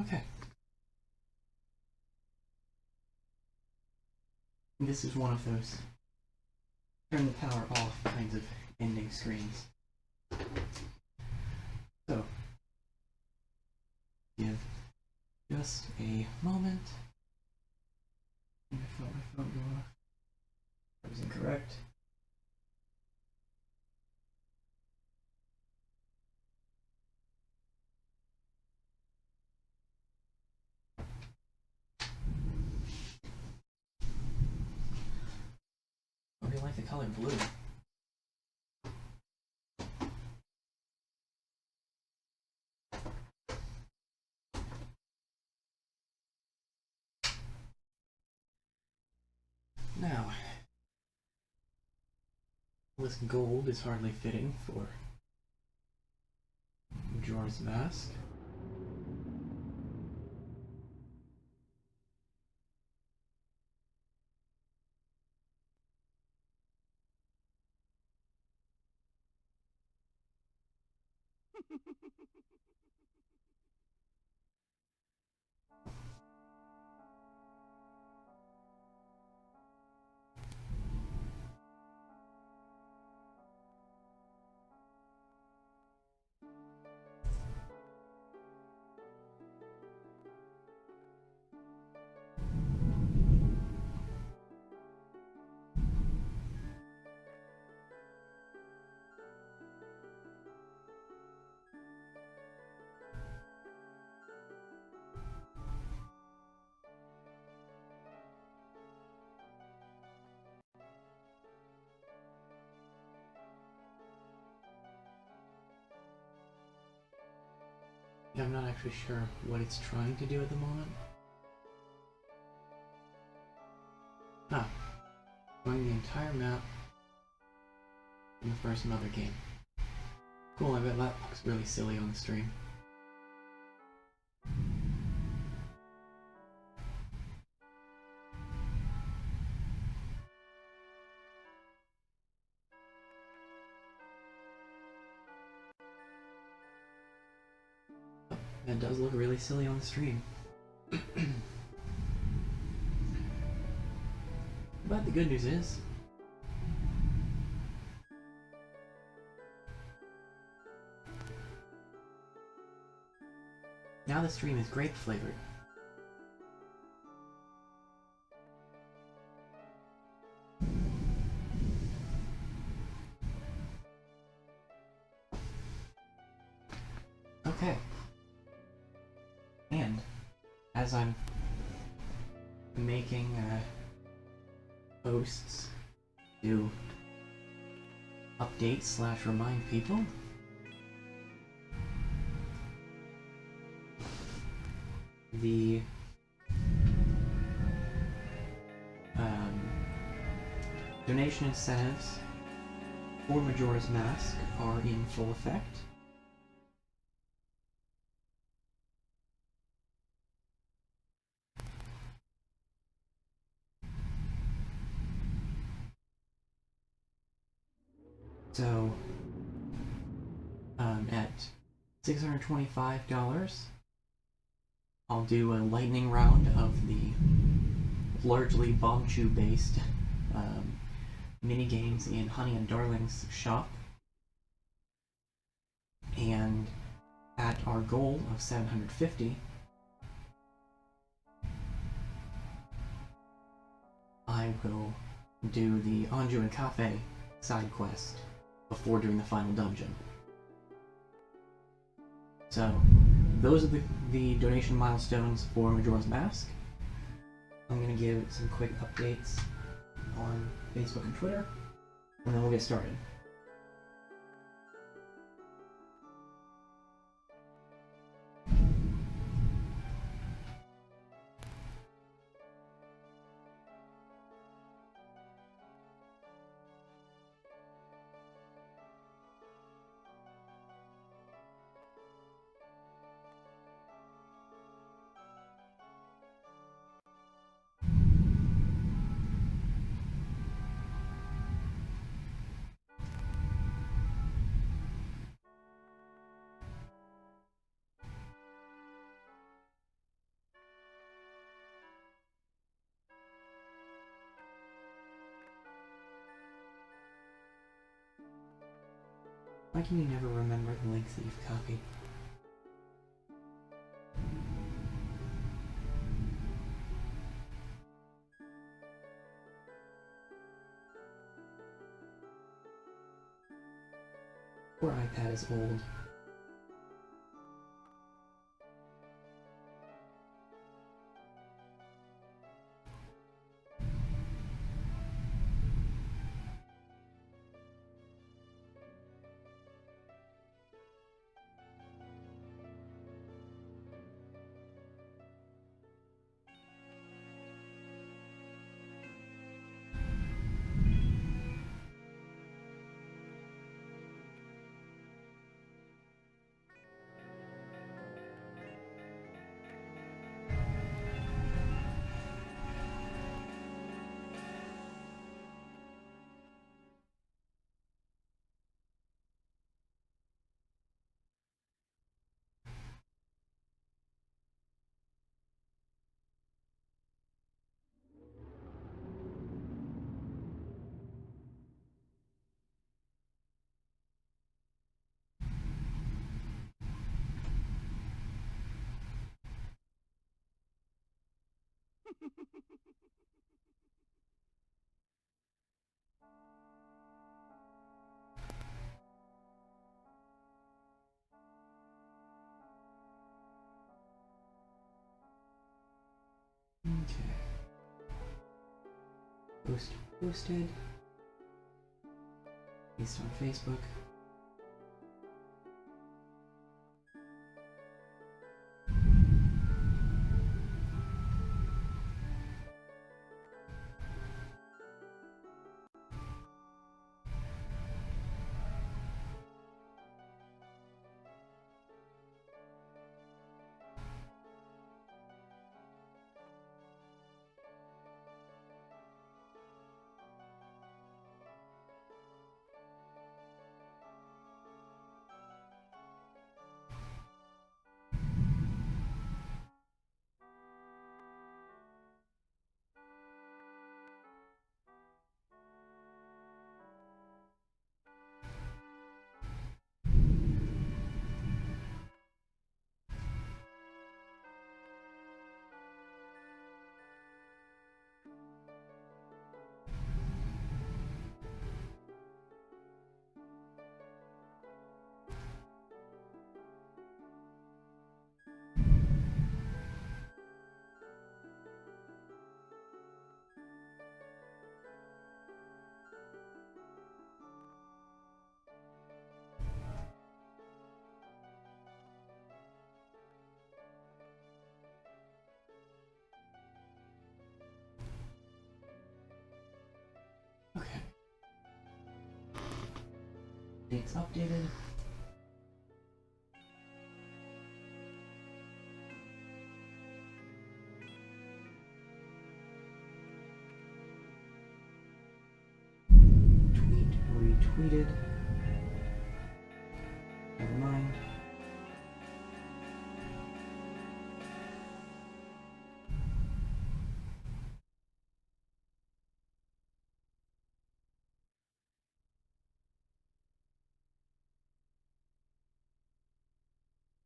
Okay. This is one of those turn the power off kinds of ending screens. So, give just a moment. I felt my phone go off. That was incorrect. I really like the color blue. Now, this gold is hardly fitting for Majora's Mask. Yeah, I'm not actually sure what it's trying to do at the moment. Ah, going the entire map in the first Mother game. Cool, I bet that looks really silly on the stream. That does look really silly on the stream. But the good news is, now the stream is grape flavored. Okay. And as I'm making posts to update / remind people, the donation incentives for Majora's Mask are in full effect. So, at $625, I'll do a lightning round of the largely Bombchu based mini games in Honey and Darling's shop. And at our goal of 750, I will do the Anju and Cafe side quest before doing the final dungeon. So, those are the donation milestones for Majora's Mask. I'm going to give some quick updates on Facebook and Twitter, and then we'll get started. Why can you never remember the links that you've copied? Poor iPad is old. Okay. Posted. Based on Facebook. Okay. Dates updated. Tweet retweeted. Never mind.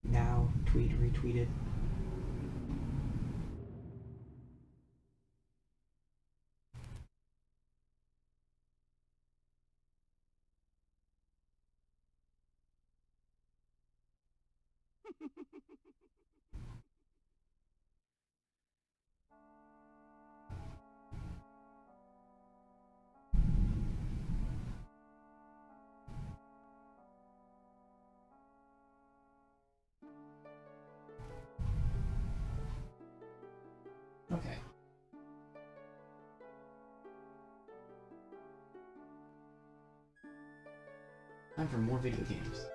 Now tweet retweeted. Okay. Time for more video games.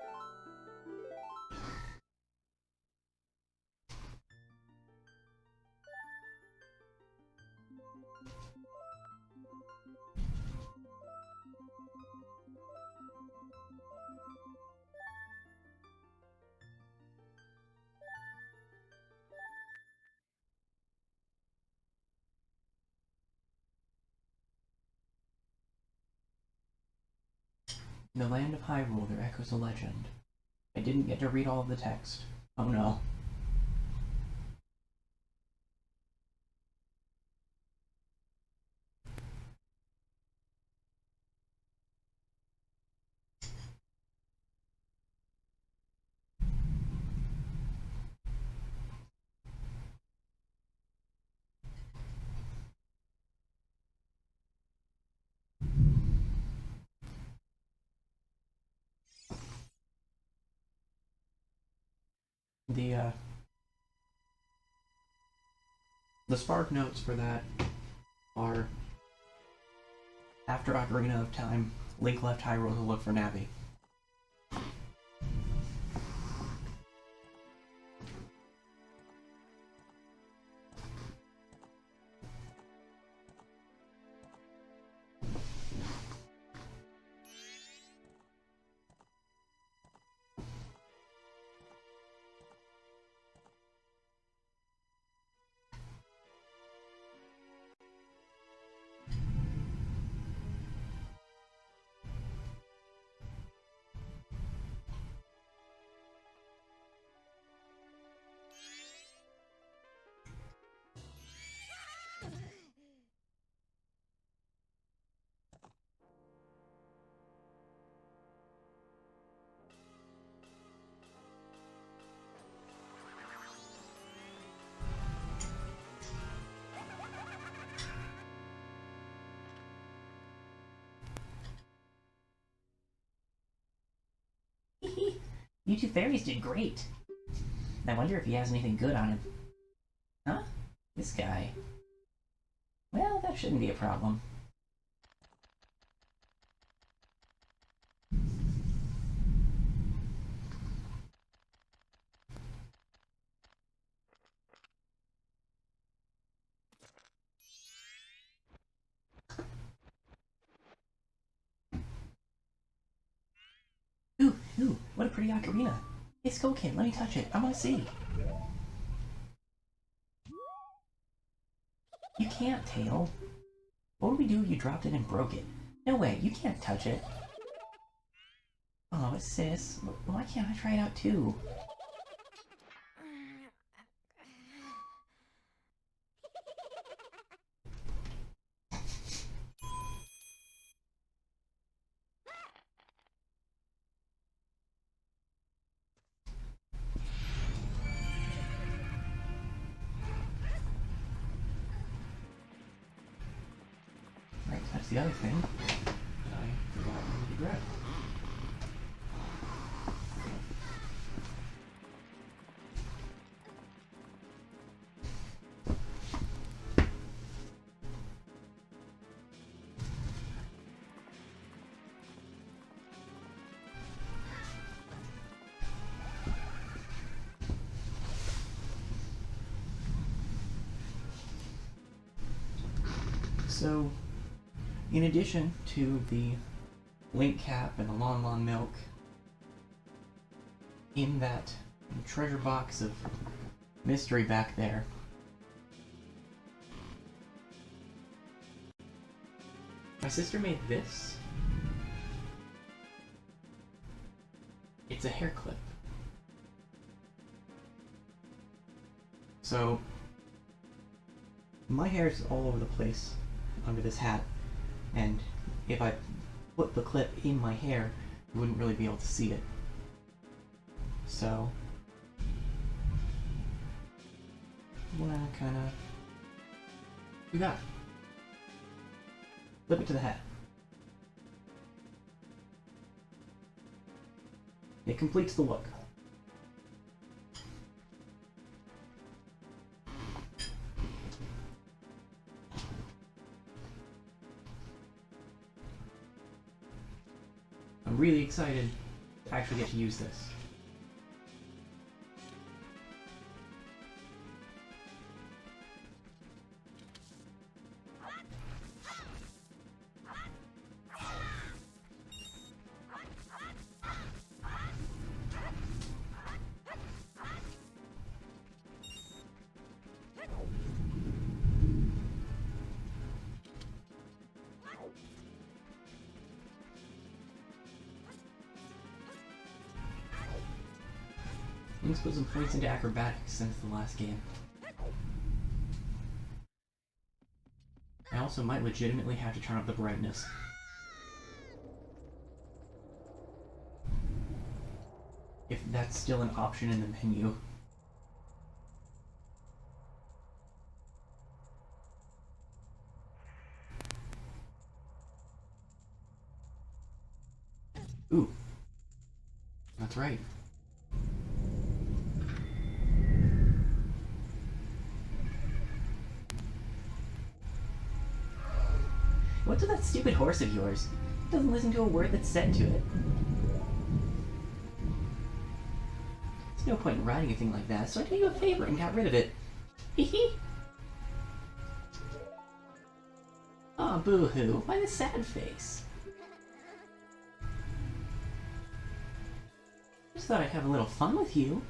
In the land of Hyrule, there echoes a legend. I didn't get to read all of the text. Oh no. The spark notes for that are after Ocarina of Time, Link left Hyrule to look for Navi. You two fairies did great. I wonder if he has anything good on him. Huh? This guy. Well, that shouldn't be a problem. Ooh, what a pretty ocarina. Hey, Skullkin, let me touch it. I want to see. You can't, Tail. What would we do if you dropped it and broke it? No way, you can't touch it. Oh, sis. Why can't I try it out too? Right, that's the other thing that I forgot to grab. So, in addition to the link cap and the Lon milk, in that treasure box of mystery back there, my sister made this. It's a hair clip. So, my hair's all over the place under this hat, and if I put the clip in my hair, you wouldn't really be able to see it. So, well, kind of do that. Flip it to the hat. It completes the look. I'm really excited to actually get to use this. can put some points into acrobatics since the last game. I also might legitimately have to turn up the brightness. If that's still an option in the menu. Ooh. That's right. What's with that stupid horse of yours? It doesn't listen to a word that's said to it. There's no point in riding a thing like that, so I did you a favor and got rid of it. Hee. Aw, boo-hoo. Why the sad face? Just thought I'd have a little fun with you.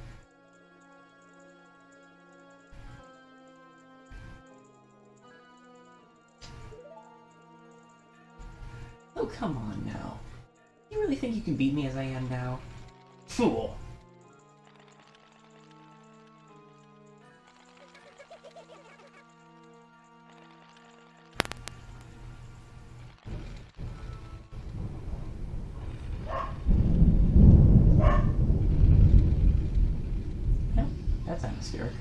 Oh, come on now. You really think you can beat me as I am now? Fool! No, that's atmospheric.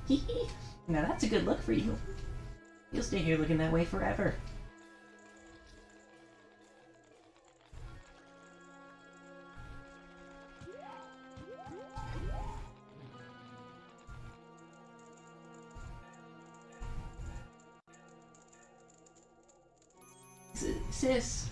Hee. Now that's a good look for you. You'll stay here looking that way forever. Sis.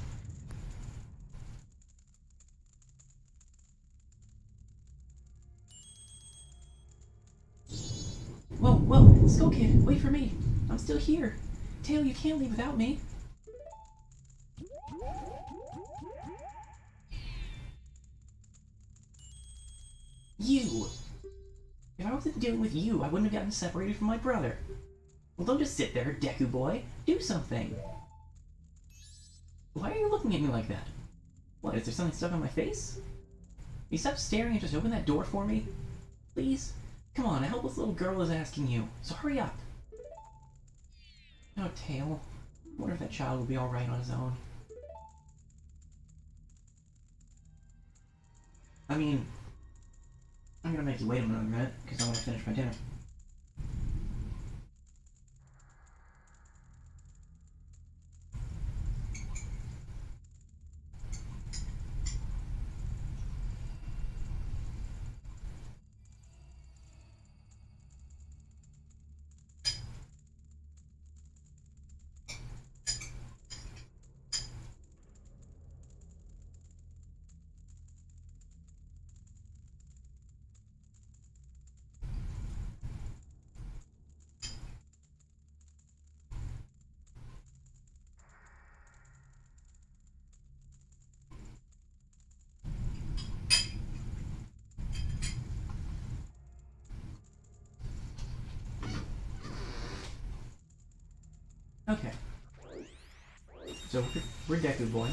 Whoa, Skull Kid, wait for me. I'm still here. Tail, you can't leave without me. You! If I wasn't dealing with you, I wouldn't have gotten separated from my brother. Well, don't just sit there, Deku Boy. Do something. Why are you looking at me like that? What, is there something stuck on my face? Will you stop staring and just open that door for me? Please? Come on, a helpless little girl is asking you, so hurry up. Oh, Tail. I wonder if that child will be alright on his own. I mean, I'm gonna make you wait another minute, because I want to finish my dinner. Okay. So we're Deku Boy.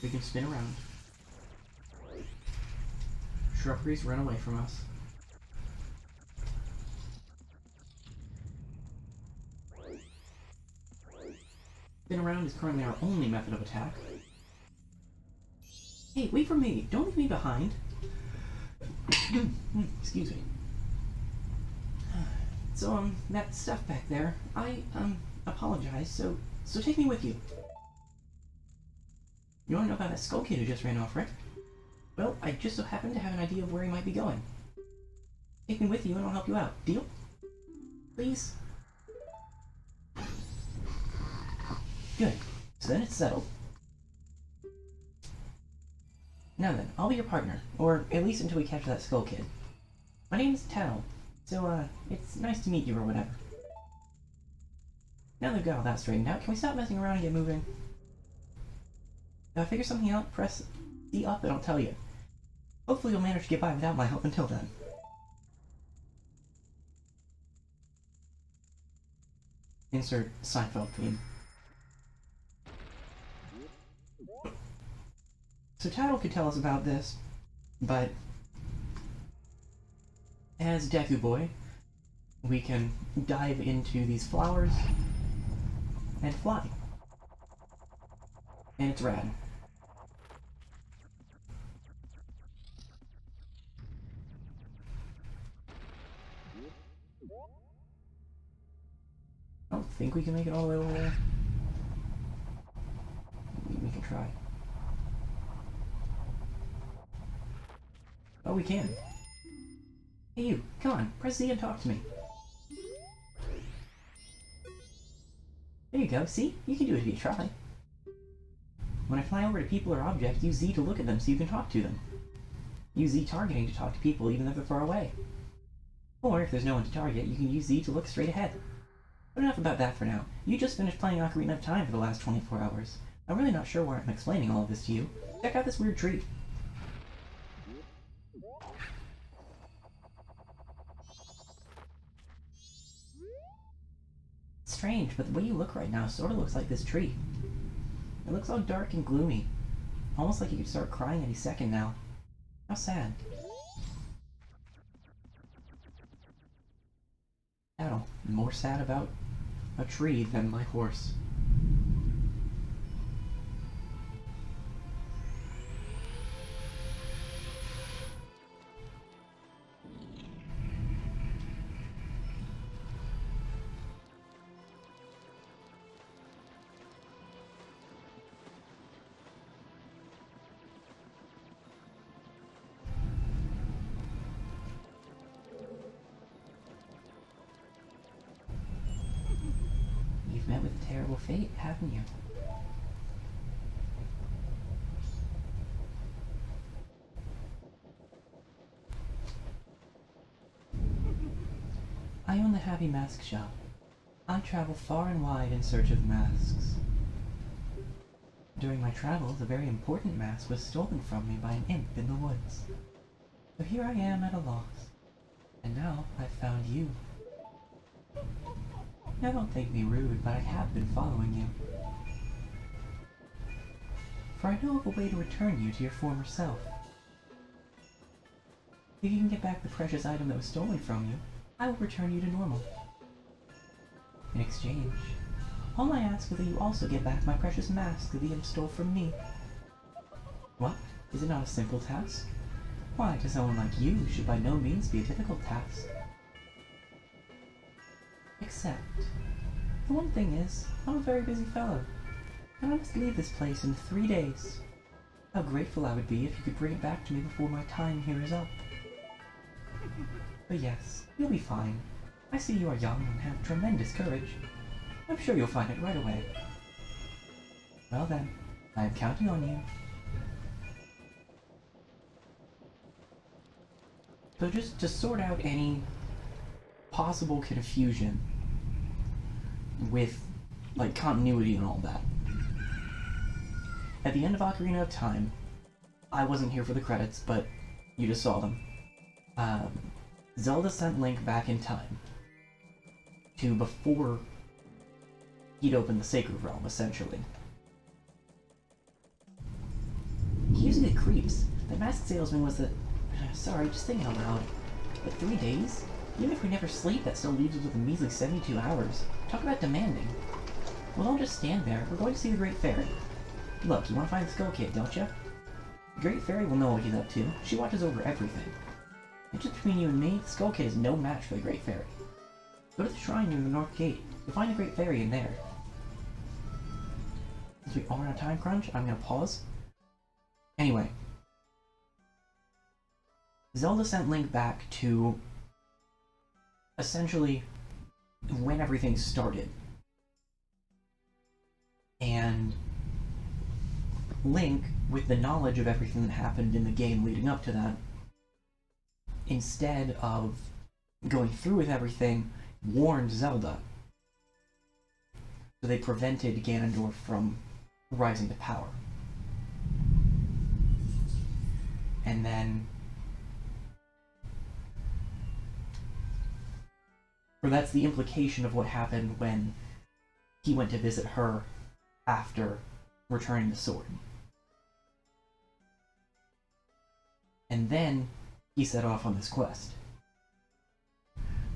We can spin around. Shrubberies run away from us. Spin around is currently our only method of attack. Hey, wait for me! Don't leave me behind! Excuse me. So, that stuff back there, I, apologize, so take me with you. You wanna know about that Skull Kid who just ran off, right? Well, I just so happen to have an idea of where he might be going. Take me with you and I'll help you out. Deal? Please? Good. So then it's settled. Now then, I'll be your partner, or at least until we catch that Skull Kid. My name's Tao, so, it's nice to meet you or whatever. Now they've got all that straightened out, can we stop messing around and get moving? If I figure something out, press D up and I'll tell you. Hopefully you'll manage to get by without my help until then. Insert Seinfeld theme. So Tattle could tell us about this, but as Deku Boy, we can dive into these flowers and fly. And it's rad. I don't think we can make it all the way over there. We can try. Oh, we can. Hey you, come on, press Z and talk to me. There you go, see? You can do it if you try. When I fly over to people or objects, use Z to look at them so you can talk to them. Use Z targeting to talk to people even if they're far away. Or, if there's no one to target, you can use Z to look straight ahead. But enough about that for now. You just finished playing Ocarina of Time for the last 24 hours. I'm really not sure why I'm explaining all of this to you. Check out this weird tree. Strange, but the way you look right now sort of looks like this tree. It looks all dark and gloomy. Almost like you could start crying any second now. How sad. Now, more sad about a tree than my horse. You've met with a terrible fate, haven't you? I own the Happy Mask Shop. I travel far and wide in search of masks. During my travels, a very important mask was stolen from me by an imp in the woods. So here I am at a loss. And now I've found you. Now don't think me rude, but I have been following you. For I know of a way to return you to your former self. If you can get back the precious item that was stolen from you, I will return you to normal. In exchange, all I ask is that you also get back my precious mask that the imp stole from me. What? Is it not a simple task? Why, to someone like you, should by no means be a difficult task. Except, the one thing is, I'm a very busy fellow, and I must leave this place in 3 days. How grateful I would be if you could bring it back to me before my time here is up. But yes, you'll be fine. I see you are young and have tremendous courage. I'm sure you'll find it right away. Well then, I am counting on you. So just to sort out any possible confusion with, like, continuity and all that. At the end of Ocarina of Time, I wasn't here for the credits, but you just saw them. Zelda sent Link back in time to before he'd opened the Sacred Realm, essentially. He usually creeps. The masked salesman was the... Sorry, just thinking out loud. But 3 days? Even if we never sleep, that still leaves us with a measly 72 hours. Talk about demanding. Well, don't just stand there. We're going to see the Great Fairy. Look, you want to find the Skull Kid, don't you? The Great Fairy will know what he's up to. She watches over everything. And just between you and me, the Skull Kid is no match for the Great Fairy. Go to the shrine near the North Gate. You'll find the Great Fairy in there. Since we are on a time crunch, I'm gonna pause. Anyway. Zelda sent Link back to essentially when everything started. And Link, with the knowledge of everything that happened in the game leading up to that, instead of going through with everything, warned Zelda. So they prevented Ganondorf from rising to power. And then... or that's the implication of what happened when he went to visit her after returning the sword. And then he set off on this quest.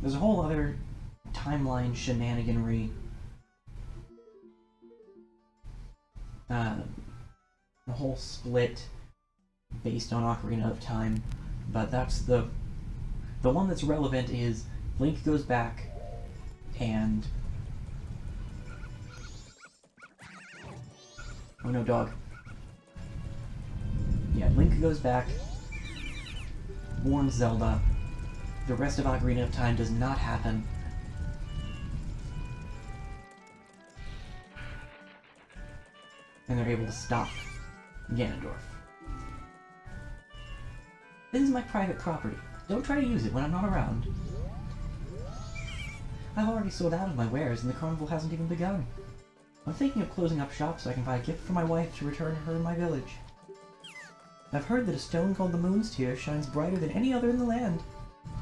There's a whole other timeline shenaniganry. A whole split based on Ocarina of Time, but that's the one that's relevant is Link goes back and... oh no, dog. Yeah, Link goes back, warns Zelda. The rest of Ocarina of Time does not happen. And they're able to stop Ganondorf. This is my private property. Don't try to use it when I'm not around. I've already sold out of my wares and the carnival hasn't even begun. I'm thinking of closing up shop so I can buy a gift for my wife to return to her in my village. I've heard that a stone called the Moon's Tear shines brighter than any other in the land.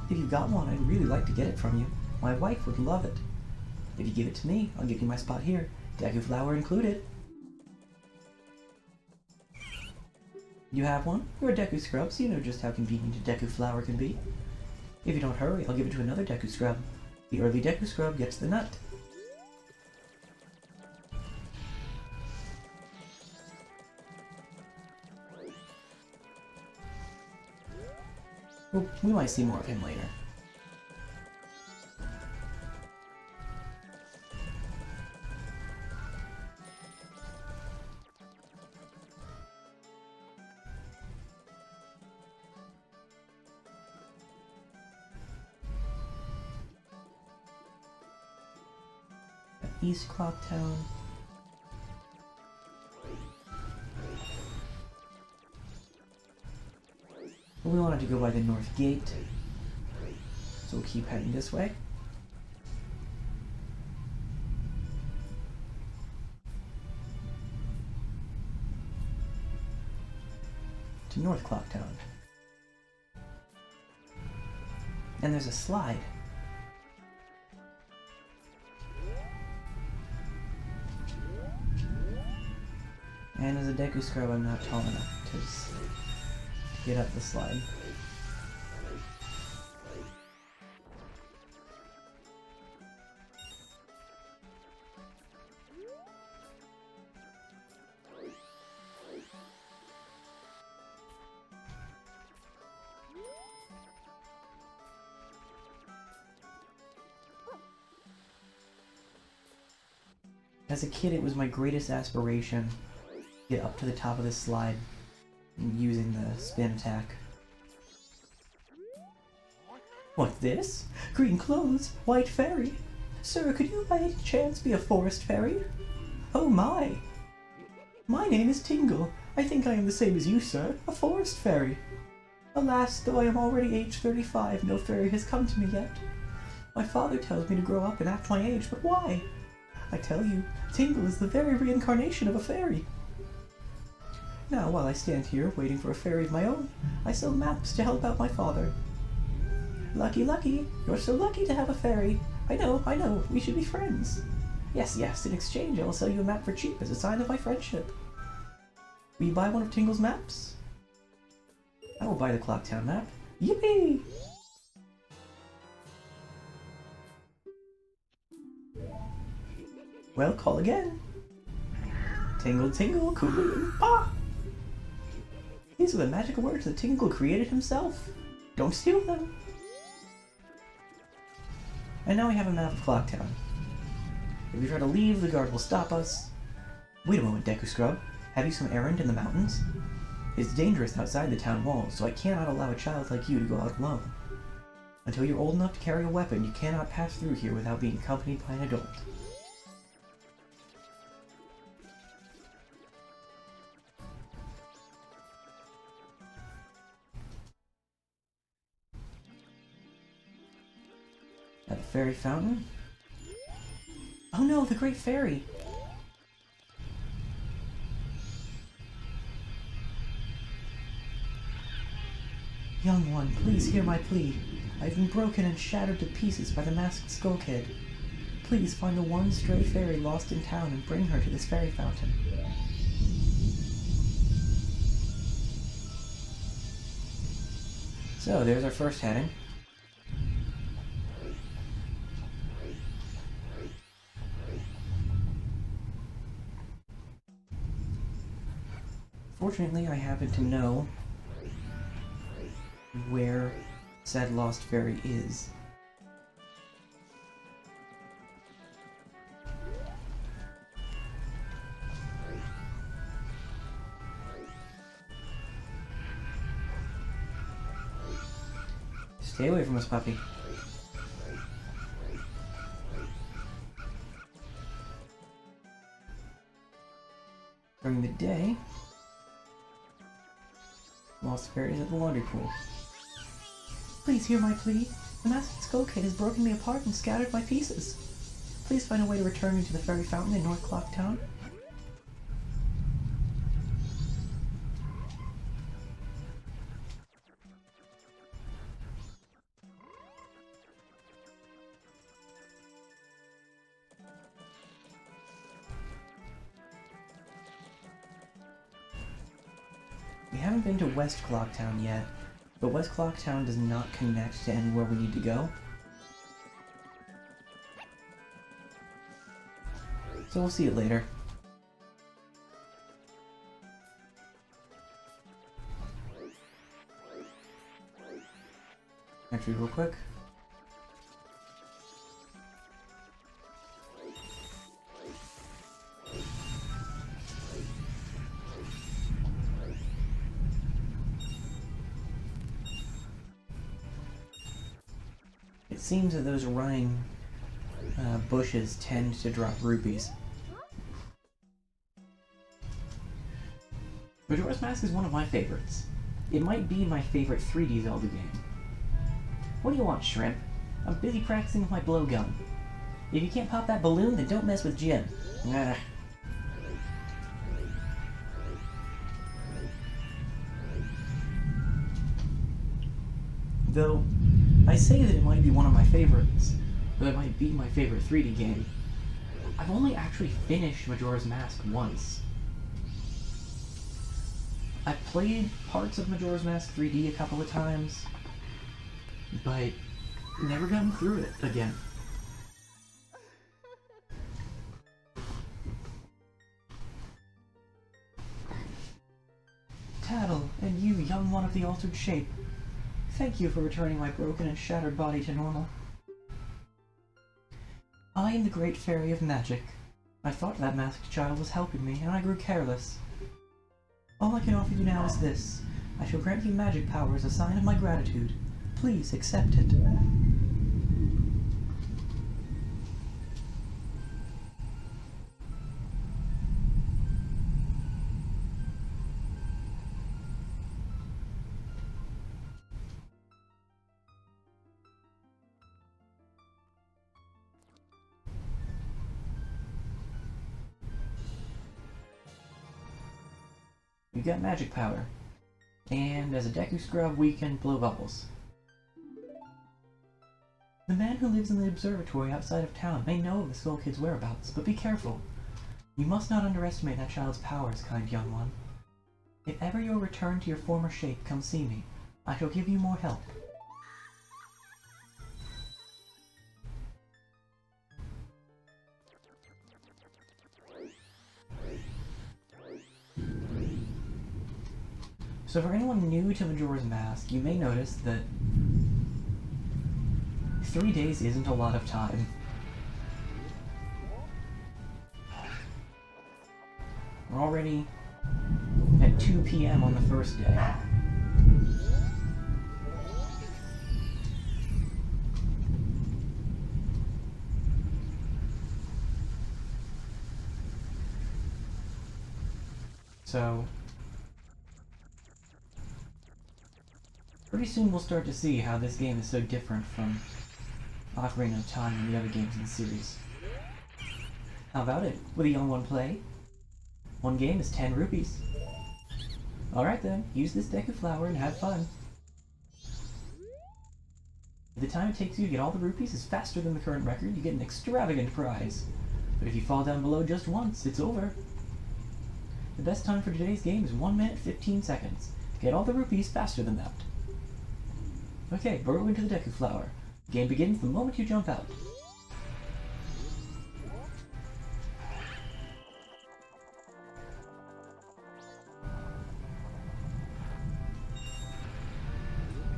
If you've got one, I'd really like to get it from you. My wife would love it. If you give it to me, I'll give you my spot here. Deku flower included. You have one? You're a Deku Scrub, so you know just how convenient a Deku flower can be. If you don't hurry, I'll give it to another Deku Scrub. The early Deku Scrub gets the nut. Well, we might see more of him later. East Clocktown. We wanted to go by the North Gate, so we'll keep heading this way. To North Clocktown. And there's a slide. And as a Deku Scrub, I'm not tall enough to get up the slide. As a kid, it was my greatest aspiration to get up to the top of this slide using the spin attack. What, this? Green clothes? White fairy? Sir, could you by any chance be a forest fairy? Oh my! My name is Tingle. I think I am the same as you, sir, a forest fairy. Alas, though I am already age 35, no fairy has come to me yet. My father tells me to grow up and act my age, but why? I tell you, Tingle is the very reincarnation of a fairy. Now, while I stand here waiting for a fairy of my own, I sell maps to help out my father. Lucky, lucky, you're so lucky to have a fairy. I know, we should be friends. Yes, in exchange I will sell you a map for cheap as a sign of my friendship. Will you buy one of Tingle's maps? I will buy the Clocktown map. Yippee! Well, call again. Tingle, tingle, Kooloo-Pah! These are the magical words that Tingle created himself. Don't steal them. And now we have a map of Clocktown. If we try to leave, the guard will stop us. Wait a moment, Deku Scrub. Have you some errand in the mountains? It's dangerous outside the town walls, so I cannot allow a child like you to go out alone. Until you're old enough to carry a weapon, you cannot pass through here without being accompanied by an adult. that fairy fountain? Oh no, the Great Fairy! Young one, please hear my plea. I've been broken and shattered to pieces by the masked Skull Kid. Please find the one stray fairy lost in town and bring her to this fairy fountain. So, there's our first heading. Fortunately, I happen to know where said lost fairy is. Stay away from us, puppy. During the day, lost fairies at the laundry pool. Please hear my plea. The masked Skull Kid has broken me apart and scattered my pieces. Please find a way to return me to the fairy fountain in North Clock Town. We haven't been to West Clock Town yet, but West Clock Town does not connect to anywhere we need to go. So we'll see it later. Actually, real quick. It seems that those running bushes tend to drop rupees. Majora's Mask is one of my favorites. It might be my favorite 3D Zelda game. What do you want, Shrimp? I'm busy practicing with my blowgun. If you can't pop that balloon, then don't mess with Jim. Nah. Though, I say that it might be one of my favorites, that it might be my favorite 3D game. I've only actually finished Majora's Mask once. I've played parts of Majora's Mask 3D a couple of times, but never gotten through it again. Tattle, and you, young one of the altered shape. Thank you for returning my broken and shattered body to normal. I am the Great Fairy of Magic. I thought that masked child was helping me, and I grew careless. All I can offer you now is this. I shall grant you magic power as a sign of my gratitude. Please accept it. You got magic power. And as a Deku Scrub, we can blow bubbles. The man who lives in the observatory outside of town may know of the Skull Kid's whereabouts, but be careful. You must not underestimate that child's powers, kind young one. If ever you return to your former shape, come see me. I shall give you more help. So for anyone new to Majora's Mask, you may notice that 3 days isn't a lot of time. We're already at 2 p.m. on the first day. So pretty soon we'll start to see how this game is so different from Ocarina of Time and the other games in the series. How about it? With a young one play? One game is 10 rupees. Alright then, use this Deku Flower and have fun. The time it takes you to get all the rupees is faster than the current record, you get an extravagant prize. But if you fall down below just once, it's over. The best time for today's game is 1 minute 15 seconds. Get all the rupees faster than that. Okay, burrow into the Deku Flower. The game begins the moment you jump out.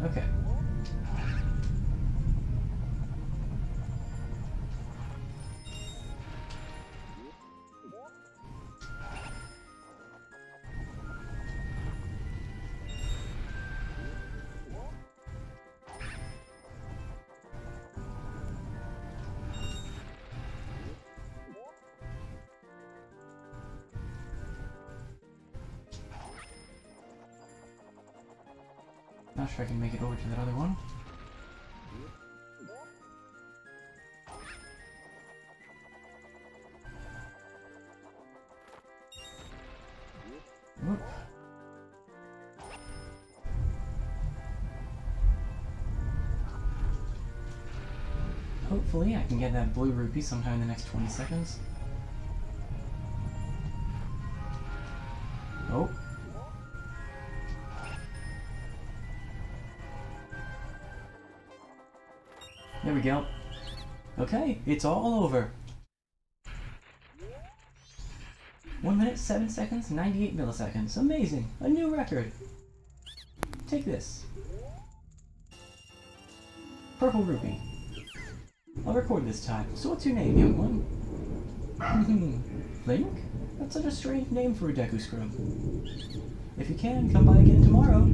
Okay. Not sure I can make it over to that other one. Whoop. Hopefully I can get that blue rupee sometime in the next 20 seconds. Oh. There we go. Okay, it's all over. 1 minute, 7 seconds, 98 milliseconds. Amazing! A new record! Take this. Purple rupee. I'll record this time. So what's your name, young one? Link? That's such a strange name for a Deku Scrub. If you can, come by again tomorrow.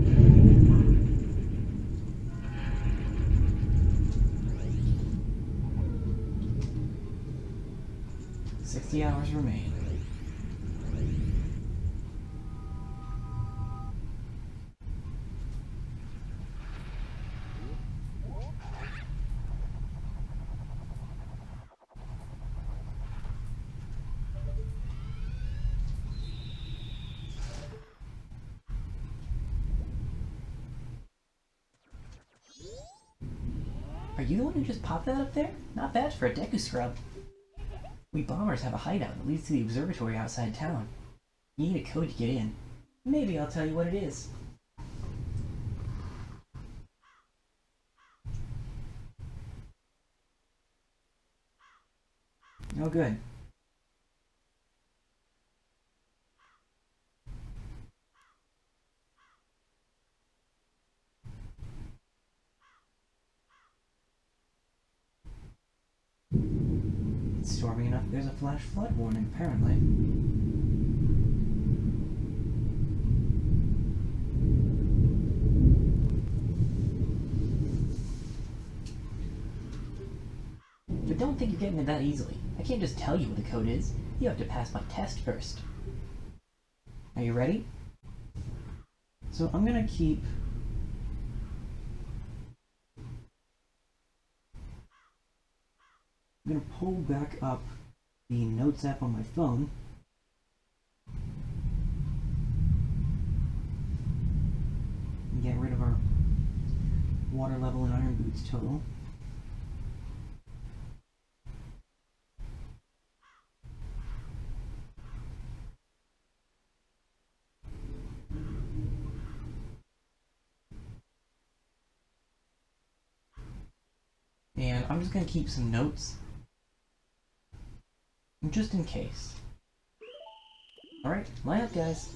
60 hours remain. Are you the one who just popped that up there? Not bad for a Deku Scrub. We bombers have a hideout that leads to the observatory outside town. You need a code to get in. Maybe I'll tell you what it is. Oh, good. It's storming enough. There's a flash flood warning, apparently. But don't think you're getting it that easily. I can't just tell you what the code is. You have to pass my test first. Are you ready? So I'm gonna keep... I'm going to pull back up the Notes app on my phone. And get rid of our water level and iron boots total. And I'm just going to keep some notes. Just in case. Alright, line up, guys.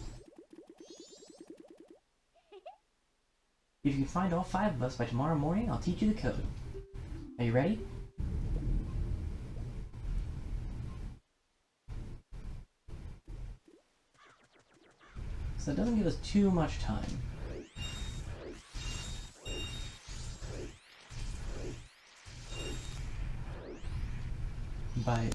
If you can find all 5 of us by tomorrow morning, I'll teach you the code. Are you ready? So that doesn't give us too much time. But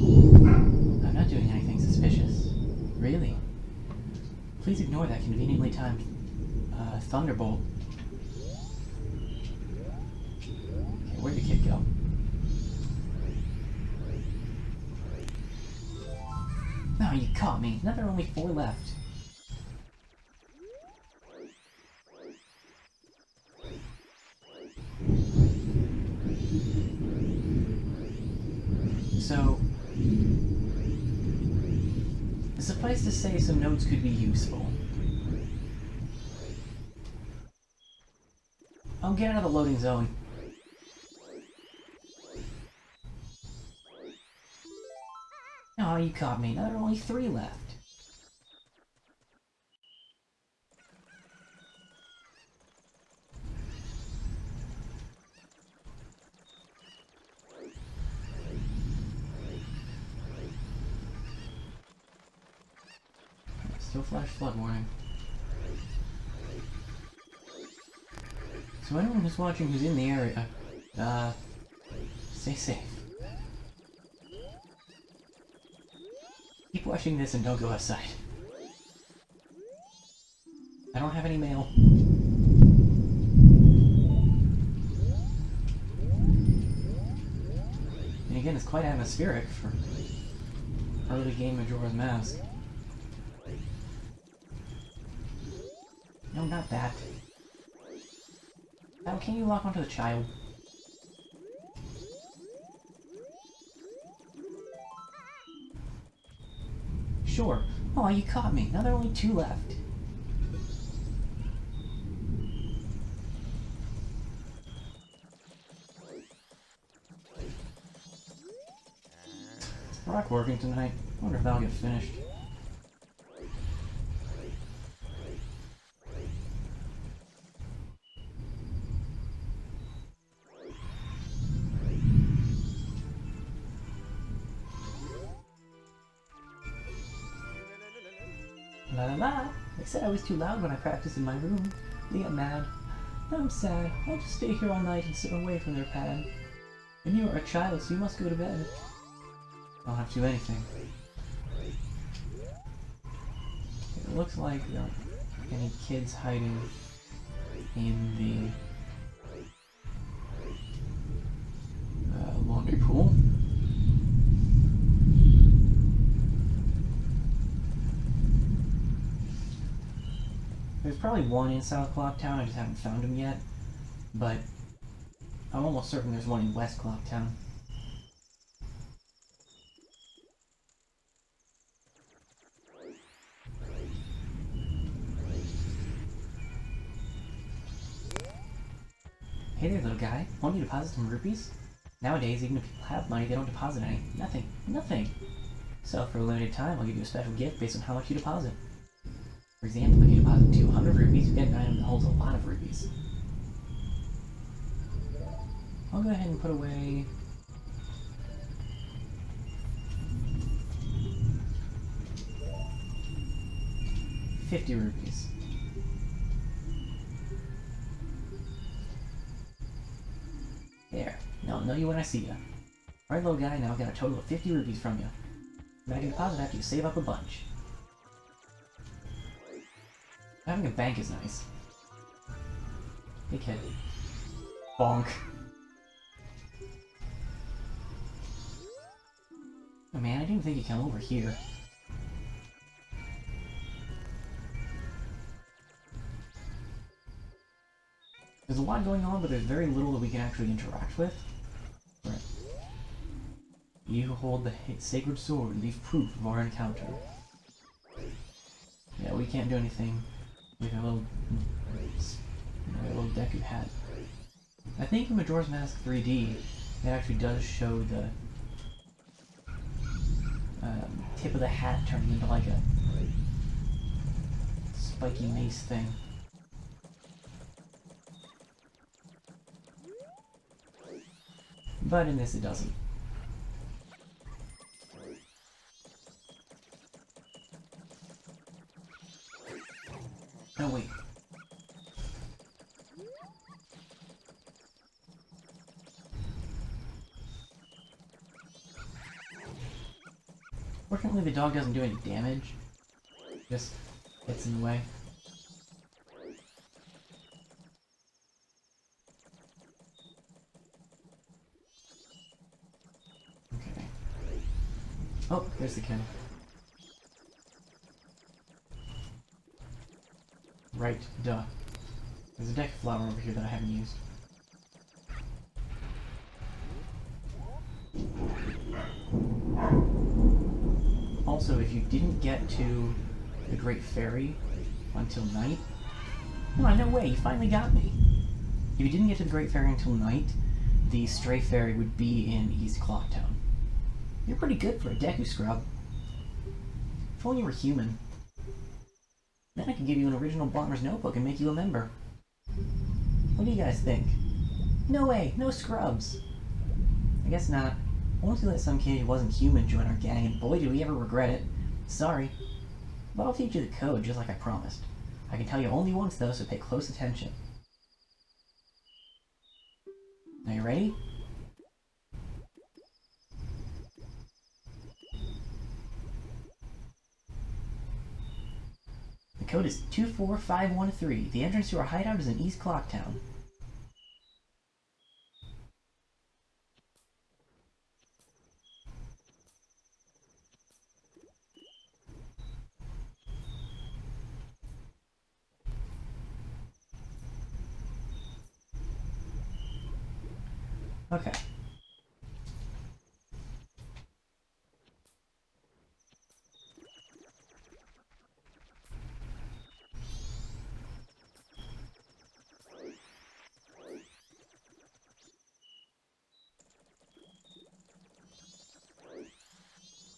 I'm not doing anything suspicious. Please ignore that conveniently timed thunderbolt. Okay, where'd the kid go? No, you caught me. Now there are only 4 left. So, suffice to say, some notes could be useful. Oh, get out of the loading zone. Oh, you caught me. Now there are only 3 left. Still flash flood warning. So anyone who's watching who's in the area, stay safe. Keep watching this and don't go outside. I don't have any mail. And again, it's quite atmospheric for early game Majora's Mask. No, not that. Now, can you lock onto the child? Sure. Oh, you caught me. Now there are only 2 left. Is Brock working tonight? I wonder if that'll get finished. La la la! They said I was too loud when I practiced in my room. They got mad. I'm sad. I'll just stay here all night and sit away from their pad. And you are a child, so you must go to bed. I don't have to do anything. It looks like there aren't any kids hiding in the laundry pool. There's probably one in South Clocktown, I just haven't found him yet. But I'm almost certain there's one in West Clocktown. Hey there, little guy. Want me to deposit some rupees? Nowadays, even if people have money, they don't deposit any. Nothing. Nothing. So, for a limited time, I'll give you a special gift based on how much you deposit. For example, if you deposit 200 rupees, you get an item that holds a lot of rupees. I'll go ahead and put away... $50 rupees. There. Now I'll know you when I see you. Alright, little guy, now I've got a total of 50 rupees from you. And I can deposit after you save up a bunch. Having a bank is nice. Hey kid. Bonk. Oh man, I didn't think you'd come over here. There's a lot going on, but there's very little that we can actually interact with. Right. You hold the sacred sword and leave proof of our encounter. Yeah, we can't do anything with a little Deku hat. I think in Majora's Mask 3D, it actually does show the tip of the hat turning into like a spiky mace thing. But in this it doesn't. Oh wait. Fortunately the dog doesn't do any damage. Just gets in the way. Okay. Oh, there's the kid. Right, duh. There's a deck flower over here that I haven't used. Also, if you didn't get to the Great Fairy until night... No way, you finally got me! If you didn't get to the Great Fairy until night, the Stray Fairy would be in East Clocktown. You're pretty good for a Deku Scrub. If only you were human. Then I could give you an original Bomber's Notebook and make you a member. What do you guys think? No way, no scrubs! I guess not. Once we let some kid who wasn't human join our gang, and boy did we ever regret it. Sorry. But I'll teach you the code just like I promised. I can tell you only once though, so pay close attention. Now you ready? The code is 24513. The entrance to our hideout is in East Clocktown. Okay.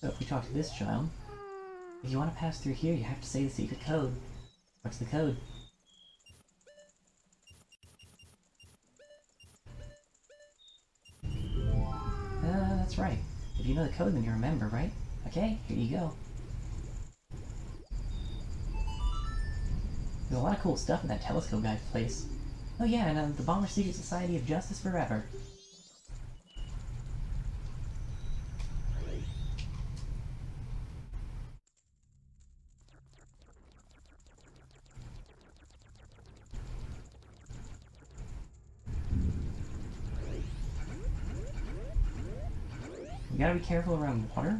So if we talk to this child, if you want to pass through here, you have to say the secret code. What's the code? That's right. If you know the code, then you're a member, right? Okay, here you go. There's a lot of cool stuff in that Telescope Guide place. Oh yeah, and the Bomber Secret Society of Justice Forever. You gotta be careful around water.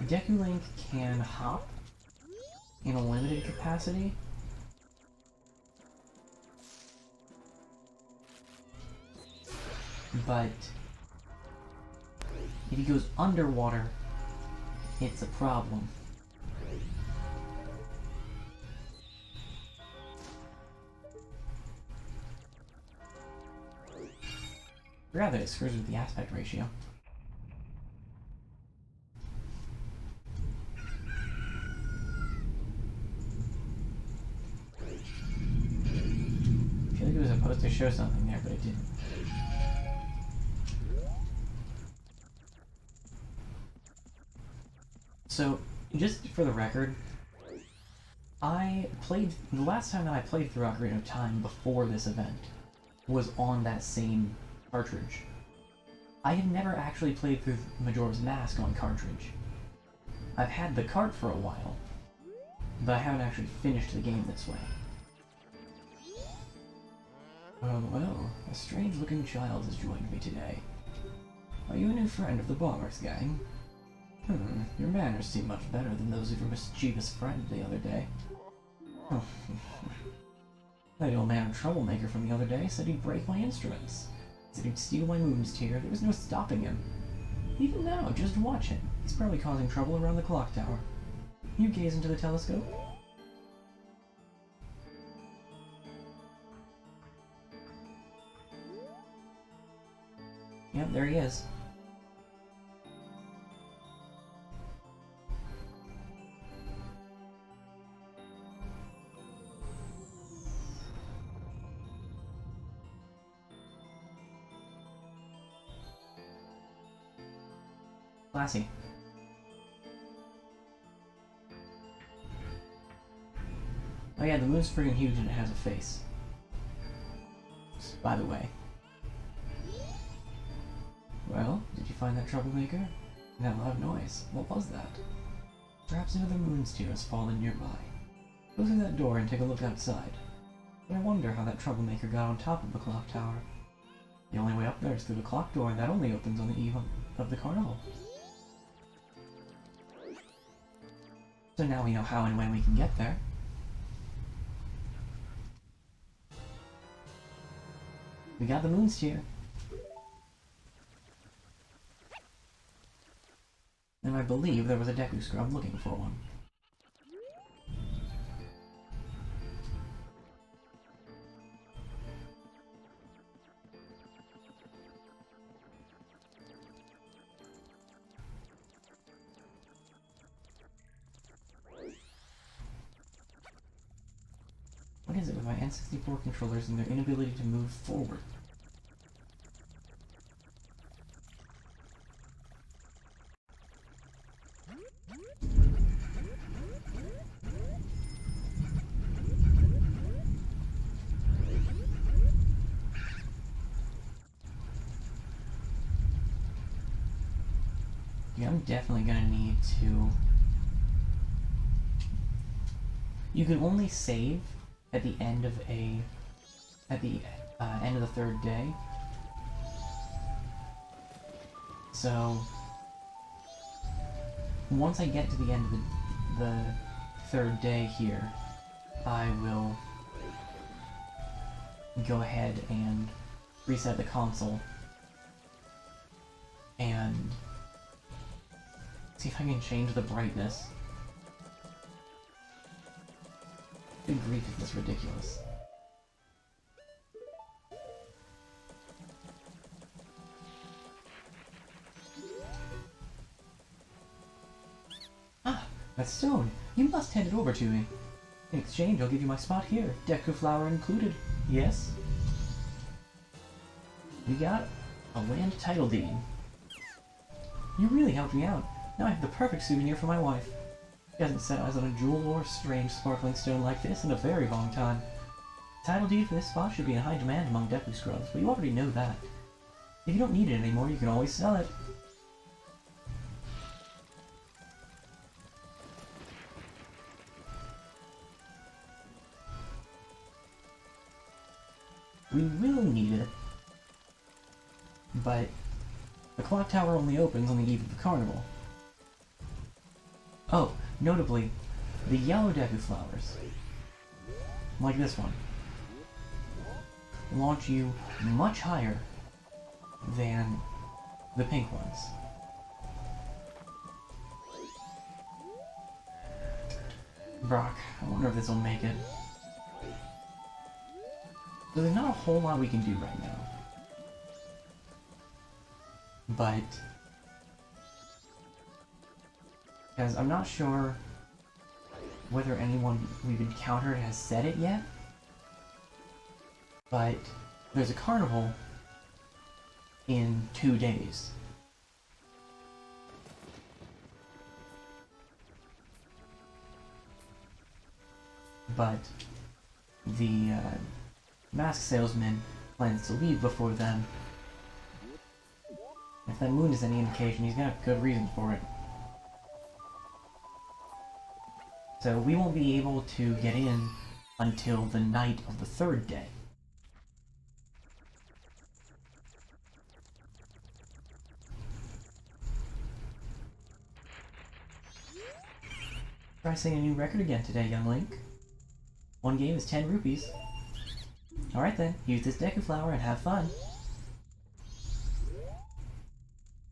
Deku Link can hop in a limited capacity. But if he goes underwater, it's a problem. Rather, it screws with the aspect ratio. I feel like it was supposed to show something there, but it didn't. So, just for the record, the last time that I played through Ocarina of Time before this event was on that same cartridge. I had never actually played through Majora's Mask on cartridge. I've had the cart for a while, but I haven't actually finished the game this way. Well, a strange-looking child has joined me today. Are you a new friend of the Bombers gang? Your manners seem much better than those of your mischievous friend the other day. That old man troublemaker from the other day said he'd break my instruments. Said he'd steal my Moon's Tear. There was no stopping him. Even now, just watch him. He's probably causing trouble around the clock tower. You gaze into the telescope. Yep, there he is. Classy. Oh yeah, the moon's freaking huge and it has a face. Just by the way. Well, did you find that troublemaker? That loud noise. What was that? Perhaps another moon's tear has fallen nearby. Go through that door and take a look outside. But I wonder how that troublemaker got on top of the clock tower. The only way up there is through the clock door, and that only opens on the eve of the carnival. So now we know how and when we can get there. We got the moon's tear. And I believe there was a Deku Scrub looking for one. What is it with my N64 controllers and their inability to move forward? Yeah, I'm definitely gonna need to... You can only save at the end of end of the third day. So once I get to the end of the third day here, I will go ahead and reset the console and see if I can change the brightness. Good grief, is this ridiculous. Ah, that stone! You must hand it over to me. In exchange, I'll give you my spot here, Deku Flower included. Yes? We got a land title deed. You really helped me out. Now I have the perfect souvenir for my wife. She hasn't set eyes on a jewel or strange sparkling stone like this in a very long time. Title deed for this spot should be in high demand among Deku Scrubs, but you already know that. If you don't need it anymore, you can always sell it. We will need it, but the clock tower only opens on the eve of the carnival. Oh, notably, the yellow Deku flowers, like this one, launch you much higher than the pink ones. Brock, I wonder if this will make it. So there's not a whole lot we can do right now. But because I'm not sure whether anyone we've encountered has said it yet, but there's a carnival in 2 days. But the mask salesman plans to leave before then. If that moon is any indication, he's got good reason for it. So we won't be able to get in until the night of the 3rd day. Try setting a new record again today, young Link. 1 game is 10 rupees. Alright then, use this Deku Flower and have fun.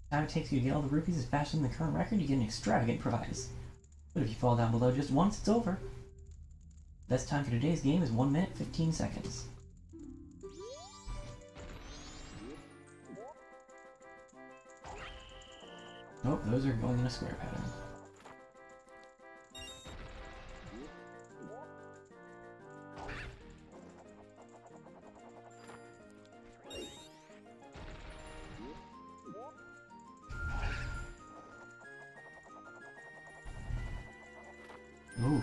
Time it takes you to get all the rupees is faster than the current record, you get an extravagant prize. But if you fall down below just once, it's over. Best time for today's game is 1 minute 15 seconds. Oh, those are going in a square pattern. Ooh.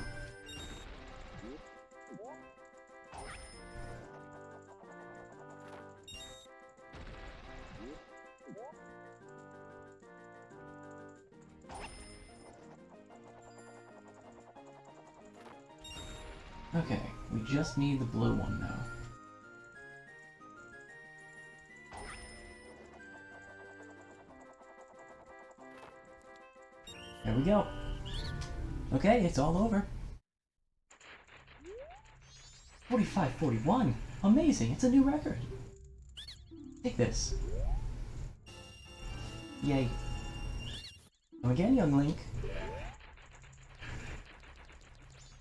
Okay, we just need the blue one now. There we go. Okay, it's all over. 45-41! Amazing, it's a new record! Take this. Yay. Come again, young Link.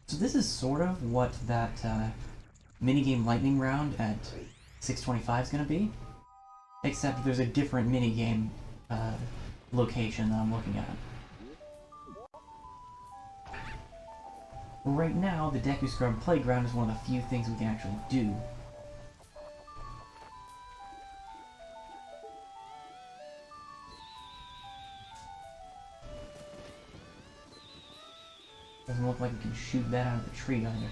So this is sort of what that minigame lightning round at 625 is going to be. Except there's a different minigame location that I'm looking at. Right now, the Deku Scrub Playground is one of the few things we can actually do. Doesn't look like we can shoot that out of the tree either.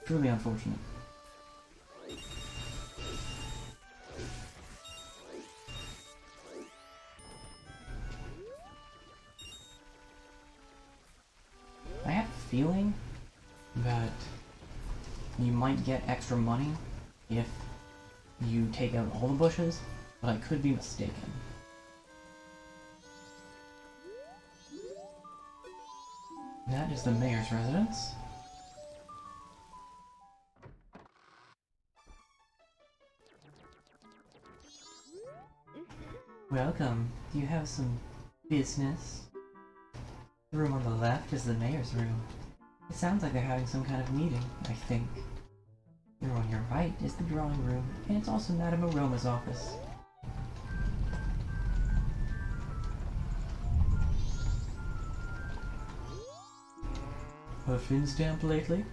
Truly unfortunate. I have a feeling that you might get extra money if you take out all the bushes, but I could be mistaken. That is the mayor's residence. Welcome. Do you have some business? The room on the left is the mayor's room. It sounds like they're having some kind of meeting, I think. The room on your right is the drawing room, and it's also Madame Aroma's office. A fin stamp lately?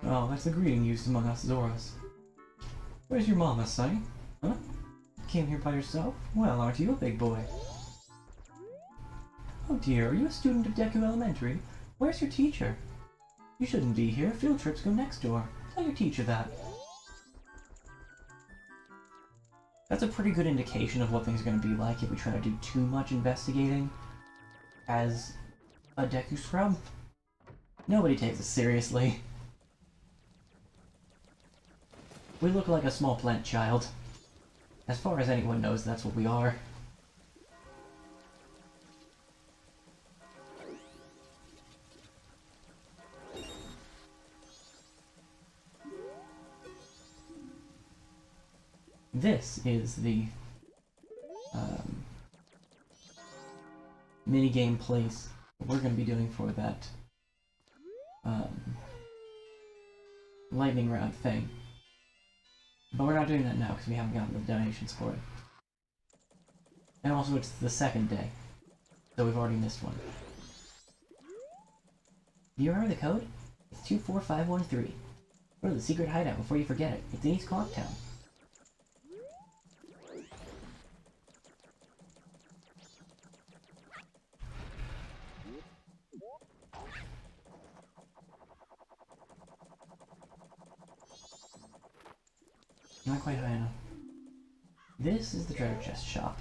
Oh, that's the greeting used among us Zoras. Where's your mama, Sonny? Huh? Came here by yourself? Well, aren't you a big boy? Oh dear, are you a student of Deku Elementary? Where's your teacher? You shouldn't be here. Field trips go next door. Tell your teacher that. That's a pretty good indication of what things are going to be like if we try to do too much investigating as a Deku Scrub. Nobody takes us seriously. We look like a small plant child. As far as anyone knows, that's what we are. This is the minigame place we're going to be doing for that lightning round thing. But we're not doing that now because we haven't gotten the donations for it. And also it's the second day, so we've already missed one. Do you remember the code? It's 24513. Go to the secret hideout before you forget it. It's in East Clocktown. Not quite high enough. This is the treasure chest shop.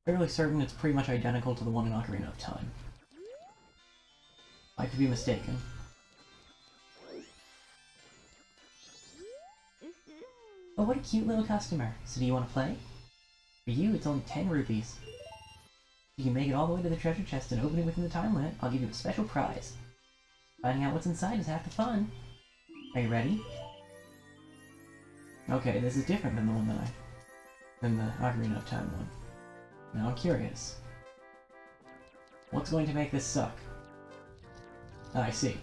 Fairly certain it's pretty much identical to the one in Ocarina of Time. I could be mistaken. Oh, what a cute little customer. So do you want to play? For you, it's only 10 rupees. If you can make it all the way to the treasure chest and open it within the time limit, I'll give you a special prize. Finding out what's inside is half the fun. Are you ready? Okay, this is different than the one than the Ocarina of Time one. Now I'm curious. What's going to make this suck? Ah, I see.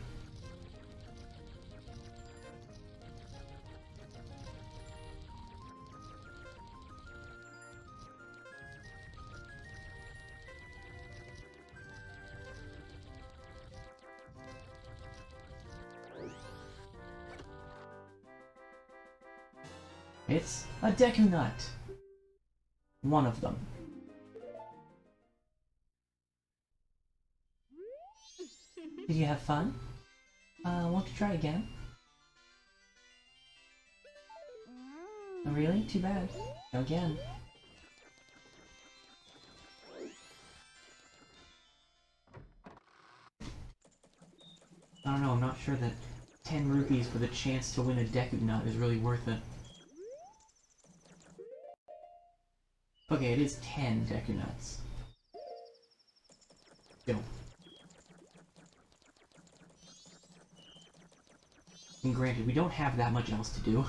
It's a Deku Nut. One of them. Did you have fun? Want to try again? Oh, really? Too bad. Go again. sure that 10 rupees for the chance to win a Deku Nut is really worth it. Okay, it is 10 Deku Nuts. Go. And granted, we don't have that much else to do.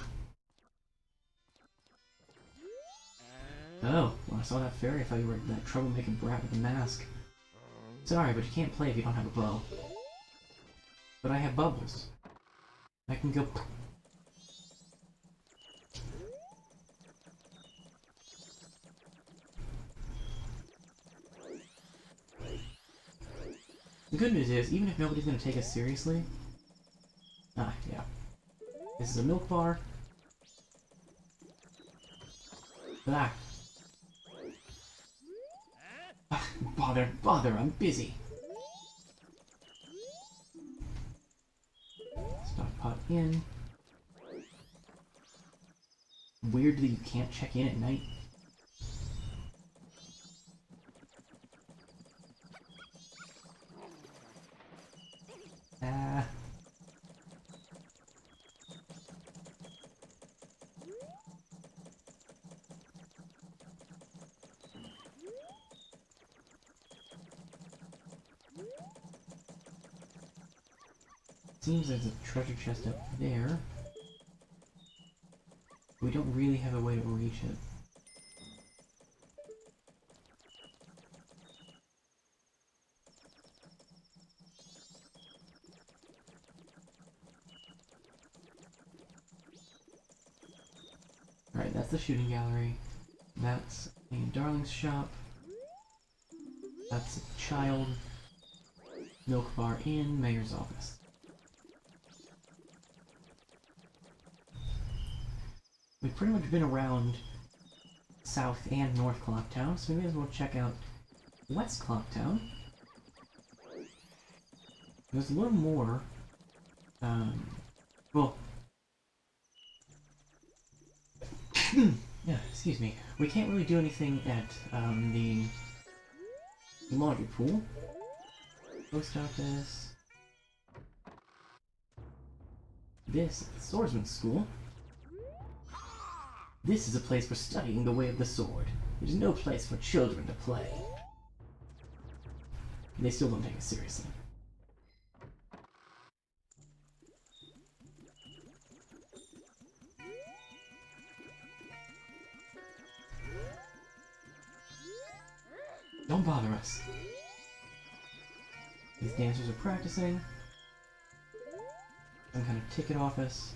Oh, when I saw that fairy, I thought you were that troublemaking brat with a mask. Sorry, but you can't play if you don't have a bow. But I have bubbles. I can go... The good news is, even if nobody's gonna take us seriously... Ah, yeah. This is a milk bar. Ah. Ah, bother, I'm busy. Stockpot in. Weirdly, you can't check in at night. Ah. Seems there's a treasure chest up there. We don't really have a way to reach it. Alright, that's the shooting gallery. That's a Darling's shop. That's a child. Milk bar in Mayor's office. We've pretty much been around South and North Clocktown, so we may as well check out West Clocktown. There's a little more, well... yeah, excuse me. We can't really do anything at, the laundry pool. Post office. This is the swordsman's school. This is a place for studying the way of the sword. It is no place for children to play. They still don't take it seriously. Don't bother us. These dancers are practicing. Some kind of ticket office.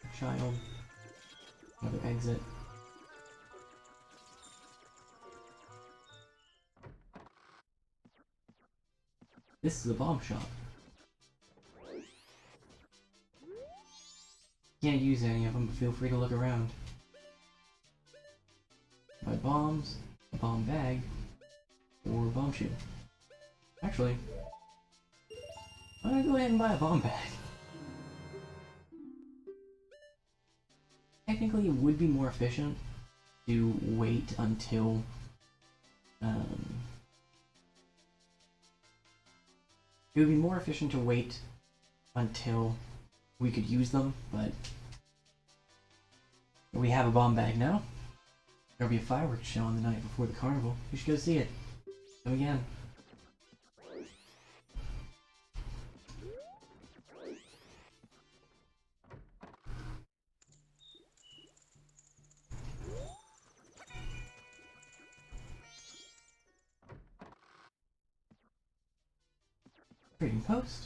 A child. Another exit. This is a bomb shop. Can't use any of them, but feel free to look around. Buy bombs, a bomb bag, or a bomb shoe. Actually, I'm gonna go ahead and buy a bomb bag. Technically, it would be more efficient to wait until, it would be more efficient to wait until we could use them, but we have a bomb bag now. There'll be a fireworks show on the night before the carnival. You should go see it. Come again. Trading post.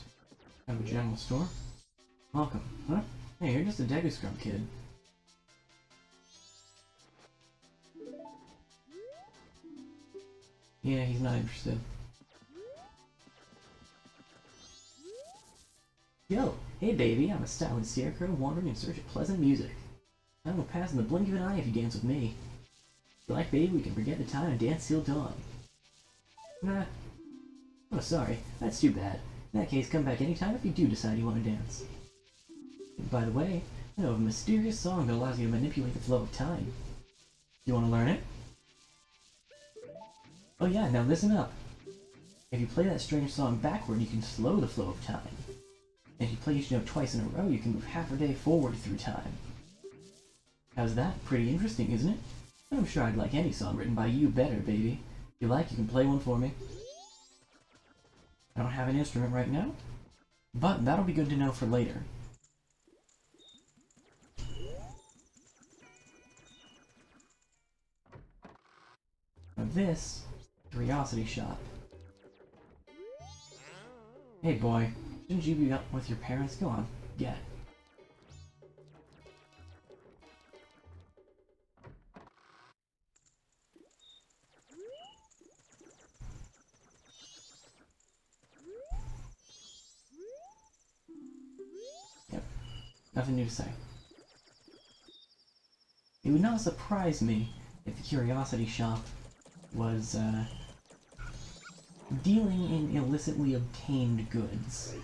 Have a general store. Welcome. Huh? Hey, you're just a Deku Scrub kid. Yeah, he's not interested. Yo, hey baby, I'm a styling scarecrow wandering in search of pleasant music. I will pass in the blink of an eye if you dance with me. If you like, baby, we can forget the time and dance till dawn. Nah. Oh, sorry. That's too bad. In that case, come back anytime if you do decide you want to dance. And by the way, I know of a mysterious song that allows you to manipulate the flow of time. You want to learn it? Oh yeah, now listen up. If you play that strange song backward, you can slow the flow of time. And if you play each note twice in a row, you can move half a day forward through time. How's that? Pretty interesting, isn't it? I'm sure I'd like any song written by you better, baby. If you like, you can play one for me. I don't have an instrument right now, but that'll be good to know for later. Now this, Curiosity Shop. Hey boy, shouldn't you be up with your parents? Go on, get. Yep, nothing new to say. It would not surprise me if the Curiosity Shop was, dealing in illicitly obtained goods.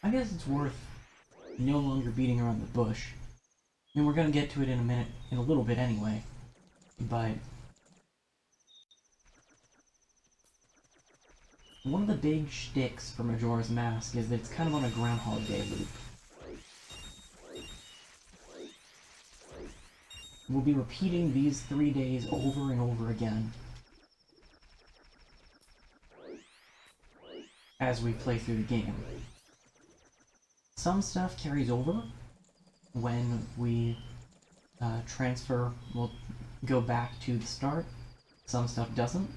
I guess it's worth no longer beating around the bush. I mean, we're gonna get to it in a little bit anyway. But one of the big shticks for Majora's Mask is that it's kind of on a Groundhog Day loop. We'll be repeating these 3 days over and over again as we play through the game. Some stuff carries over when we we'll go back to the start. Some stuff doesn't.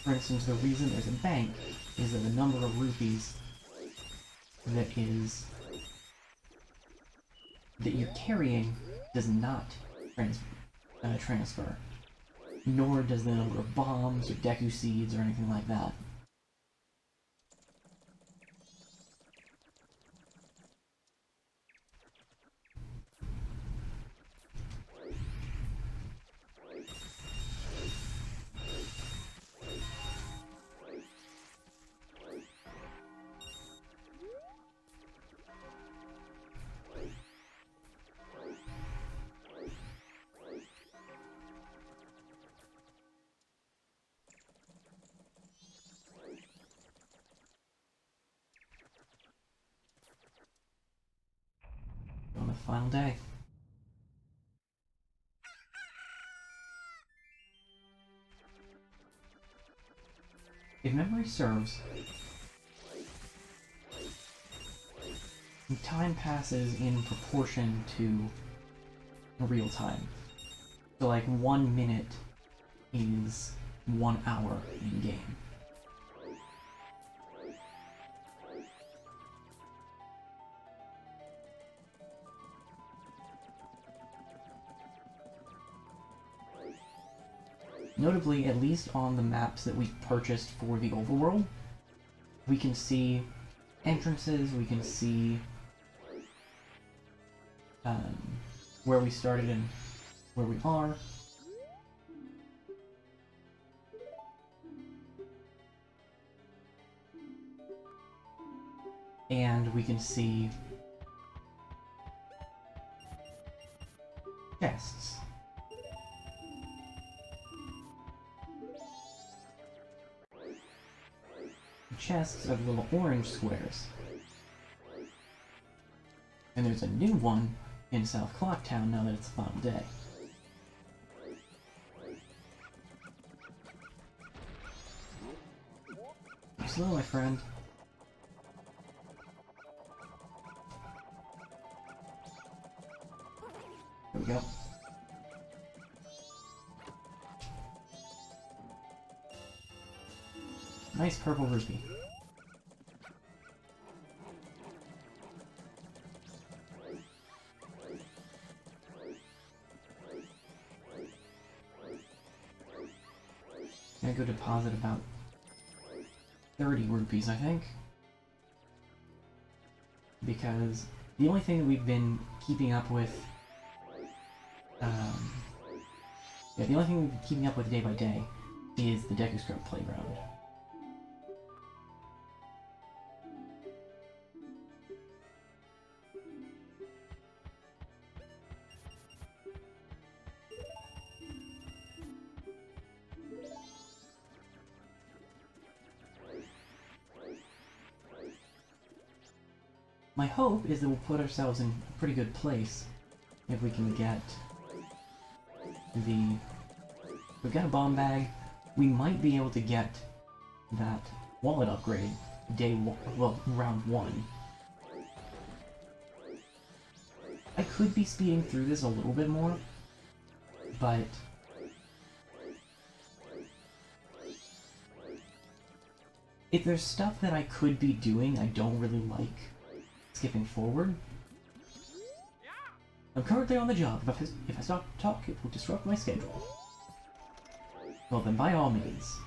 For instance, the reason there's a bank is that the number of rupees that you're carrying does not transfer. Nor does the number of bombs or Deku Seeds or anything like that. On the final day. If memory serves, time passes in proportion to real time. So like 1 minute is 1 hour in game. Notably, at least on the maps that we purchased for the overworld, we can see entrances, we can see where we started and where we are. And we can see chests. Chests are the little orange squares. And there's a new one in South Clocktown now that it's the final day. Slow, my friend. There we go. Nice purple rupee. I'm gonna go deposit about 30 rupees, I think. Because the only thing that we've been keeping up with Yeah, the only thing we've been keeping up with day by day is the Deku Scrub playground. My hope is that we'll put ourselves in a pretty good place if we can get the... We've got a bomb bag. We might be able to get that wallet upgrade round 1. I could be speeding through this a little bit more, but if there's stuff that I could be doing I don't really like skipping forward. I'm currently on the job. If I stop to talk, it will disrupt my schedule. Well then, by all means.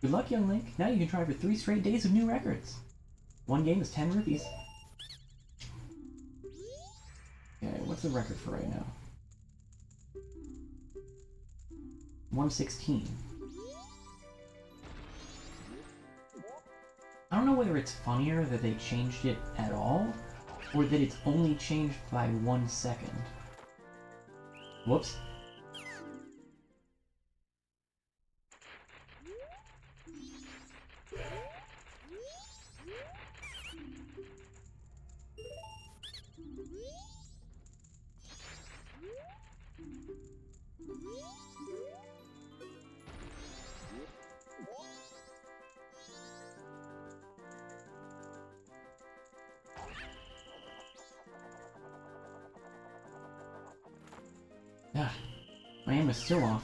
Good luck, young Link. Now you can try for 3 straight days of new records. One game is 10 rupees. Okay, what's the record for right now? 116. I don't know whether it's funnier that they changed it at all, or that it's only changed by 1 second. Whoops. Ah, my aim is still off.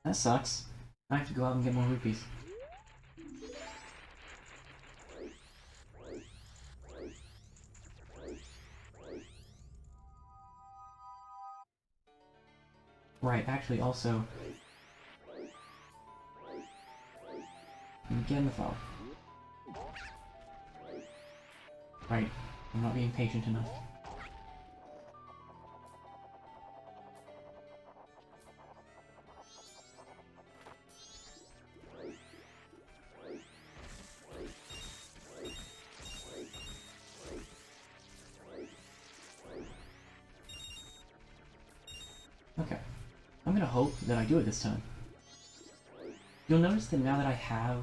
That sucks. I have to go out and get more rupees. Right, actually also... Get in the fog. Right, I'm not being patient enough. Okay. I'm gonna hope that I do it this time. You'll notice that now that I have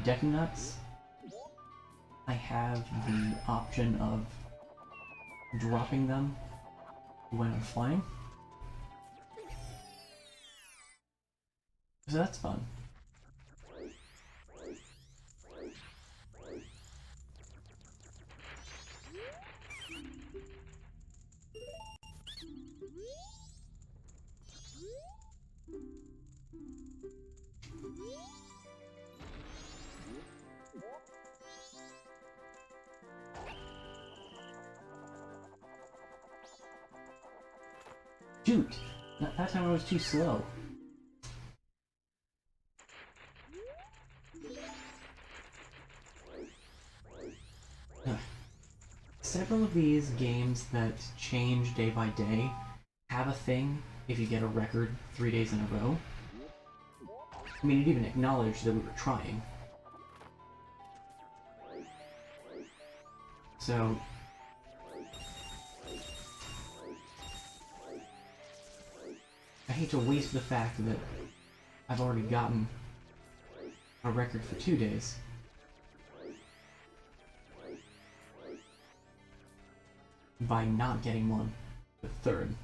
Deku Nuts, I have the option of dropping them when I'm flying. So that's fun. Shoot! That time I was too slow. Several of these games that change day by day have a thing if you get a record 3 days in a row. I mean, it even acknowledged that we were trying. So... I hate to waste the fact that I've already gotten a record for 2 days. By not getting one the 3rd.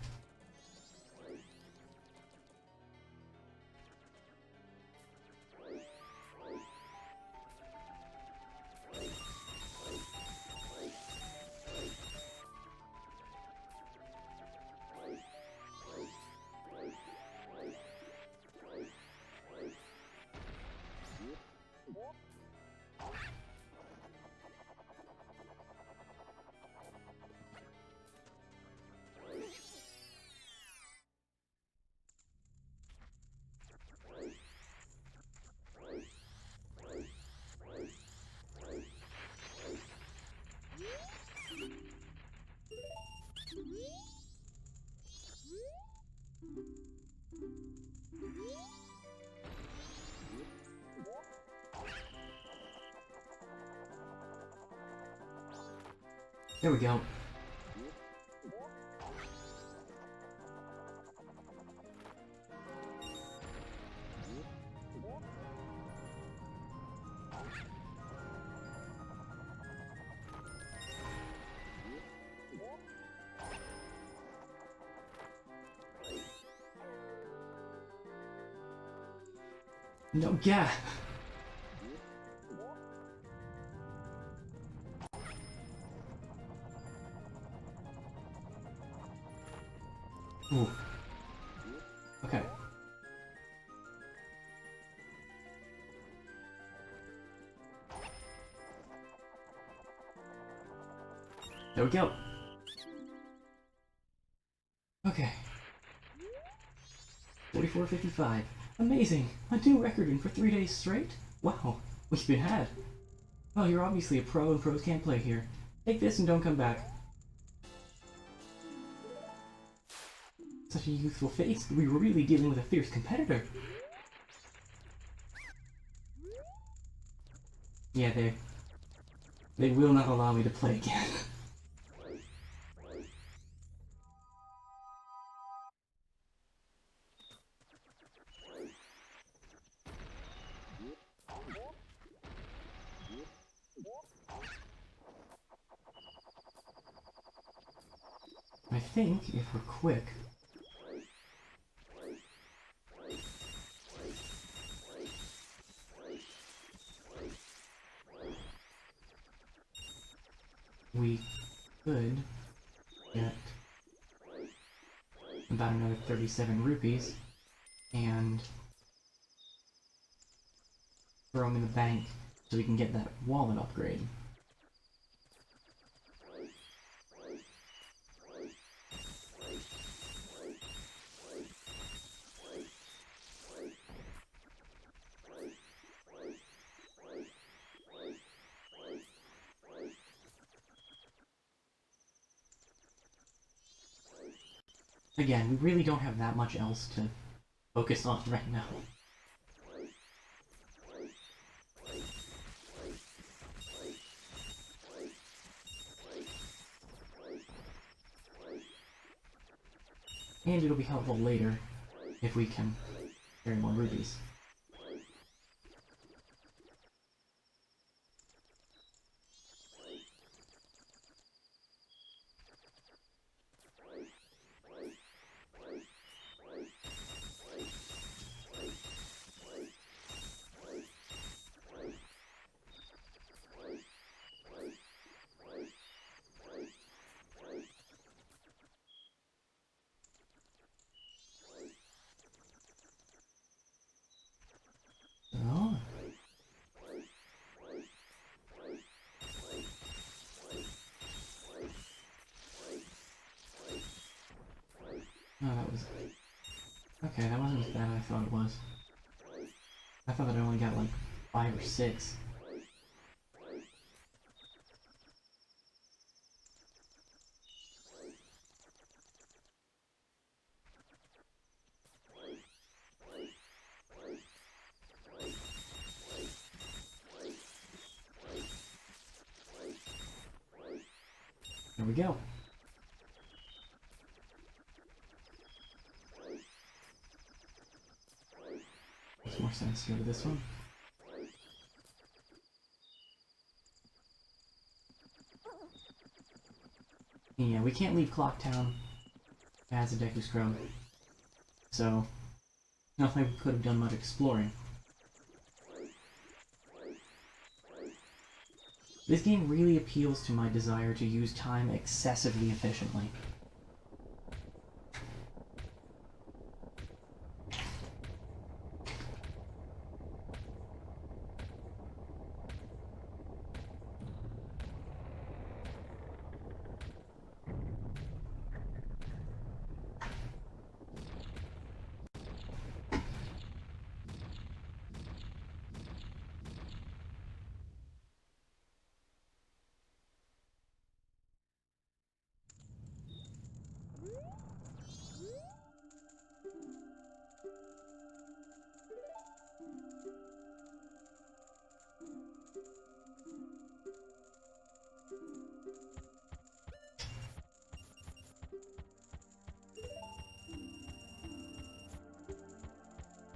There we go. No, yeah. Ooh. Okay. There we go. Okay. 44:55. Amazing! A new record in for 3 days straight? Wow, we've been had. Well, you're obviously a pro and pros can't play here. Take this and don't come back. Such a youthful face, we were really dealing with a fierce competitor. Yeah, they will not allow me to play again. I think if we're quick, we could get about another 37 rupees and throw them in the bank so we can get that wallet upgrade. Again, we really don't have that much else to focus on right now. And it'll be helpful later if we can carry more rubies. Oh. Oh, that was... Okay, that wasn't as bad as I thought it was. I thought that I only got like 5 or 6. There we go. Makes more sense to go to this one. Yeah, we can't leave Clocktown as a Deku Scrub, so not like we could have done much exploring. This game really appeals to my desire to use time excessively efficiently.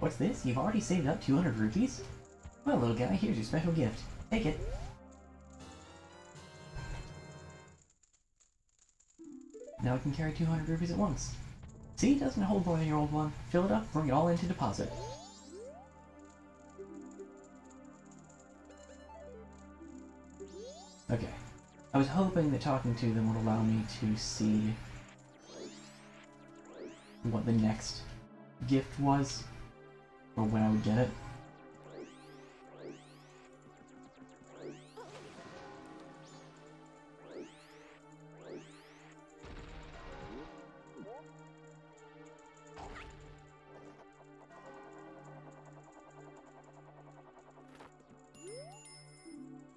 What's this? You've already saved up 200 rupees? Well, little guy, here's your special gift. Take it. Now I can carry 200 rupees at once. See, it doesn't hold more than your old one. Fill it up, bring it all into deposit. Okay. I was hoping that talking to them would allow me to see what the next gift was, or when I would get it.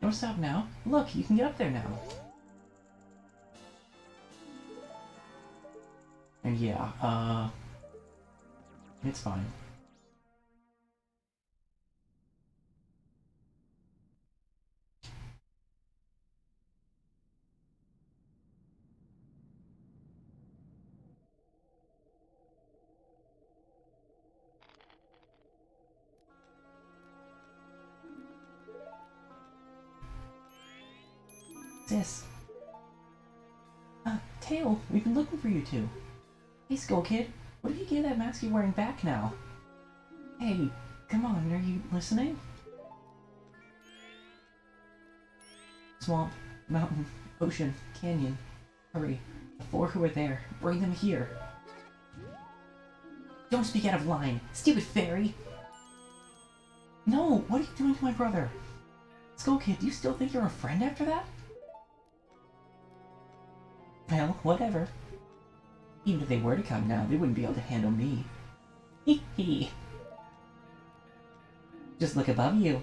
Don't stop now. Look, you can get up there now. And yeah, it's fine. This. Tail, we've been looking for you two. Hey, Skull Kid, what if you give that mask you're wearing back now? Hey, come on, are you listening? Swamp, mountain, ocean, canyon. Hurry, the four who are there, bring them here. Don't speak out of line, stupid fairy! No, what are you doing to my brother? Skull Kid, do you still think you're a friend after that? Well, whatever. Even if they were to come now, they wouldn't be able to handle me. Hee hee. Just look above you.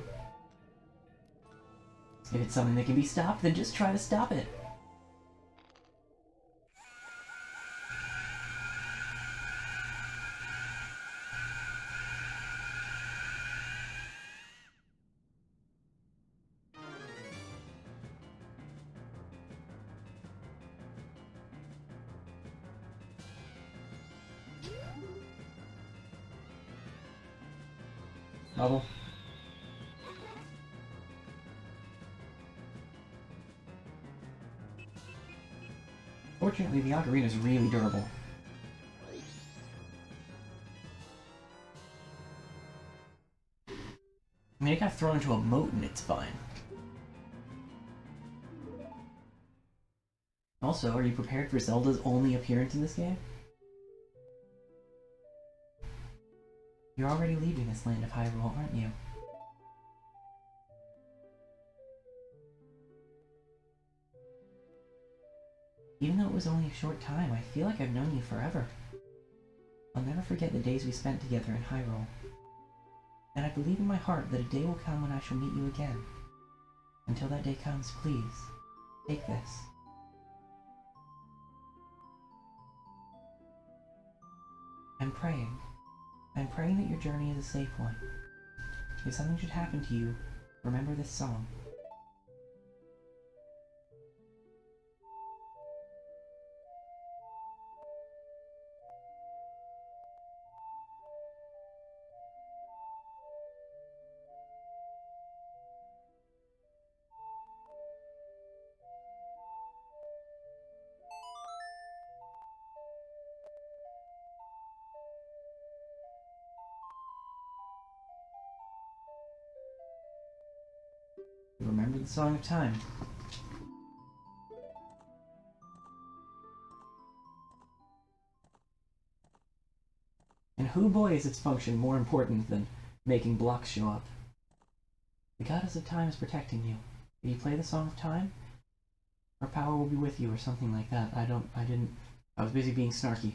If it's something that can be stopped, then just try to stop it. Bubble. Fortunately, the ocarina is really durable. I mean, it got thrown into a moat and it's fine. Also, are you prepared for Zelda's only appearance in this game? You're already leaving this land of Hyrule, aren't you? Even though it was only a short time, I feel like I've known you forever. I'll never forget the days we spent together in Hyrule. And I believe in my heart that a day will come when I shall meet you again. Until that day comes, please, take this. I'm praying. I'm praying that your journey is a safe one. If something should happen to you, remember this song. Remember the Song of Time. And who boy is its function more important than making blocks show up? The goddess of time is protecting you. If you play the Song of Time, her power will be with you or something like that. I was busy being snarky.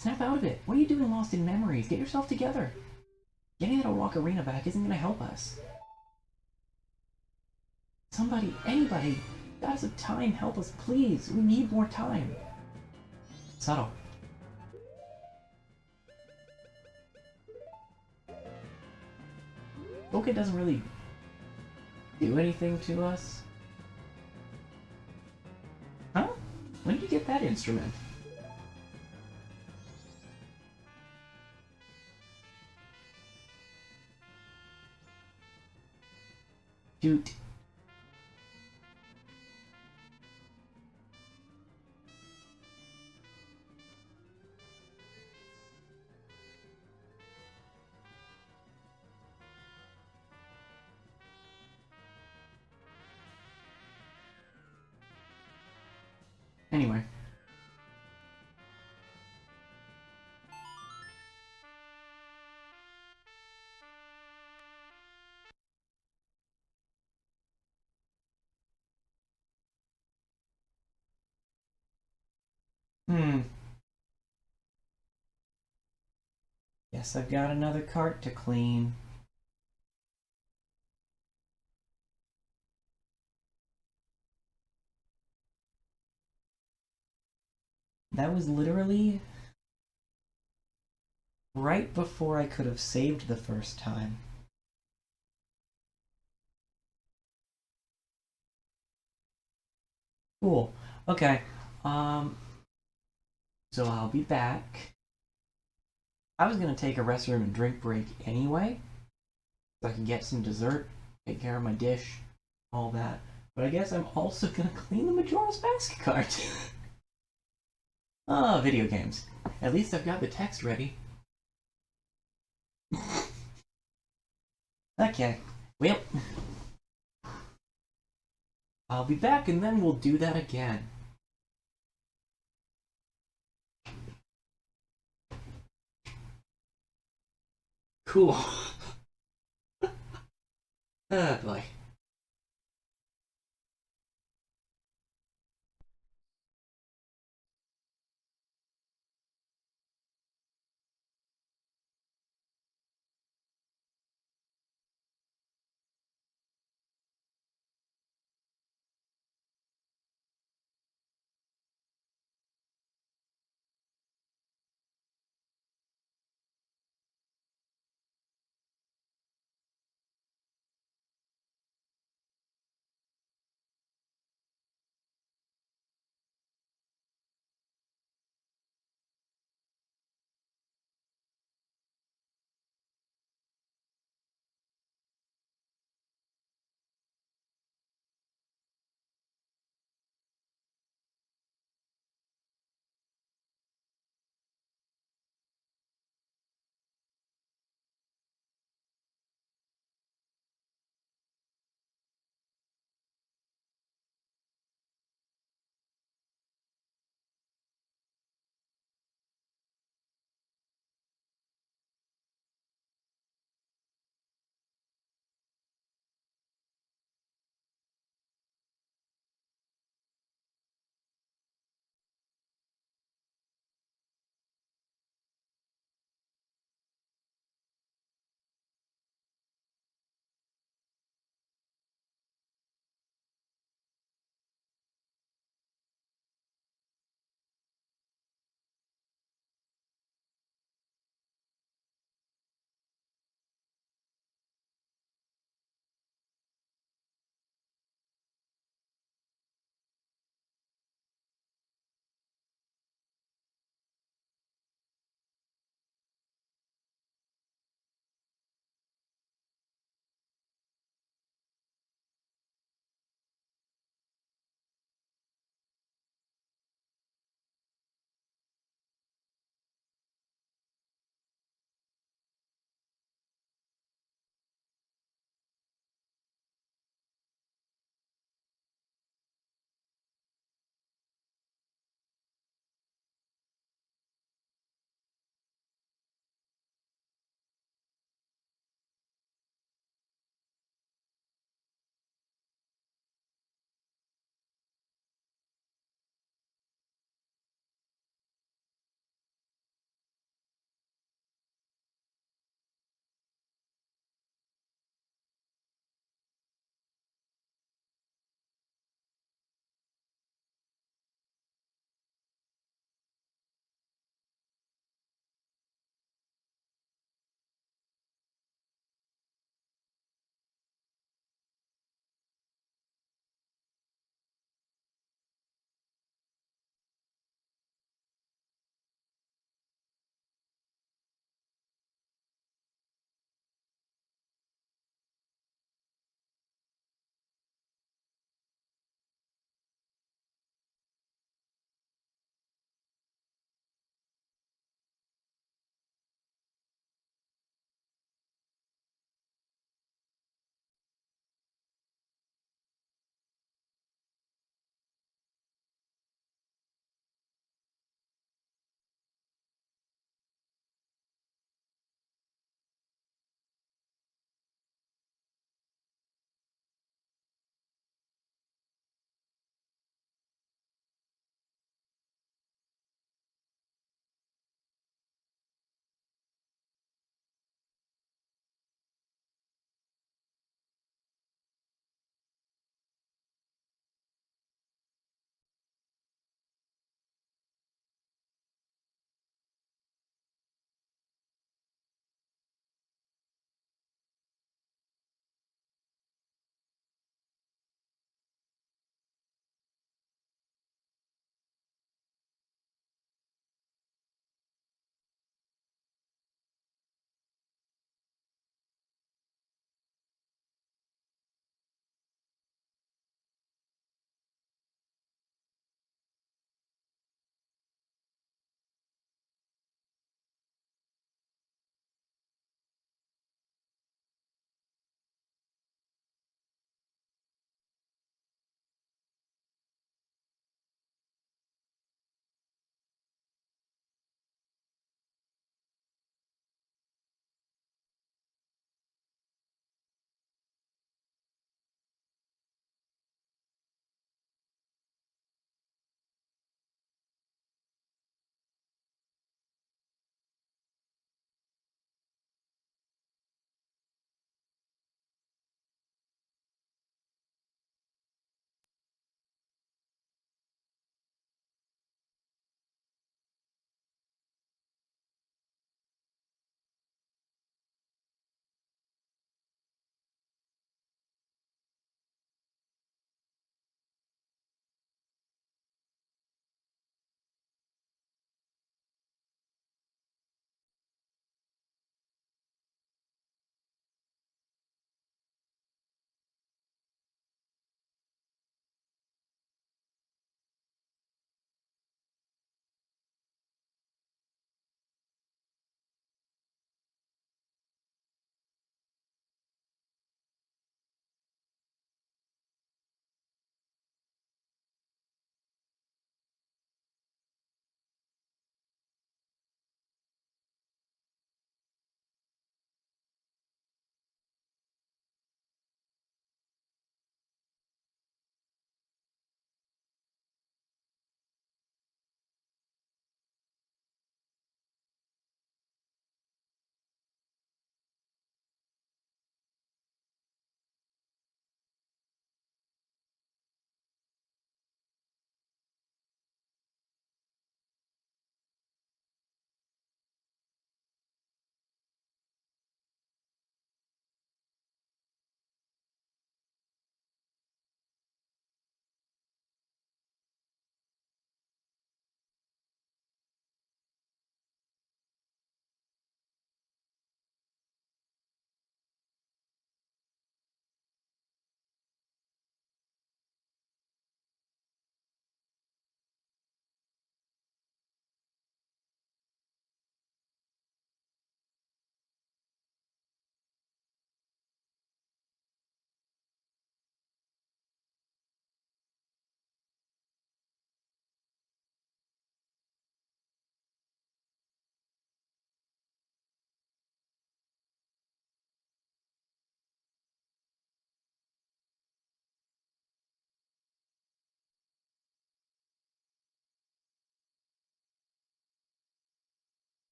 Snap out of it! What are you doing lost in memories? Get yourself together! Getting that ocarina back isn't gonna help us. Somebody, anybody, goddess of time, help us, please! We need more time! Subtle. Poke doesn't really do anything to us. Huh? When did you get that instrument? Shoot. Anyway. Guess I've got another cart to clean. That was literally right before I could have saved the first time. Cool. Okay. So I'll be back. I was gonna take a restroom and drink break anyway, so I can get some dessert, take care of my dish, all that. But I guess I'm also gonna clean the Majora's Mask cart. Ah, video games. At least I've got the text ready. Okay. Well, I'll be back and then we'll do that again. Cool. Oh boy.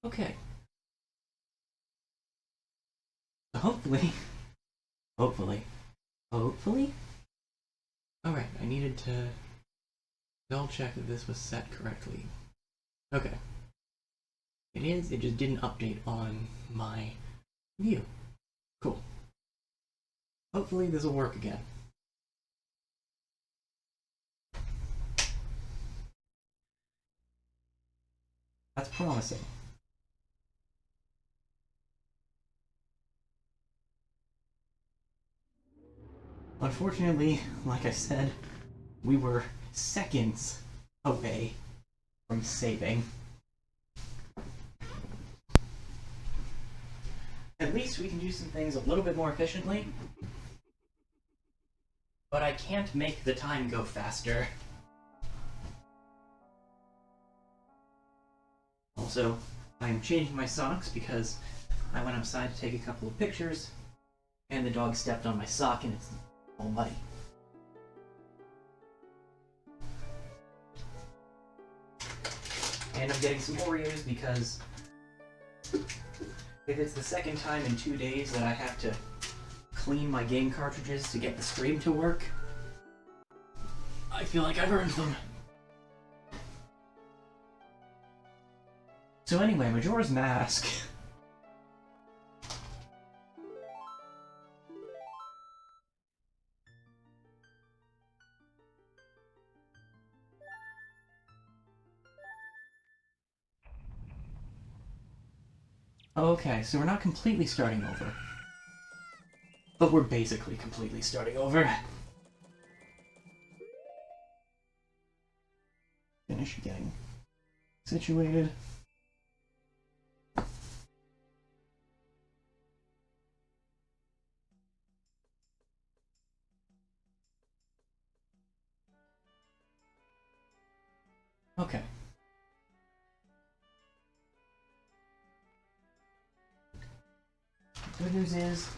Okay. So hopefully, hopefully, hopefully. Alright, I needed to double check that this was set correctly. Okay. It is, it just didn't update on my view. Cool. Hopefully this will work again. That's promising. Unfortunately, like I said, we were seconds away from saving. At least we can do some things a little bit more efficiently. But I can't make the time go faster. Also, I'm changing my socks because I went outside to take a couple of pictures and the dog stepped on my sock and it's all muddy. And I'm getting some Oreos because if it's the second time in 2 days that I have to clean my game cartridges to get the stream to work, I feel like I've earned them. So anyway, Majora's Mask. Okay, so we're not completely starting over. But we're basically completely starting over. Finish getting situated. Okay. Good news is,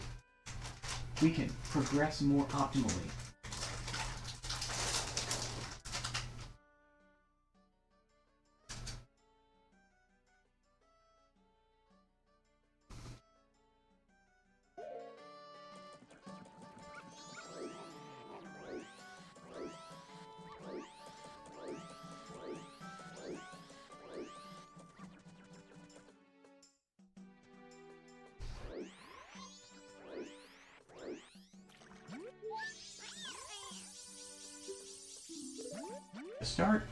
we can progress more optimally. To start,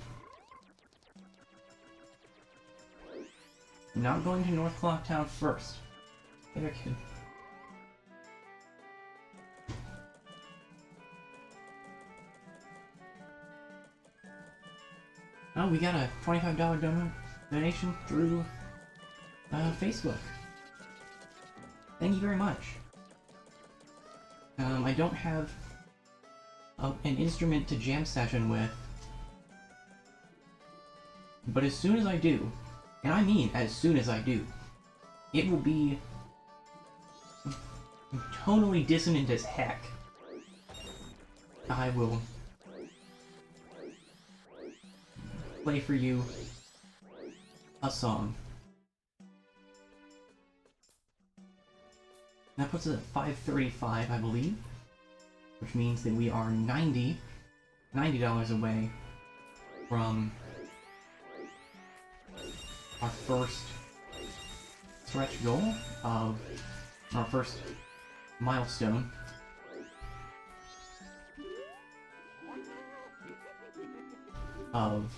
I'm not going to North Clocktown first. Hey there, kid. Oh, we got a $25 donation through Facebook. Thank you very much. I don't have an instrument to jam session with, but as soon as I do, and I mean as soon as I do, it will be tonally dissonant as heck. I will play for you a song. That puts us at 535, I believe, which means that we are $90 away from our first stretch goal of our first milestone. Of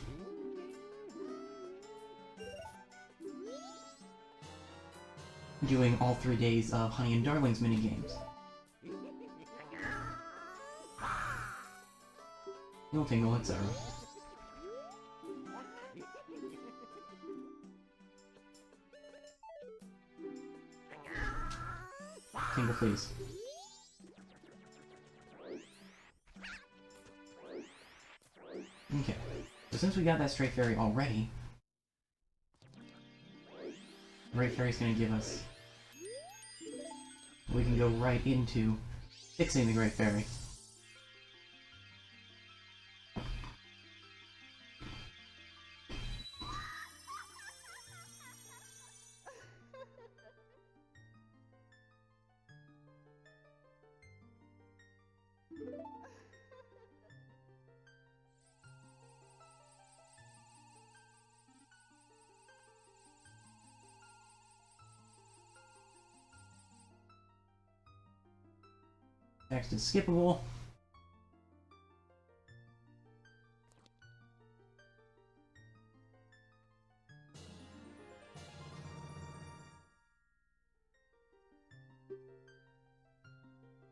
doing all 3 days of Honey and Darling's minigames. Tingle tingle, etc. Tingle, please. Okay, so since we got that Stray Fairy already, Great Fairy's gonna give us... We can go right into fixing the Great Fairy. Text is skippable.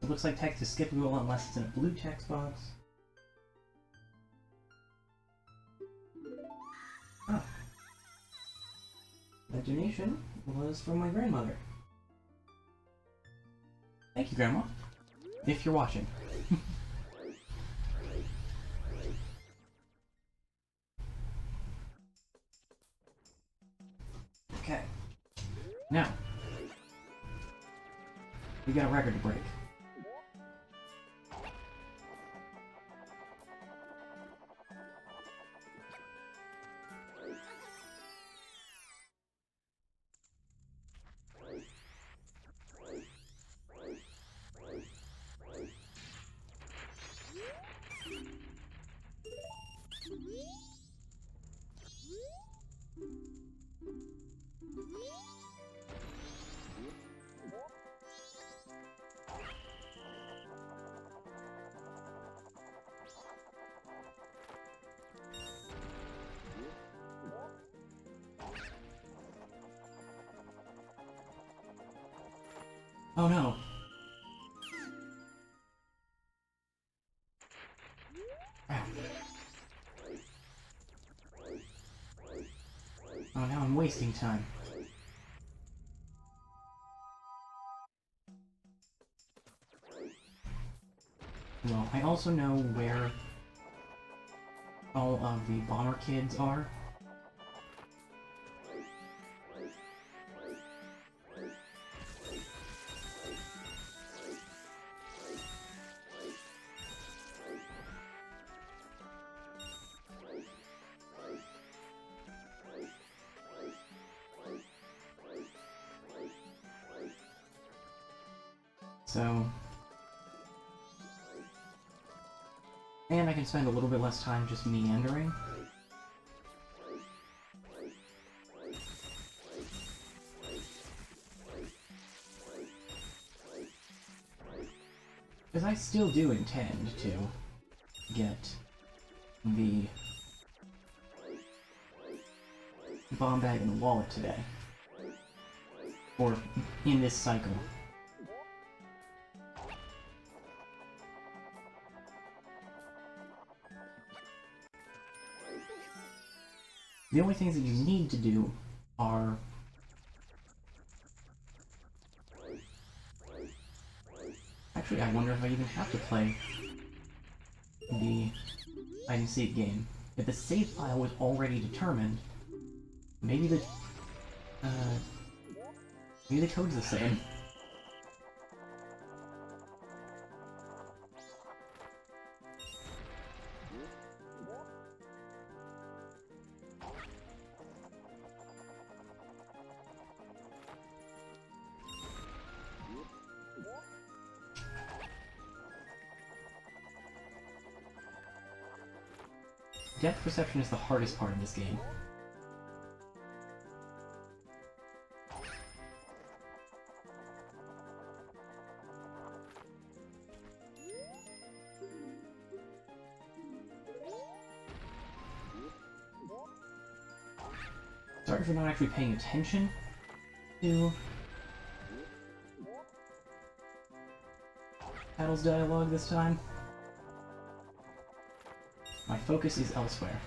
It looks like text is skippable unless it's in a blue text box. Ah. That donation was from my grandmother. Thank you, Grandma. If you're watching. Okay. Now, we got a record to break. Oh no. Ow. Oh, now I'm wasting time. Well, I also know where all of the bomber kids are. So... And I can spend a little bit less time just meandering. Because I still do intend to get the bomb bag and the wallet today. Or in this cycle. The only things that you need to do are actually, I wonder if I even have to play the hide and seek game. If the save file was already determined, maybe the code's the same. Depth perception is the hardest part of this game. Sorry for not actually paying attention to Paddle's dialogue this time. My focus is elsewhere.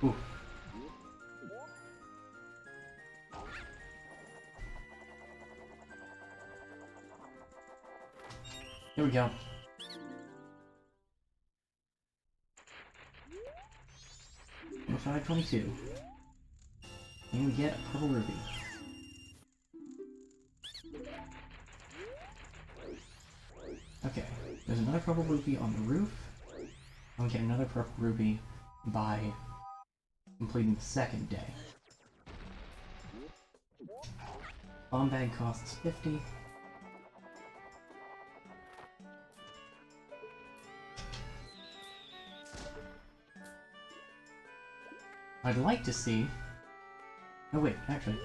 Ooh. There we go. Number 522. And we get a purple ruby. Okay, there's another purple ruby on the roof. And we get another purple ruby by completing the second day. Bomb bag costs 50. I'd like to see Oh wait, actually.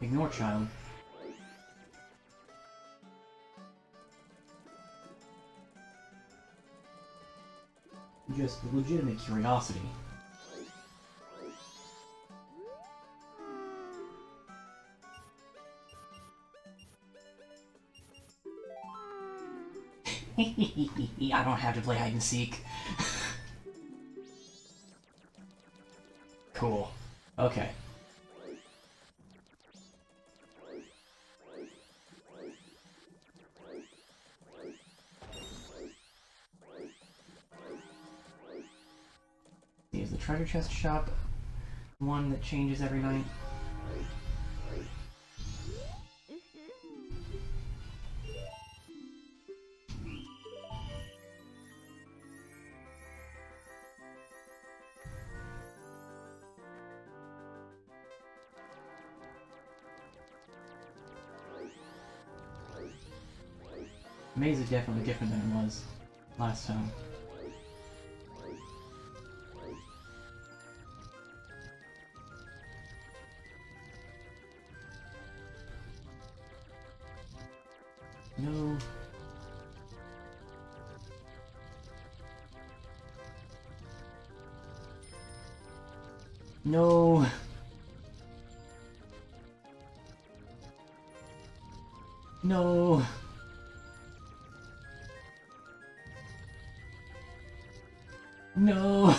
Ignore child. Just legitimate curiosity. I don't have to play hide and seek. Cool. Okay. Here's the treasure chest shop. One that changes every night. Maze is definitely different than it was last time. No. No. No. No.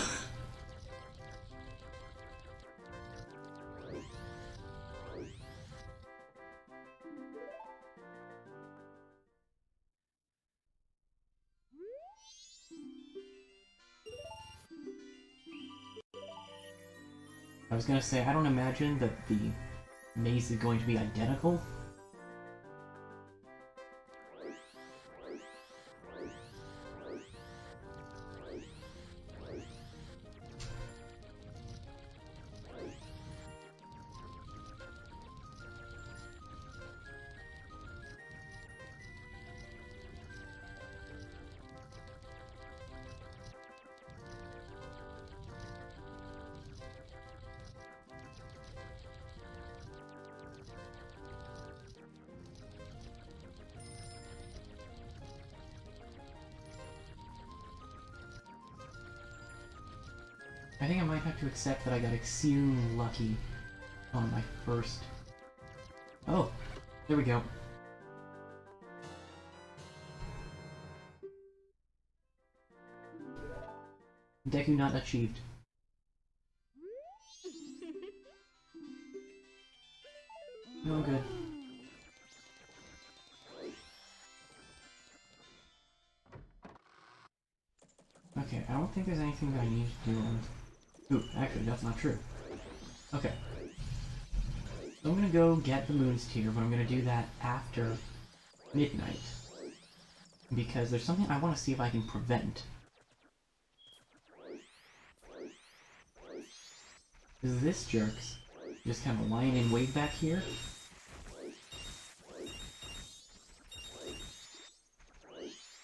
I was gonna say, I don't imagine that the maze is going to be identical. I think I might have to accept that I got extremely lucky on my first... Oh, there we go. Deku not achieved. No good. Okay, I don't think there's anything that I need to do on... Ooh, actually, that's not true. Okay. So I'm gonna go get the Moon's Tear, but I'm gonna do that after midnight. Because there's something I want to see if I can prevent. Because this jerk's just kind of lying in wait back here.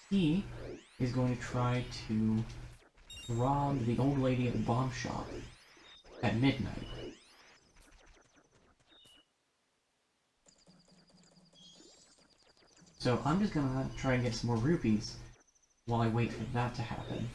He is going to try to rob the old lady at the bomb shop at midnight. So I'm just gonna try and get some more rupees while I wait for that to happen.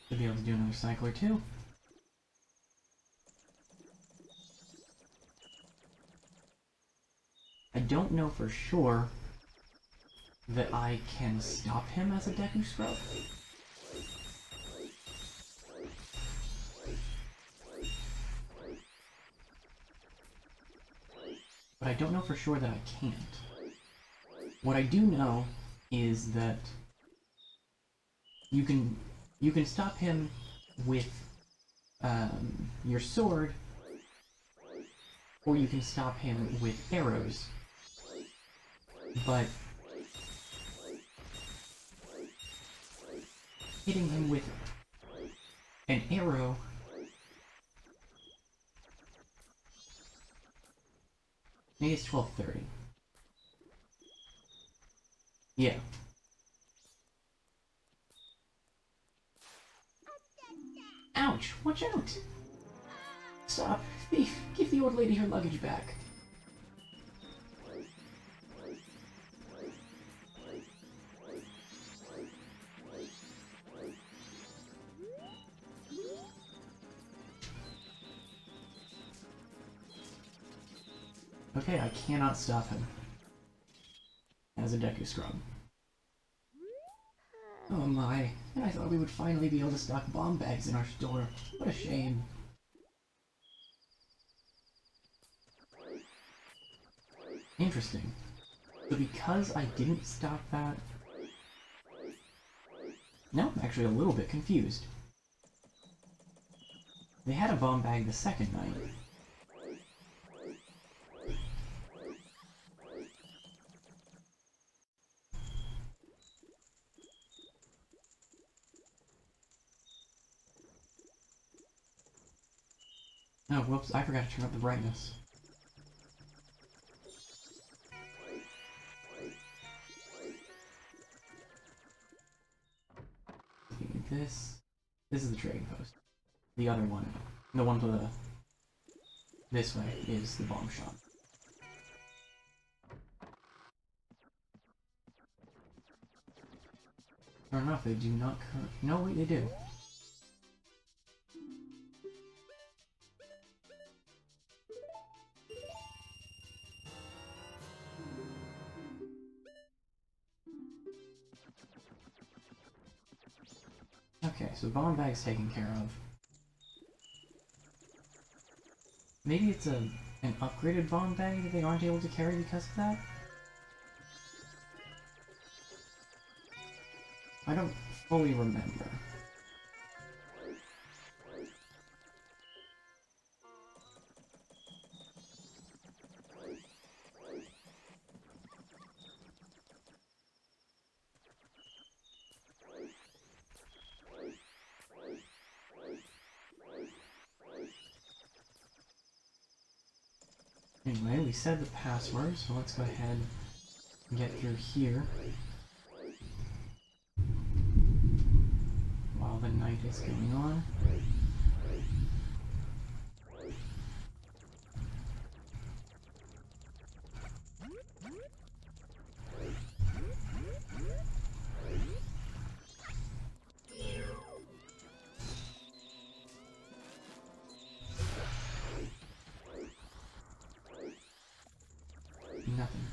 To be able to do another cycle or two. I don't know for sure that I can stop him as a Deku Scrub. But I don't know for sure that I can't. What I do know is that you can stop him with your sword, or you can stop him with arrows. But hitting him with an arrow Maybe it's 12:30. Yeah. Ouch! Watch out! Stop! Thief! Give the old lady her luggage back. Okay, I cannot stop him. As a Deku Scrub. Oh my, and I thought we would finally be able to stock bomb bags in our store. What a shame. Interesting. So because I didn't stop that... Now I'm actually a little bit confused. They had a bomb bag the second night. Oh, whoops, I forgot to turn up the brightness. This is the trading post. The other one, the one to the this way, is the bomb shop. Sure enough, they do not no, wait, they do. Okay, so bomb bag's taken care of. Maybe it's an upgraded bomb bag that they aren't able to carry because of that? I don't fully remember. Anyway, we said the password, so let's go ahead and get through here. While the night is going on. Nothing.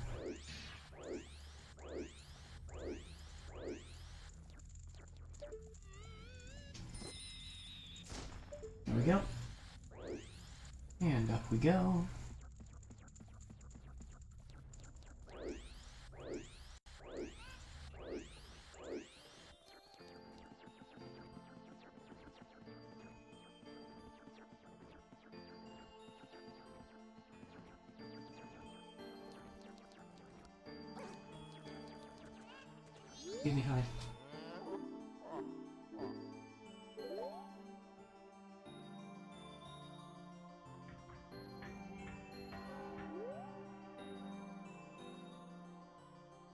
There we go. And up we go. Excuse me, hi.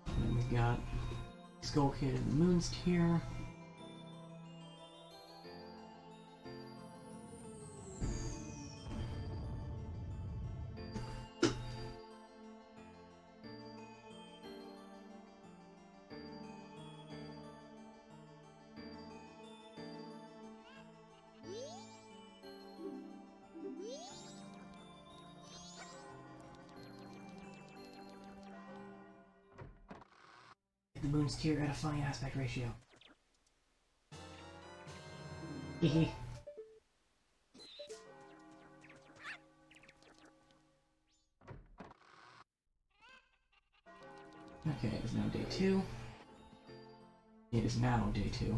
And we've got Skull Kid and the Moon's Tear. The Moon's Tear at a funny aspect ratio. Hehe. Okay, it is now day 2. It is now day 2.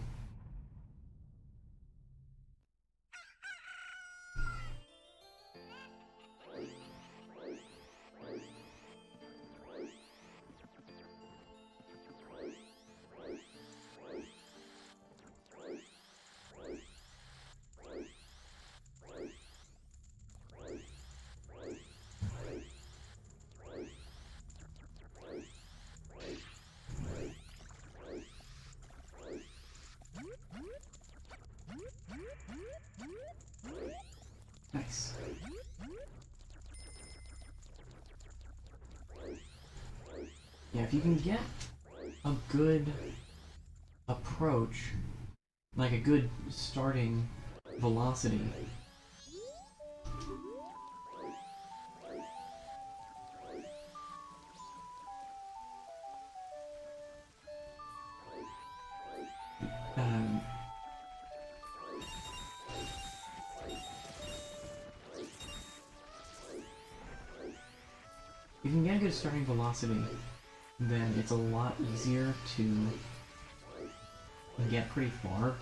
Nice. Yeah, if you can get a good approach, like a good starting velocity, um, if you can get a good starting velocity, then it's a lot easier to get pretty far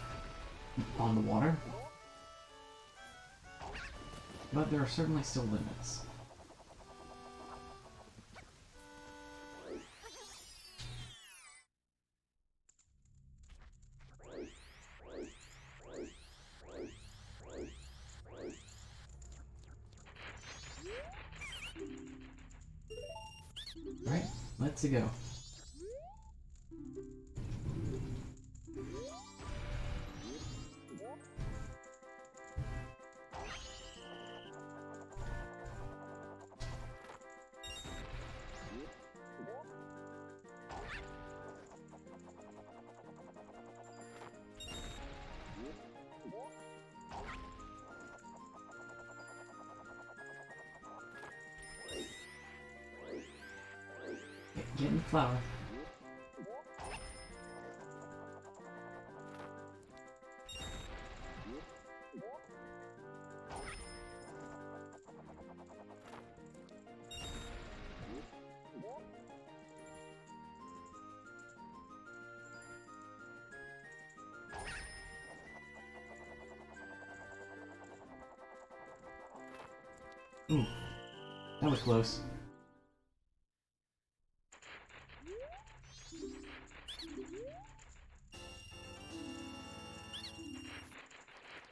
on the water. But there are certainly still limits. Alright, let's go. Get in the flower. Ooh, that was close.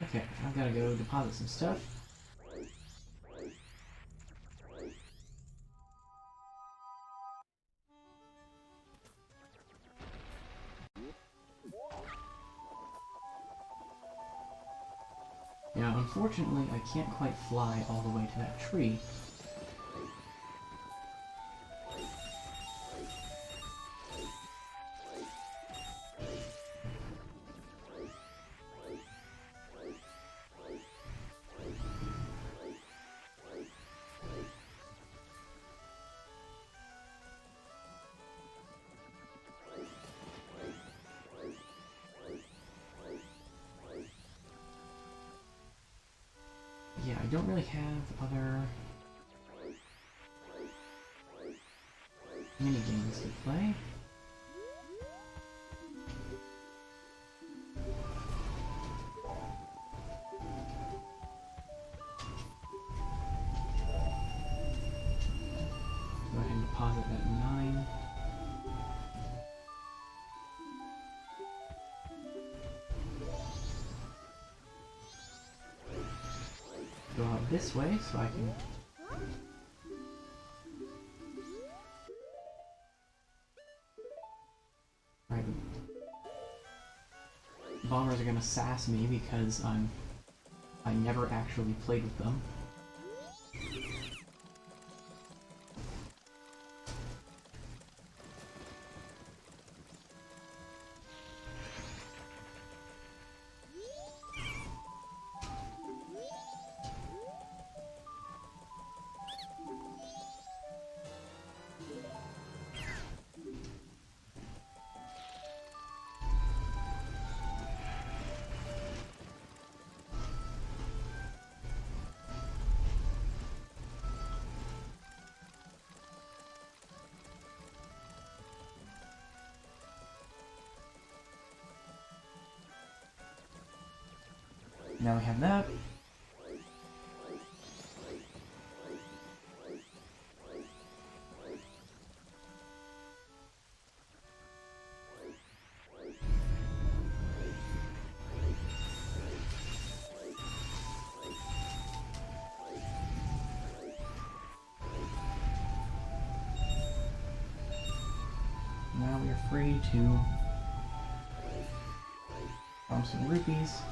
Okay, I've gotta go deposit some stuff. Yeah, unfortunately, I can't quite fly all the way to that tree. Yeah, I don't really have other mini games to play. Go ahead and deposit that 9. Go out this way so I can... Right. Bombers are gonna sass me because I never actually played with them. Now we have that. Now we are free to farm some rupees.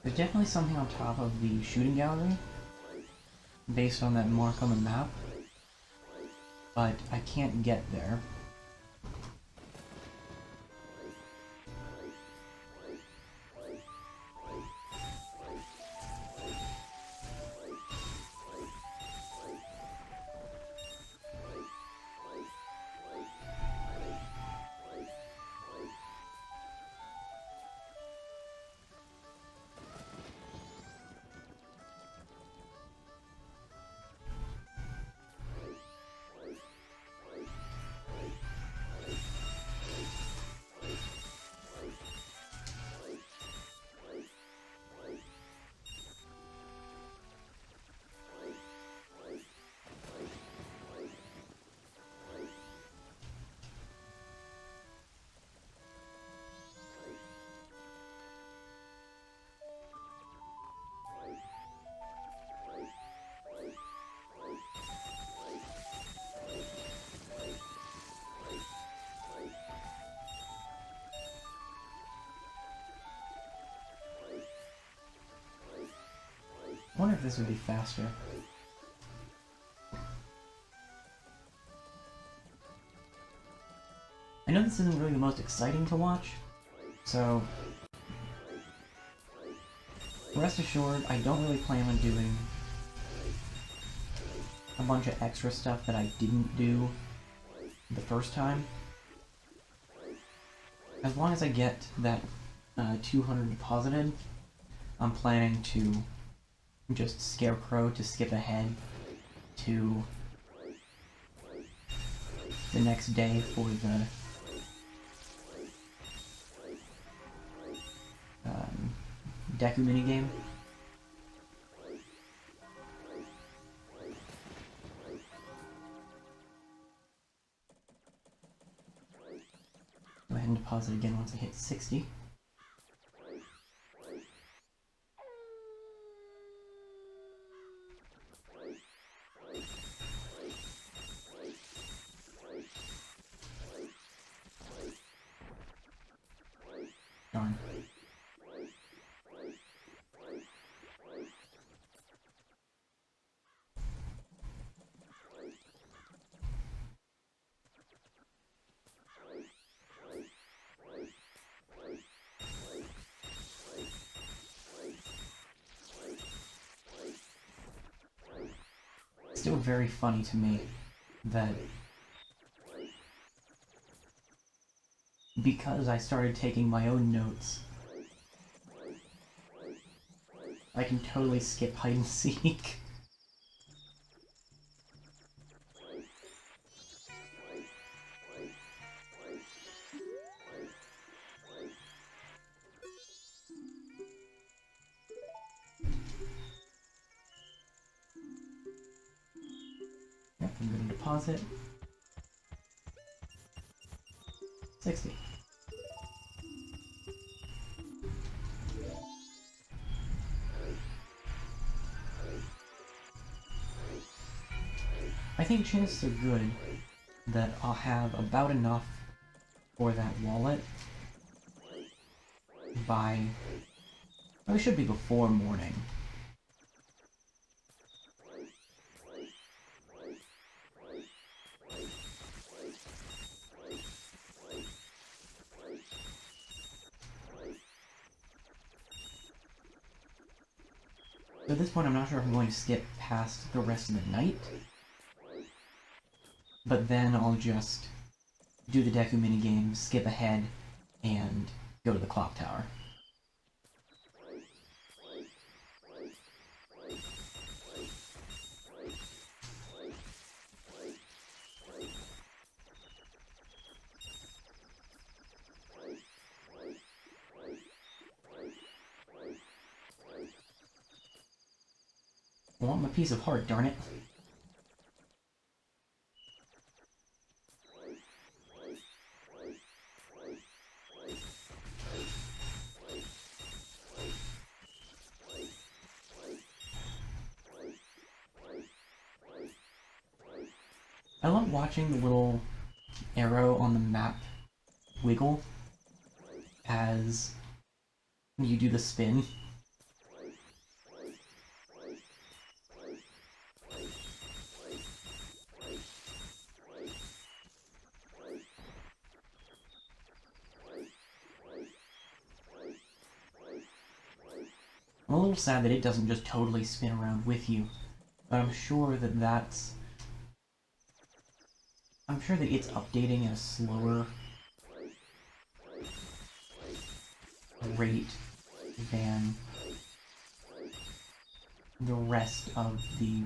There's definitely something on top of the shooting gallery, based on that mark on the map, but I can't get there. I wonder if this would be faster. I know this isn't really the most exciting to watch, so rest assured I don't really plan on doing a bunch of extra stuff that I didn't do the first time. As long as I get that 200 deposited, I'm planning to just Scarecrow to skip ahead to the next day for the Deku minigame. Go ahead and deposit again once I hit 60. Darn. Still very funny to me that because I started taking my own notes, I can totally skip hide and seek. Yep, I'm gonna deposit 60. I think chances are good that I'll have about enough for that wallet by... well, it should be before morning. So at this point I'm not sure if I'm going to skip past the rest of the night, but then I'll just do the Deku minigame, skip ahead, and go to the clock tower. I want my piece of heart, darn it. I love watching the little arrow on the map wiggle as you do the spin. I'm a little sad that it doesn't just totally spin around with you, but I'm sure that that's... I'm sure that it's updating at a slower rate than the rest of the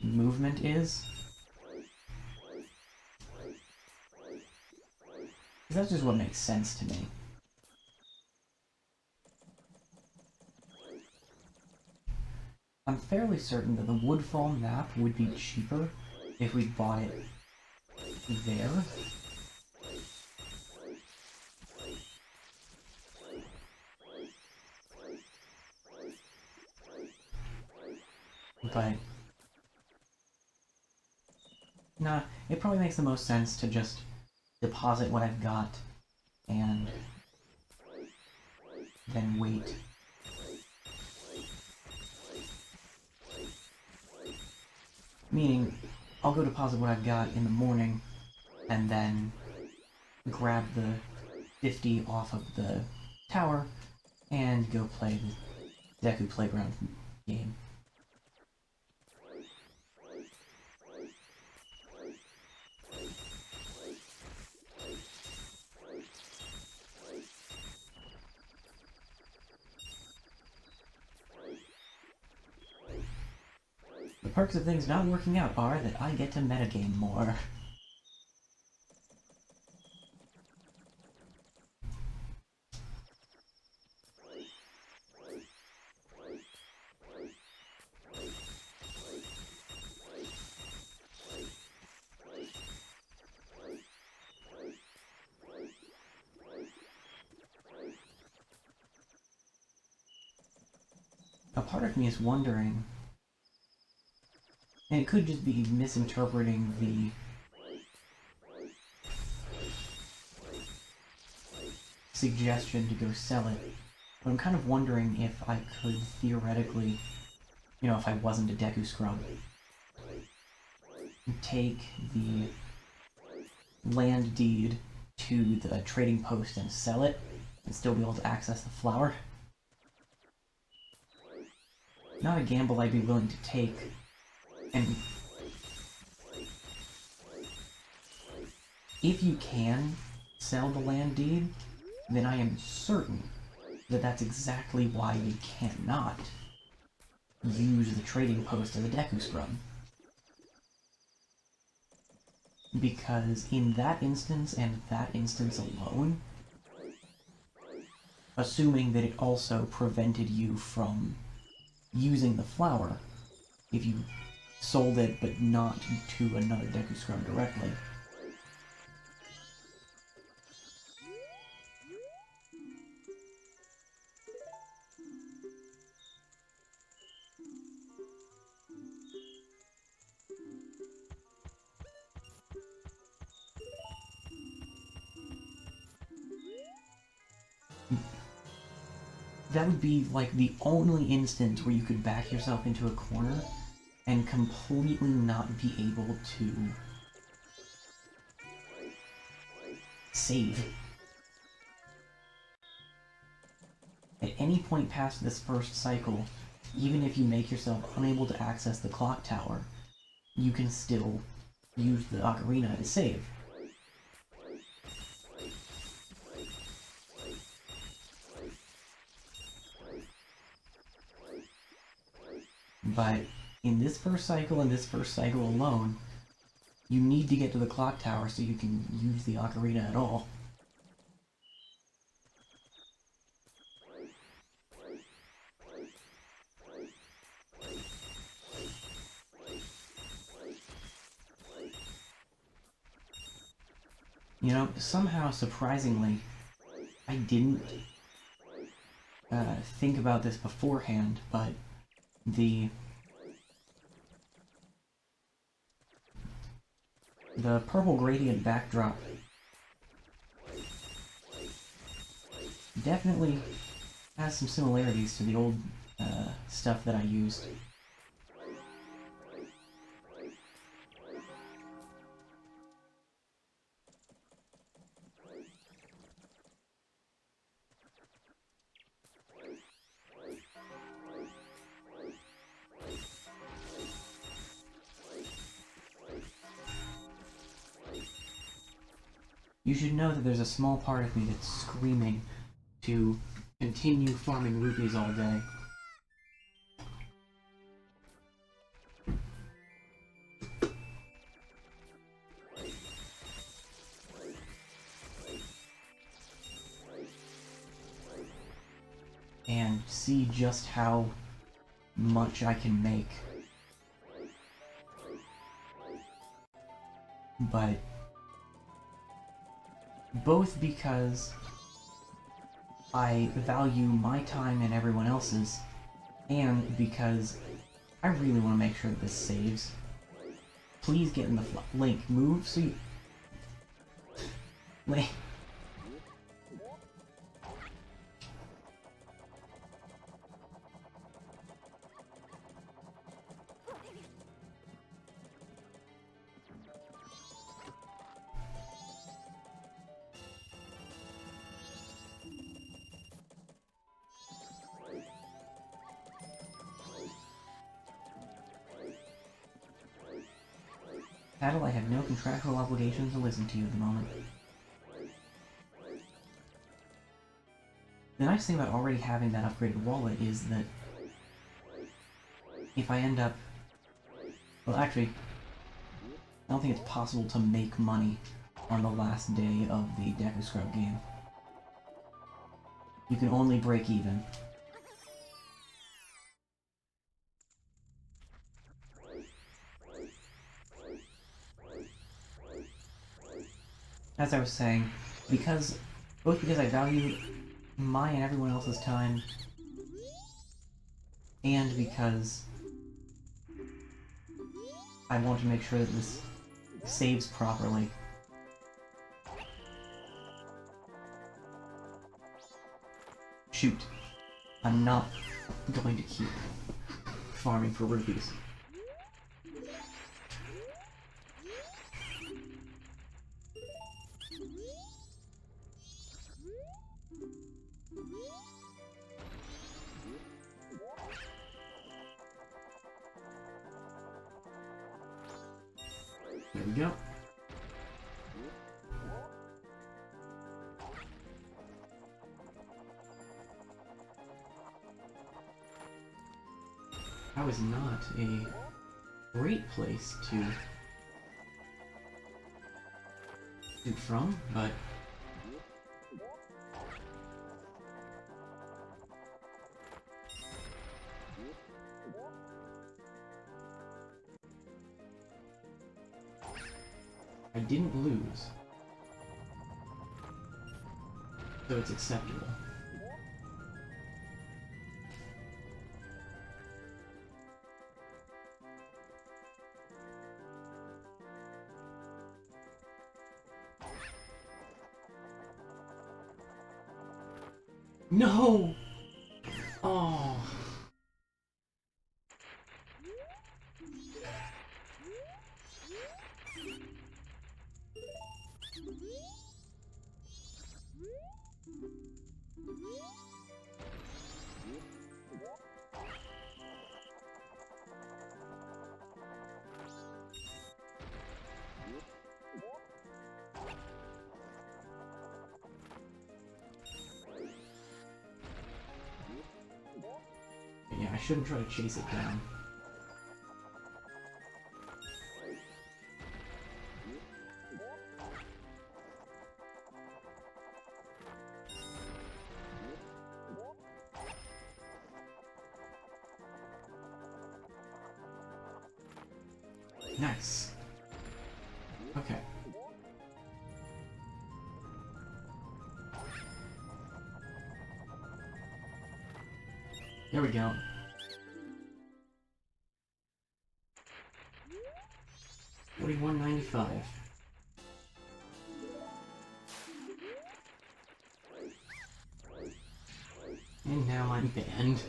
movement is. Because that's just what makes sense to me. I'm fairly certain that the Woodfall map would be cheaper if we bought it there. But nah, it probably makes the most sense to just deposit what I've got and then wait. Meaning, I'll go deposit what I've got in the morning and then grab the 50 off of the tower and go play the Deku Playground game. The perks of things not working out are that I get to metagame more. A part of me is wondering, and it could just be misinterpreting the suggestion to go sell it, but I'm kind of wondering if I could theoretically, you know, if I wasn't a Deku Scrub, take the land deed to the trading post and sell it, and still be able to access the flower. Not a gamble I'd be willing to take, and if you can sell the land deed, then I am certain that that's exactly why you cannot use the trading post as a Deku Scrub. Because in that instance, and that instance alone, assuming that it also prevented you from using the flower, if you sold it but not to another Deku Scrub directly, that would be like the only instance where you could back yourself into a corner and completely not be able to save. At any point past this first cycle, even if you make yourself unable to access the clock tower, you can still use the ocarina to save. But in this first cycle and this first cycle alone, you need to get to the clock tower so you can use the ocarina at all. You know, somehow, surprisingly, I didn't think about this beforehand, but the purple gradient backdrop definitely has some similarities to the old stuff that I used. you should know that there's a small part of me that's screaming to continue farming rupees all day. And see just how much I can make. But both because I value my time and everyone else's, and because I really want to make sure that this saves. Please get in the Link, move so you... Link. Paddle, I have no contractual obligation to listen to you at the moment. The nice thing about already having that upgraded wallet is that if I end up... Well, actually, I don't think it's possible to make money on the last day of the Deku Scrub game. You can only break even. As I was saying, both because I value my and everyone else's time, and because I want to make sure that this saves properly. Shoot. I'm not going to keep farming for rupees. There we go. That was not a great place to shoot from, but I didn't lose, so it's acceptable. No! Oh. Yeah, I shouldn't try to chase it down. Nice. Okay. There we go. $41.95. And now I'm banned.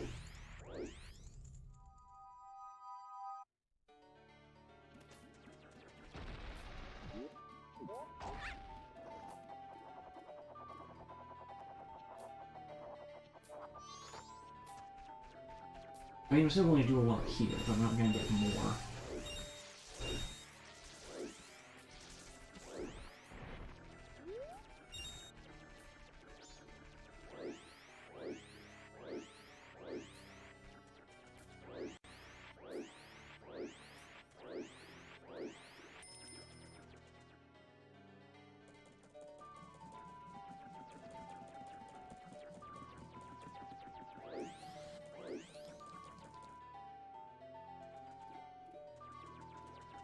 I mean, I'm still going to do a lot here, but I'm not going to get more.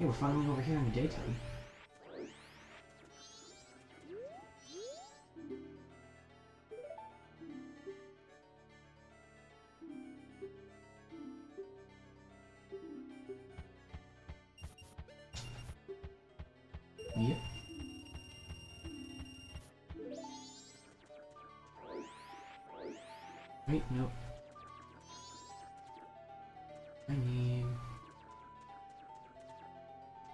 Hey, we're finally over here in the daytime. Yep. Wait, nope. I need...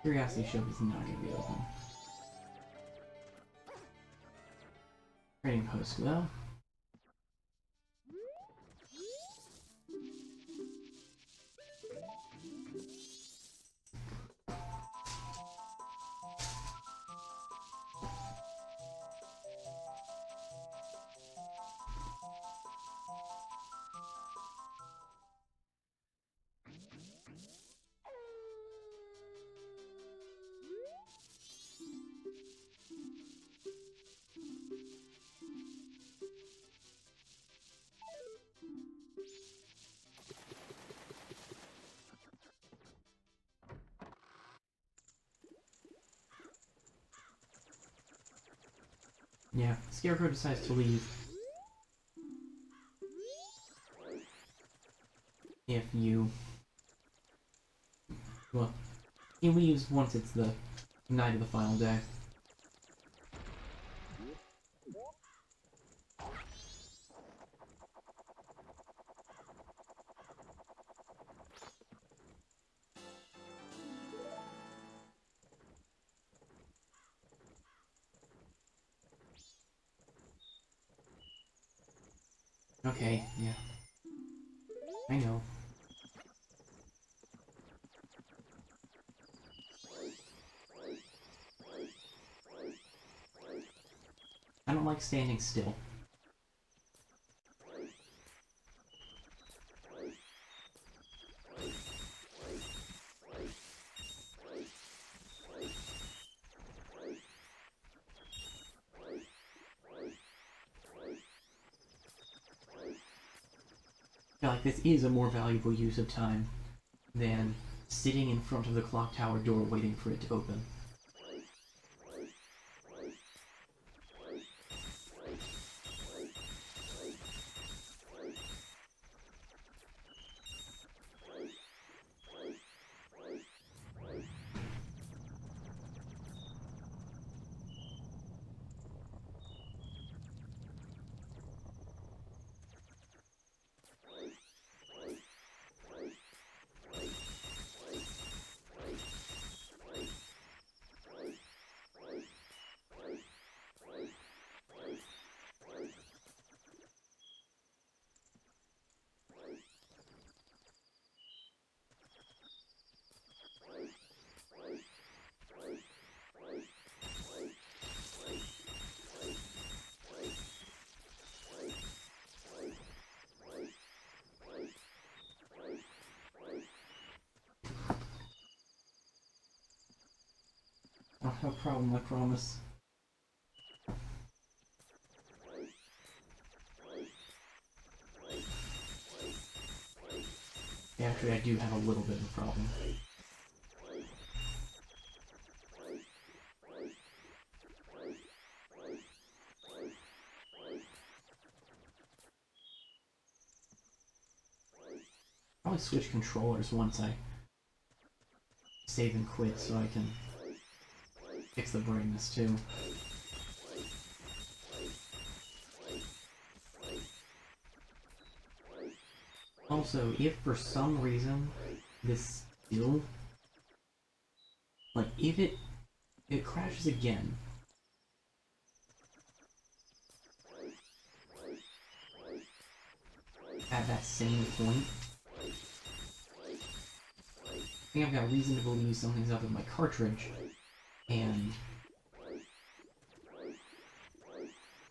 Curiosity Shop is not going to be open. Trading Post, well... Yeah, Scarecrow decides to leave. If you... Well, he leaves once it's the night of the final day. Okay, yeah. I know. I don't like standing still. I feel like this is a more valuable use of time than sitting in front of the clock tower door waiting for it to open. I don't have a problem, I promise. Actually, I do have a little bit of a problem. Probably switch controllers once I save and quit so I can fix the brightness too. Also, if for some reason this still, like, if it crashes again, at that same point, I think I've got reason to believe something's up with my cartridge, and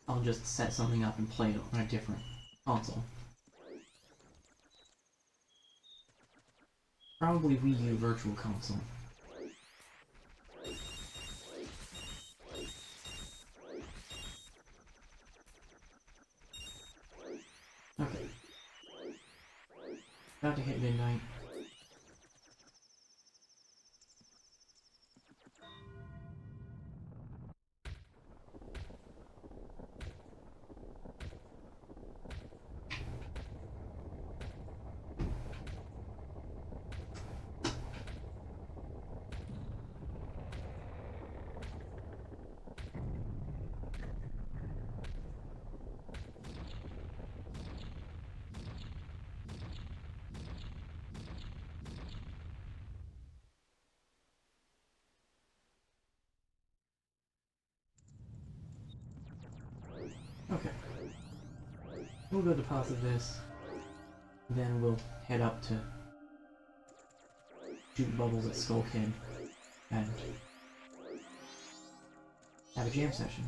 I'll just set something up and play it on a different console. Probably Wii U Virtual Console. Okay. About to hit midnight. We'll go deposit this. Then we'll head up to shoot bubbles at Skull Kid and have a jam session.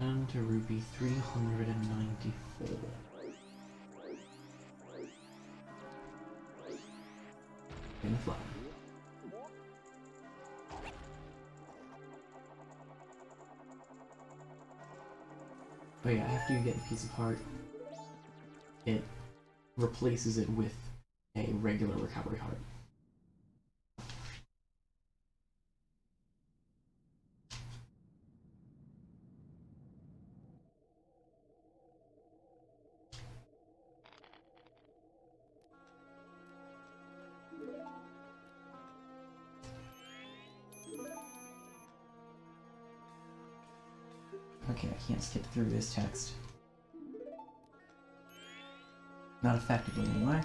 And to Ruby 394. In the flower. Oh yeah, after you get the piece of heart, it replaces it with a regular recovery heart. Okay, I can't skip through this text. Not effectively, anyway.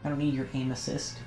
I don't need your aim assist.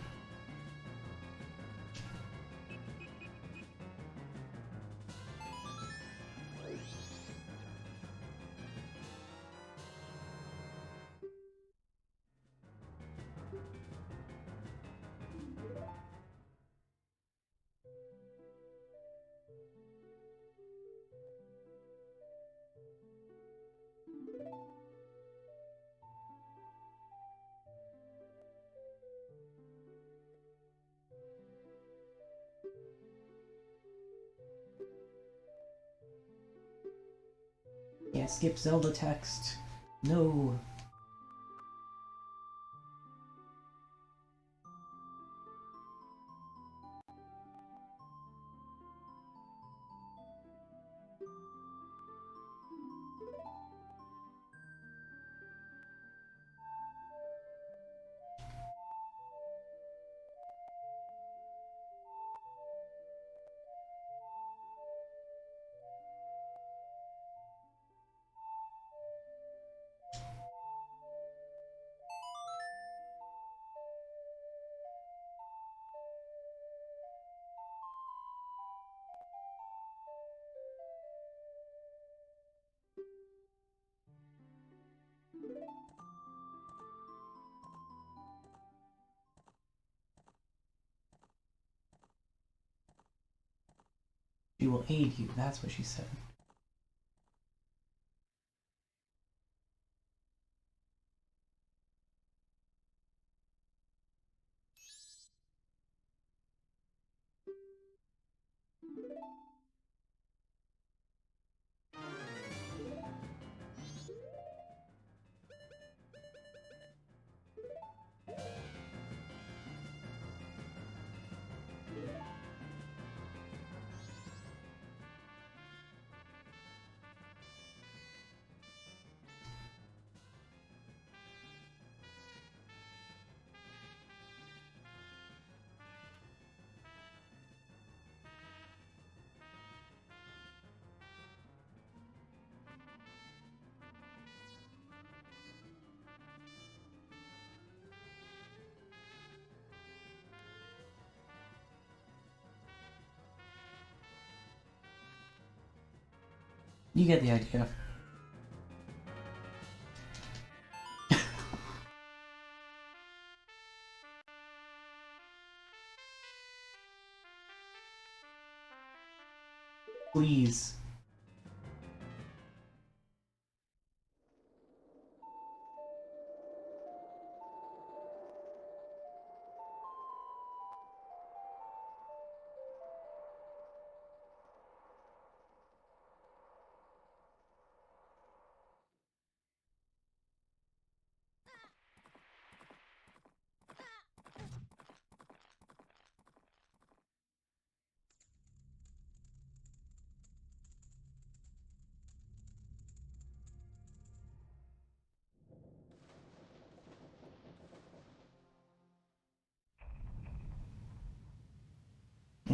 Yeah, skip Zelda text. No. She will aid you, that's what she said. You get the idea. Please.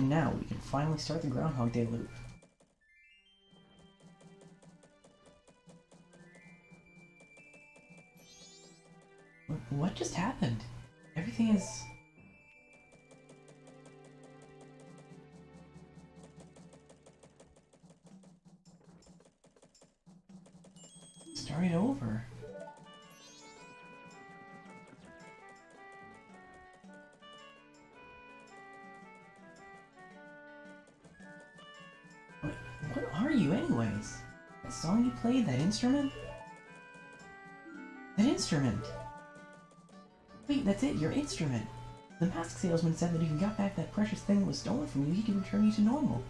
And now we can finally start the Groundhog Day loop. What just happened? Everything is... started over. What are you anyways? That song you played, that instrument? That instrument! Wait, that's it, your instrument! The mask salesman said that if you got back that precious thing that was stolen from you, he could return you to normal.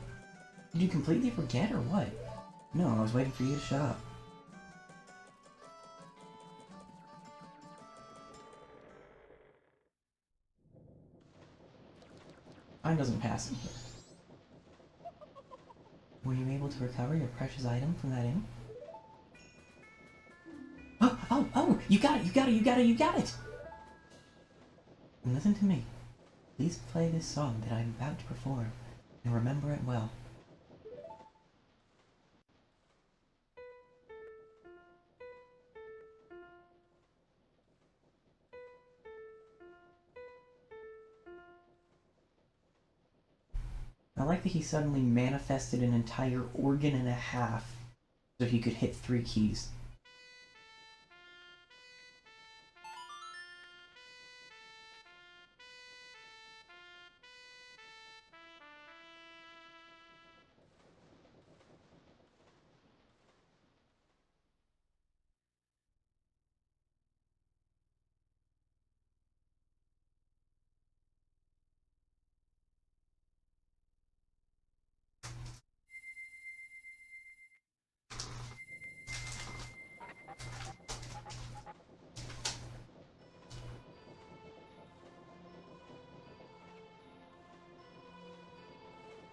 Did you completely forget or what? No, I was waiting for you to shut up. Time doesn't pass in here. Were you able to recover your precious item from that inn? Oh! You got it! And listen to me. Please play this song that I am about to perform, and remember it well. I like that he suddenly manifested an entire organ and a half so he could hit 3 keys.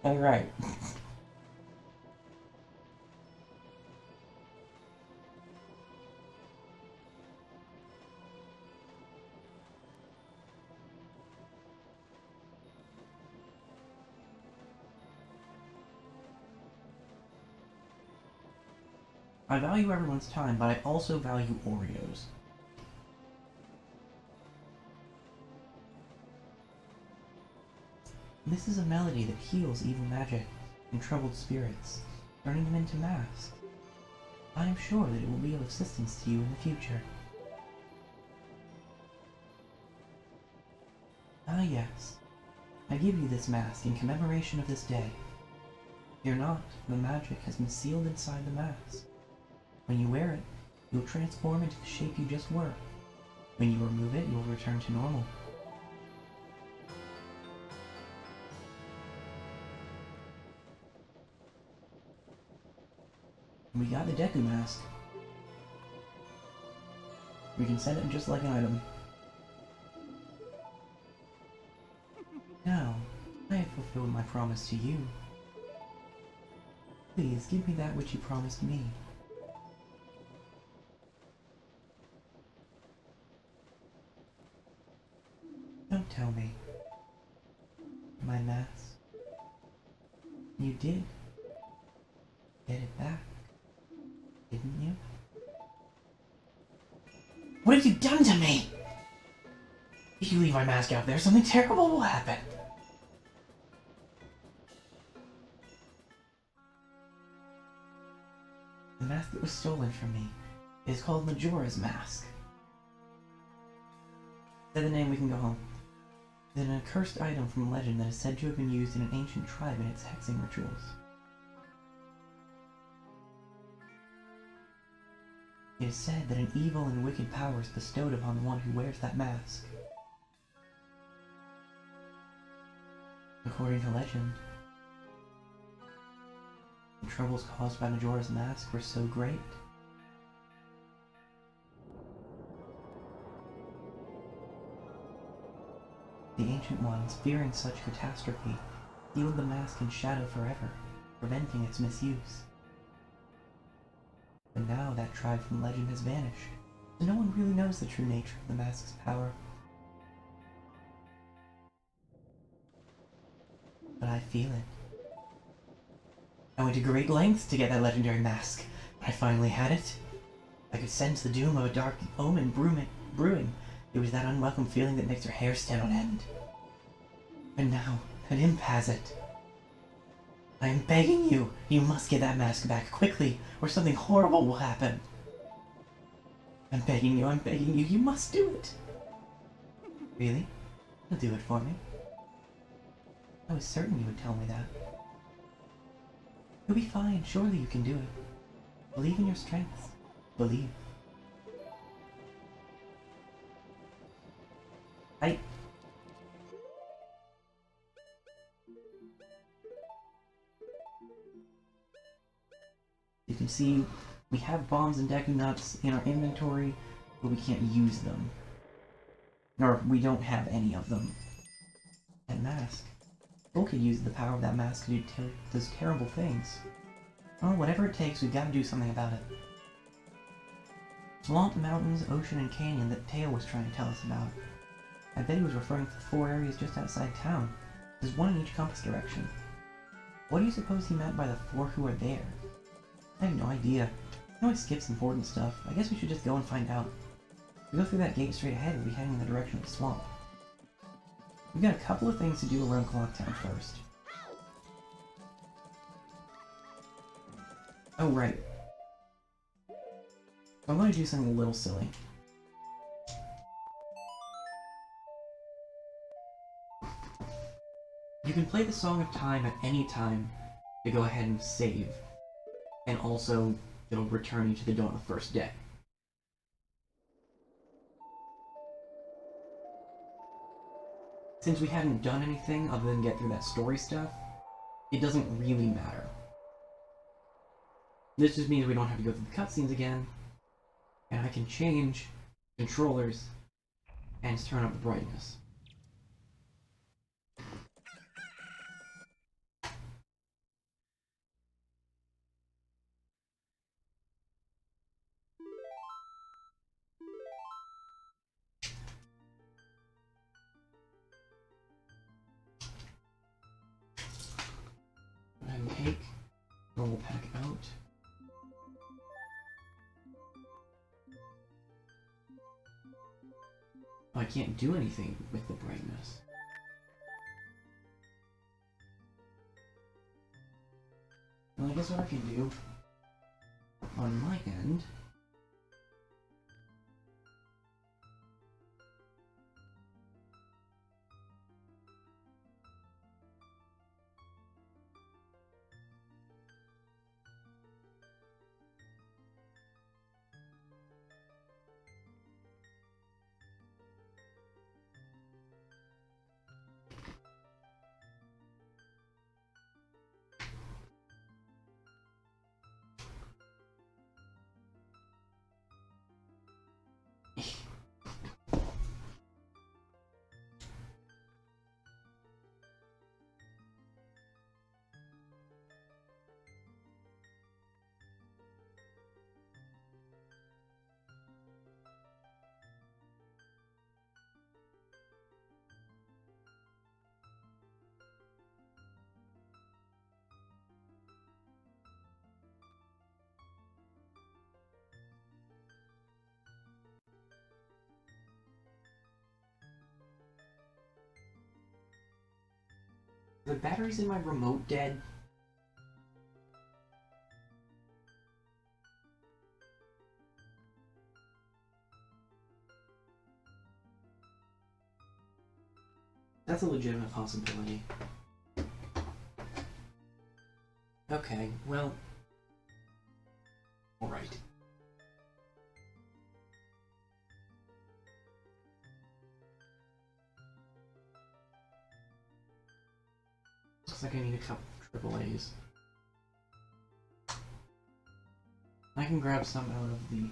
Alright. I value everyone's time, but I also value Oreos. This is a melody that heals evil magic and troubled spirits, turning them into masks. I am sure that it will be of assistance to you in the future. Ah yes, I give you this mask in commemoration of this day. Fear not, the magic has been sealed inside the mask. When you wear it, you'll transform into the shape you just were. When you remove it, you'll return to normal. We got the Deku mask. We can send it just like an item. Now, I have fulfilled my promise to you. Please give me that which you promised me. Don't tell me. My mask. You did get it back, didn't you? What have you done to me? If you leave my mask out there, something terrible will happen. The mask that was stolen from me is called Majora's Mask. Say the name, we can go home. It is an accursed item from legend that is said to have been used in an ancient tribe in its hexing rituals. It is said that an evil and wicked power is bestowed upon the one who wears that mask. According to legend, the troubles caused by Majora's Mask were so great the Ancient Ones, fearing such catastrophe, sealed the mask in shadow forever, preventing its misuse. But now that tribe from legend has vanished, so no one really knows the true nature of the mask's power. but I feel it. I went to great lengths to get that legendary mask. I finally had it. I could sense the doom of a dark omen brewing. It was that unwelcome feeling that makes your hair stand on end. And now, an imp has it. I am begging you, you must get that mask back quickly, or something horrible will happen. I'm begging you, you must do it. Really? You'll do it for me? I was certain you would tell me that. You'll be fine, surely you can do it. Believe in your strengths. Believe. You can see we have bombs and Deku Nuts in our inventory, but we can't use them. Or we don't have any of them. And mask. Cole could use the power of that mask to do those terrible things. Oh, whatever it takes, we've got to do something about it. Swamp, mountains, ocean, and canyon that Teo was trying to tell us about. I bet he was referring to the 4 areas just outside town. There's one in each compass direction. What do you suppose he meant by the 4 who are there? I have no idea. I always skips important stuff. I guess we should just go and find out. If we go through that gate straight ahead, we'll be heading in the direction of the swamp. We've got a couple of things to do around Clocktown first. Oh, right. I'm going to do something a little silly. You can play the Song of Time at any time to go ahead and save. And also, it'll return you to the dawn of the first day. Since we hadn't done anything other than get through that story stuff, it doesn't really matter. This just means we don't have to go through the cutscenes again, and I can change controllers and turn up the brightness. Go ahead and take normal pack out. Oh, I can't do anything with the brightness. Well, I guess what I can do on my end the batteries in my remote dead. That's a legitimate possibility. Okay, well... Alright. Looks like I need a couple of AAAs. I can grab some out of the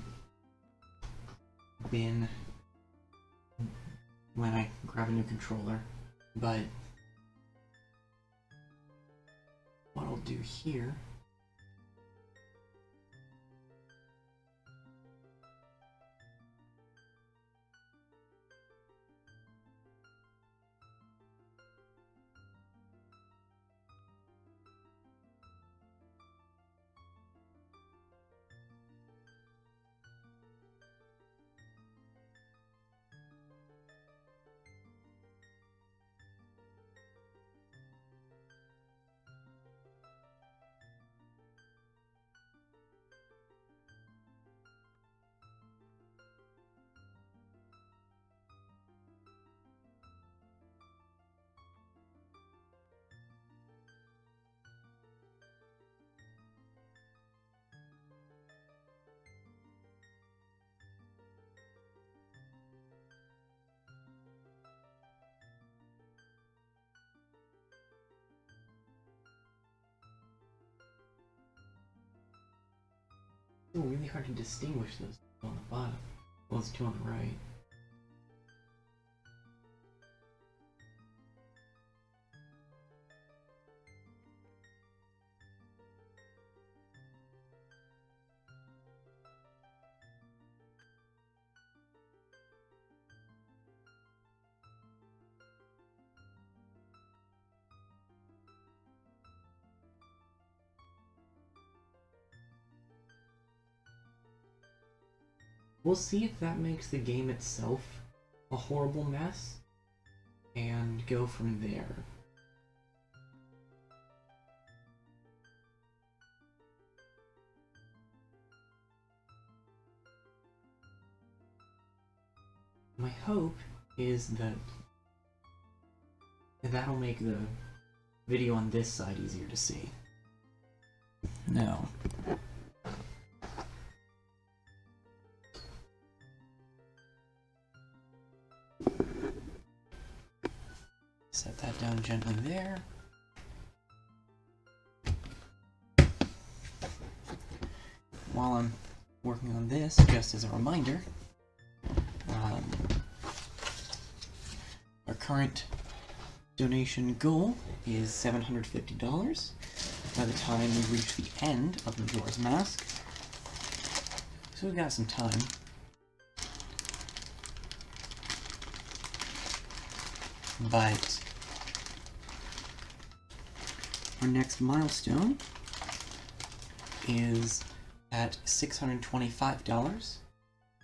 bin when I grab a new controller, but what I'll do here really hard to distinguish those on the bottom. Well, those two on the right. We'll see if that makes the game itself a horrible mess, and go from there. My hope is that that'll make the video on this side easier to see. Now, set that down gently there. While I'm working on this, just as a reminder, our current donation goal is $750 by the time we reach the end of Majora's Mask. So we've got some time. But our next milestone is at $625.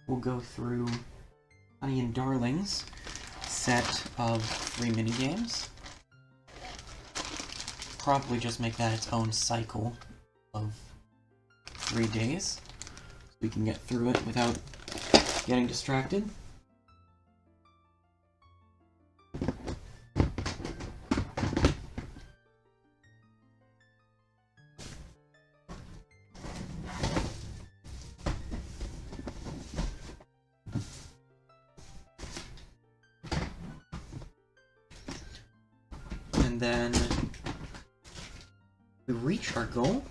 We'll go through Honey and Darling's set of 3 minigames. Probably just make that its own cycle of 3 days, so we can get through it without getting distracted. And then we reach our goal.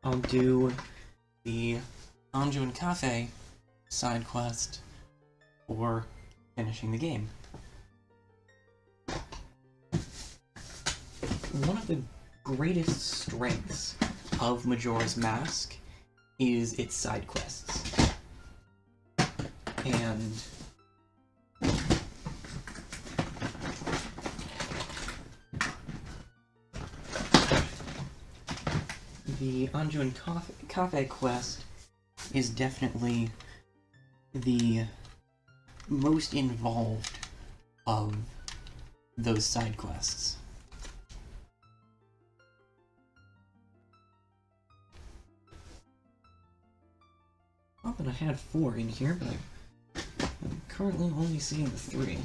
I'll do the Anjuin Cafe side quest for finishing the game. One of the greatest strengths of Majora's Mask is its side quests. And the Anjuin Cafe quest is definitely the most involved of those side quests. Thought that I had 4 in here, but I'm currently only seeing the 3.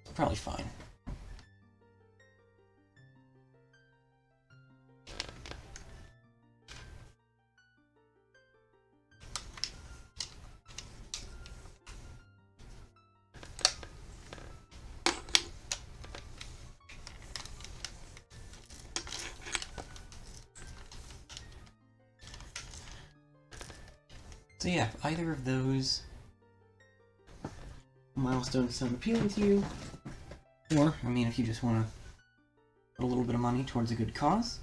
It's probably fine. So yeah, if either of those milestones sound appealing to you, or, I mean, if you just want to put a little bit of money towards a good cause,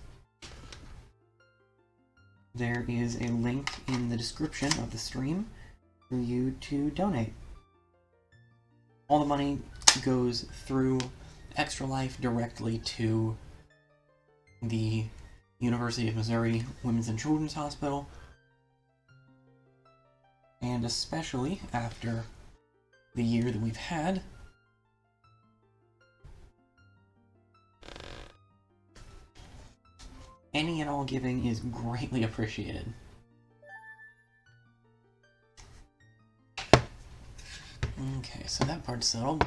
there is a link in the description of the stream for you to donate. All the money goes through Extra Life directly to the University of Missouri Women's and Children's Hospital. And especially after the year that we've had, any and all giving is greatly appreciated. Okay, so that part's settled.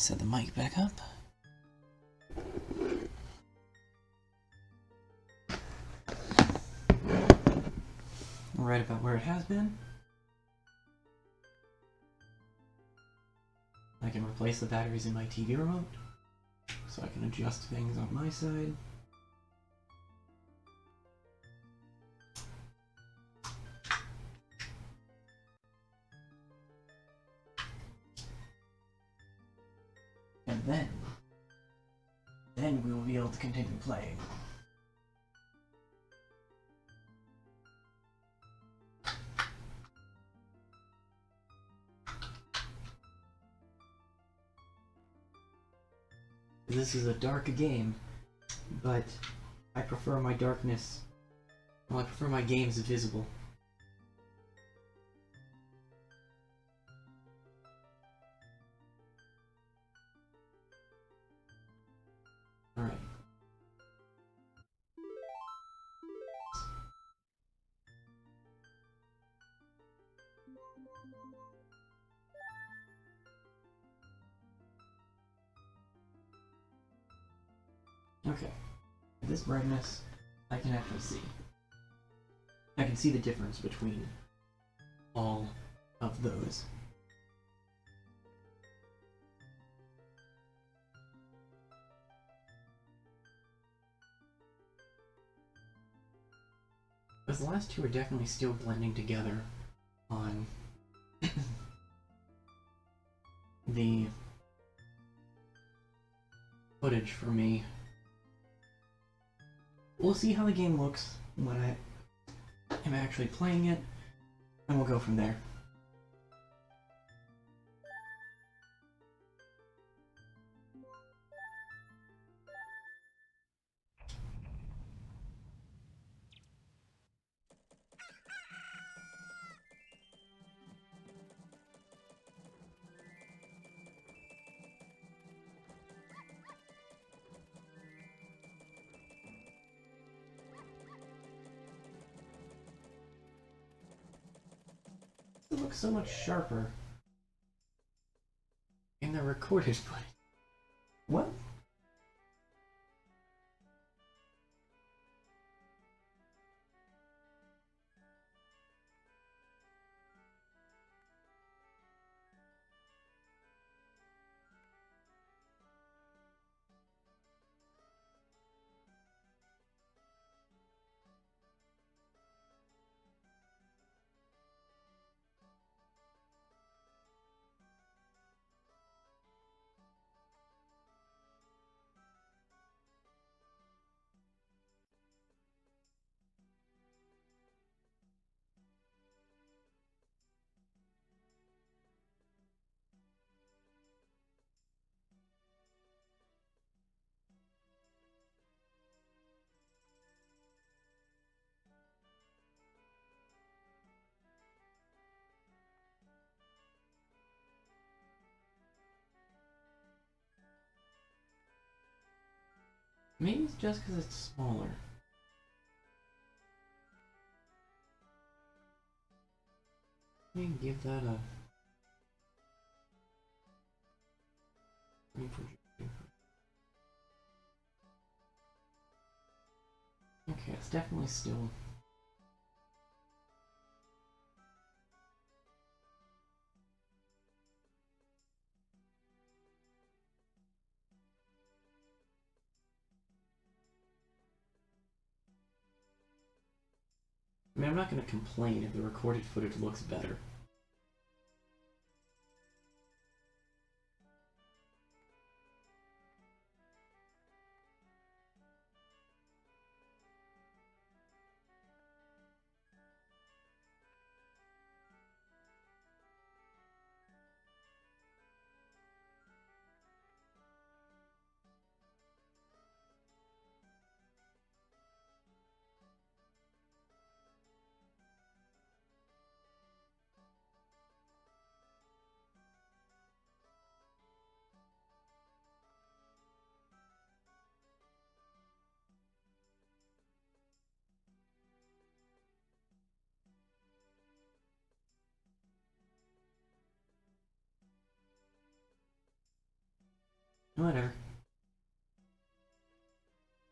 set the mic back up. Right about where it has been. I can replace the batteries in my TV remote, so I can adjust things on my side. And then we will be able to continue playing. This is a dark game, but I prefer my darkness. Well, I prefer my games visible. Alright. Okay. At this brightness, I can actually see. I can see the difference between all of those. Because the last two are definitely still blending together on the footage for me. We'll see how the game looks when I am actually playing it, and we'll go from there. It looks so much sharper in the recorded footage. What? Maybe it's just because it's smaller. Let me give that a... Okay, it's definitely still... I mean, I'm not going to complain if the recorded footage looks better. Whatever.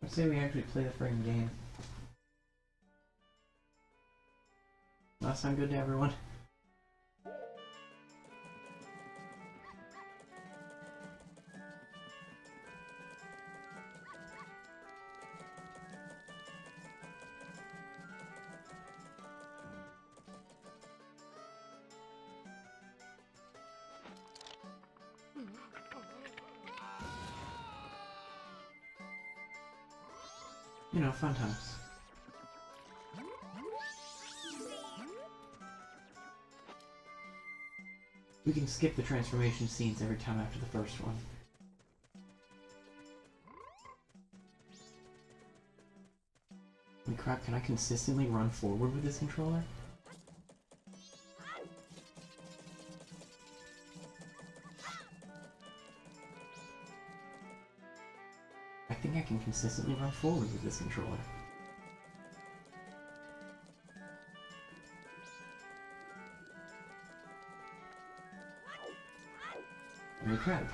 Let's say we actually play the friggin' game. That sound good to everyone? You know, fun times. We can skip the transformation scenes every time after the first one. Holy crap, can I consistently run forward with this controller? I think I can consistently run forward with this controller. Holy crap.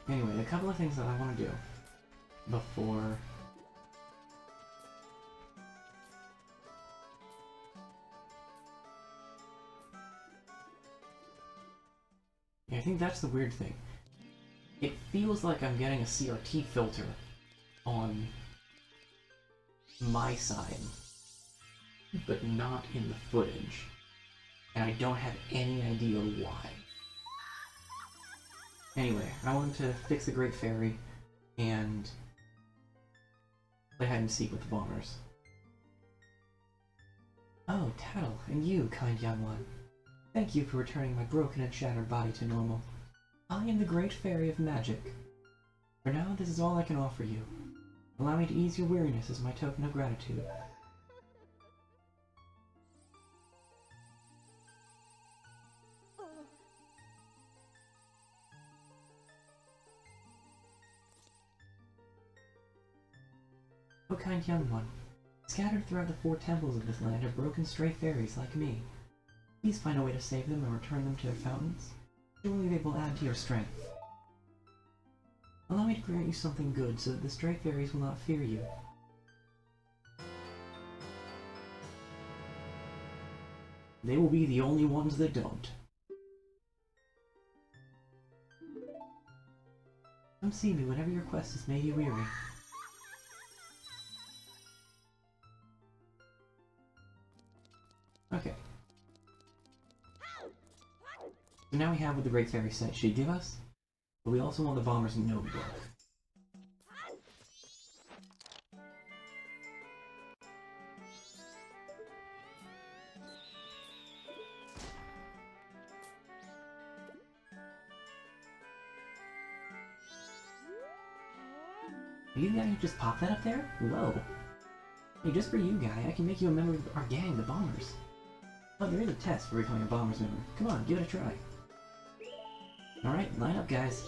Anyway, a couple of things that I want to do before... Yeah, I think that's the weird thing. It feels like I'm getting a CRT filter on my side, but not in the footage. And I don't have any idea why. Anyway, I wanted to fix the Great Fairy and play hide and seek with the bombers. Oh, Tattle, and you, kind young one. Thank you for returning my broken and shattered body to normal. I am the Great Fairy of Magic. For now, this is all I can offer you. Allow me to ease your weariness as my token of gratitude. O kind young one, scattered throughout the 4 temples of this land are broken stray fairies like me. Please find a way to save them and return them to their fountains. Surely they will add to your strength. Allow me to grant you something good so that the stray fairies will not fear you. They will be the only ones that don't. Come see me whenever your quest has made you weary. Okay. So now we have what the Great Fairy said she'd give us, but we also want the Bomber's Note book. Are you the guy who just popped that up there? Whoa. Hey, just for you, guy, I can make you a member of our gang, the Bombers. Oh, there is a test for becoming a Bombers member. Come on, give it a try. Alright, line up, guys.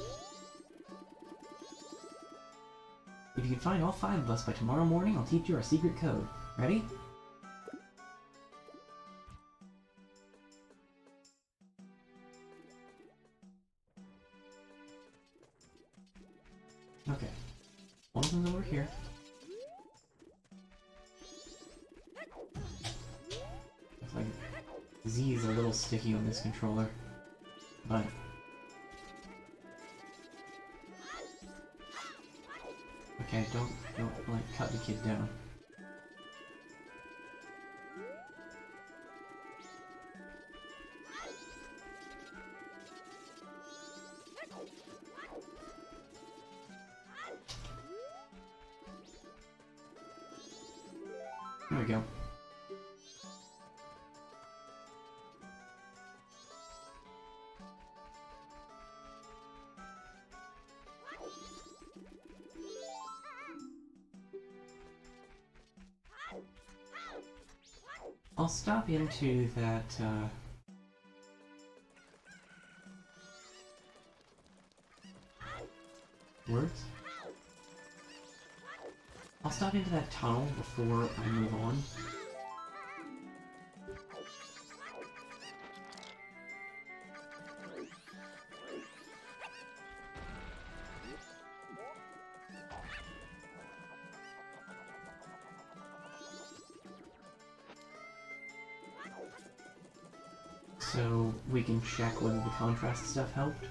If you can find all 5 of us by tomorrow morning, I'll teach you our secret code. Ready? Okay. One of them's over here. Looks like Z is a little sticky on this controller, but... Okay, don't like cut the kid down. There we go. I'll stop into that, words? I'll stop into that tunnel before I move on. so we can check whether the contrast stuff helped.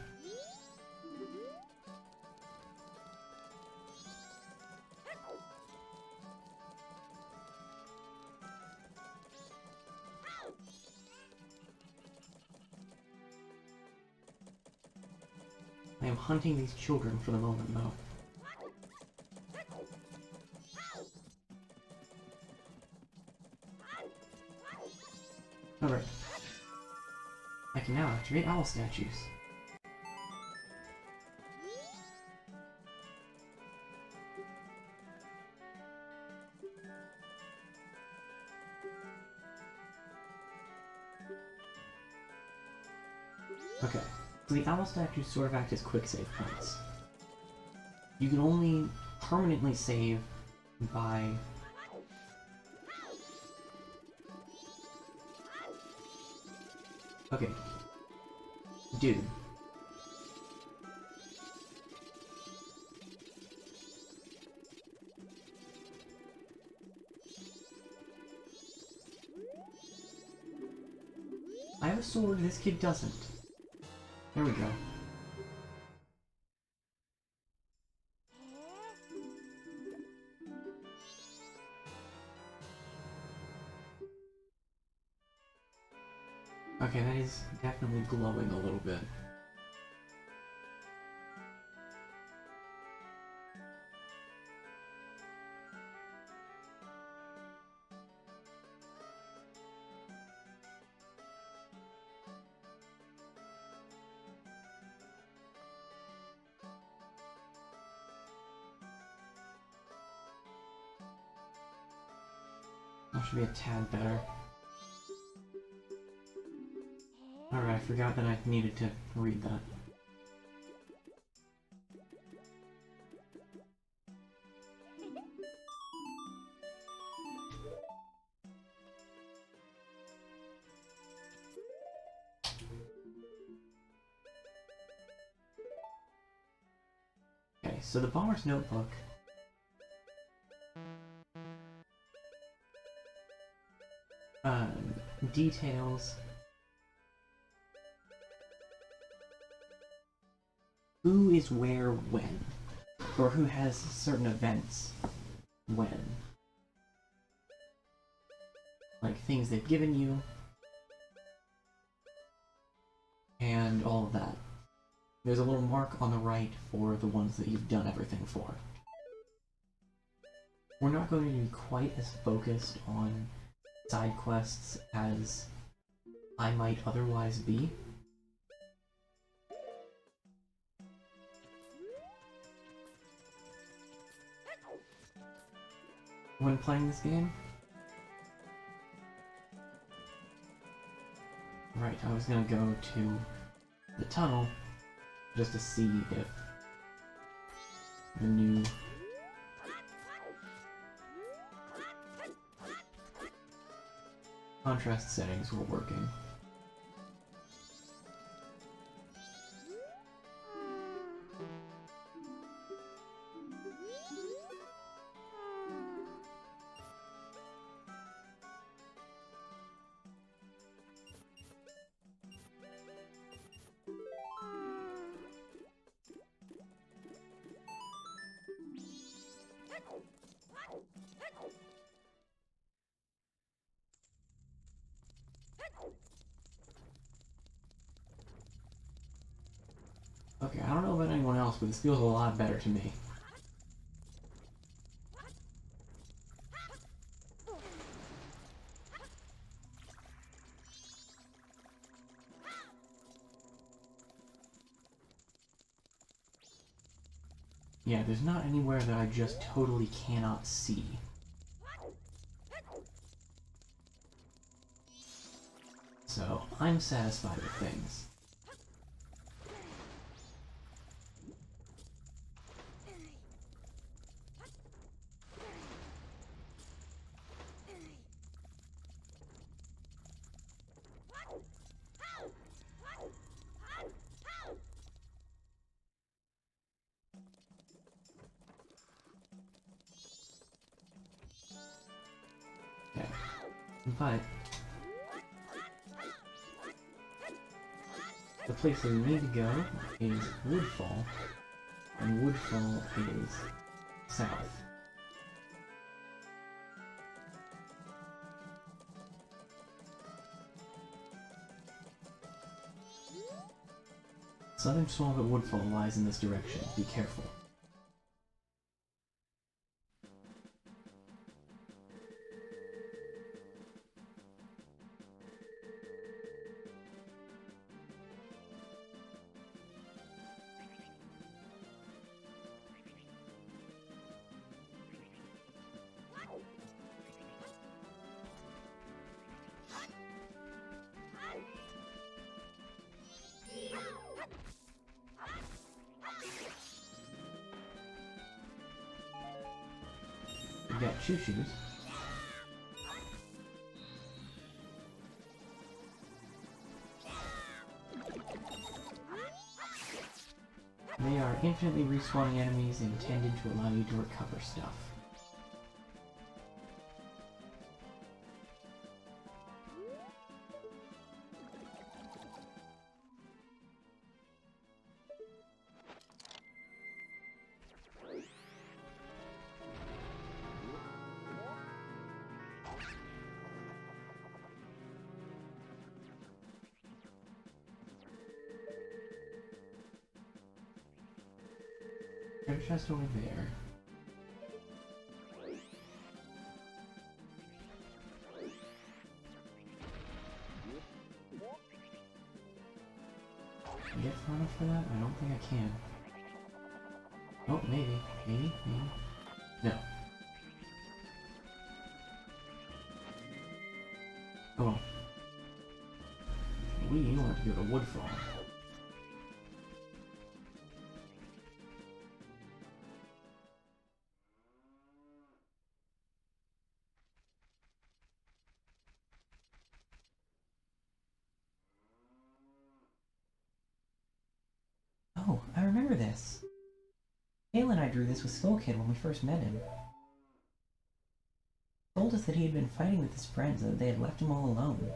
I am hunting these children for the moment, though. Alright. I can now activate owl statues. Okay, so the owl statues sort of act as quick save points. You can only permanently save by... Okay. Dude. I have a sword, this kid doesn't. There we go. Okay, that is definitely glowing a little bit. That should be a tad better. Alright, I forgot that I needed to read that. Okay, so the Bomber's Notebook details who is where when, or who has certain events when. Like things they've given you, and all of that. There's a little mark on the right for the ones that you've done everything for. We're not going to be quite as focused on side quests as I might otherwise be. When playing this game. Right, I was gonna go to the tunnel just to see if the new contrast settings were working. Okay, I don't know about anyone else, but this feels a lot better to me. Yeah, there's not anywhere that I just totally cannot see. So, I'm satisfied with things. Okay. But the place that we need to go is Woodfall, and Woodfall is south. Southern Swamp at Woodfall lies in this direction. Be careful. We've got Choo-Choos. They are infinitely respawning enemies intended to allow you to recover stuff. Treasure chest over there. Can I get far enough for that? I don't think I can. Oh, maybe. Maybe? Maybe? No. Oh. We want to go to Woodfall. Oh, I remember this. Hale and I drew this with Skull Kid when we first met him. He told us that he had been fighting with his friends and that they had left him all alone.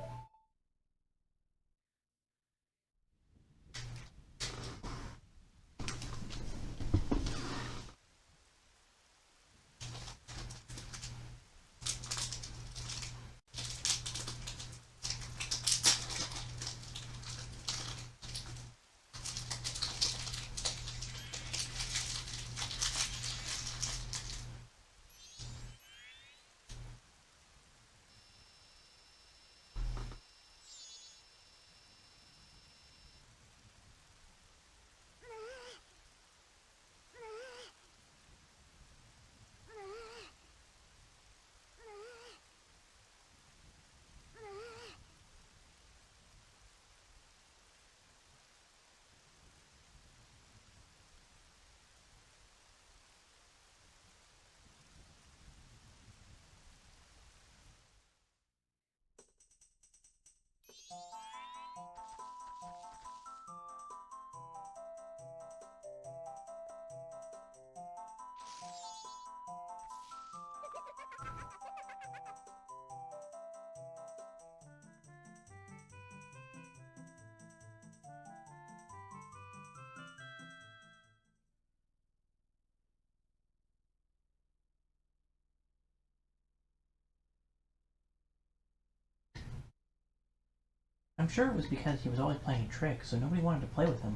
I'm sure it was because he was always playing a trick, so nobody wanted to play with him.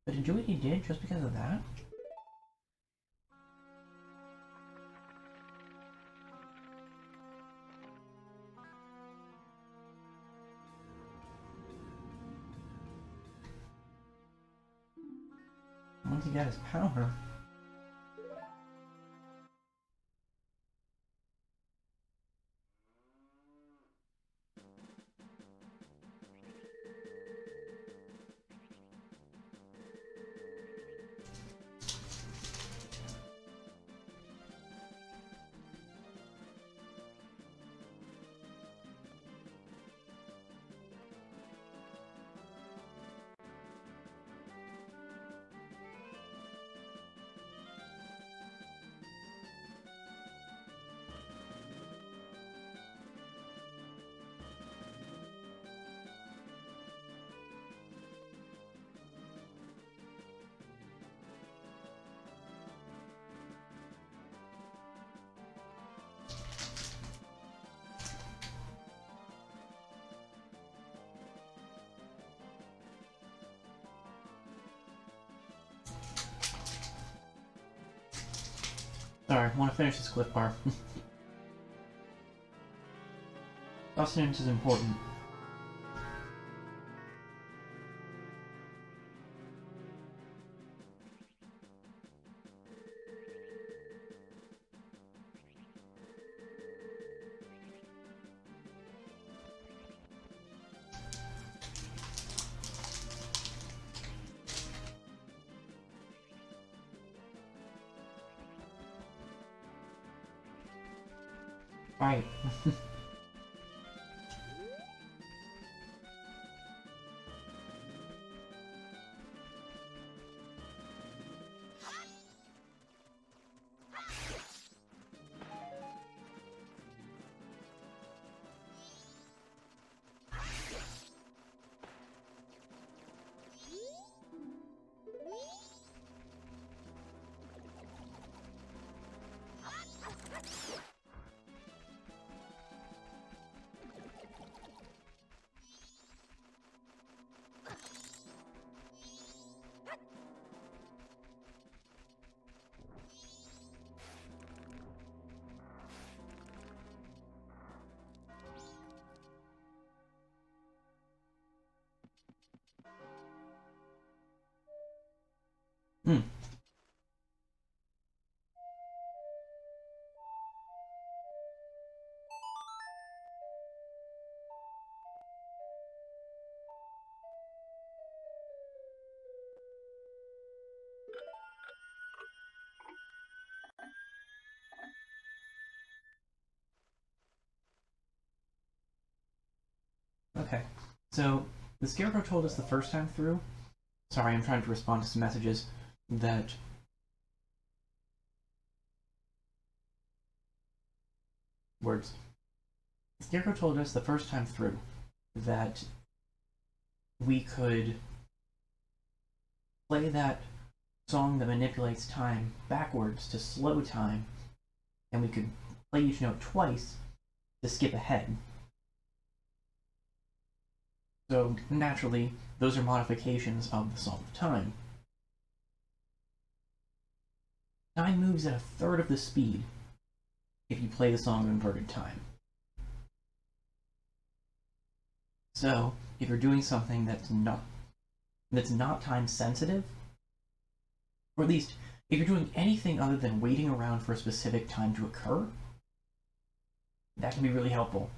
But to do what he did just because of that? Once he got his power... Sorry, I want to finish this Cliff Bar. Sustenance is important. Right. Hmm. Okay. So, the Scarecrow told us the first time through. Sorry, I'm trying to respond to some messages that. Words. The Scarecrow told us the first time through that we could play that song that manipulates time backwards to slow time, and we could play each note twice to skip ahead. So naturally, those are modifications of the Song of Time. Time moves at a third of the speed if you play the song in inverted time. So, if you're doing something that's not time sensitive, or at least if you're doing anything other than waiting around for a specific time to occur, that can be really helpful.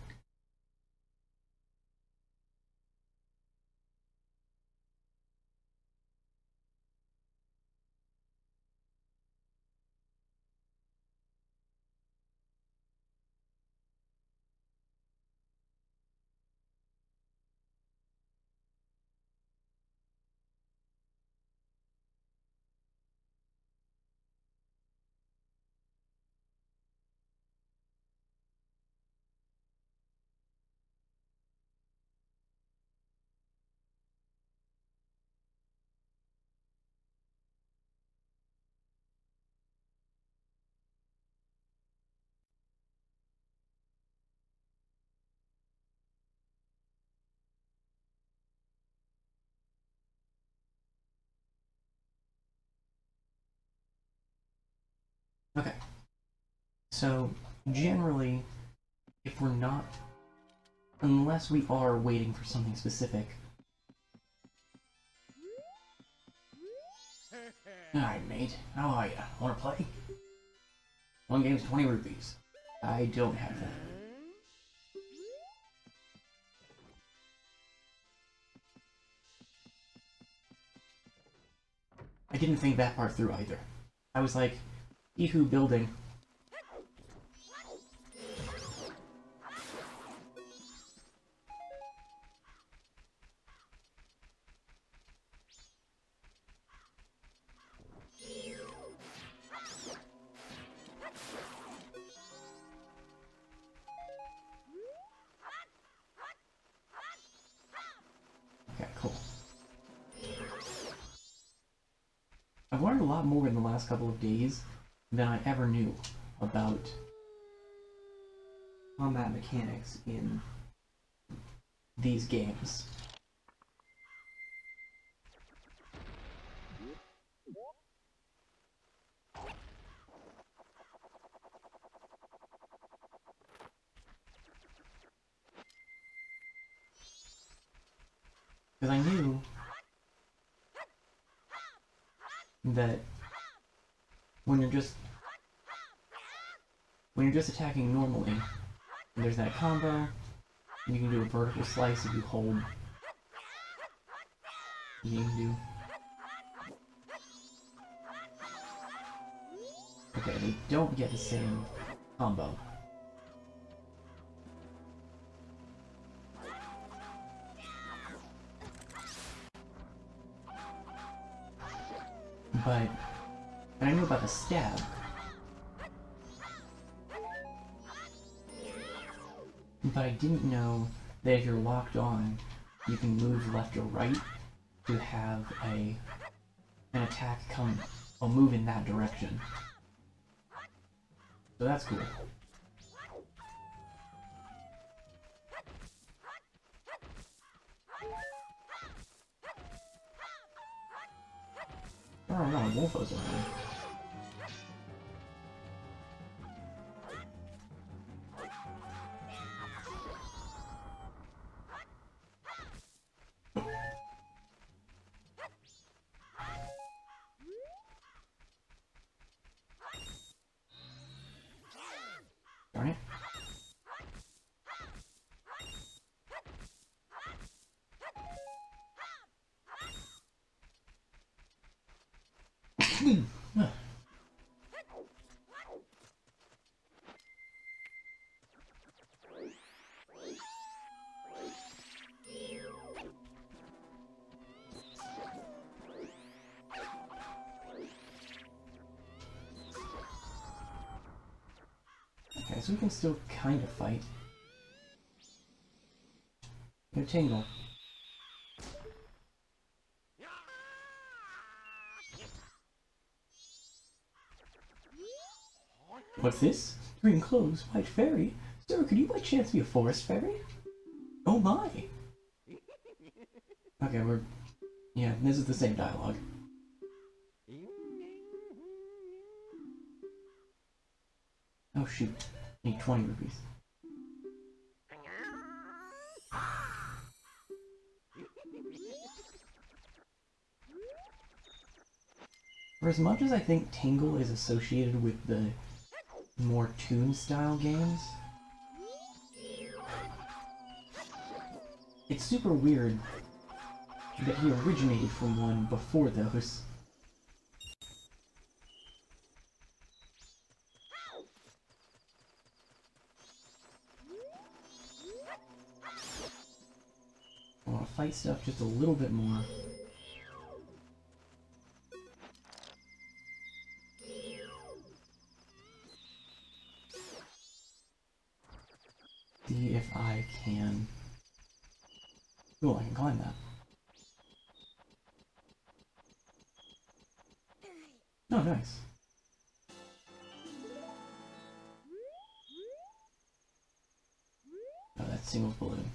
Okay. So, generally, if we're not, unless we are waiting for something specific. Alright, mate. How are ya? Wanna play? One game's 20 rupees. I don't have that. I didn't think that part through either. I was like, Ihu building. Okay, cool. I've learned a lot more in the last couple of days than I ever knew about combat mechanics in these games. Because I knew that when you're just attacking normally, and there's that combo, and you can do a vertical slice if you hold. You can do. Okay, they don't get the same combo. But and I knew about the stab. But I didn't know that if you're locked on, you can move left or right to have an attack come or move in that direction. So that's cool. Oh no, Wolfo's around. Darn it. Okay, so we can still kind of fight. No Tingle. What's this? Green clothes, white fairy? Sir, could you by chance be a forest fairy? Oh my! Okay, yeah, this is the same dialogue. Oh shoot. I need 20 rupees. For as much as I think Tingle is associated with the more Toon-style games, it's super weird that he originated from one before those. I want to fight stuff just a little bit more. See if I can... Oh, I can climb that. Oh, nice. Oh, that's single balloon.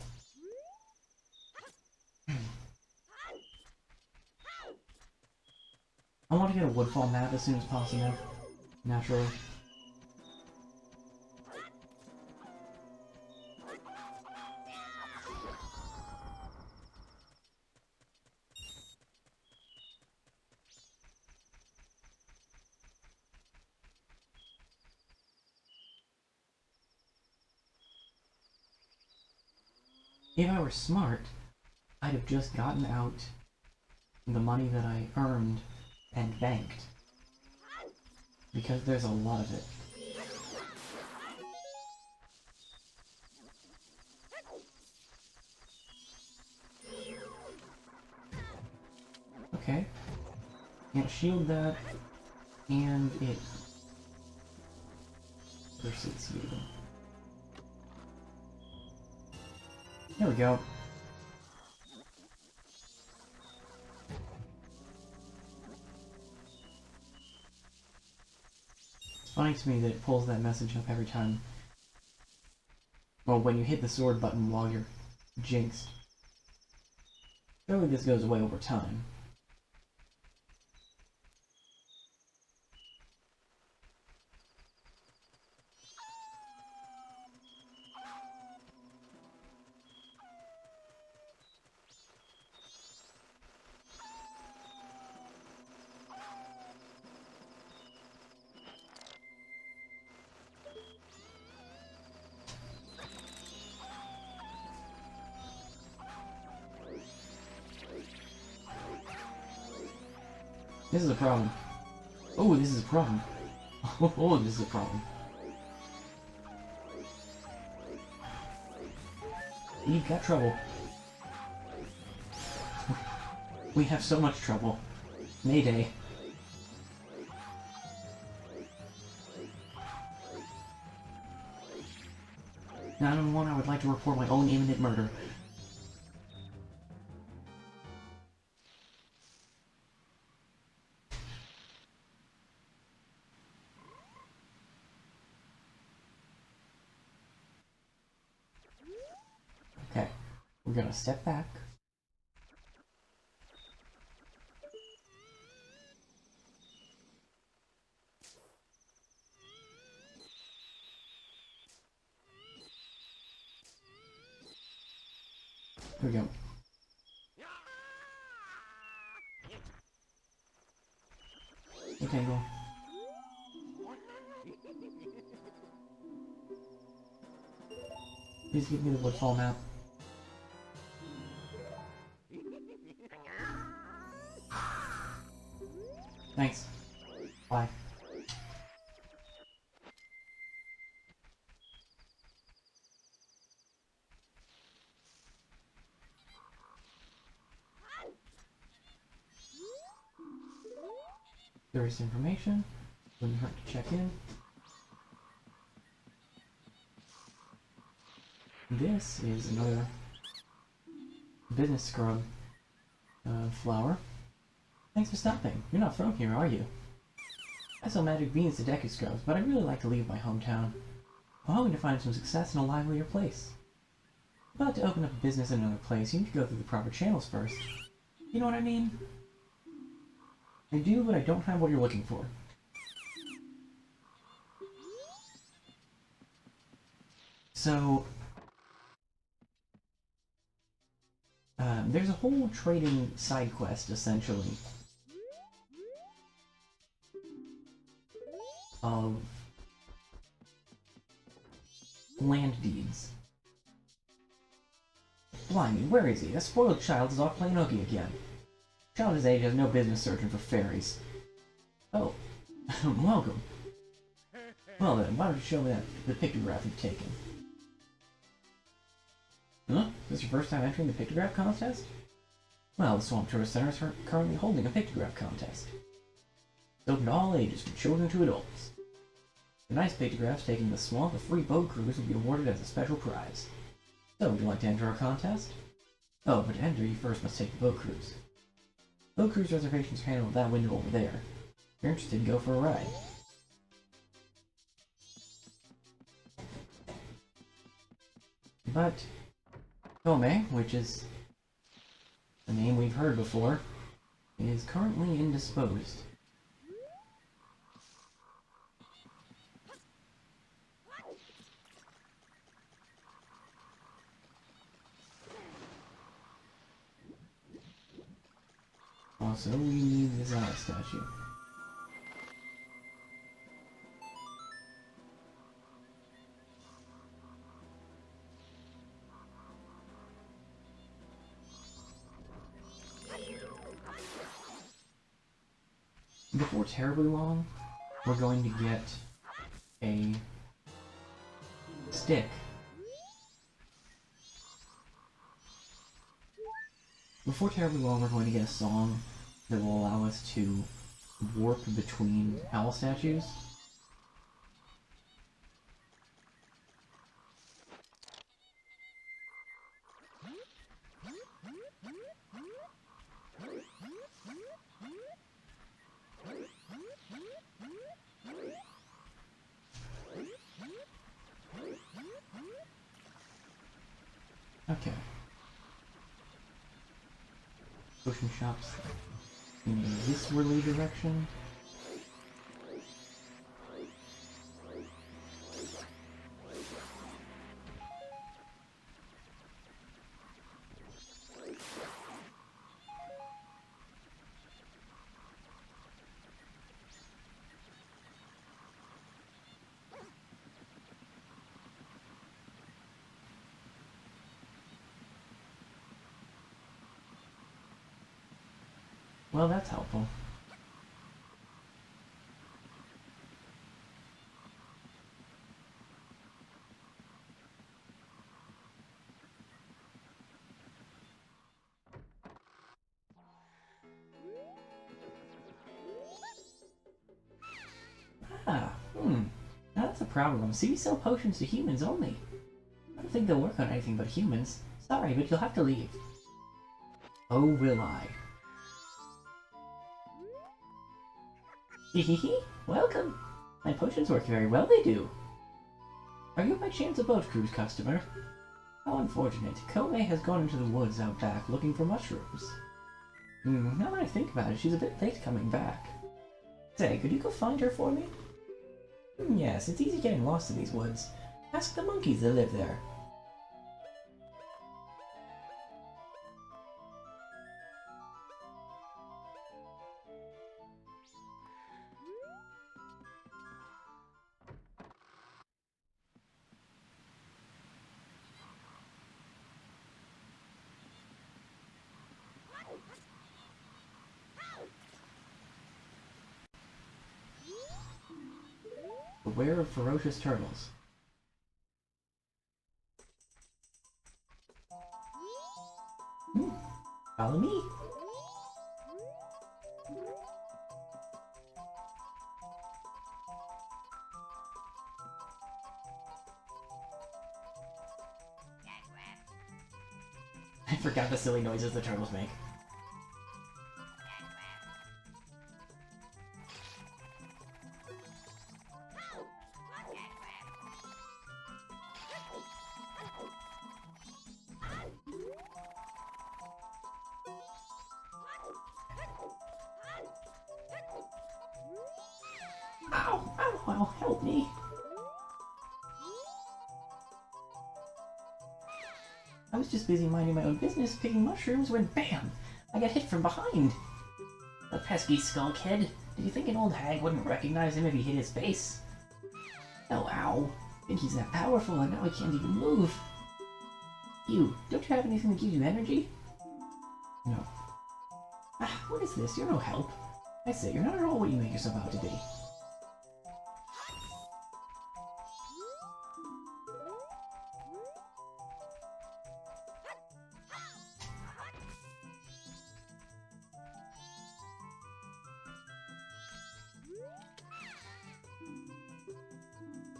I want to get a Woodfall map as soon as possible, naturally. If I were smart, I'd have just gotten out the money that I earned and banked. Because there's a lot of it. Okay. Can't shield that, and it versus you. There we go. It's funny to me that it pulls that message up every time. Well, when you hit the sword button while you're jinxed. Surely this goes away over time. This is a problem. Oh, this is a problem. Oh, this is a problem. We've got trouble. We have so much trouble. Mayday. 911, I would like to report my own imminent murder. Okay, we're gonna step back. Here we go. Okay, go. Please give me the Woodfall map. Thanks. Bye. There is information. Wouldn't hurt to check in. This is another business scrub flower. Thanks for stopping. You're not from here, are you? I sell magic beans to Deku Scrubs, but I'd really like to leave my hometown. I'm hoping to find some success in a livelier place. But to open up a business in another place, you need to go through the proper channels first. You know what I mean? I do, but I don't have what you're looking for. So, there's a whole trading side quest, essentially, of land deeds. Blimey, where is he? That spoiled child is off playing hooky again. Child his age has no business searching for fairies. Oh, welcome. Well then, why don't you show me the pictograph you've taken? Huh? Is this your first time entering the pictograph contest? Well, the Swamp Tourist Center is currently holding a pictograph contest. It's open to all ages, from children to adults. The nice pictographs taking the swamp, a free boat cruise will be awarded as a special prize. So, would you like to enter our contest? Oh, but to enter, you first must take the boat cruise. Boat cruise reservations are handled that window over there. If you're interested, go for a ride. But Kome, which is a name we've heard before, is currently indisposed. Also, we need this eye statue. Before terribly long, we're going to get a stick. Before terribly long, we're going to get a song that will allow us to warp between owl statues. Okay. Potion shops in a this-worldly direction. Well, that's helpful. Ah, now that's a problem. See, we sell potions to humans only. I don't think they'll work on anything but humans. Sorry, but you'll have to leave. Oh, will I? Hehehe, welcome! My potions work very well, they do. Are you by chance a boat cruise customer? How unfortunate. Kome has gone into the woods out back looking for mushrooms. Now that I think about it, she's a bit late coming back. Say, could you go find her for me? Yes, it's easy getting lost in these woods. Ask the monkeys that live there. Beware of ferocious turtles. Follow me. I forgot the silly noises the turtles make. Ow! Ow! Ow! Help me! I was just busy minding my own business, picking mushrooms, when BAM! I got hit from behind! The pesky skull kid! Did you think an old hag wouldn't recognize him if he hit his face? Oh, ow! I think he's that powerful and now he can't even move! You, don't you have anything that gives you energy? No. Ah, what is this? You're no help. I say, you're not at all what you make yourself out to be.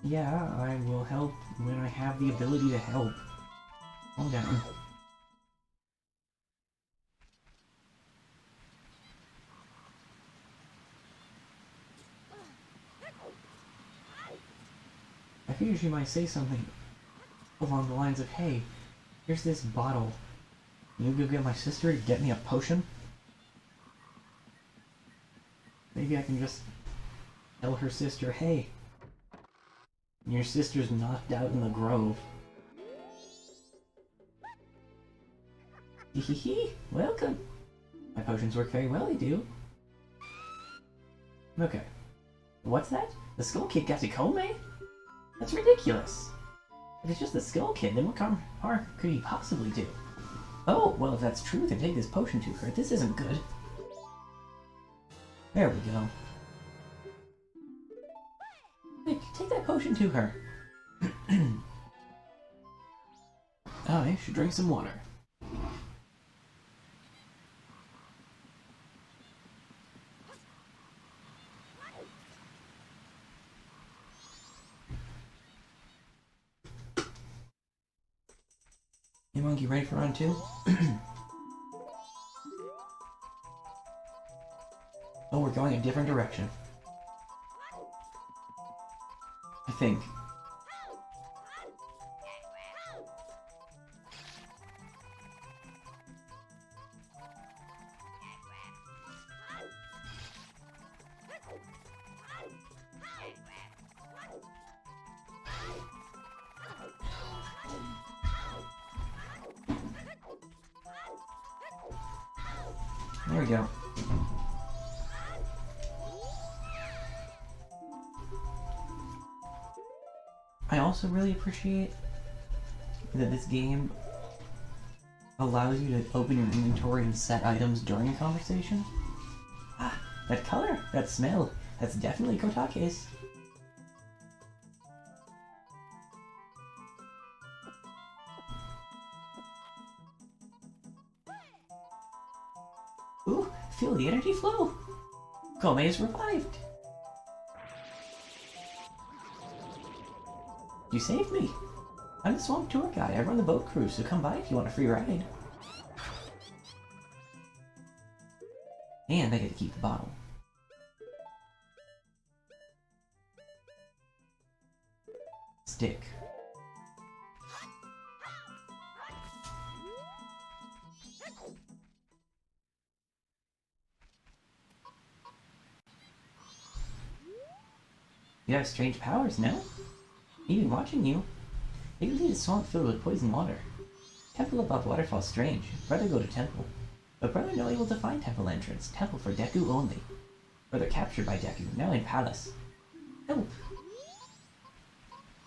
Yeah, I will help when I have the ability to help. Calm down. I figured she might say something along the lines of, hey, here's this bottle. Can you go get my sister to get me a potion? Maybe I can just tell her sister, hey, your sister's knocked out in the grove. Hehehe, welcome! My potions work very well, they do. Okay. What's that? The Skull Kid got to Kome? That's ridiculous! If it's just the Skull Kid, then what harm could he possibly do? Oh, well if that's true, then take this potion to her. This isn't good. There we go. Quick, take that potion to her. I should drink some water. Hey monkey, ready for round 2? Oh, we're going a different direction. I think. There we go. I also really appreciate that this game allows you to open your inventory and set items during a conversation. Ah, that color, that smell, that's definitely Kotake's. Ooh, feel the energy flow! Kome is revived! You saved me! I'm the swamp tour guy. I run the boat cruise, so come by if you want a free ride. And I get to keep the bottle. Stick. You have strange powers, no? Even watching you. Maybe lead a swamp filled with poison water. Temple above waterfall strange. Brother go to temple. But brother no able to find temple entrance. Temple for Deku only. Brother captured by Deku, now in palace. Help!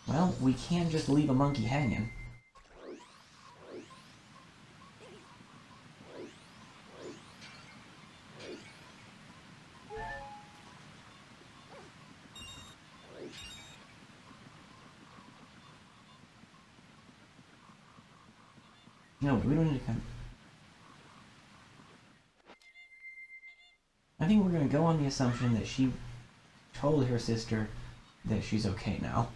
Well, we can't just leave a monkey hanging. No, we don't need to come. I think we're gonna go on the assumption that she told her sister that she's okay now.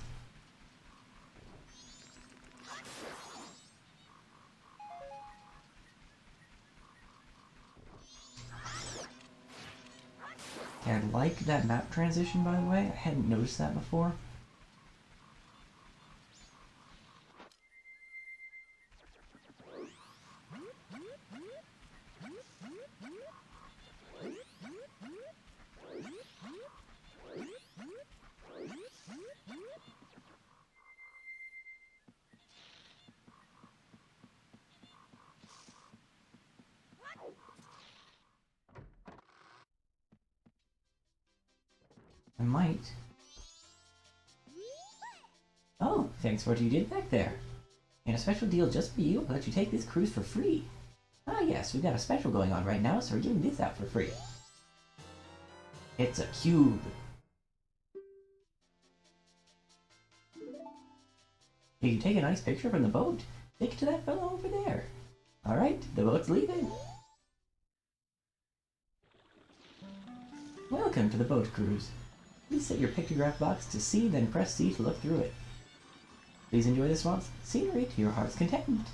I like that map transition, by the way. I hadn't noticed that before. I might. Oh, thanks for what you did back there. And a special deal just for you, I'll let you take this cruise for free. Ah yes, we've got a special going on right now, so we're giving this out for free. It's a cube. If you take a nice picture from the boat, take it to that fellow over there. Alright, the boat's leaving. Welcome to the boat cruise. Please set your pictograph box to C, then press C to look through it. Please enjoy the swamp's scenery to your heart's content.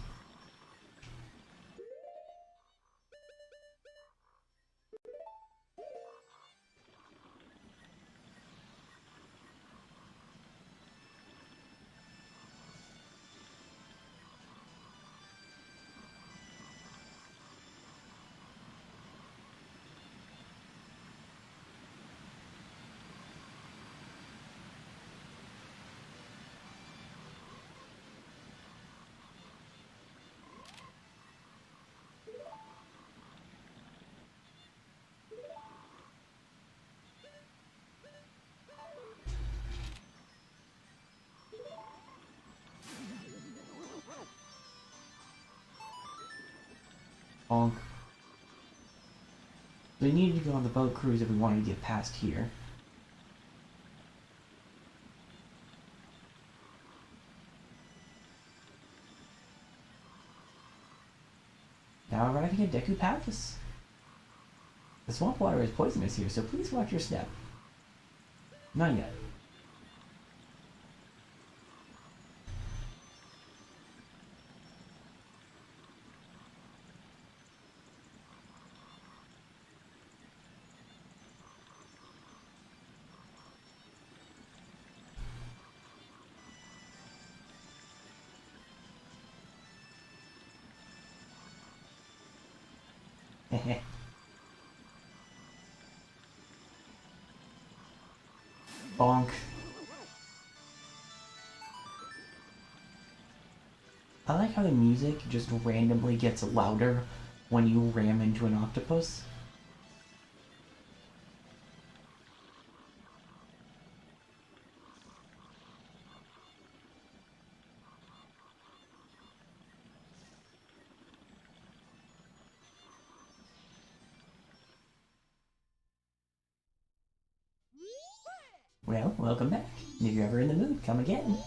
Bonk. We needed to go on the boat cruise if we wanted to get past here. Now arriving at Deku Palace. The swamp water is poisonous here, so please watch your step. Not yet. Heh. Bonk. I like how the music just randomly gets louder when you ram into an octopus. Well, welcome back. If you're ever in the mood, come again.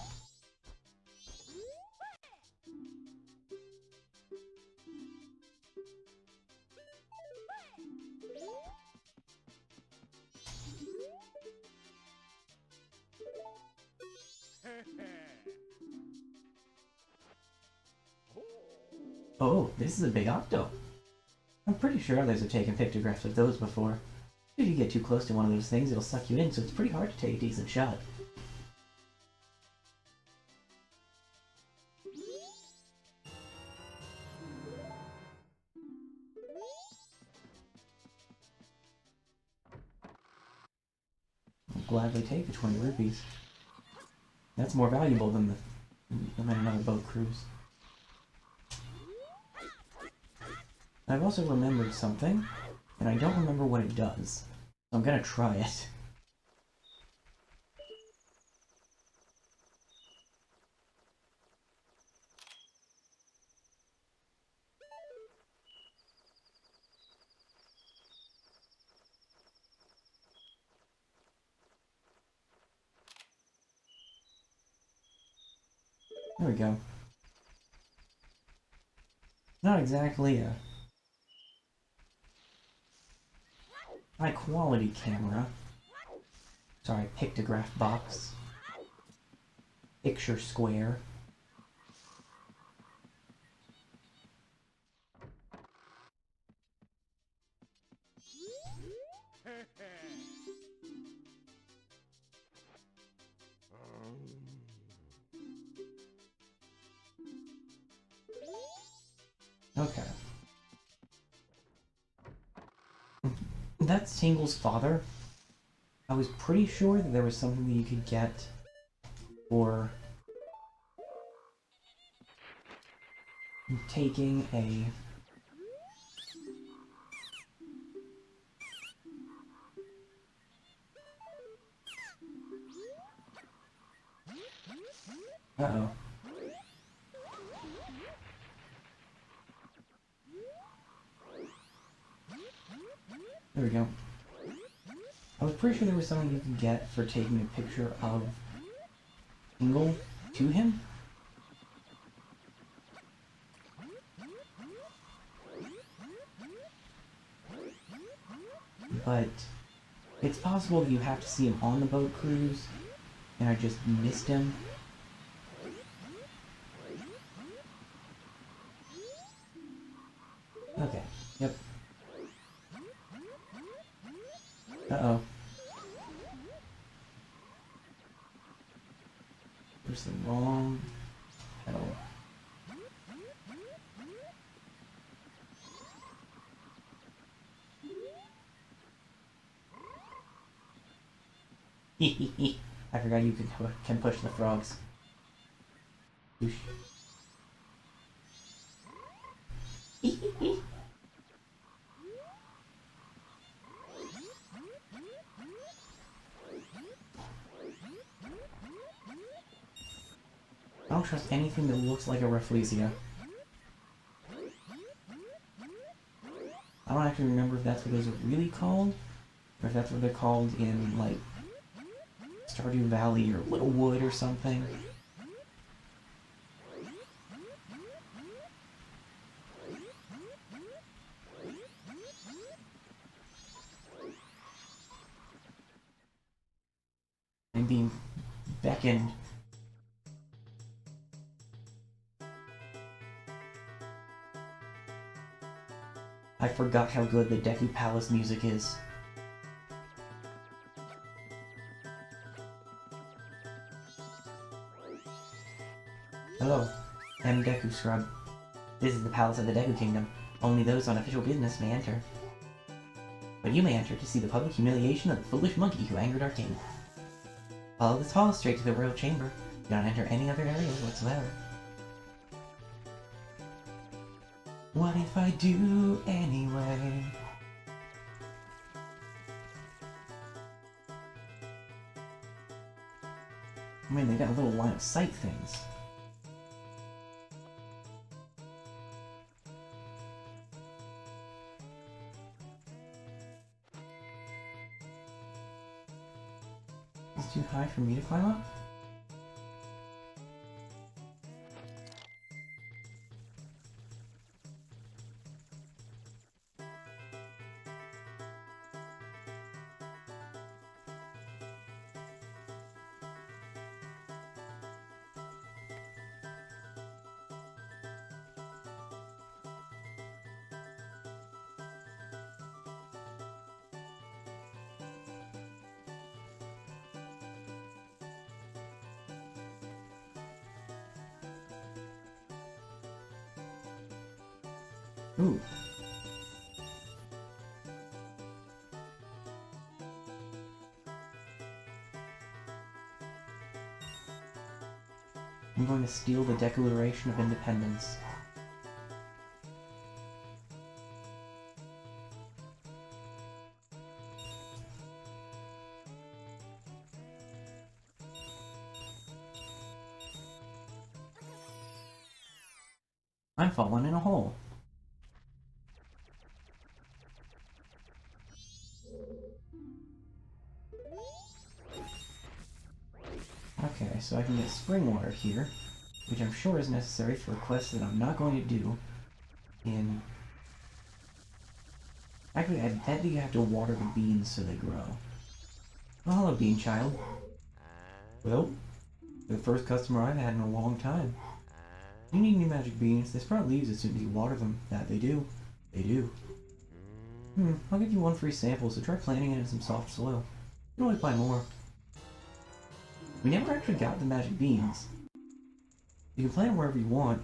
this is a big octo. I'm pretty sure others have taken pictographs of those before. If you get too close to one of those things, it'll suck you in, so it's pretty hard to take a decent shot. I'll gladly take the 20 rupees. That's more valuable than another boat cruise. I've also remembered something, and I don't remember what it does. So I'm gonna try it. There we go. Not exactly a high quality camera. Sorry, pictograph box. Picture square. Okay. That's Tingle's father. I was pretty sure that there was something that you could get for taking a... Uh-oh. There we go. I was pretty sure there was something you could get for taking a picture of Tingle to him. But it's possible that you have to see him on the boat cruise, and I just missed him. Okay, yep. Uh-oh. There's the wrong pedal. I forgot you can push the frogs. Oosh. I don't trust anything that looks like a Rafflesia. I don't actually remember if that's what those are really called, or if that's what they're called in, like, Stardew Valley or Littlewood or something. I'm being beckoned. I forgot how good the Deku Palace music is. Hello, I'm Deku Scrub. This is the Palace of the Deku Kingdom. Only those on official business may enter. But you may enter to see the public humiliation of the foolish monkey who angered our king. Follow this hall straight to the royal chamber. Do not enter any other areas whatsoever. What if I do anyway? I mean, they got little line of sight things. It's too high for me to climb up? Ooh. I'm going to steal the Declaration of Independence. I'm falling in a hole. Okay, so I can get spring water here, which I'm sure is necessary for a quest that I'm not going to do in... Actually, I bet that you have to water the beans so they grow. Oh, hello, Bean Child. Well, you're the first customer I've had in a long time. You need new magic beans. They sprout leaves as soon as you water them. That they do. They do. I'll give you one free sample, so try planting it in some soft soil. You can always buy more. We never actually got the magic beans. You can plant them wherever you want,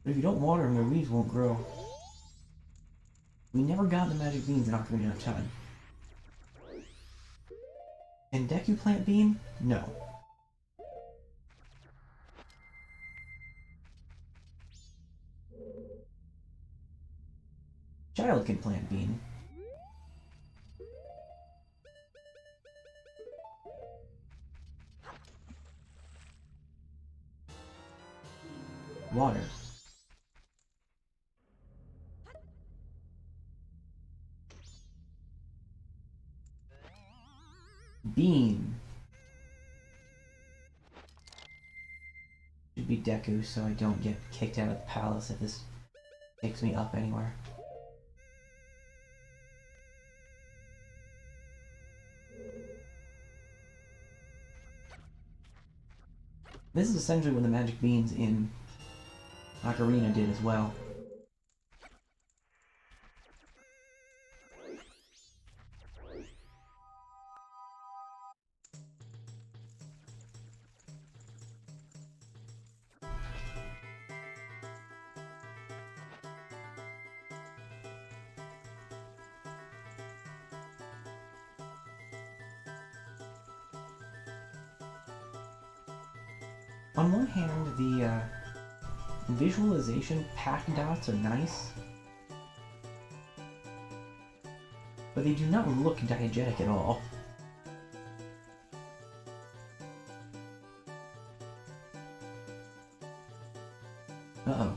but if you don't water them, their leaves won't grow. We never got the magic beans in Ocarina of Time. And Deku plant bean? No. Child can plant bean. Water. Bean. Should be Deku so I don't get kicked out of the palace if this takes me up anywhere. This is essentially what the magic beans in Ocarina did as well. On one hand, the visualization pack dots are nice, but they do not look diegetic at all. Uh-oh.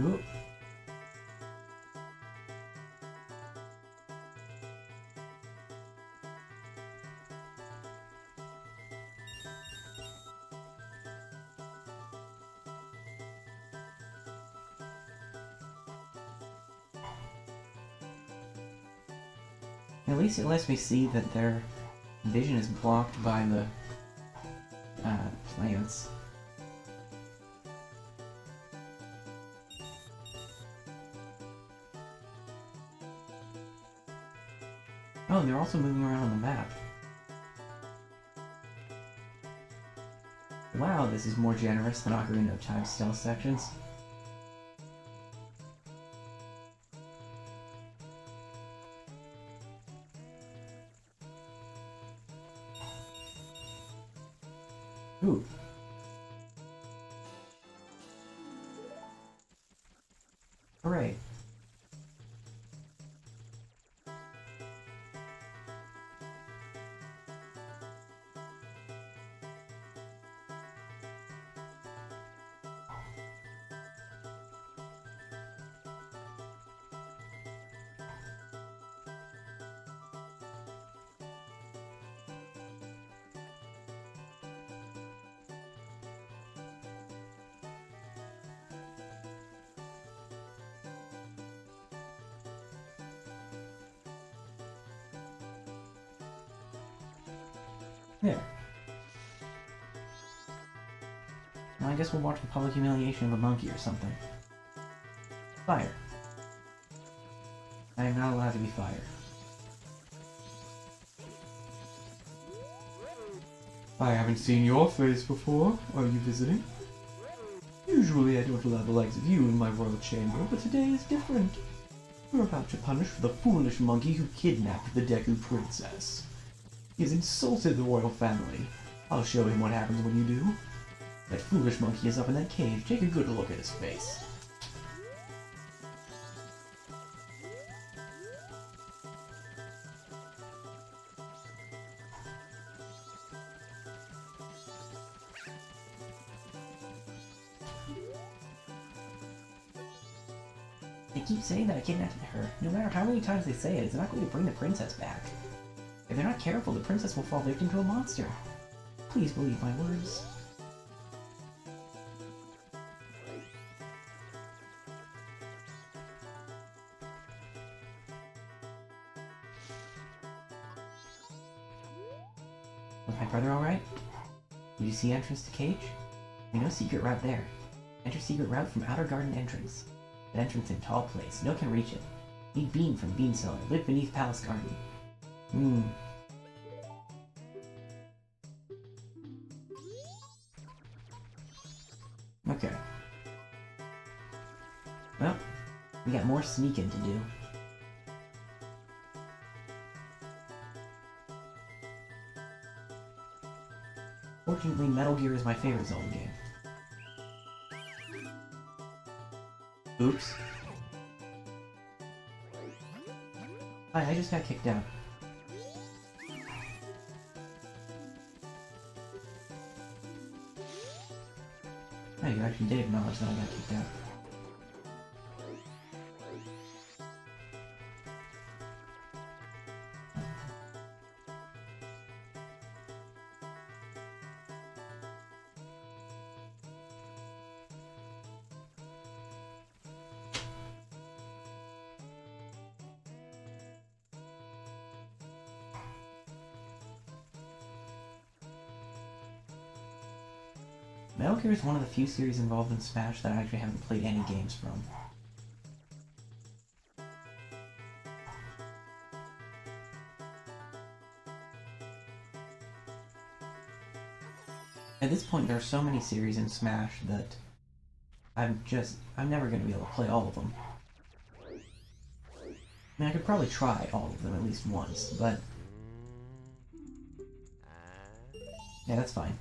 Oop. At least it lets me see that their vision is blocked by the plants. Oh, they're also moving around on the map. Wow, this is more generous than Ocarina of Time stealth sections. Ooh. Hooray. There. Now I guess we'll watch the public humiliation of a monkey or something. Fire. I am not allowed to be fired. I haven't seen your face before. Are you visiting? Usually I don't allow the likes of you in my royal chamber, but today is different. We're about to punish the foolish monkey who kidnapped the Deku princess. He has insulted the royal family. I'll show him what happens when you do. That foolish monkey is up in that cave. Take a good look at his face. They keep saying that I kidnapped her. No matter how many times they say it, it's not going to bring the princess back. If they're not careful, the princess will fall victim to a monster. Please believe my words. Was my brother alright? Did you see entrance to cage? There's no secret route there. Enter secret route from outer garden entrance. That entrance in tall place. No can reach it. Need beam from beam cellar. Live beneath palace garden. Okay. Well, we got more sneaking to do. Fortunately, Metal Gear is my favorite Zelda game. Oops. Hi, I just got kicked out. Oh, you actually did acknowledge that I got kicked out. Metal Gear is one of the few series involved in Smash that I actually haven't played any games from. At this point, there are so many series in Smash that I'm never going to be able to play all of them. I mean, I could probably try all of them at least once, but... yeah, that's fine.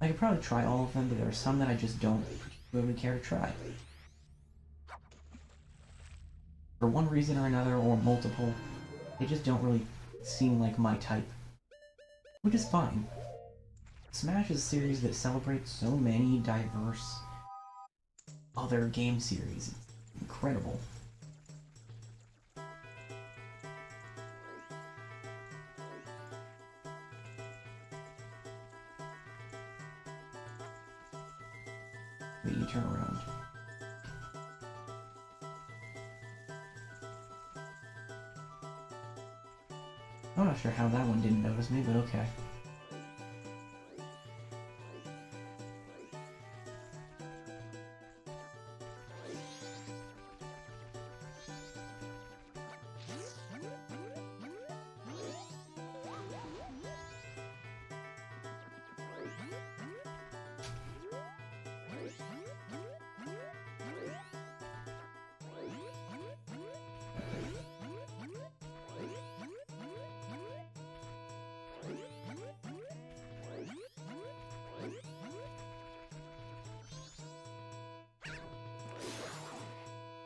I could probably try all of them, but there are some that I just don't really care to try. For one reason or another, or multiple, they just don't really seem like my type. Which is fine. Smash is a series that celebrates so many diverse other game series. It's incredible. Wait, you turn around. I'm not sure how that one didn't notice me, but okay.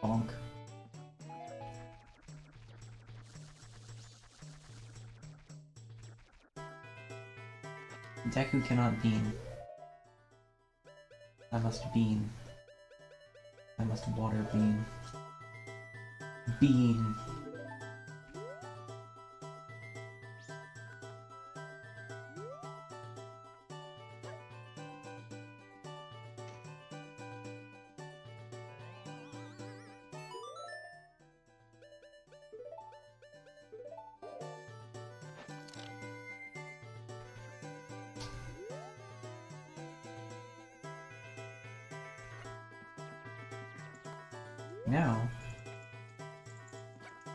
Bonk. Deku cannot beam. I must beam. I must water beam. Beam. Now,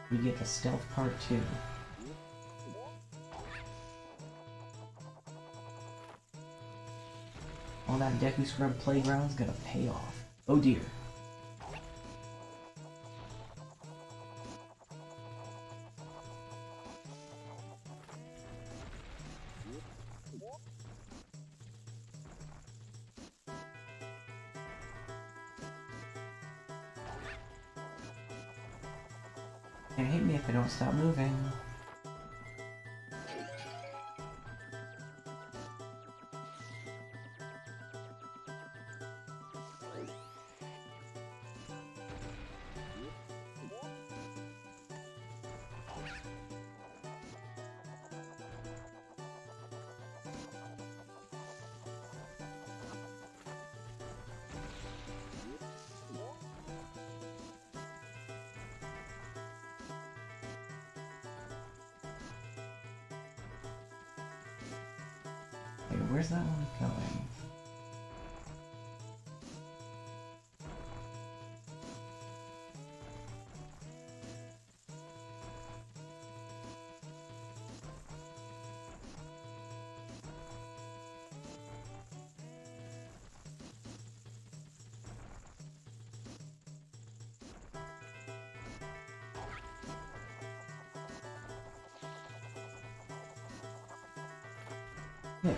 we get the stealth part too. All that Deku Scrub playground's gonna pay off. Oh dear. Can't hit me if I don't stop moving. Wait, where's that one going? There.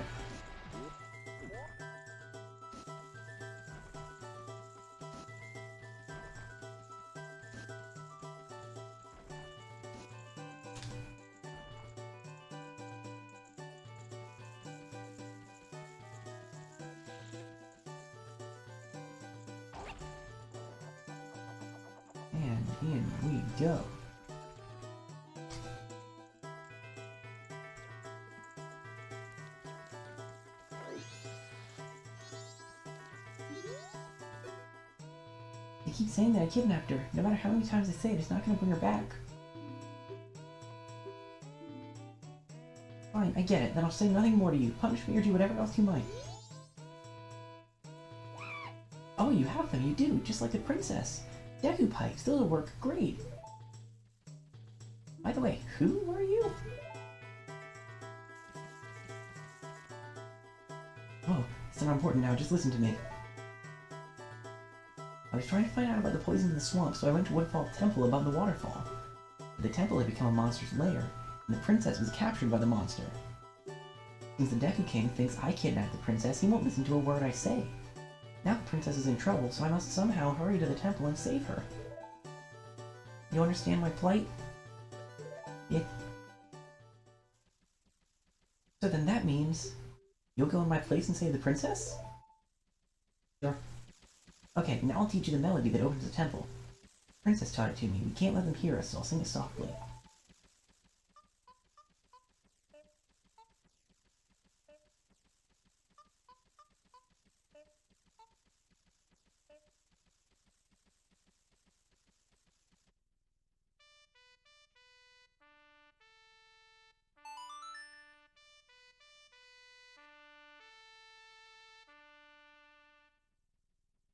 And in we go. They keep saying that I kidnapped her. No matter how many times they say it, it's not gonna bring her back. Fine, I get it. Then I'll say nothing more to you. Punish me or do whatever else you might. Oh, you have them. You do. Just like the princess. Deku pipes. Those will work great. By the way, who are you? Oh, it's not important now. Just listen to me. I was trying to find out about the poison in the swamp, so I went to Woodfall Temple above the waterfall. The temple had become a monster's lair, and the princess was captured by the monster. Since the Deku King thinks I kidnapped the princess, he won't listen to a word I say. Now the princess is in trouble, so I must somehow hurry to the temple and save her. You understand my plight? Yeah. So then that means you'll go in my place and save the princess? Sure. Okay, now I'll teach you the melody that opens the temple. The princess taught it to me. We can't let them hear us, so I'll sing it softly.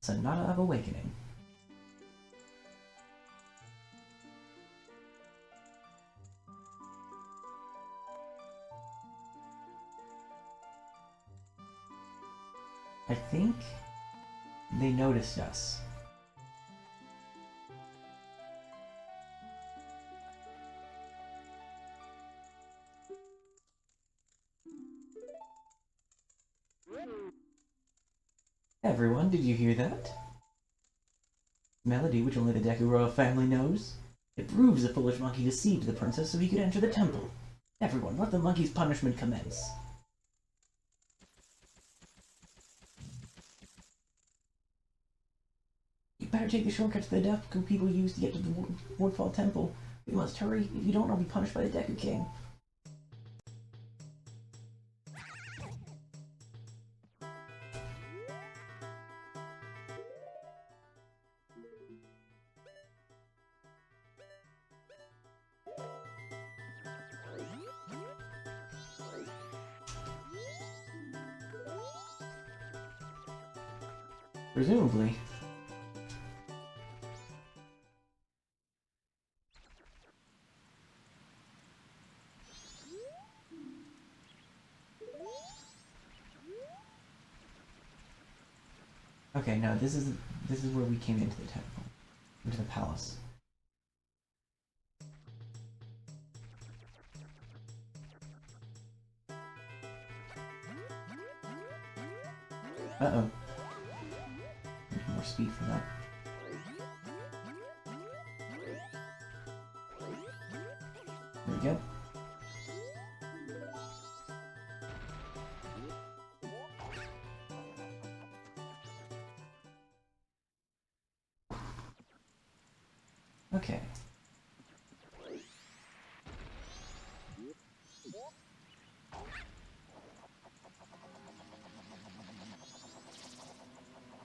Sonata of Awakening. I think they noticed us. Everyone, did you hear that? Melody which only the Deku royal family knows. It proves the foolish monkey deceived the princess so he could enter the temple. Everyone, let the monkey's punishment commence. You better take the shortcuts the Deku people use to get to the Woodfall Temple. We must hurry. If you don't, I'll be punished by the Deku King. Presumably. Okay, no, this is where we came into the temple, into the palace. Uh-oh. Need more speed for that. There we go. Okay.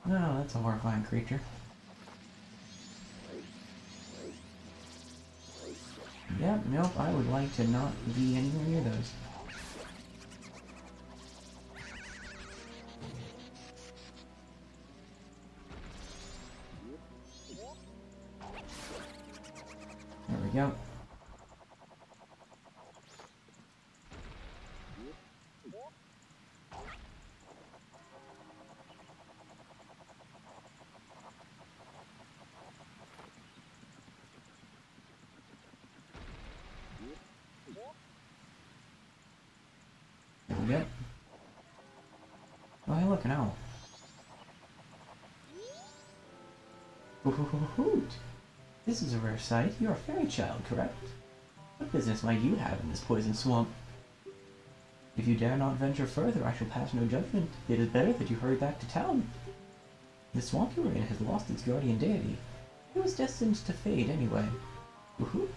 No, that's a horrifying creature. Yep, nope, I would like to not be anywhere near those. There we go. There we go. Oh, hey, look, an owl. Hoot! This is a rare sight. You're a fairy child, correct? What business might you have in this poison swamp? If you dare not venture further, I shall pass no judgment. It is better that you hurry back to town. The swamp you were in has lost its guardian deity. It was destined to fade anyway. Woohoot!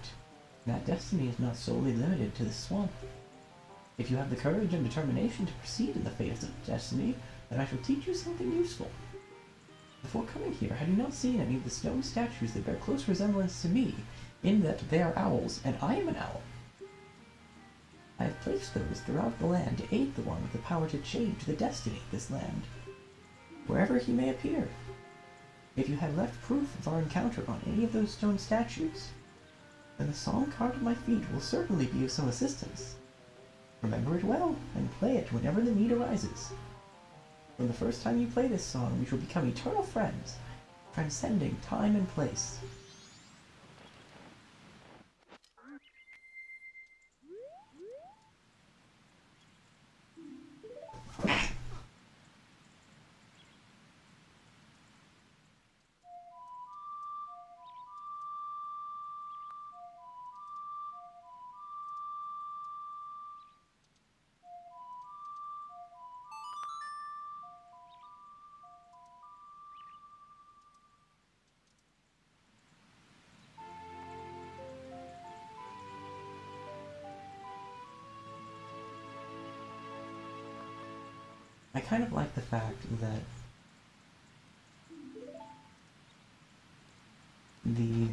That destiny is not solely limited to the swamp. If you have the courage and determination to proceed in the face of destiny, then I shall teach you something useful. Before coming here, had you not seen any of the stone statues that bear close resemblance to me, in that they are owls, and I am an owl? I have placed those throughout the land to aid the one with the power to change the destiny of this land, wherever he may appear. If you had left proof of our encounter on any of those stone statues, then the song carved at my feet will certainly be of some assistance. Remember it well, and play it whenever the need arises. From the first time you play this song, we shall become eternal friends, transcending time and place. I kind of like the fact that the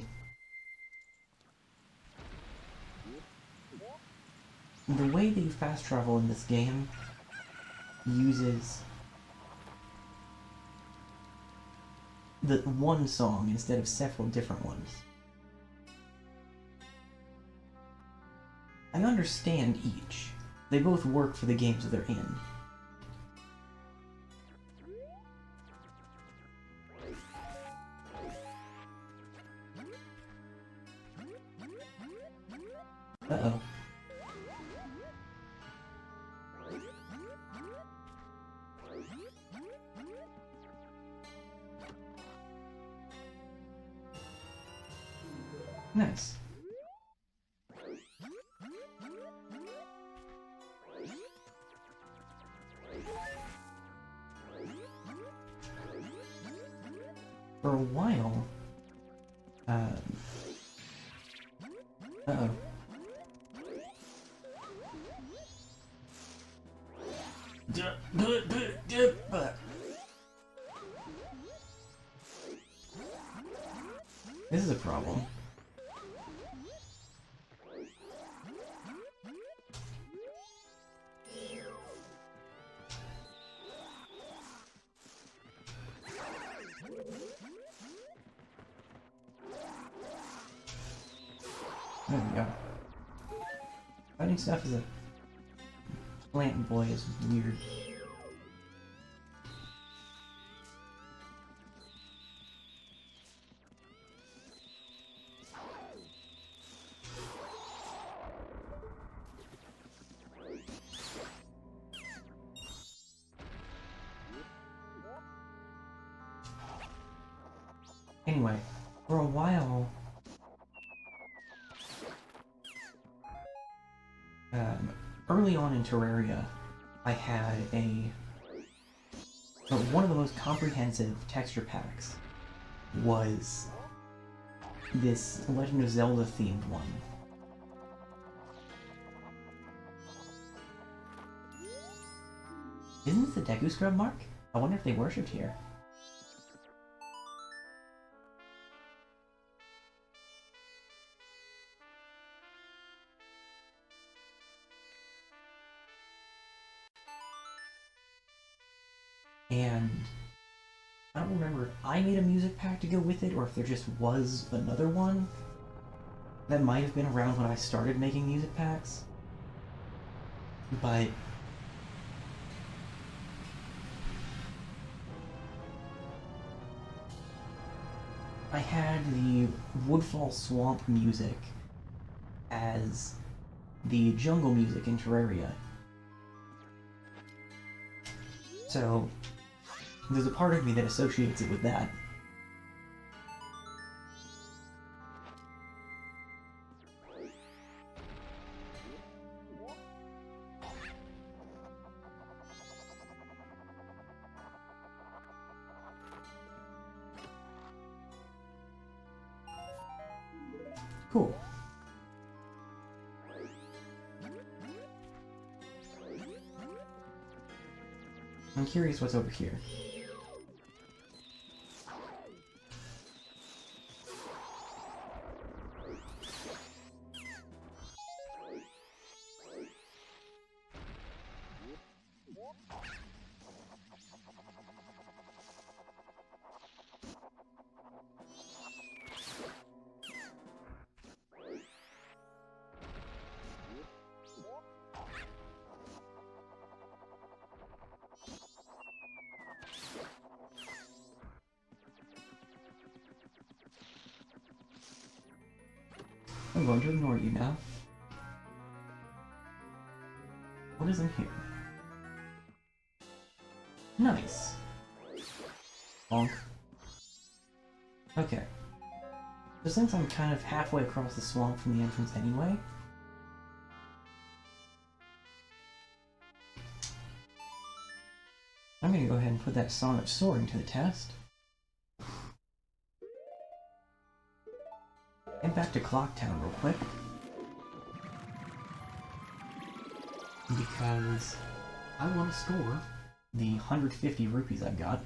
way that you fast travel in this game uses the one song instead of several different ones. I understand each. They both work for the games that they're in. Uh-oh. Nice. For a while, uh-oh. This is a problem. There we go. Fighting stuff as a plant boy is weird. Anyway, for a while, early on in Terraria, I had one of the most comprehensive texture packs was this Legend of Zelda themed one. Isn't this the Deku Scrub mark? I wonder if they worshipped here. And I don't remember if I made a music pack to go with it or if there just was another one. That might have been around when I started making music packs. But I had the Woodfall Swamp music as the jungle music in Terraria. So there's a part of me that associates it with that. Cool. I'm curious what's over here. I'm going to ignore you now. What is in here? Nice. Bonk. Okay. So since I'm kind of halfway across the swamp from the entrance anyway, I'm gonna go ahead and put that Song of Soaring to the test. Head back to Clocktown real quick. Because I want to score the 150 rupees I've got.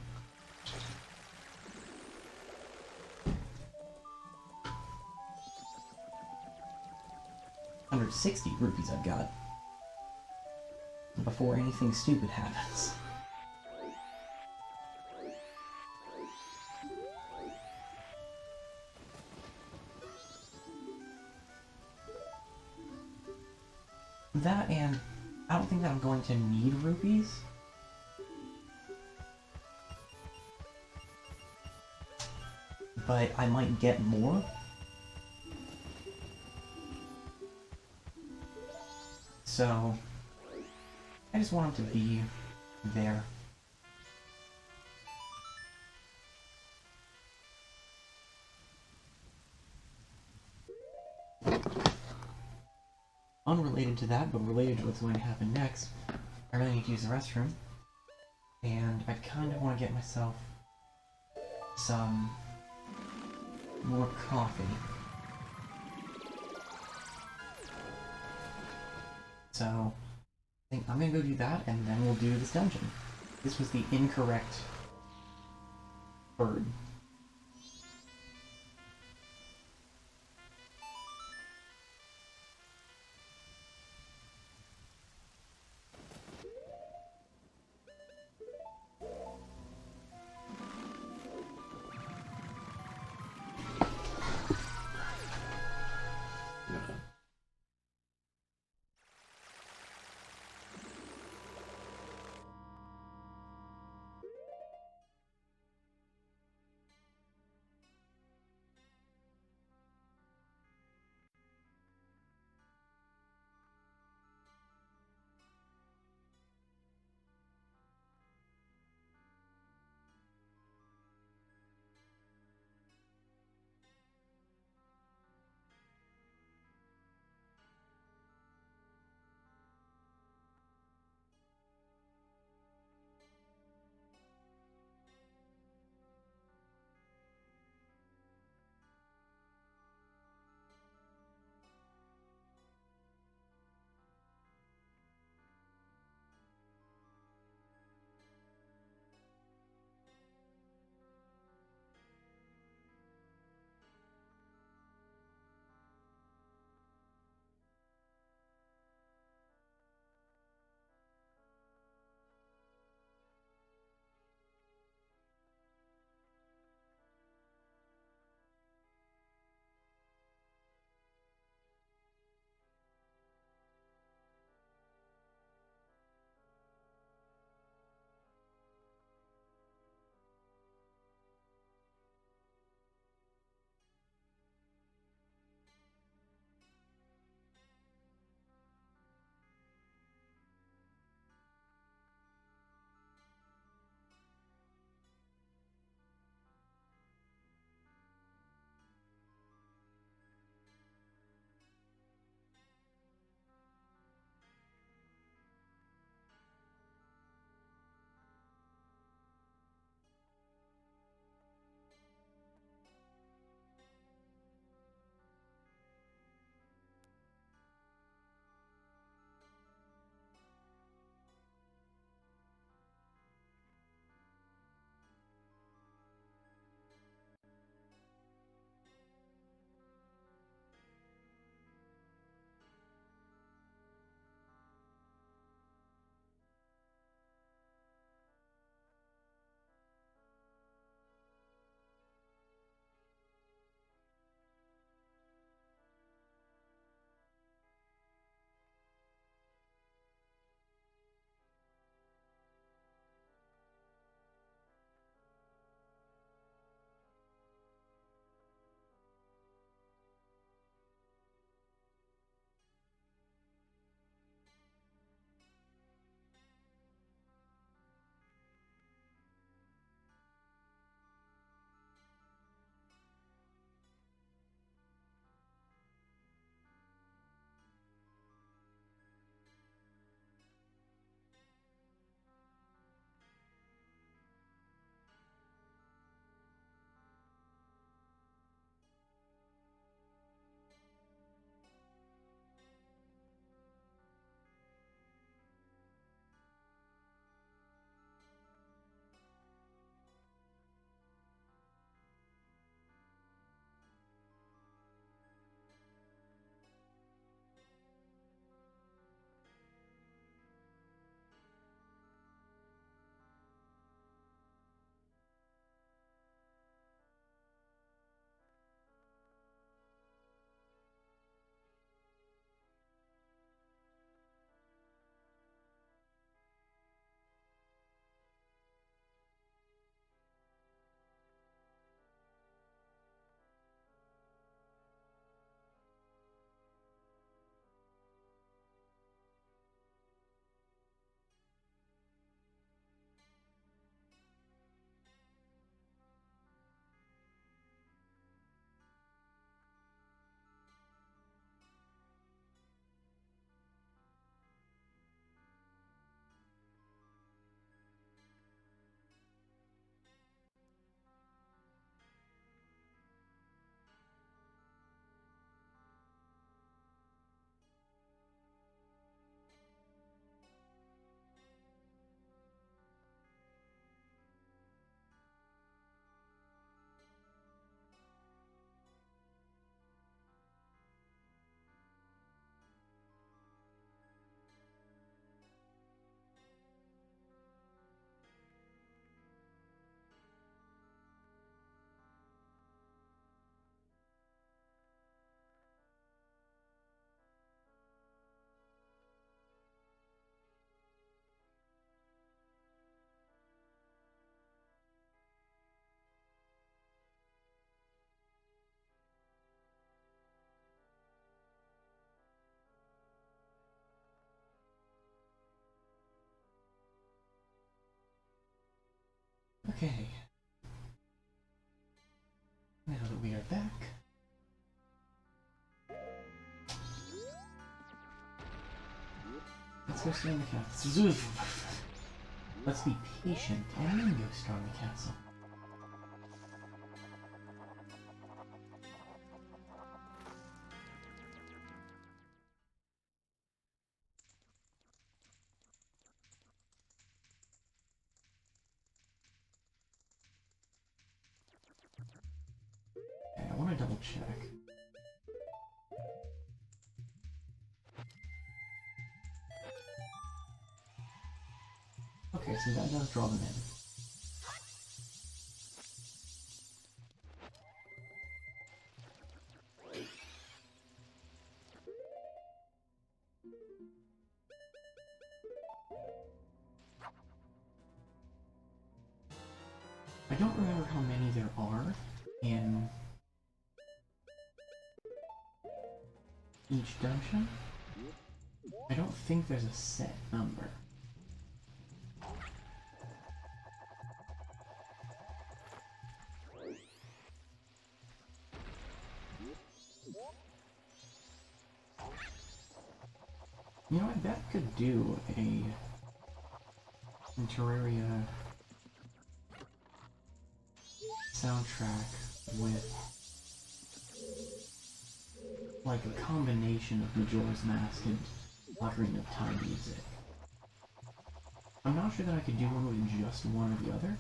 $160 rupees I've got before anything stupid happens. That, and I don't think that I'm going to need rupees. But I might get more. So I just want them to be there. Unrelated to that, but related to what's going to happen next, I really need to use the restroom. And I kind of want to get myself some more coffee. So I think I'm going to go do that, and then we'll do this dungeon. This was the incorrect bird. Okay. Now that we are back. Let's go stay in the castle. Let's be patient and then go storm the castle. Okay, I want to double check. Okay, so that does draw them in. I don't remember how many there are in each dungeon. I don't think there's a set number. You know, I bet I could do a Terraria soundtrack with like a combination of Majora's Mask and Ocarina of Time music. I'm not sure that I could do one with just one or the other.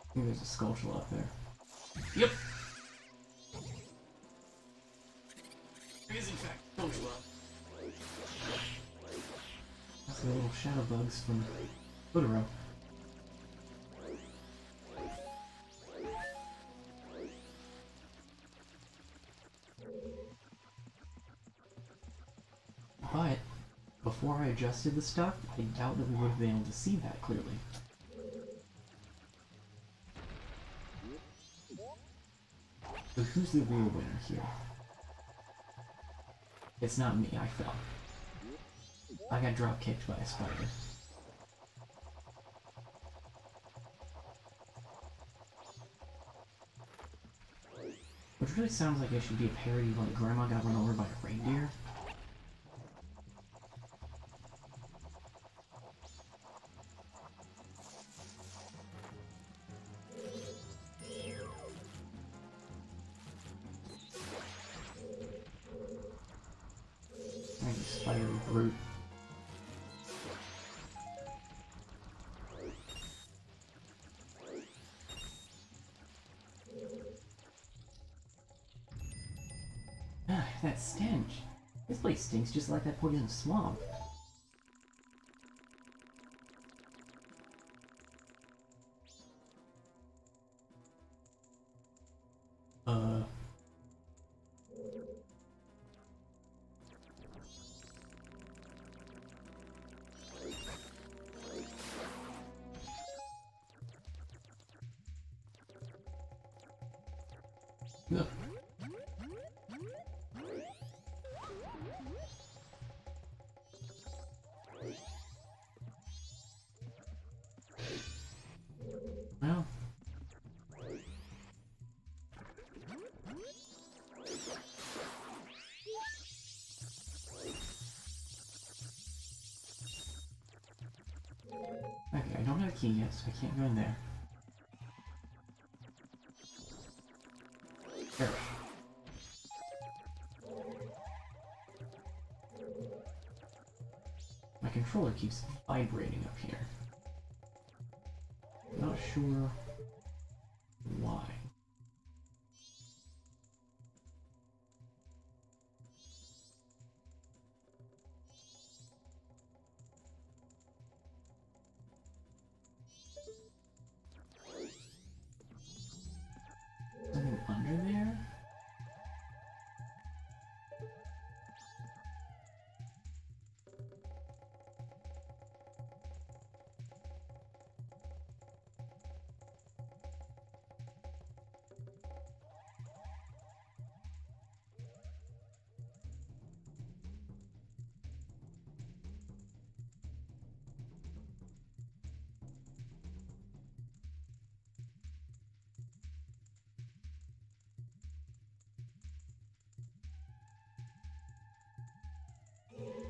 I think there's a Skulltula up there. Yep! There is in fact Skulltula. That's the little shadow bugs from Totoro. But before I adjusted the stuff, I doubt that we would have been able to see that clearly. So who's the real winner here? It's not me, I fell. I got drop kicked by a spider. Which really sounds like it should be a parody of like Grandma got run over by a reindeer. Spider brute. Ah, that stench. This place stinks just like that poison swamp. Ugh. Well. Okay, I don't have a key yet, so I can't go in there. There. My controller keeps vibrating up here. Not sure why. Something under there?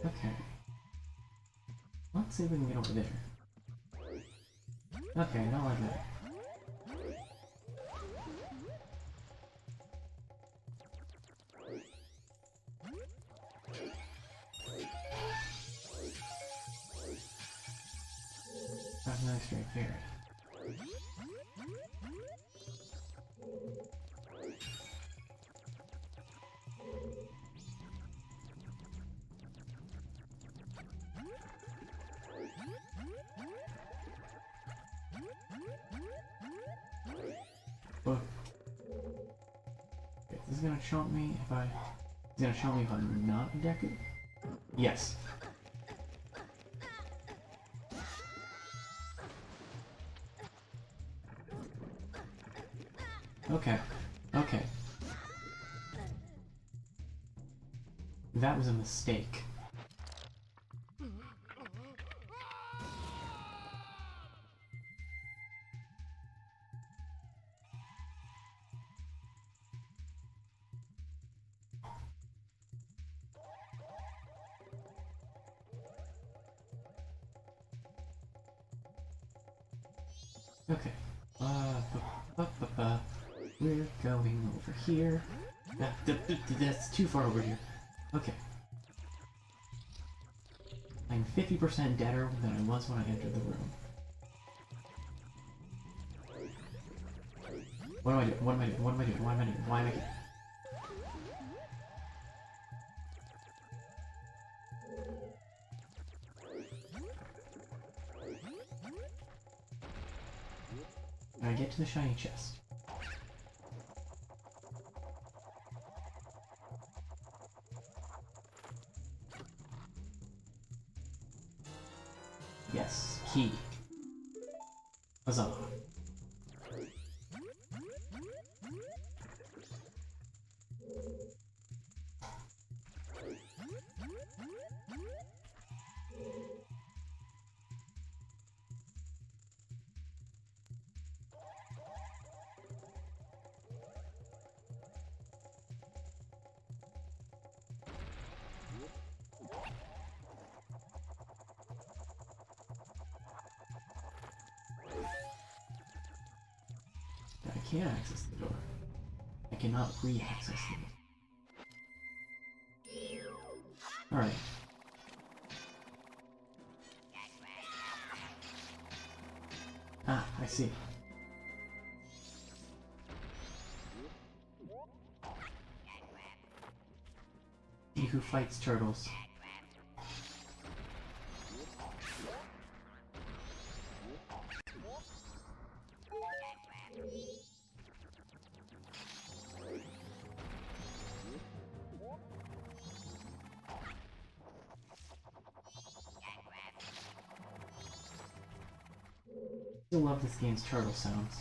Okay. Let's see if we can get over there. Okay, not like that. That's another straight fairy. Whoa. Okay, this is gonna chomp me if I... It's gonna chomp me if I'm not a Deku? Yes. Okay. Okay. That was a mistake. Okay. We're going over here. That's too far over here. Okay. I'm 50% deader than I was when I entered the room. What do I do? What am I doing? What am I doing? Why am I doing? Why am I doing? I get to the shiny chest. Yes, key. Huzzah. I can't access the door. I cannot re-access it. Alright. Ah, I see. He who fights turtles. I love this game's turtle sounds.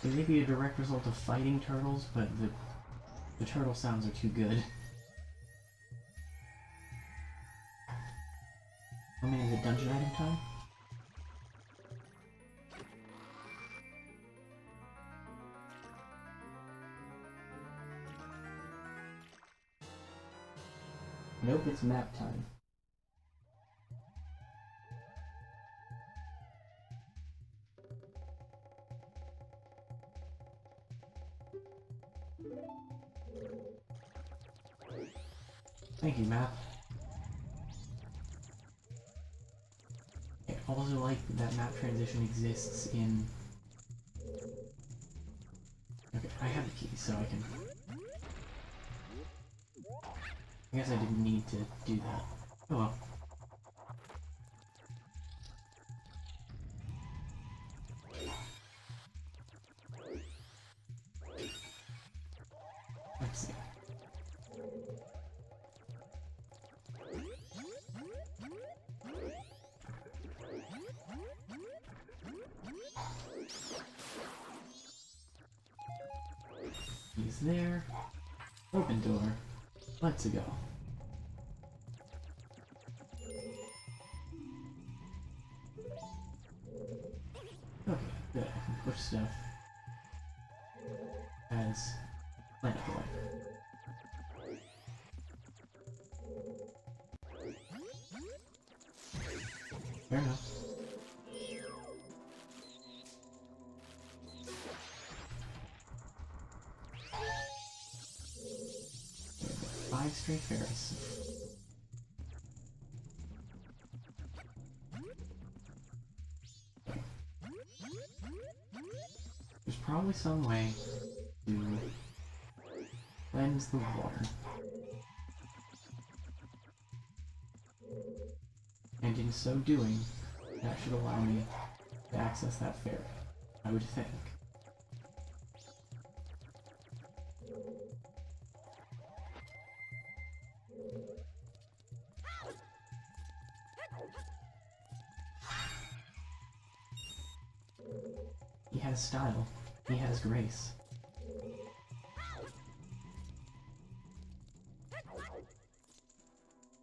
It may be a direct result of fighting turtles, but the turtle sounds are too good. How many is it dungeon item time? Nope, it's map time. Thank you, map. I also like that map transition exists in... Okay, I have the key, so I can... I guess I didn't need to do that. Oh well. Let's see. He's there. Open door. Let's go. push stuff as Planet Boy. Fair enough. Five straight fairies. There's probably some way to cleanse the water. And in so doing, that should allow me to access that fairy, I would think. He has style. He has grace.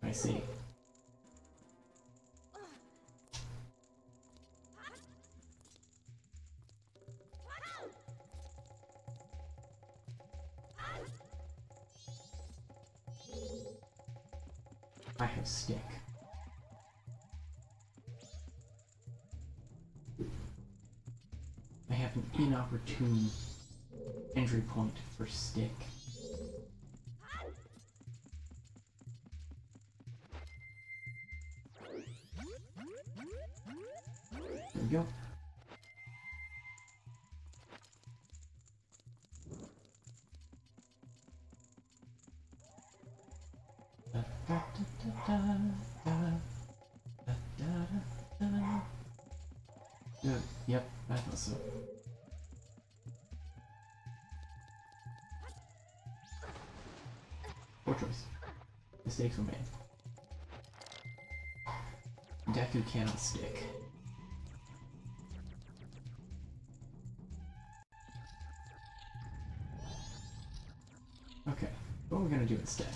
I see. I have stick. I have an inopportune entry point for stick. There we go. Yep, I thought so. Poor choice. Mistakes were made. Deku cannot stick. Okay, what are we gonna do instead?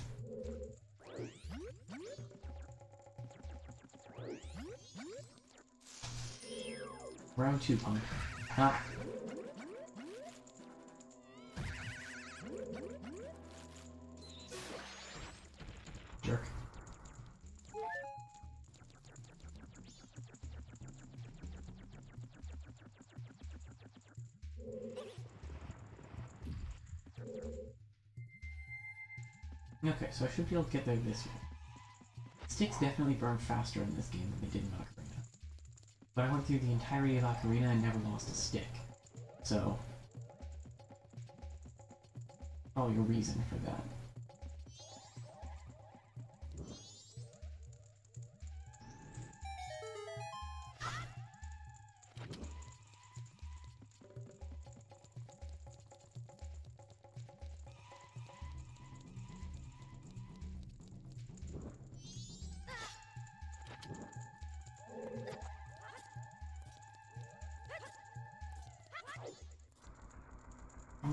Round 2, punk. Ah. Jerk. Okay, so I should be able to get there this way. Sticks definitely burn faster in this game than they did in Ocarina. But I went through the entirety of Ocarina and never lost a stick. So, probably a reason for that.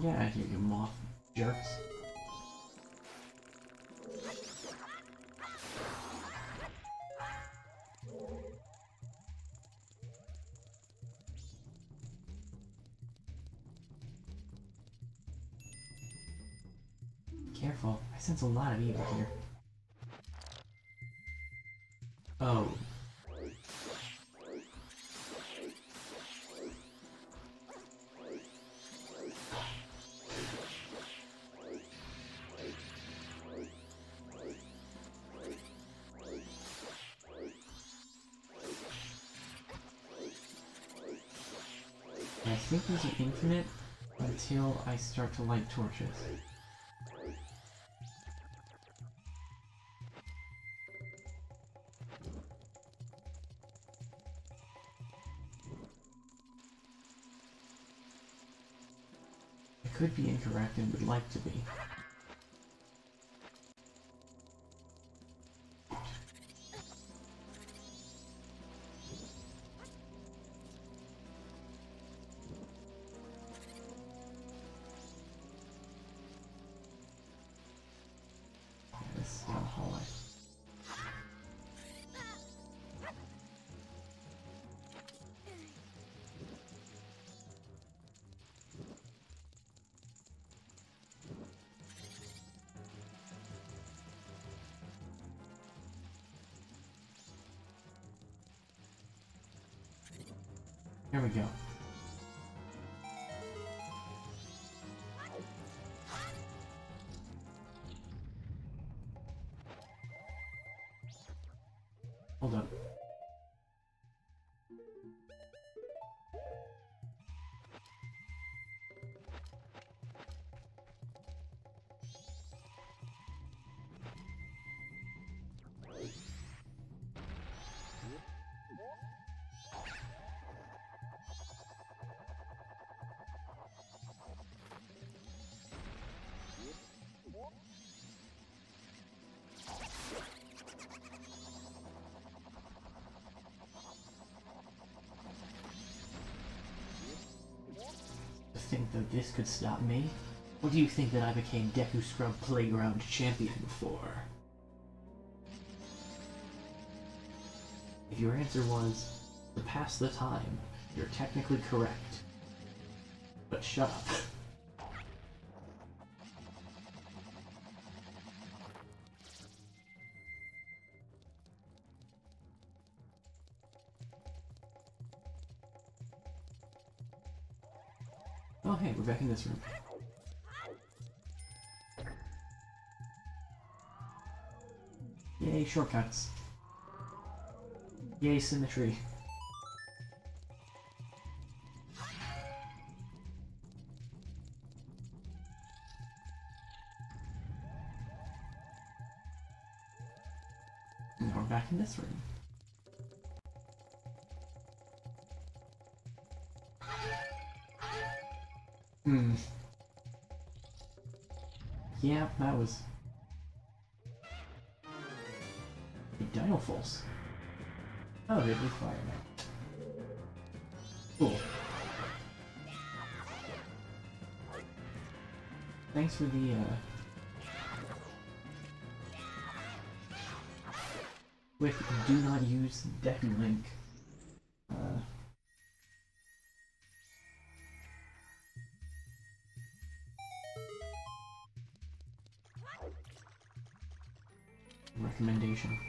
Get out of here, you moth jerks. Careful, I sense a lot of evil here. Oh. I think these are infinite until I start to light torches. I could be incorrect and would like to be. This down the hallway. Here we go. Hold up. Think that this could stop me? What do you think that I became Deku Scrub Playground Champion for? If your answer was to pass the time, you're technically correct. But shut up. Oh hey, we're back in this room. Yay, shortcuts. Yay, symmetry. Now we're back in this room. Yeah, that was a Dino Pulse. Oh, it was fire now. Cool. Thanks for the with do not use Deku Link. Recommendation.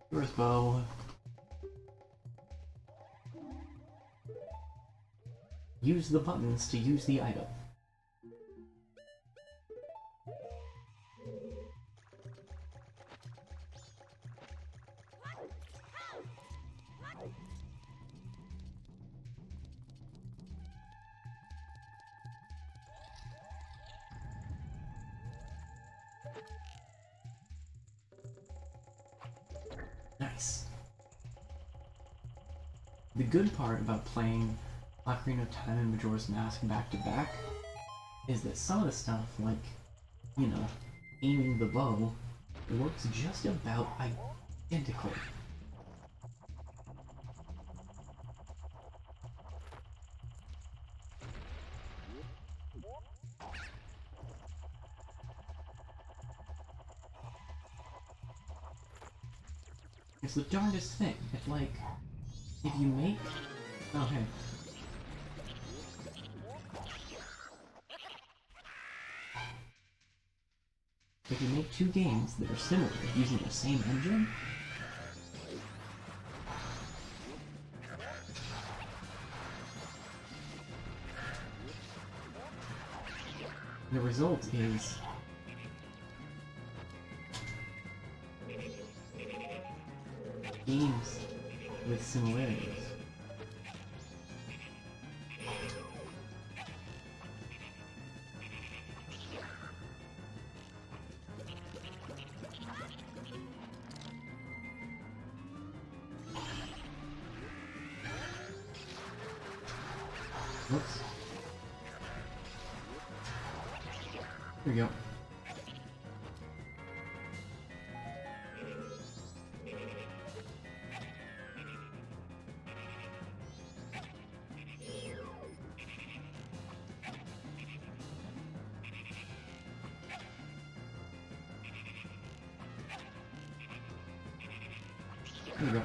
Where's Bo? Use the buttons to use the item. Nice. The good part about playing Ocarina of Time and Majora's Mask back to back is that some of the stuff, like, you know, aiming the bow, works just about identically. It's the darndest thing. It's like, if you make... Oh, hey. If you make two games that are similar using the same engine, the result is games with similarities. Whoops. There we go. There we go.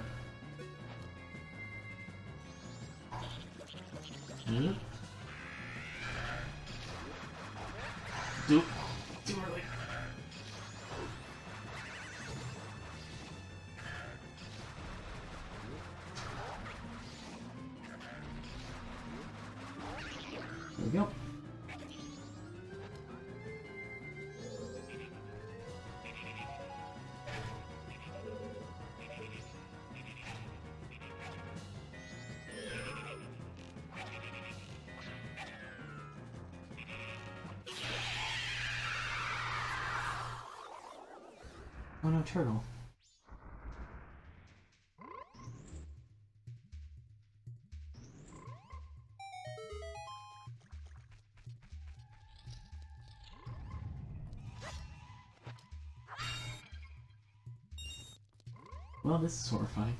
Too early. There we go. Oh no, turtle. Well, this is horrifying.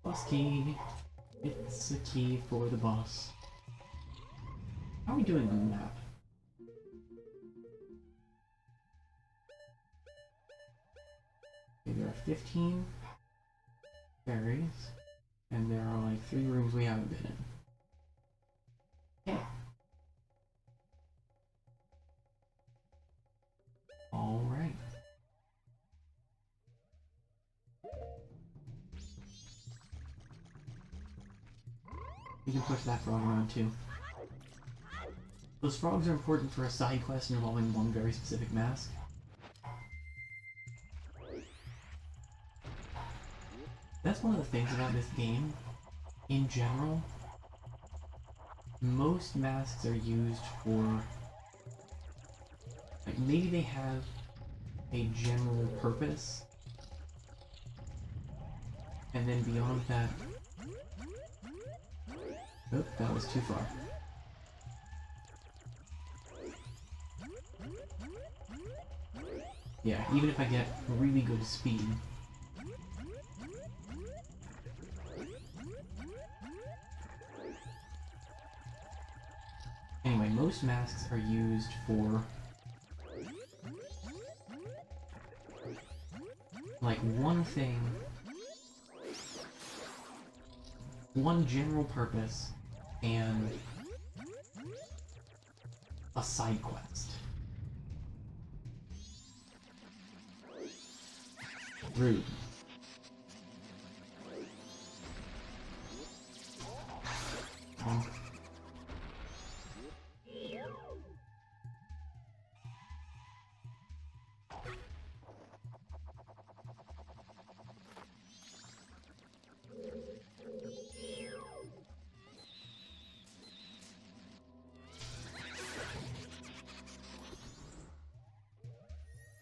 Boss key. It's a key for the boss. How are we doing on the map? Okay, there are 15 berries, and there are like 3 rooms we haven't been in. Okay. Alright. You can push that frog around too. Those frogs are important for a side quest involving one very specific mask. That's one of the things about this game. In general, most masks are used for... like, maybe they have a general purpose, and then beyond that... Oh, that was too far. Yeah, even if I get really good speed. Anyway, most masks are used for like one thing, one general purpose, and a side quest. Rude.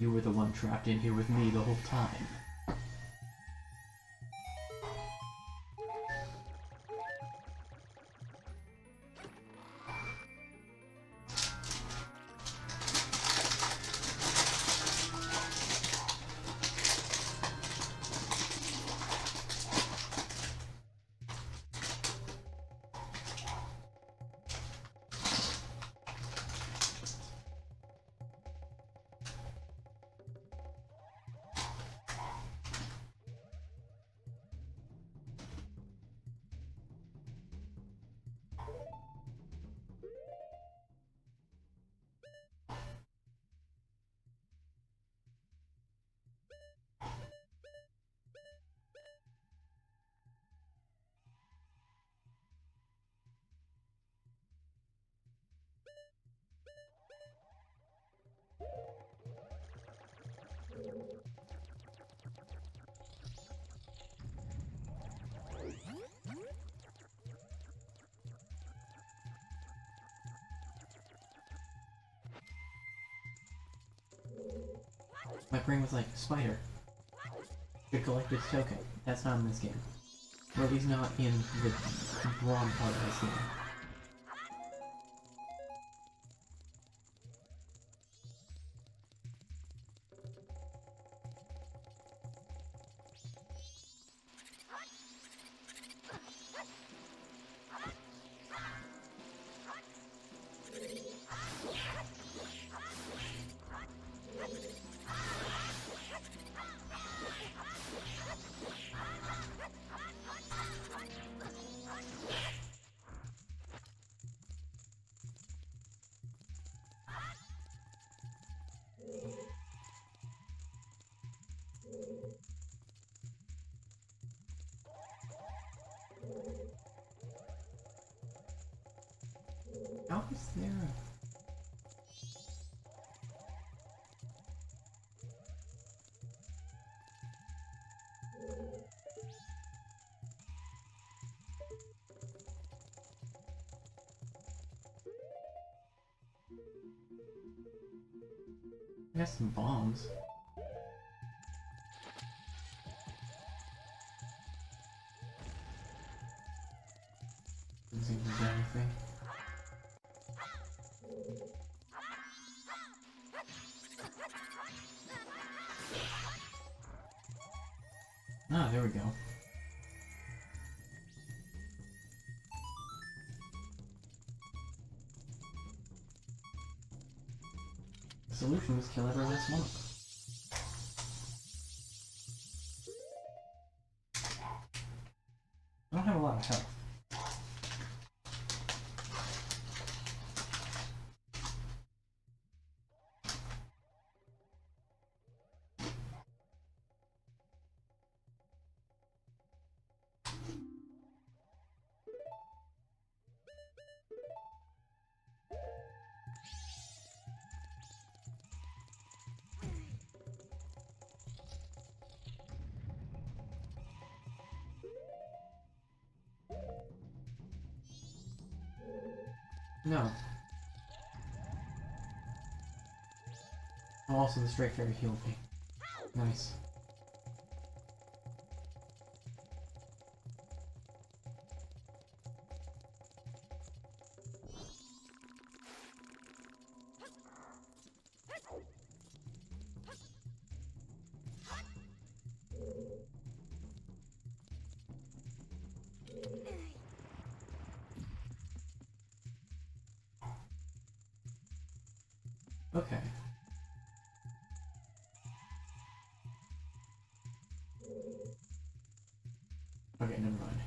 You were the one trapped in here with me the whole time. My brain was like, spider. Should collect its token. That's not in this game. Or at least not in the broad part of this game. there? I got some bombs. Doesn't seem to do anything. Ah, there we go. The solution was kill every last one of them. I don't have a lot of health. No. Oh, also the Stray Fairy healed me. Nice. Okay. Okay, never mind.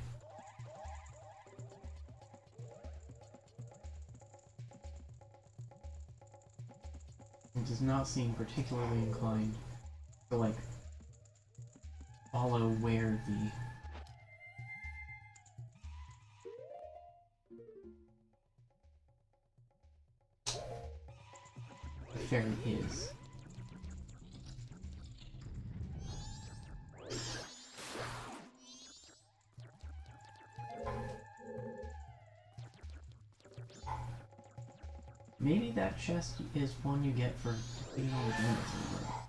It does not seem particularly inclined to, like, follow where the fairy is. Maybe that chest is one you get for defeating all the demons in the world.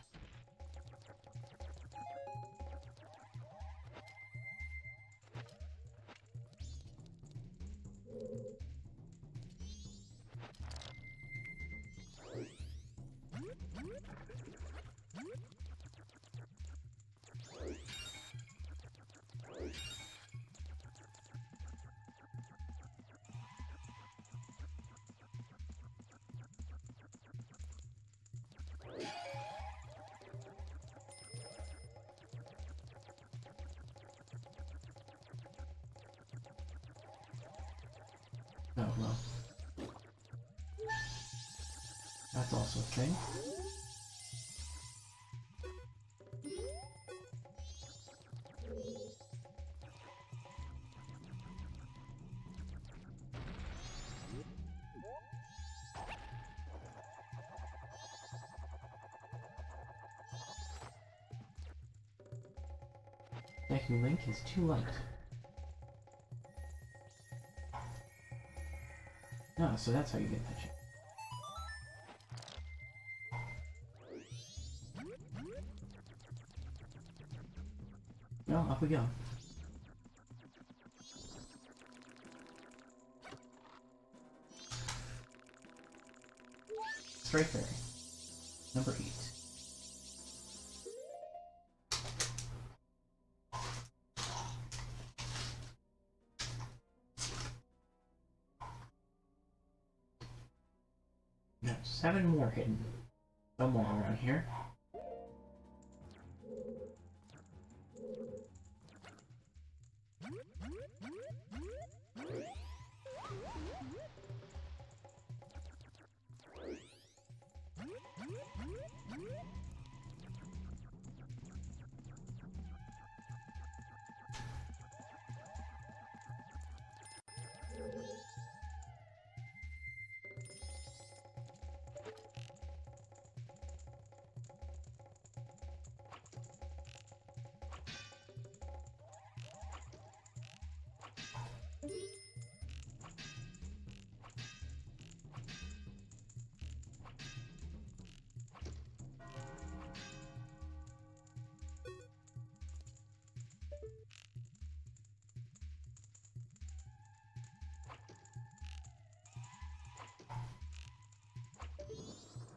Oh, well. That's also a thing. Deku Link is too light. Oh, so that's how you get that shit. Well, up we go. Stray Fairy. Number 8. No, 7 more hidden somewhere around here.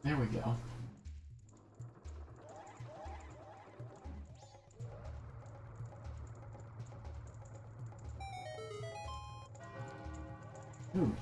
There we go. Ooh.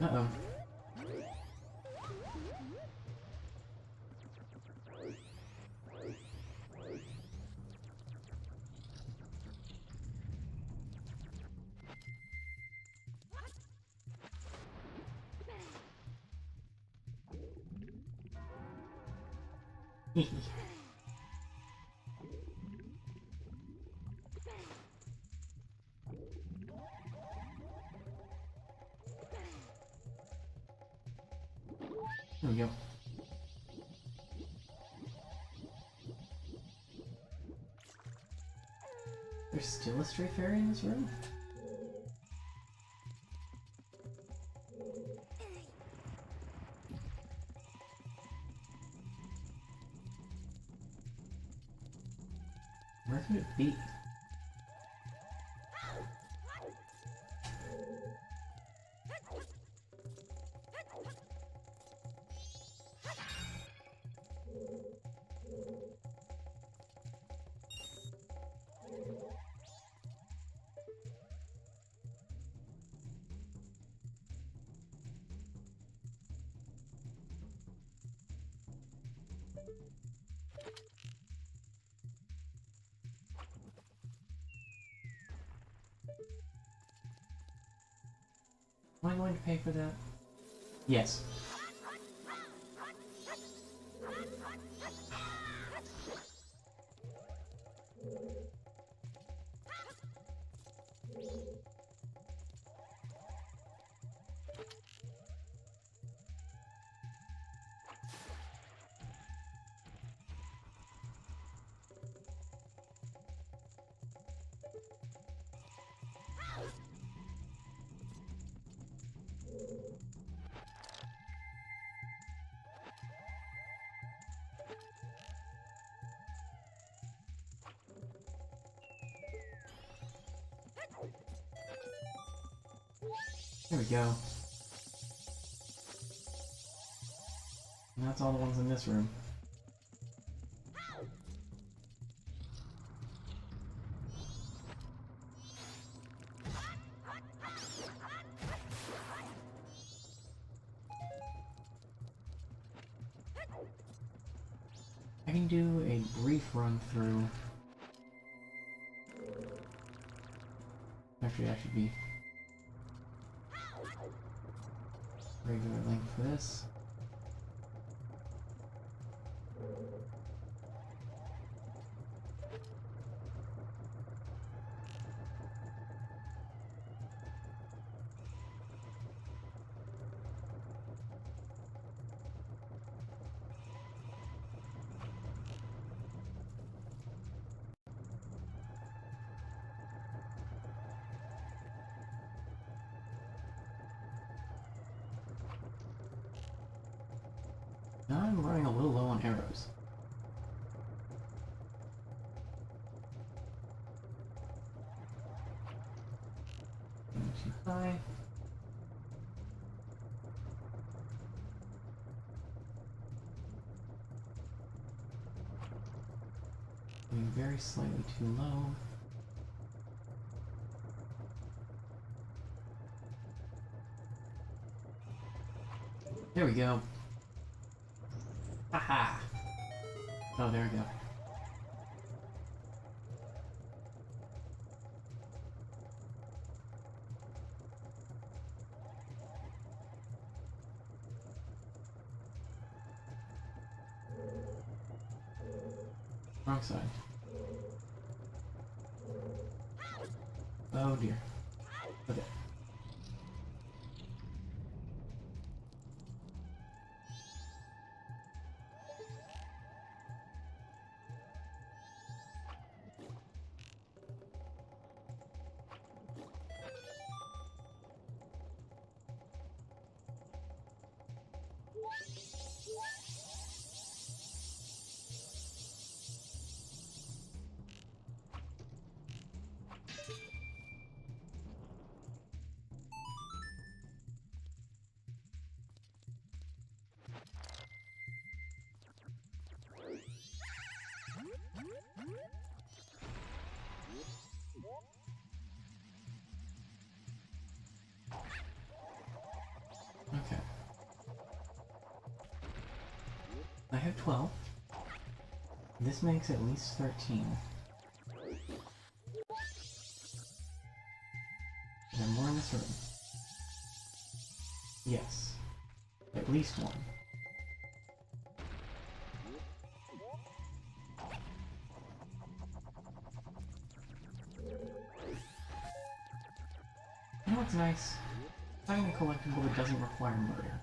Uh-oh. There we go. There's still a stray fairy in this room? Where could it be? Am I going to pay for that? Yes. There we go. And that's all the ones in this room. I can do a brief run through. Actually, that should be regular length for this. Now I'm running a little low on arrows. Too high. Going very slightly too low. There we go. Haha! Oh, there we go. Wrong side. Oh dear. Okay. Okay. I have 12. This makes at least 13. Is there more in this room? Yes. At least one. You know what's nice? Finding a collectible that doesn't require murder.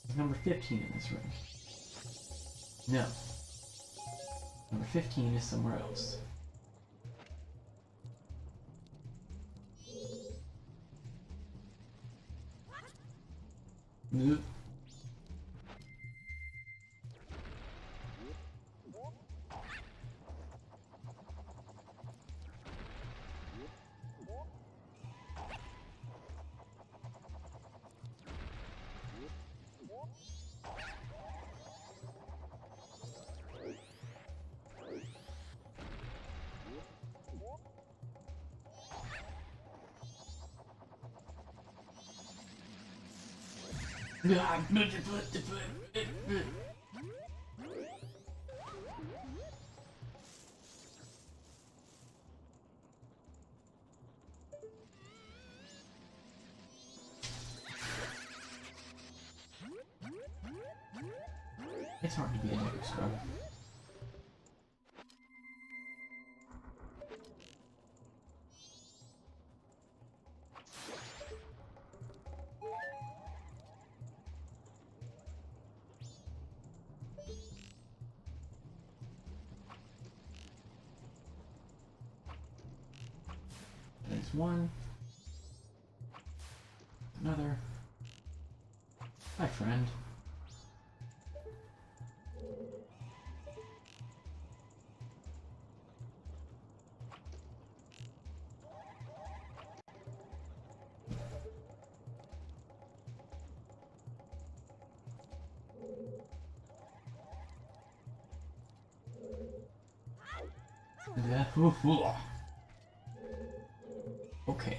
There's number 15 in this room. No. Number 15 is somewhere else. Nope. It's hard to be a nigger scrub. There's one. Another. Hi, friend. Yeah. Okay.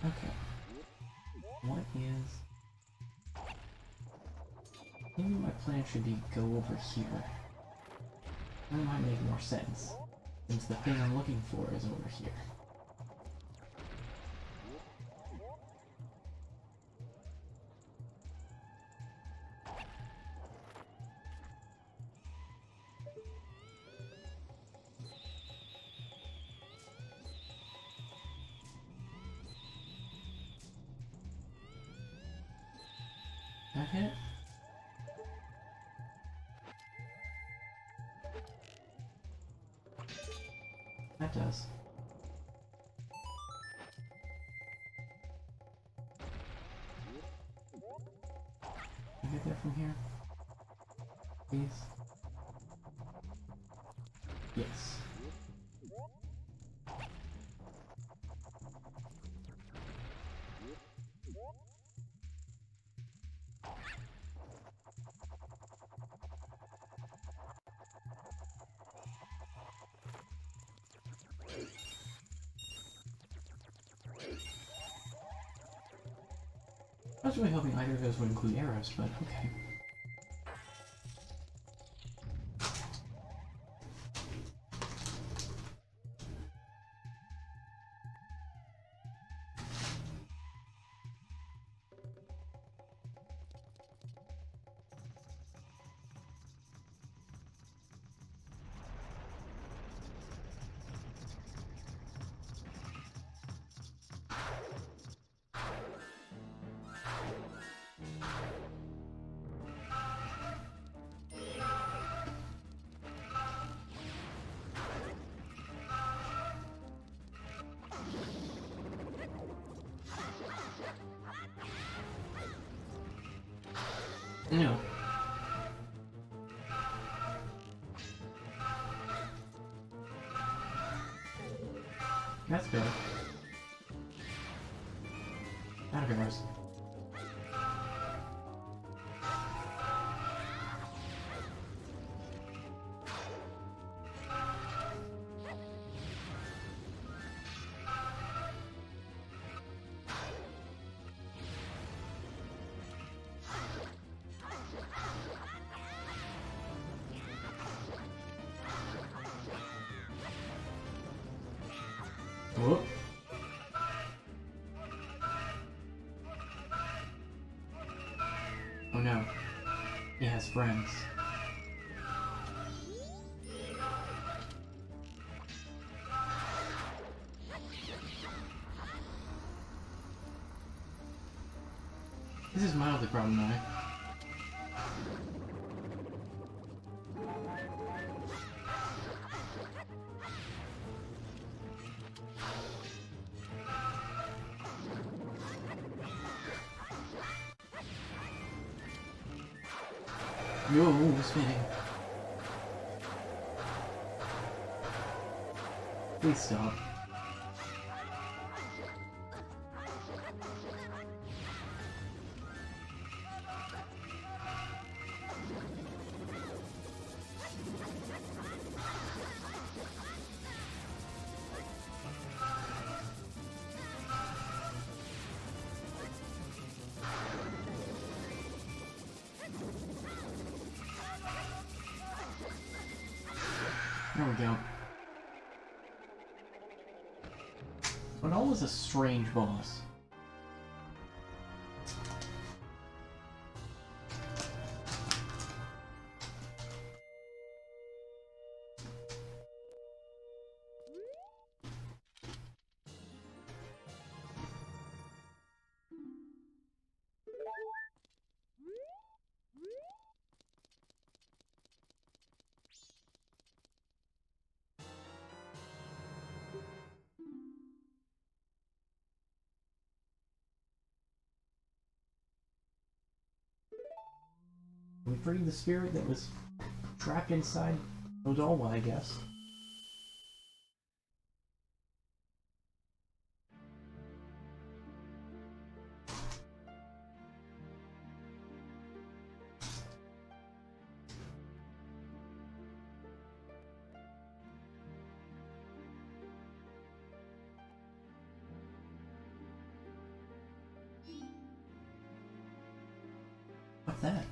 Okay. What is... Maybe my plan should be go over here. That might make more sense, since the thing I'm looking for is over here. That hit? That does. Can you get there from here? Please? Yes. I was really hoping either of those would include arrows, but okay. No. That's good. Out of yours. Whoop. Oh no. He has friends. This is mildly problematic. Yo, spinning. Please stop. There we go. Ronaldo was a strange boss. We freed the spirit that was trapped inside Odolwa, I guess. What's that?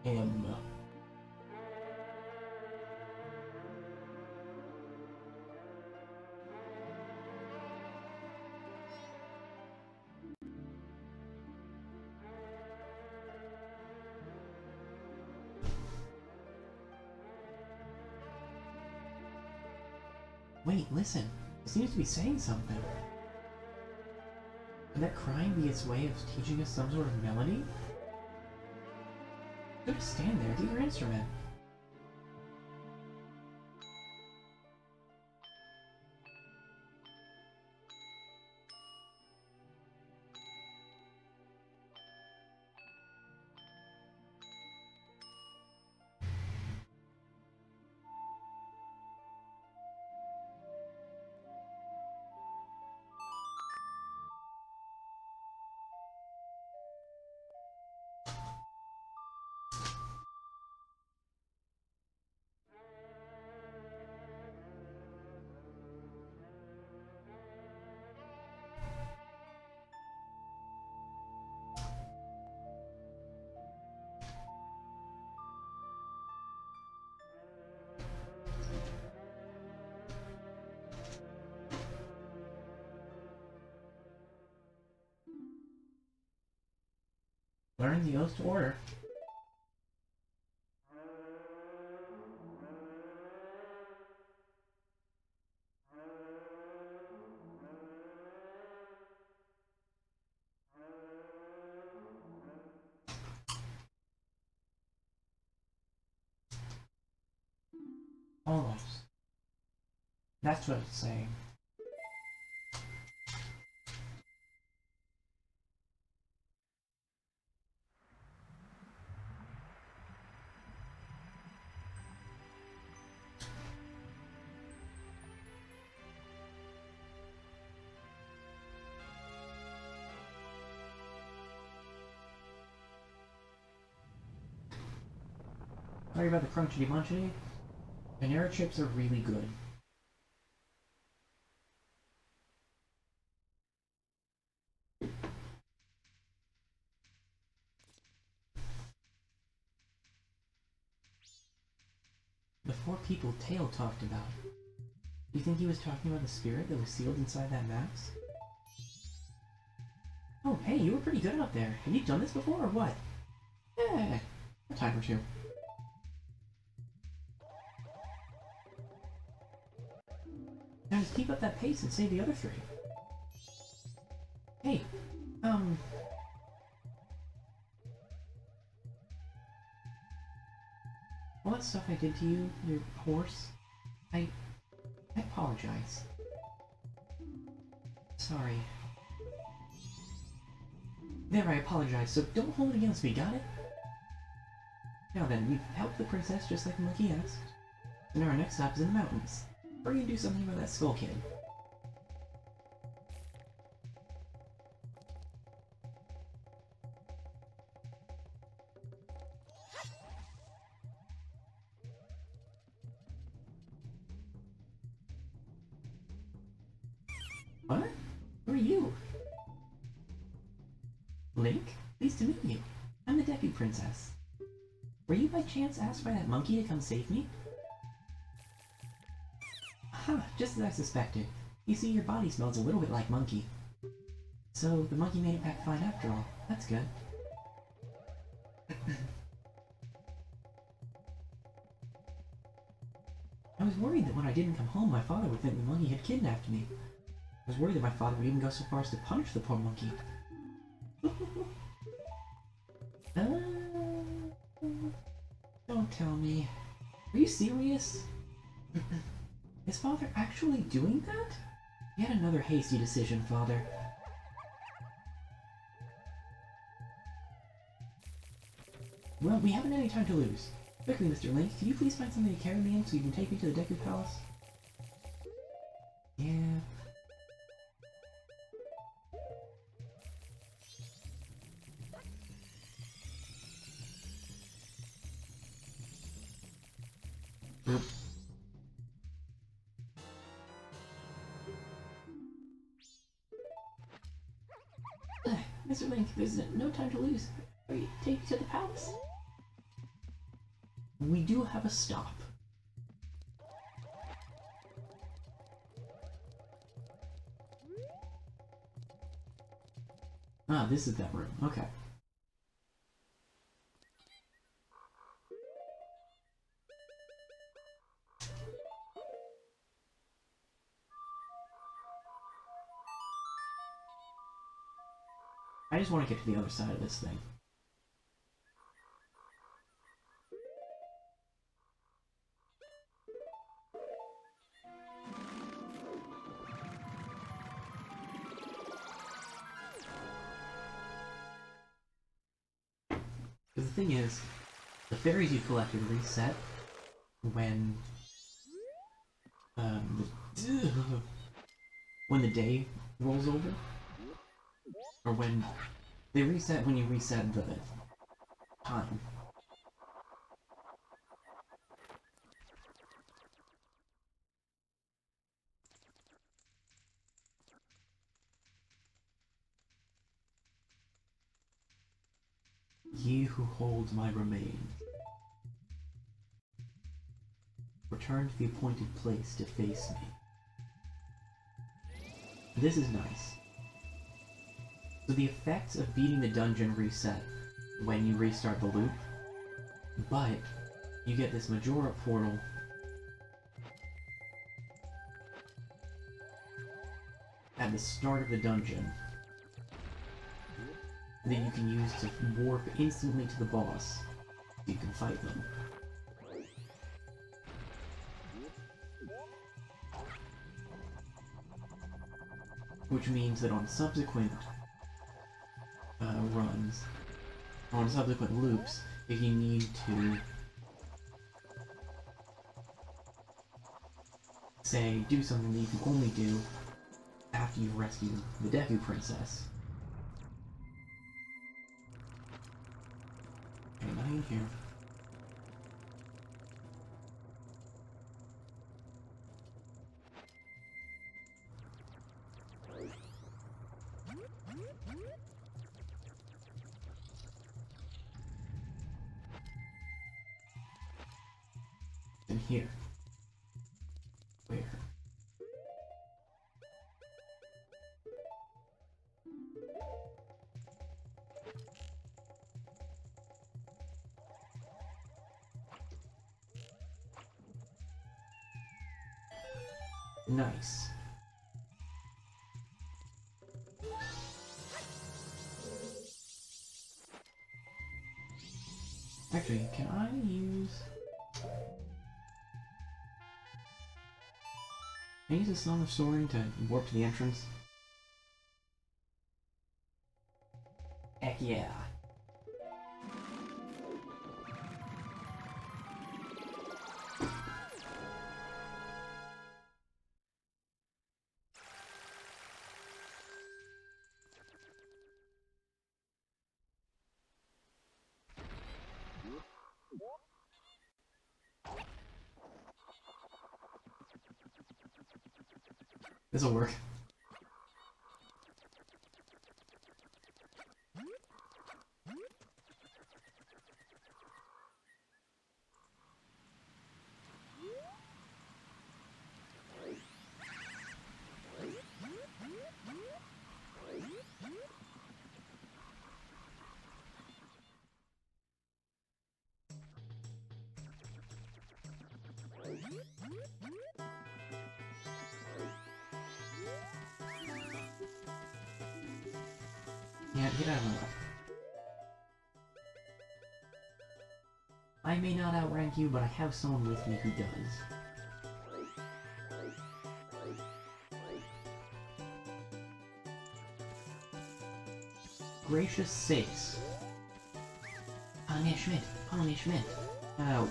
M. Wait, listen. It seems to be saying something. Could that crying be its way of teaching us some sort of melody? Don't just stand there, get your instrument. Learn the oath to order. Almost. That's what it's saying. Sorry about the crunchity munchity. Panera chips are really good. The four people Tail talked about. You think he was talking about the spirit that was sealed inside that mask? Oh, hey, you were pretty good out there. Have you done this before, or what? Yeah, a time or two. Now just keep up that pace and save the other three. Hey, all that stuff I did to you, your horse, I apologize. Sorry. There, I apologize, so don't hold it against me, got it? Now then, we've helped the princess just like the monkey asked. So now our next stop is in the mountains. We're gonna do something about that Skull Kid. What? Who are you? Link? Pleased to meet you. I'm the Deku Princess. Were you by chance asked by that monkey to come save me? Huh, just as I suspected. You see, your body smells a little bit like monkey. So, the monkey made it back fine after all. That's good. I was worried that when I didn't come home, my father would think the monkey had kidnapped me. I was worried that my father would even go so far as to punish the poor monkey. Don't tell me. Are you serious? Is father actually doing that? Yet another hasty decision, father. Well, we haven't any time to lose. Quickly, Mr. Link, can you please find something to carry me in so you can take me to the Deku Palace? Yeah. Mr. Link, there's no time to lose. Hurry, take me to the palace. We do have a stop. Ah, this is that room. Okay. I just want to get to the other side of this thing. Because the thing is, the fairies you collected reset when when the day rolls over, or when they reset when you reset the time. Ye who holds my remains, return to the appointed place to face me. This is nice. So the effects of beating the dungeon reset when you restart the loop, but you get this Majora portal at the start of the dungeon that you can use to warp instantly to the boss so you can fight them. which means that on subsequent runs, on subsequent loops, if you need to, say, do something that you can only do after you've rescued the Deku Princess. Okay, nothing in here. In here. Where? Nice. Actually, can I use... Can I use a Song of Soaring to warp to the entrance? Heck yeah. This'll work. Yeah, get out of my way. I may not outrank you, but I have someone with me who does. Gracious sakes. Punishment, punishment. Oh.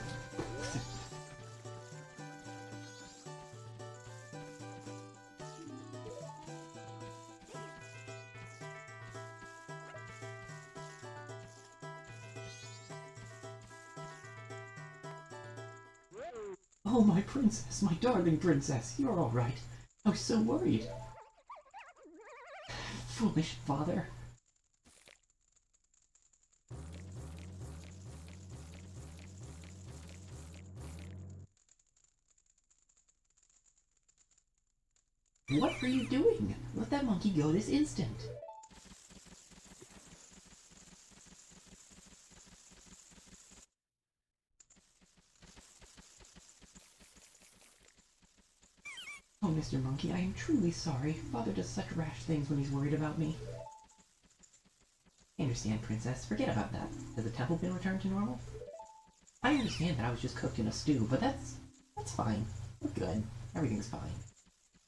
Oh, my princess, my darling princess, you're all right. I was so worried. Foolish father. What were you doing? Let that monkey go this instant. Oh, Mr. Monkey, I am truly sorry. Father does such rash things when he's worried about me. I understand, Princess. Forget about that. Has the temple been returned to normal? I understand that I was just cooked in a stew, but that's fine. We're good. Everything's fine.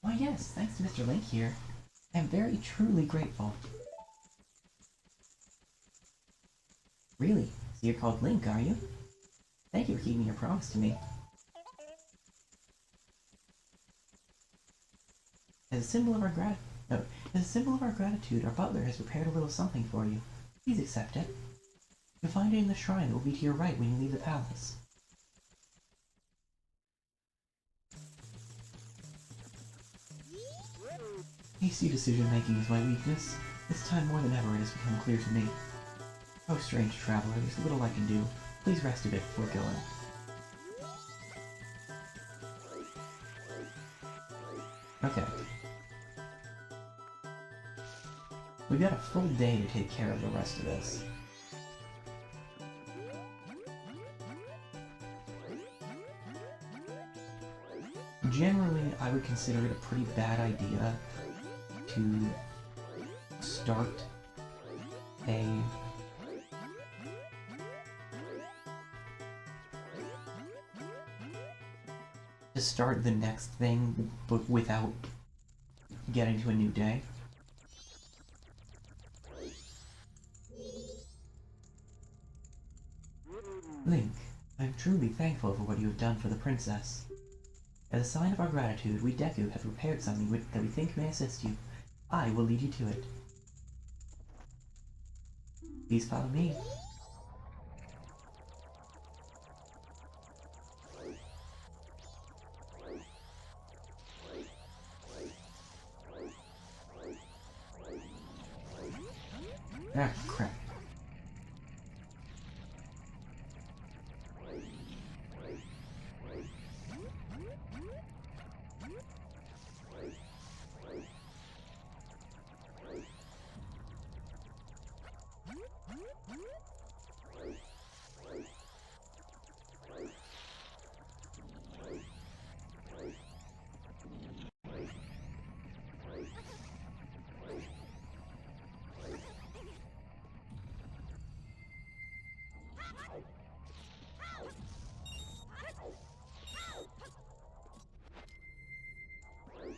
Why, yes, thanks to Mr. Link here. I am very, truly grateful. Really? So you're called Link, are you? Thank you for keeping your promise to me. As a symbol of our gratitude, our butler has prepared a little something for you. Please accept it. You'll find it in the shrine that will be to your right when you leave the palace. Hasty decision-making is my weakness. This time more than ever it has become clear to me. Oh, strange traveler, there's little I can do. Please rest a bit before going. Okay. We've got a full day to take care of the rest of this. Generally, I would consider it a pretty bad idea to start the next thing but without getting to a new day. Link, I am truly thankful for what you have done for the princess. As a sign of our gratitude, we Deku have prepared something that we think may assist you. I will lead you to it. Please follow me. Ah, crap.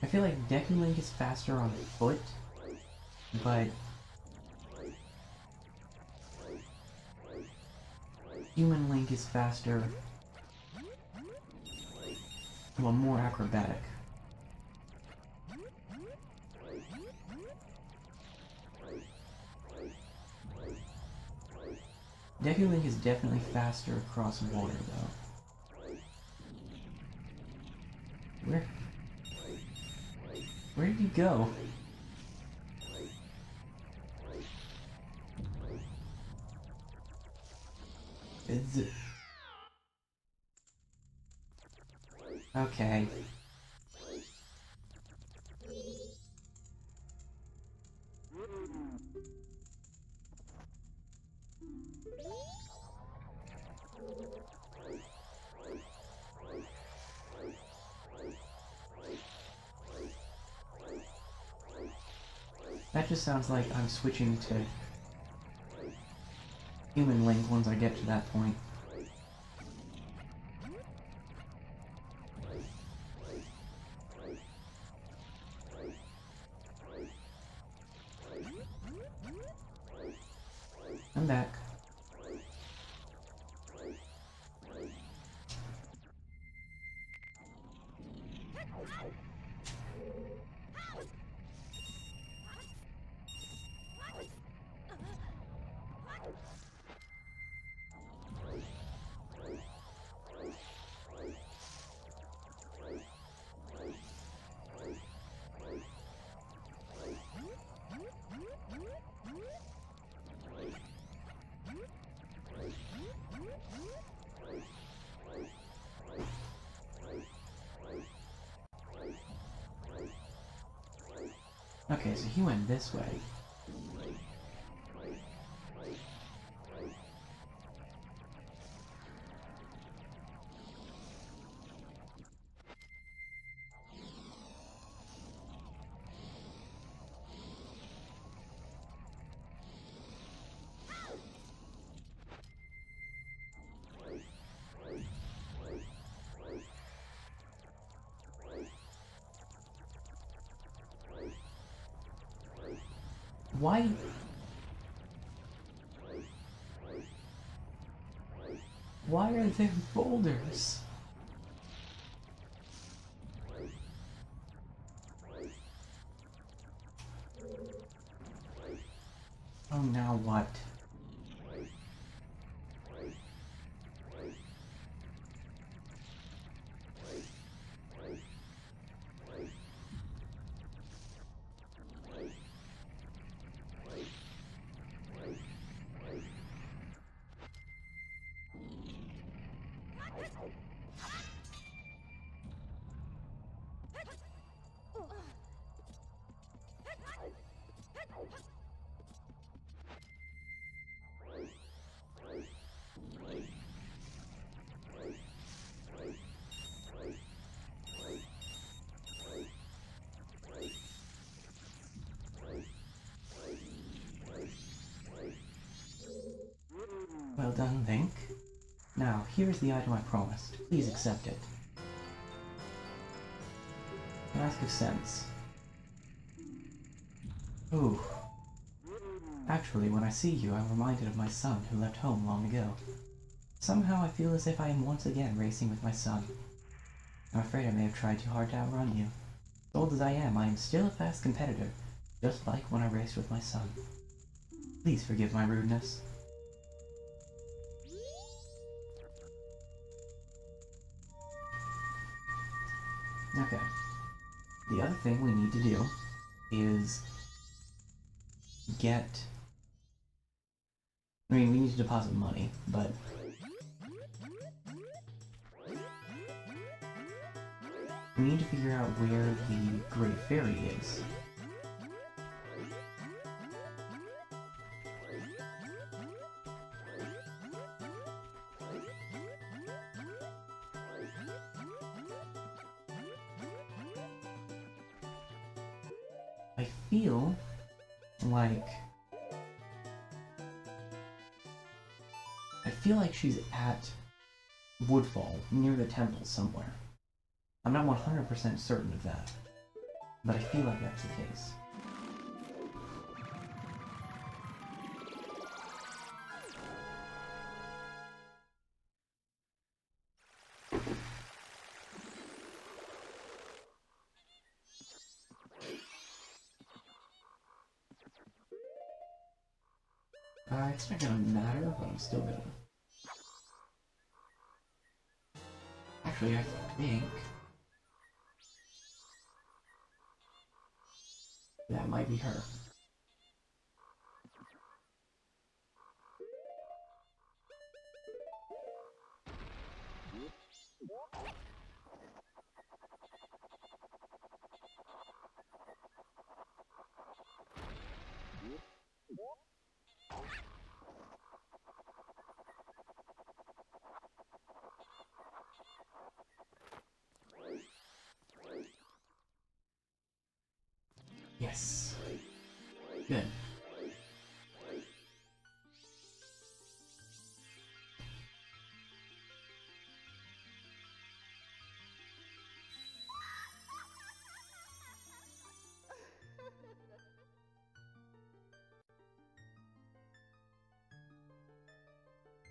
I feel like Deku Link is faster on foot, but Human Link is faster, well, more acrobatic. Deku Link is definitely faster across water, though. Where did he go? Is it... Okay. That just sounds like I'm switching to Human Link once I get to that point. I'm back. Okay, so he went this way. Why? Why are there boulders? Oh, now what? Well done, Link. Now, here's the item I promised. Please accept it. Mask of Sense. Ooh. Actually, when I see you, I'm reminded of my son who left home long ago. Somehow I feel as if I am once again racing with my son. I'm afraid I may have tried too hard to outrun you. As old as I am still a fast competitor, just like when I raced with my son. Please forgive my rudeness. Okay. The other thing we need to do is get... I mean, we need to deposit money, but... we need to figure out where the Great Fairy is. I feel like... she's at Woodfall, near the temple somewhere. I'm not 100% certain of that, but I feel like that's the case. It's not gonna matter, but I'm still gonna... Actually, I think... that might be her. Yes. Good.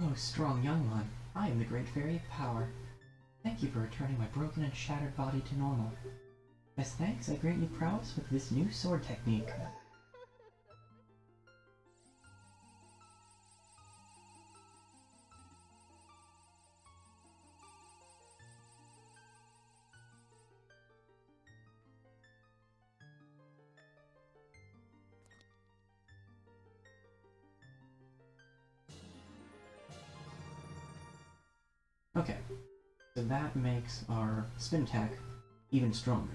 Oh, strong young one. I am the Great Fairy of Power. Thank you for returning my broken and shattered body to normal. As thanks, I grant you prowess with this new sword technique. Okay, so that makes our spin attack even stronger.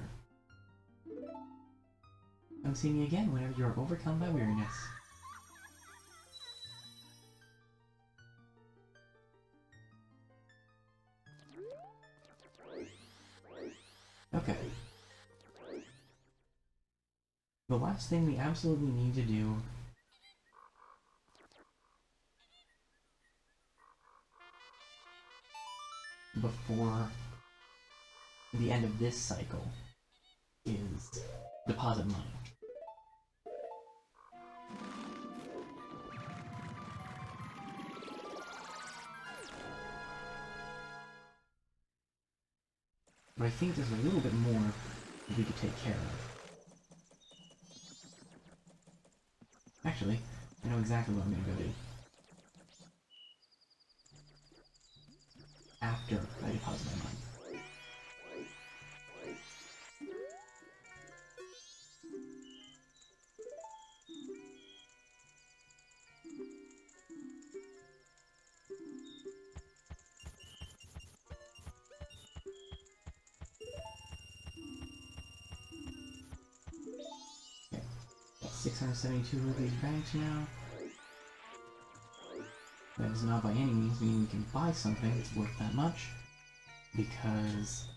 Come see me again whenever you are overcome by weariness. Okay. The last thing we absolutely need to do before the end of this cycle is deposit money. But I think there's a little bit more that we could take care of. Actually, I know exactly what I'm gonna go do. After I deposit my money. Okay, got 672 rupees banked now. That does not by any means mean we can buy something that's worth that much, because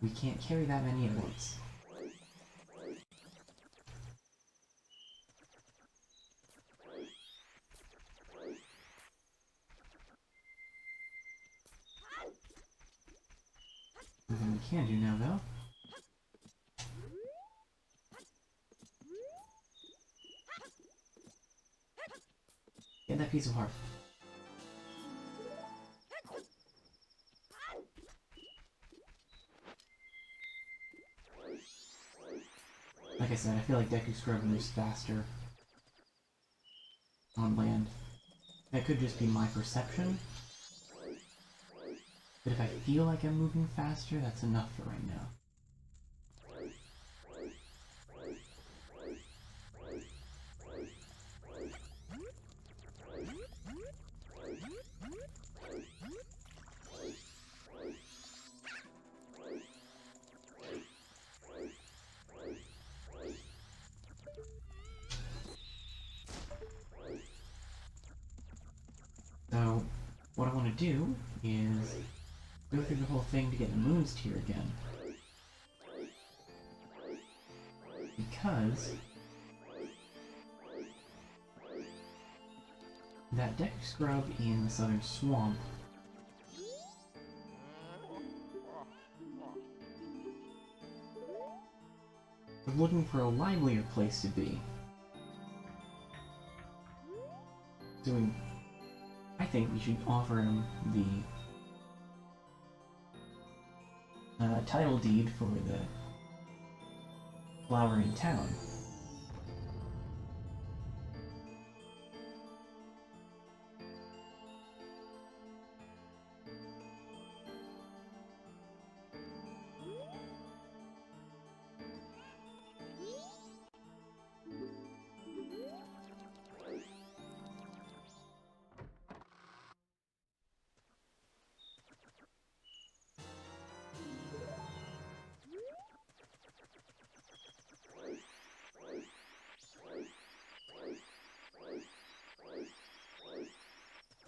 we can't carry that many at once. Something we can do now, though. Get that piece of heart. said, I feel like Deku Scrub moves faster on land. That could just be my perception. But if I feel like I'm moving faster, that's enough for right now. So, what I want to do is go through the whole thing to get the Moon's Tear again. Because that Deku Scrub in the Southern Swamp was looking for a livelier place to be. So I think we should offer him the title deed for the flowering town.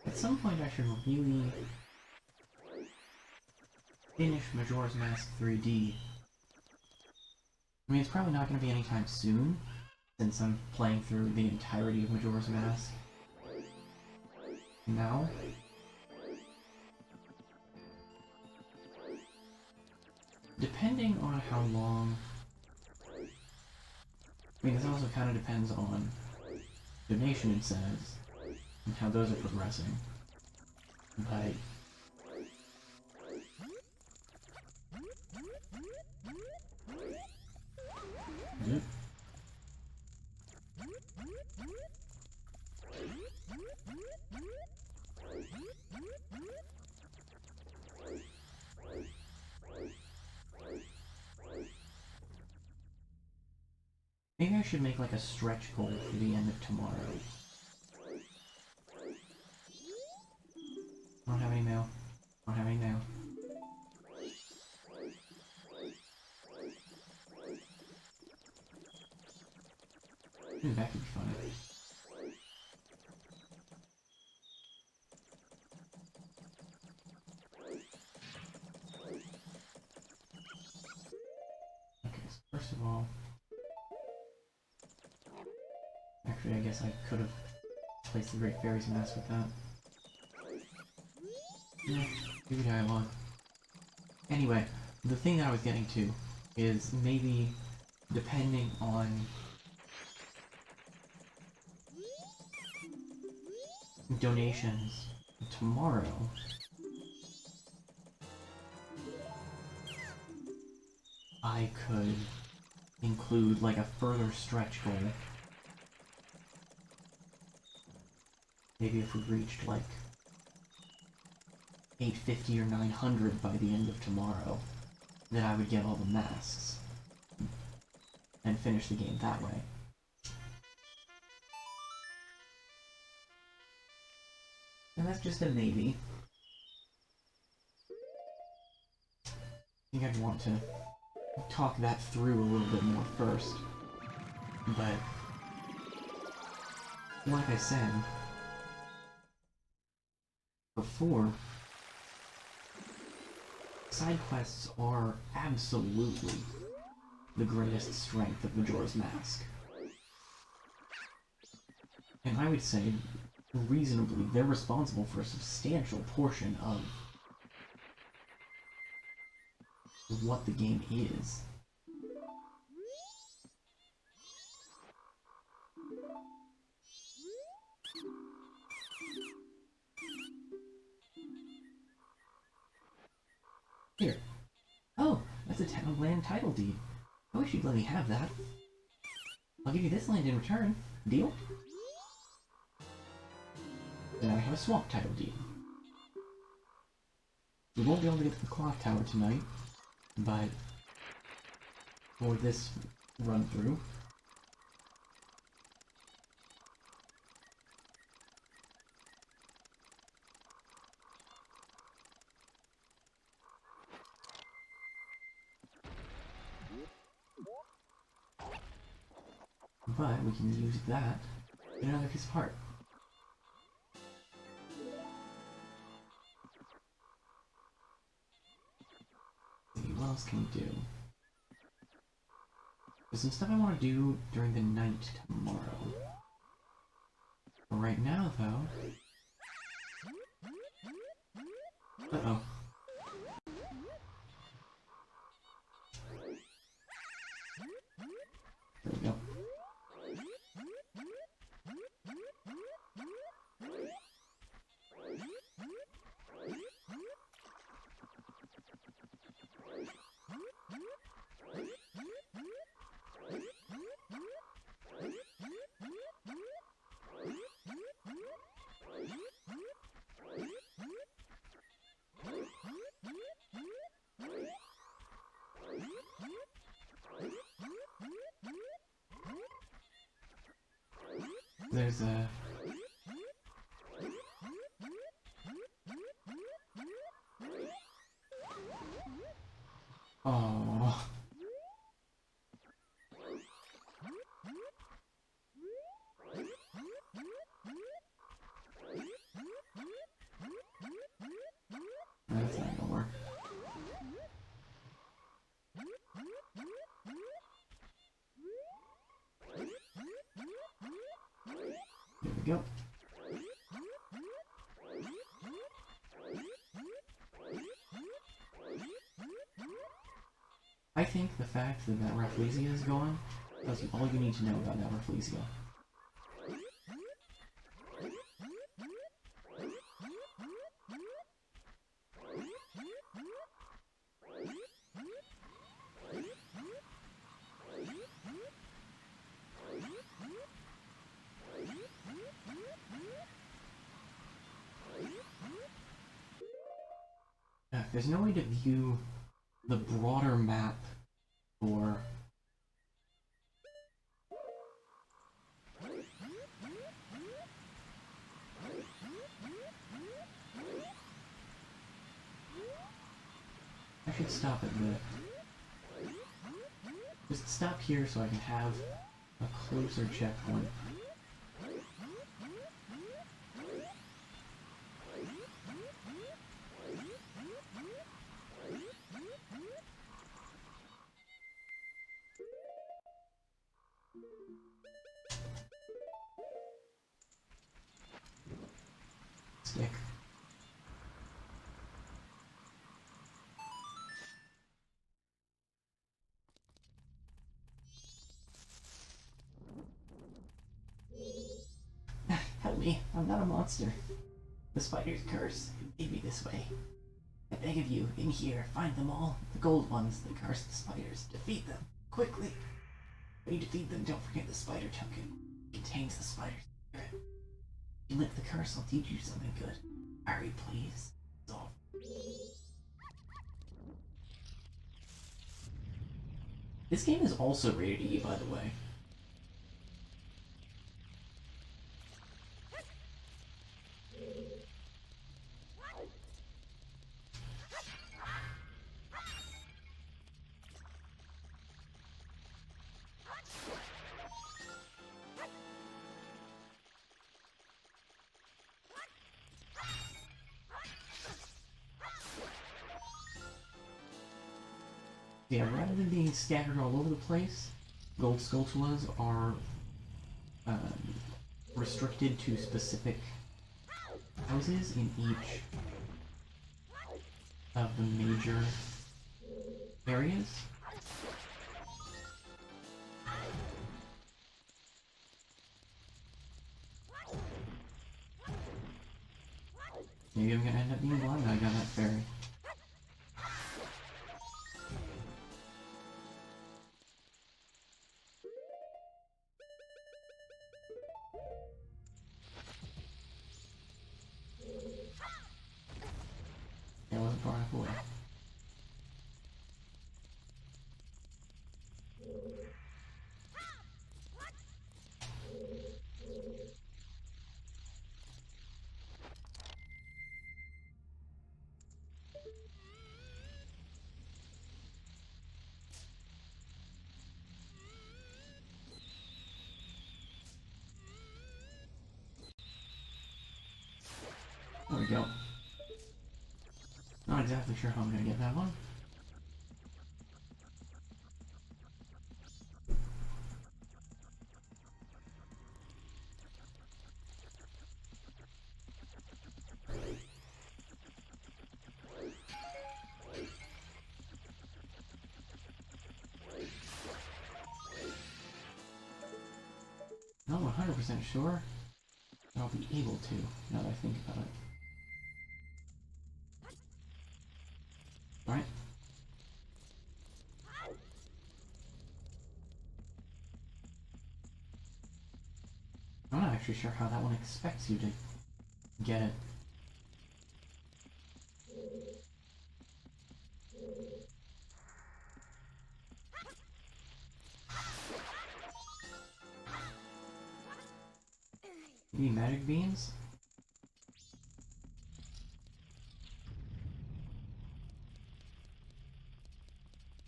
At some point I should really finish Majora's Mask 3D. I mean, it's probably not going to be anytime soon, since I'm playing through the entirety of Majora's Mask now. Depending on how long... I mean, this also kind of depends on donation incentives and how those are progressing. But... Yep. Maybe I should make like a stretch goal for the end of tomorrow. I don't have any mail. I don't have any mail. Ooh, that could be fun. Okay, so first of all... Actually, I guess I could have placed the Great Fairy's Mask with that. No, maybe dialogue. Anyway, the thing that I was getting to is maybe, depending on donations tomorrow, I could include like a further stretch goal. Maybe if we reached like 850 or 900 by the end of tomorrow, then I would get all the masks and finish the game that way. And that's just a maybe. I think I'd want to talk that through a little bit more first. But, like I said before, side quests are absolutely the greatest strength of Majora's Mask. And I would say, reasonably, they're responsible for a substantial portion of what the game is. Here. Oh, that's a town land title deed. I wish you'd let me have that. I'll give you this land in return. Deal? Then I have a swamp title deal. We won't be able to get to the clock tower tonight, but for this run through. But we can use that in another piece of art. Let's see, what else can we do? There's some stuff I want to do during the night tomorrow. But right now, though... Uh-oh. There we go. There's a... Oh. That's not gonna work. There we go. I think the fact that Rafflesia is gone tells you all you need to know about that Rafflesia. There's no way to view the broader map for... I should stop at the... Just stop here so I can have a closer checkpoint. Stick. Help me, I'm not a monster. The spider's curse made me this way. I beg of you, in here, find them all. The gold ones that curse the spiders. Defeat them, quickly. When you defeat them, don't forget the spider token. It contains the spider's secret. If you lift the curse, I'll teach you something good. Hurry, please. That's all. This game is also rated E, by the way. Yeah, rather than being scattered all over the place, gold Skulltulas are restricted to specific houses in each of the major areas. Maybe I'm gonna end up being blind now I got that fairy. far enough away. There we go. Not exactly sure how I'm gonna get that one. Not 100% sure I'll be able to, now that I think about it. Alright. I'm not actually sure how that one expects you to get it. Maybe magic beans?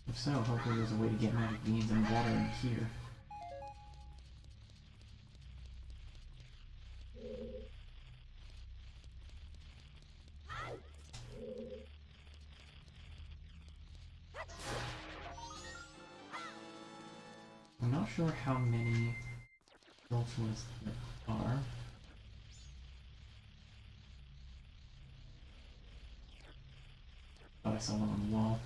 If so, hopefully there's a way to get magic beans and water in here. I'm not sure how many Ultras there are. Oh, I saw one on the wall.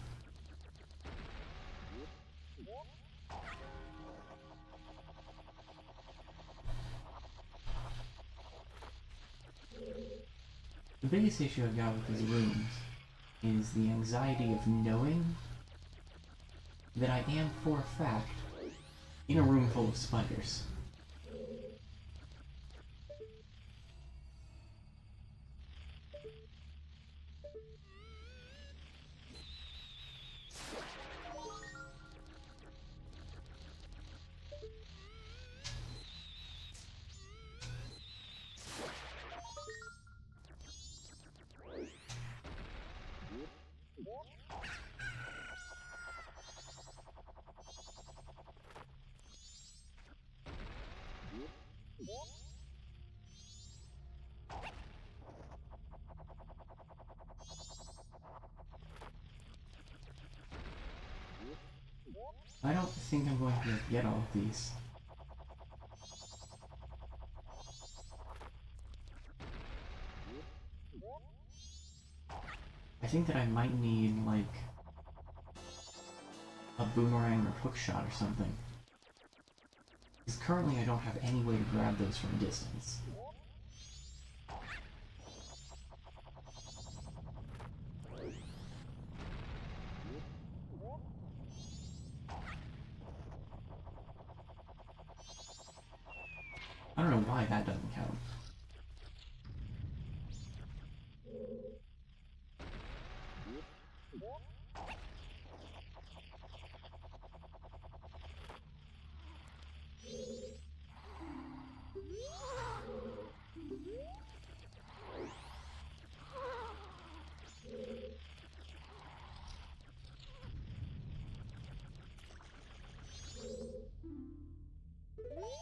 The biggest issue I've got with these rooms is the anxiety of knowing that I am, for a fact, in a room full of spiders. I don't think I'm going to get all of these. I think that I might need, like, a boomerang or hook shot or something. Because currently I don't have any way to grab those from a distance. I don't know why that doesn't count.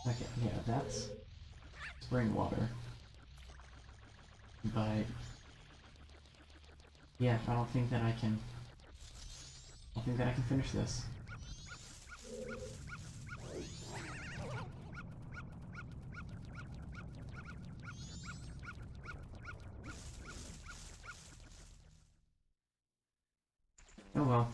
Okay, yeah, that's spring water. But yeah, I don't think that I can finish this. Oh well.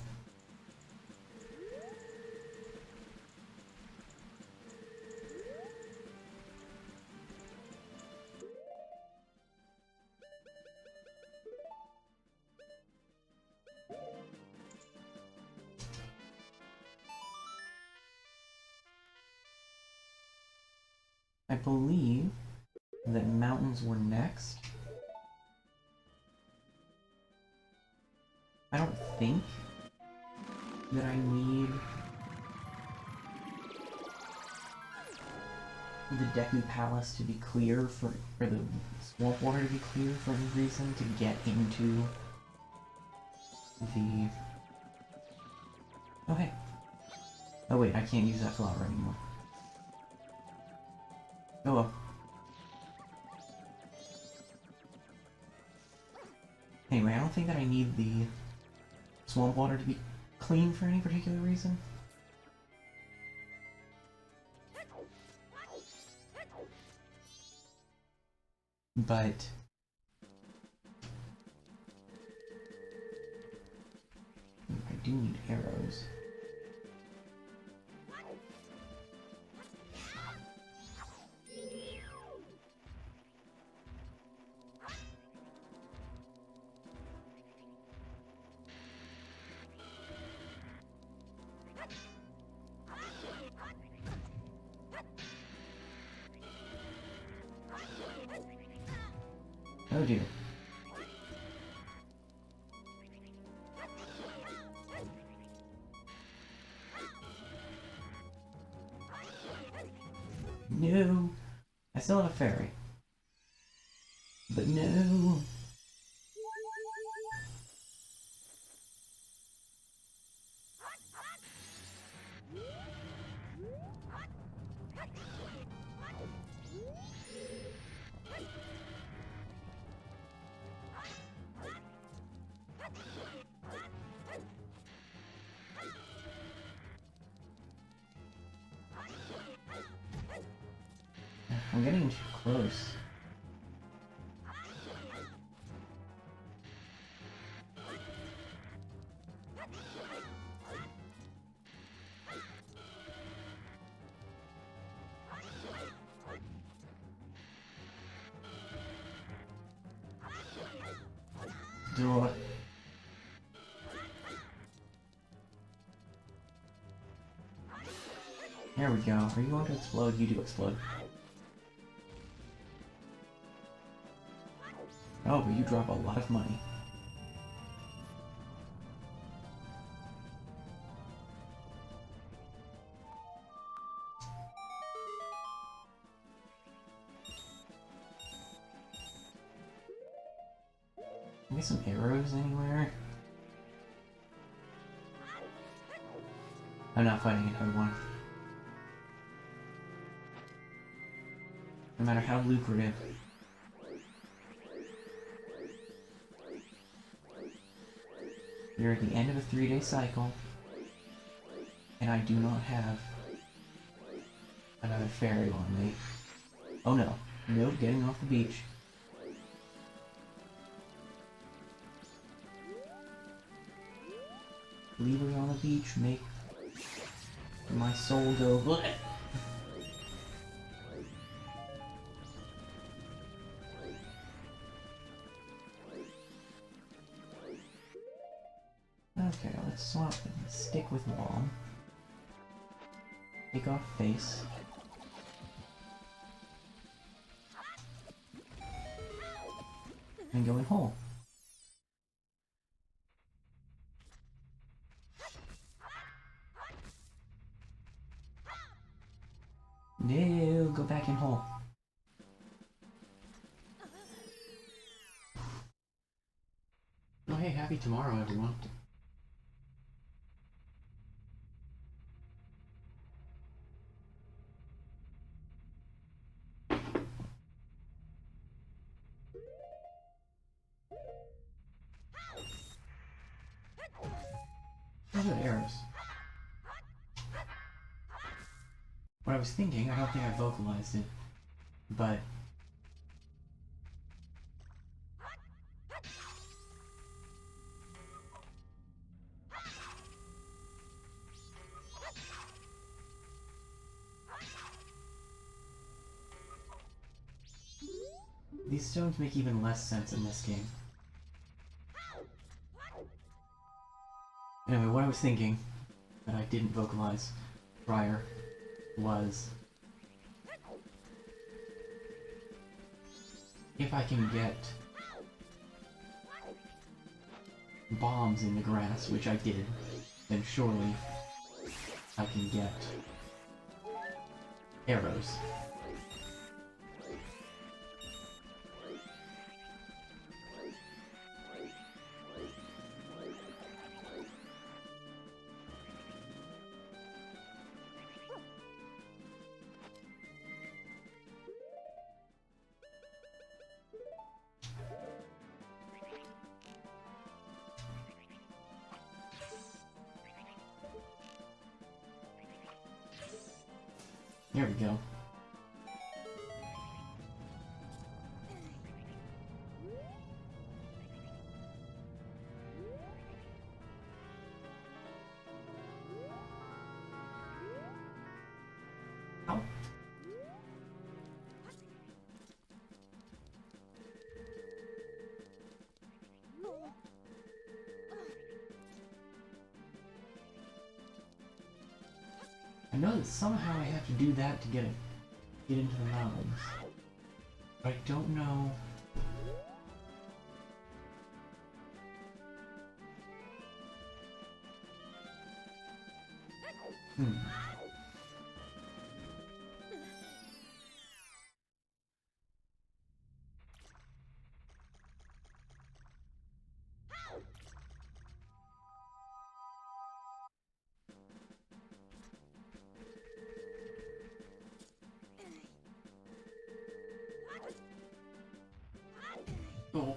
I believe that mountains were next. I don't think that I need the Deku Palace to be clear for, or the Swamp Water to be clear for any reason to get into the... Oh hey. Oh wait, I can't use that flower anymore. Oh well. Anyway, I don't think that I need the Swamp Water to be clean for any particular reason. But I do need arrows. Oh dear. No! I still have a fairy. But no! I'm getting too close. Duh. There we go. Are you going to explode? You do explode. Oh, but you drop a lot of money. Maybe some arrows anywhere? I'm not fighting another one. No matter how lucrative. We're at the end of a 3-day cycle, and I do not have another fairy on me. Oh no. Nope, getting off the beach. Leave her on the beach, make my soul go bleh. Okay, let's swap and stick with wall. Take off face. And go in hole. No, go back in hole. Oh hey, happy tomorrow everyone. What about arrows? What I was thinking, I don't think I vocalized it, but these stones make even less sense in this game. Anyway, what I was thinking, that I didn't vocalize prior, was if I can get bombs in the grass, which I did, then surely I can get arrows. There we go. Ow. I know that somehow I have to do that to get into the mountains. But I don't know. Oh.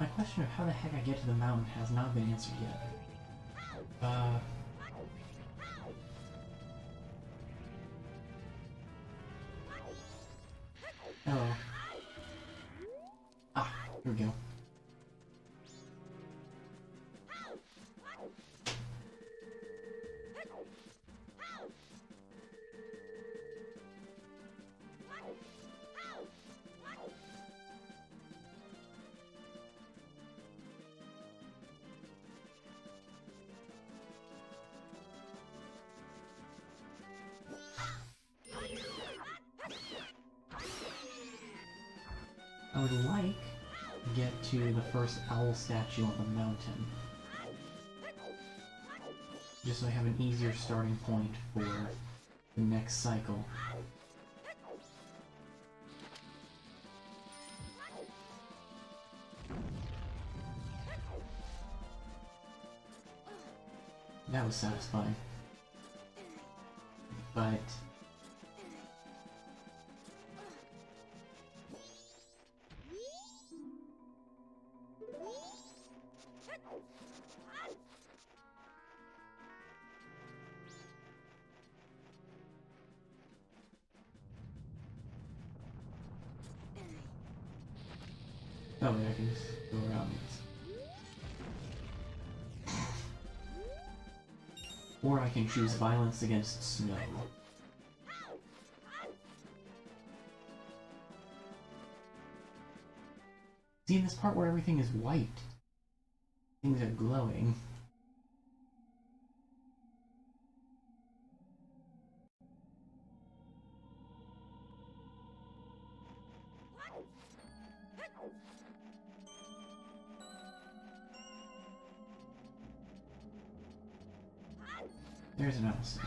My question of how the heck I get to the mountain has not been answered yet. Hello. Ah, here we go. I would like to get to the first owl statue on the mountain, just so I have an easier starting point for the next cycle. That was satisfying. But oh, yeah, I can just go around these. Or I can choose violence against snow. See, in this part where everything is white, things are glowing. There's an owl statue.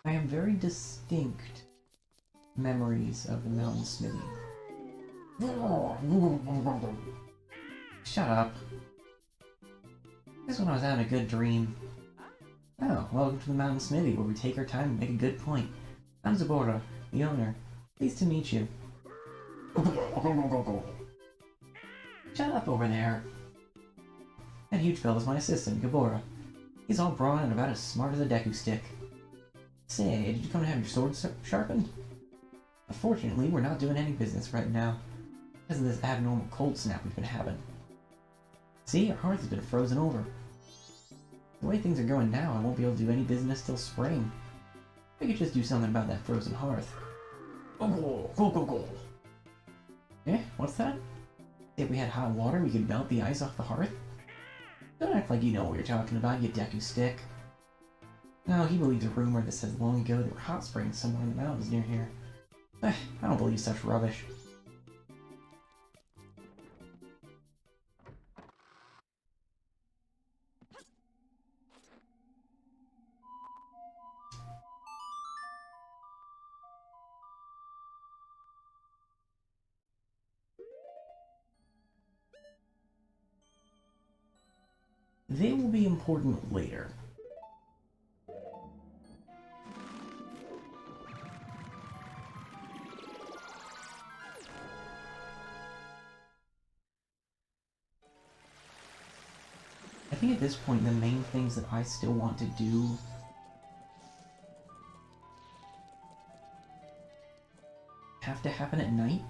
I have very distinct memories of the mountain smithy. Shut up. Just when I was having a good dream. Oh, welcome to the Mountain Smithy, where we take our time and make a good point. I'm Zabora, the owner. Pleased to meet you. Shut up over there. That huge fella's my assistant, Gabora. He's all brawn and about as smart as a Deku stick. Say, did you come to have your sword sharpened? Unfortunately, we're not doing any business right now, because of this abnormal cold snap we've been having. See, our hearth has been frozen over. The way things are going now, I won't be able to do any business till spring. We could just do something about that frozen hearth. Eh? What's that? If we had hot water, we could melt the ice off the hearth? Don't act like you know what you're talking about, you Deku stick. No, he believes a rumor that says long ago there were hot springs somewhere in the mountains near here. I don't believe such rubbish. They will be important later. I think at this point the main things that I still want to do have to happen at night.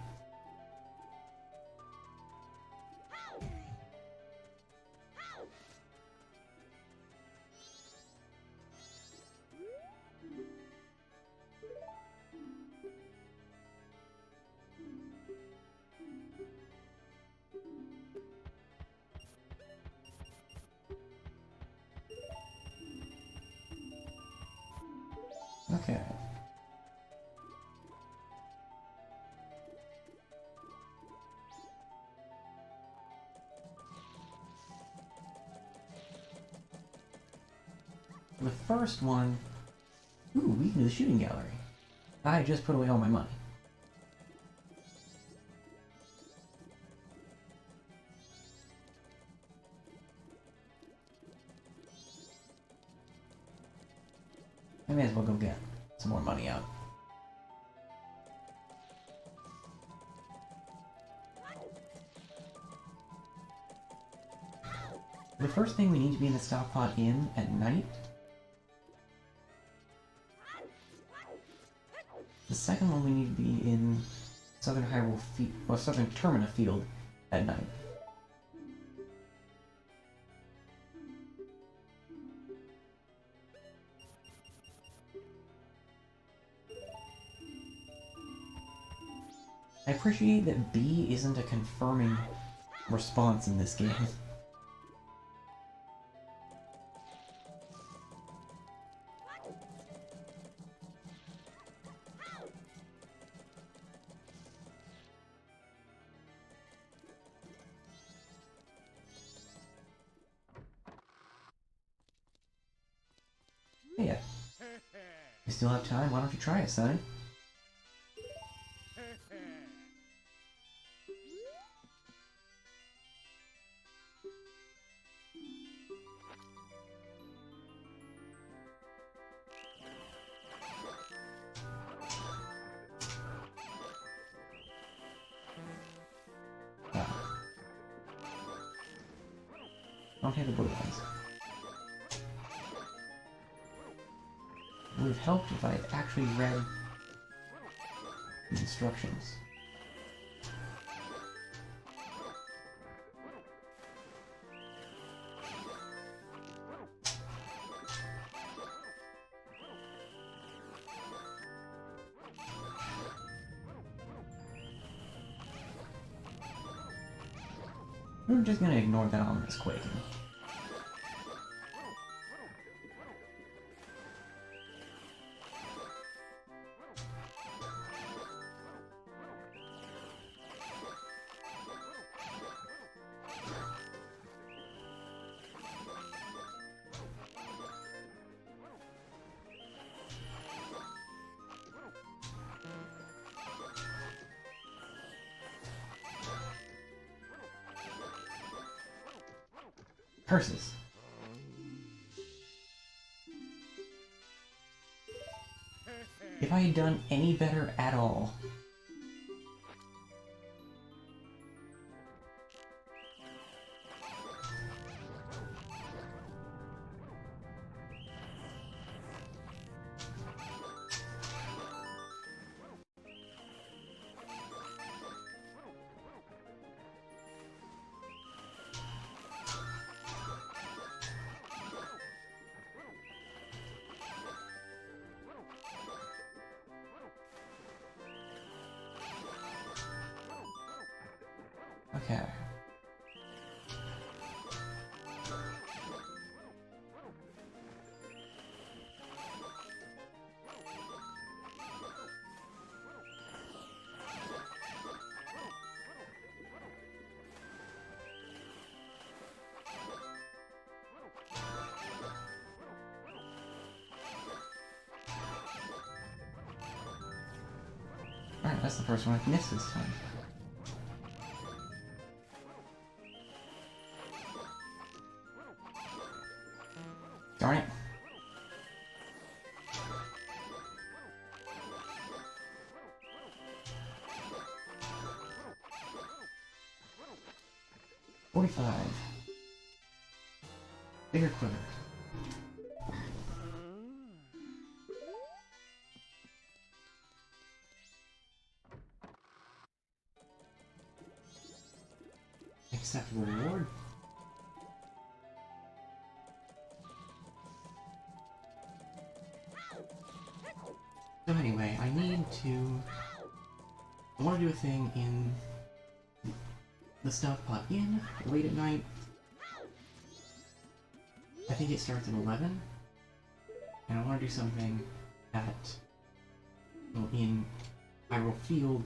Okay. The first one... Ooh, we can do the shooting gallery. I just put away all my money. I may as well go get some more money out. The first thing we need to be in the Stockpot Inn at night. The second one we need to be in Southern Hyrule Field, or Southern Termina Field at night. I appreciate that B isn't a confirming response in this game. Yeah. You still have time? Why don't you try it, Sonny? Don't hit the blue ones. It would have helped if I had actually read the instructions. We're just gonna ignore that ominous quaking. Curses. If I had done any better at all. Okay. Alright, that's the first one I've missed this time. Darn it. $45. Bigger quiver. Acceptable reward. So anyway, I want to do a thing in the Stealth Pod Inn late at night. I think it starts at 11. And I want to do something at, well, in Hyrule Field,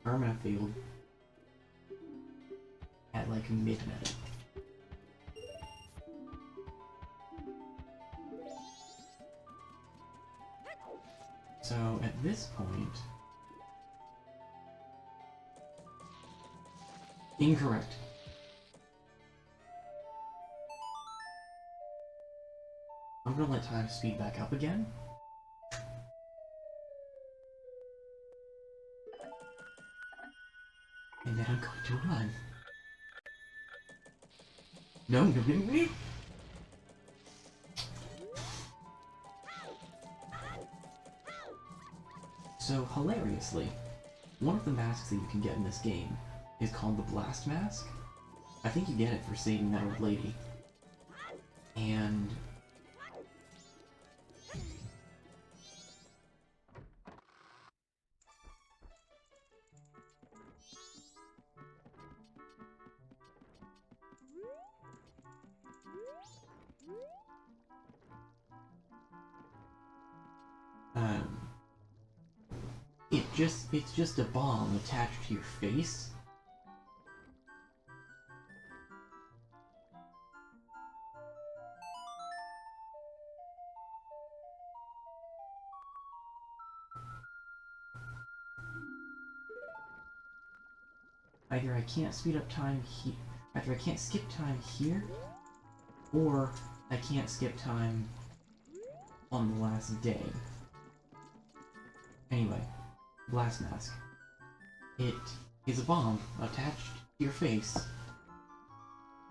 Ermina Field, at like midnight. So at this point, incorrect. I'm gonna let time speed back up again. And then I'm going to run. No, no, no, no. So, hilariously, one of the masks that you can get in this game is called the Blast Mask. I think you get it for saving that old lady. And it's just a bomb attached to your face. Either I can't speed up time here, either I can't skip time here, or I can't skip time on the last day. Anyway, Blast Mask. It is a bomb attached to your face,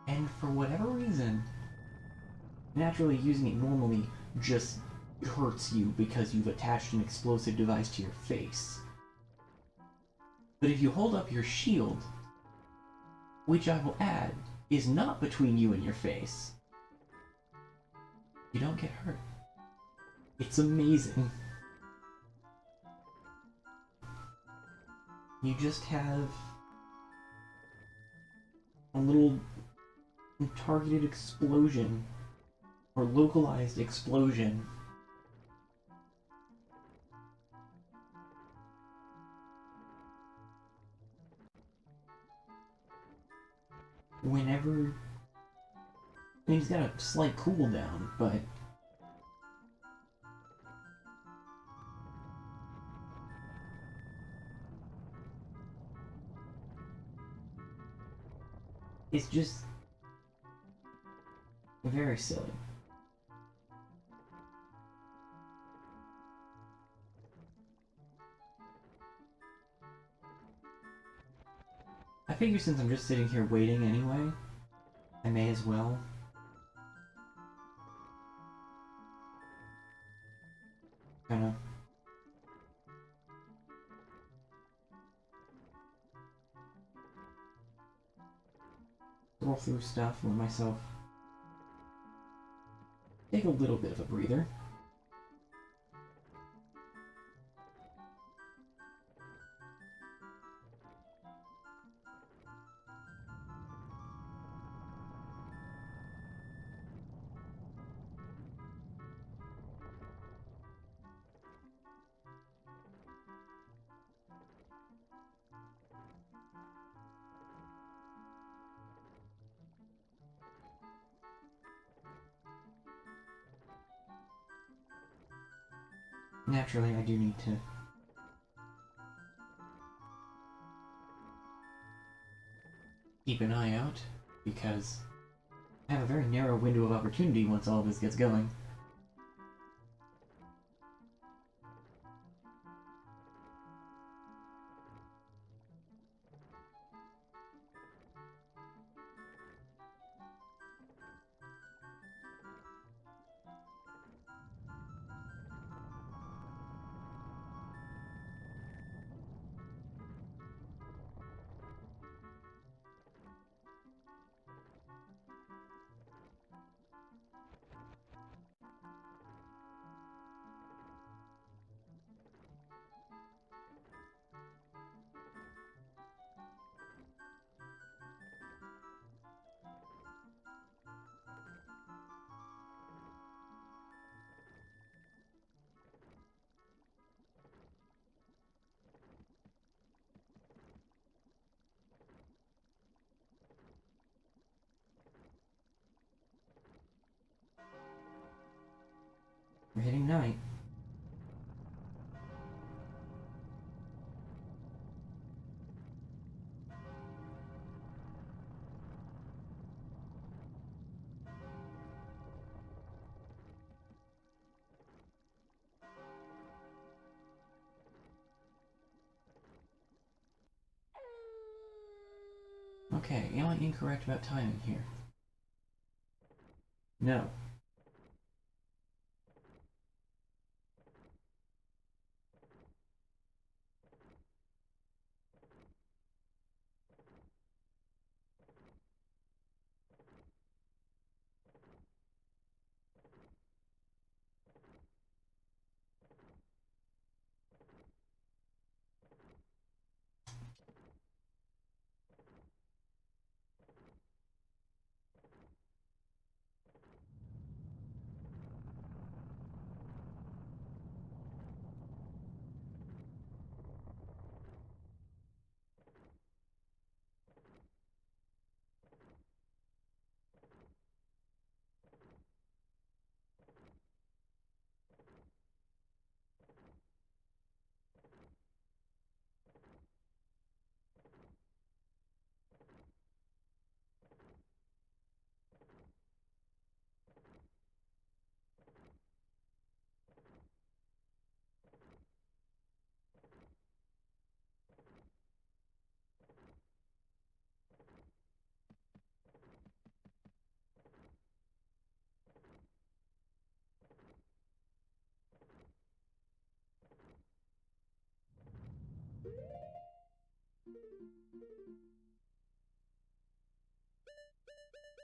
and for whatever reason, naturally using it normally just hurts you because you've attached an explosive device to your face. But if you hold up your shield, which I will add is not between you and your face, you don't get hurt. It's amazing. You just have a little targeted explosion, or localized explosion, whenever... I mean, he's got a slight cooldown, but... it's just... Very silly. I figure since I'm just sitting here waiting anyway, I may as well. Kinda roll through stuff, let myself take a little bit of a breather. Naturally, I do need to keep an eye out, because I have a very narrow window of opportunity once all this gets going. We're hitting night. Okay, am I incorrect about timing here? No.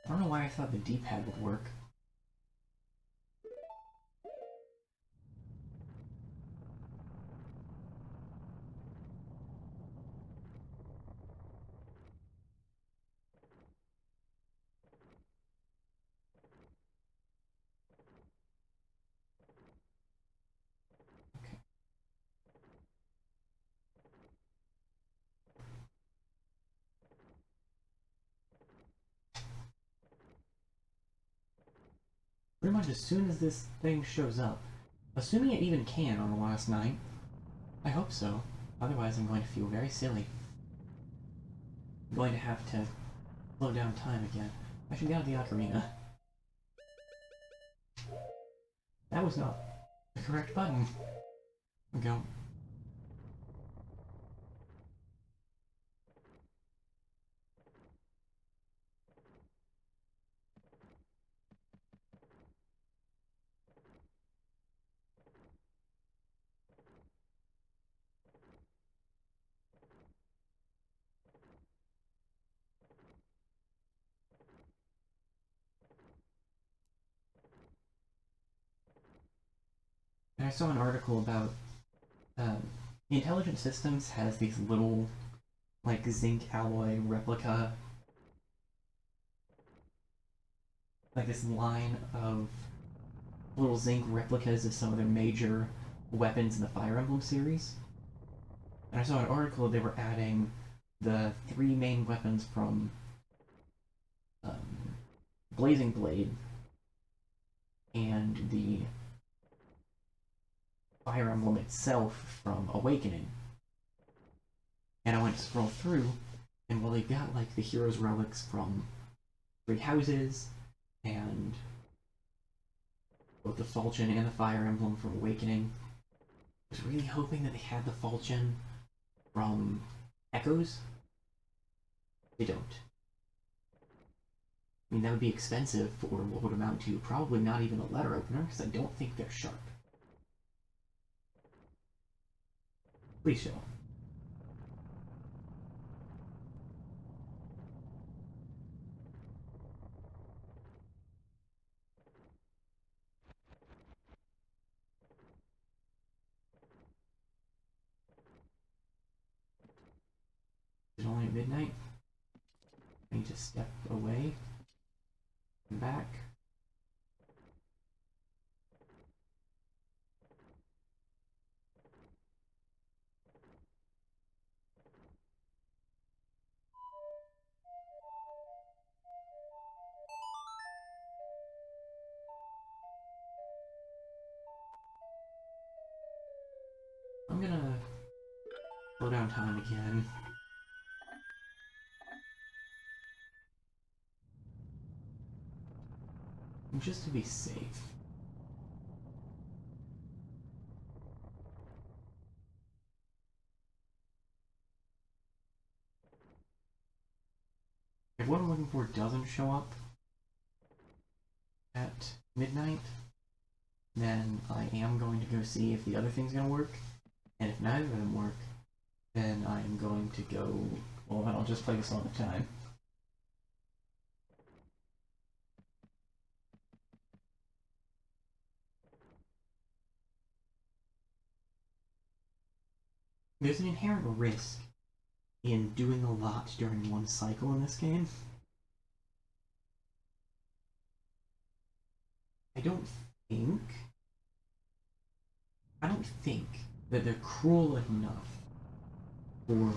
I don't know why I thought the D-pad would work. Pretty much as soon as this thing shows up, assuming it even can on the last night, I hope so, otherwise I'm going to feel very silly. I'm going to have to slow down time again. I should get out the ocarina. that was not the correct button. We go. And I saw an article about the Intelligent Systems has these little, like, zinc alloy replica, like this line of little zinc replicas of some of their major weapons in the Fire Emblem series. And I saw an article they were adding the 3 main weapons from Blazing Blade and the Fire Emblem itself from Awakening. And I went to scroll through, and while they've got like the hero's relics from Three Houses and both the Falchion and the Fire Emblem from Awakening, I was really hoping that they had the Falchion from Echoes. They don't. I mean, that would be expensive for what would amount to probably not even a letter opener, because I don't think they're sharp. Please show. It's only at midnight. I need to step away and back. I'm gonna slow down time again. Just to be safe. If what I'm looking for doesn't show up at midnight, then I am going to go see if the other thing's gonna work. And if neither of them work, then I am going to go, well, then I'll just play this all the time. There's an inherent risk in doing a lot during one cycle in this game. I don't think that they're cruel enough for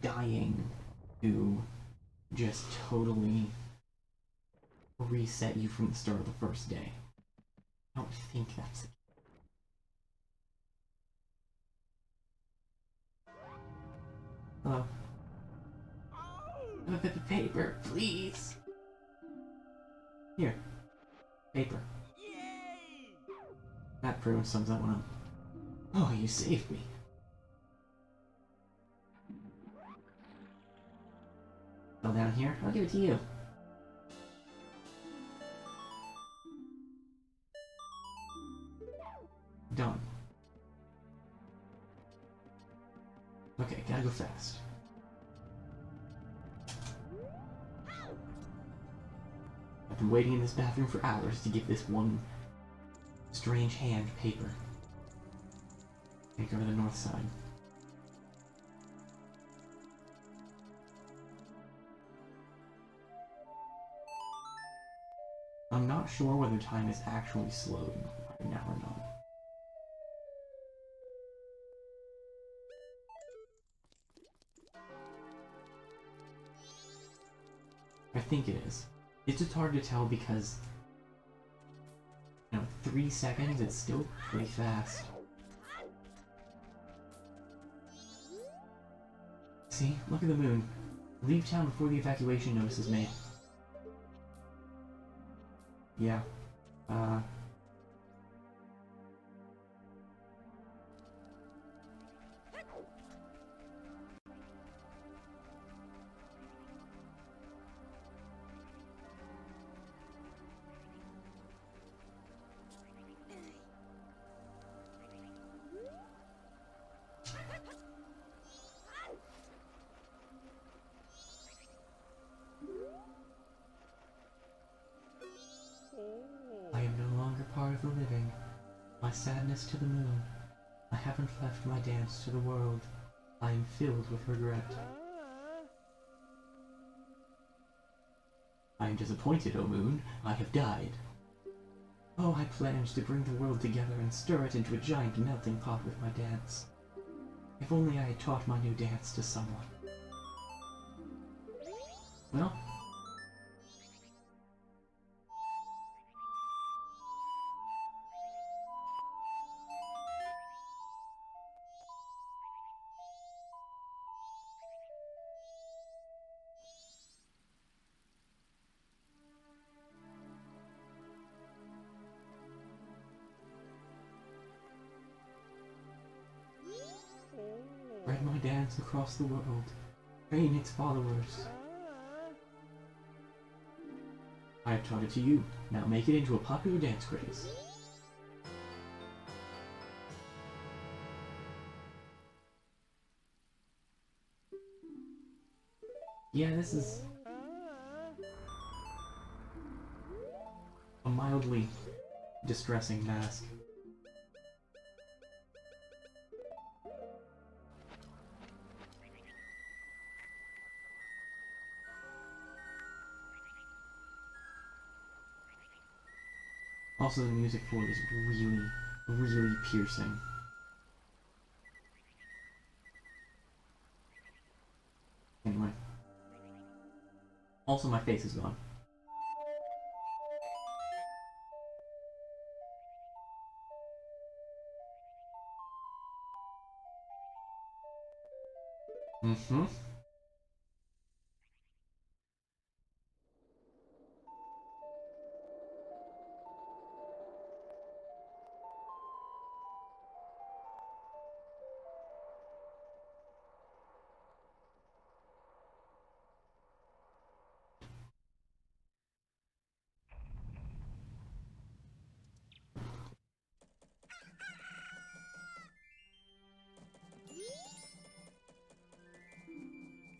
dying to just totally reset you from the start of the first day. I don't think that's it. Hello? Paper, please! Here. Paper. Yay! That pretty much sums that one up. Oh, you saved me. Fell down here? I'll give it to you. Done. Okay, gotta go fast. I've been waiting in this bathroom for hours to get this one strange hand paper. Take over the north side. I'm not sure whether time is actually slowed right now or not. I think it is. It's just hard to tell because, 3 seconds, it's still pretty fast. See? Look at the moon. Leave town before the evacuation notice is made. Yeah. of the living, my sadness to the moon. I haven't left my dance to the world. I am filled with regret. I am disappointed, O moon. I have died. Oh, I planned to bring the world together and stir it into a giant melting pot with my dance. If only I had taught my new dance to someone. Well, spread my dance across the world, train its followers. I have taught it to you, now make it into a popular dance craze. Yeah, this is a mildly distressing mask. Also, the music for it is really, really piercing. Anyway. Also, my face is gone. Mm-hmm.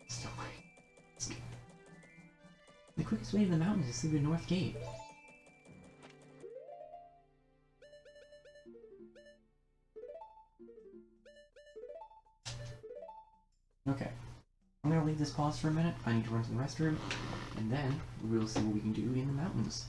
Still wait. The quickest way to the mountains is through the north gate. Okay. I'm gonna leave this pause for a minute. I need to run to the restroom, and then we'll see what we can do in the mountains.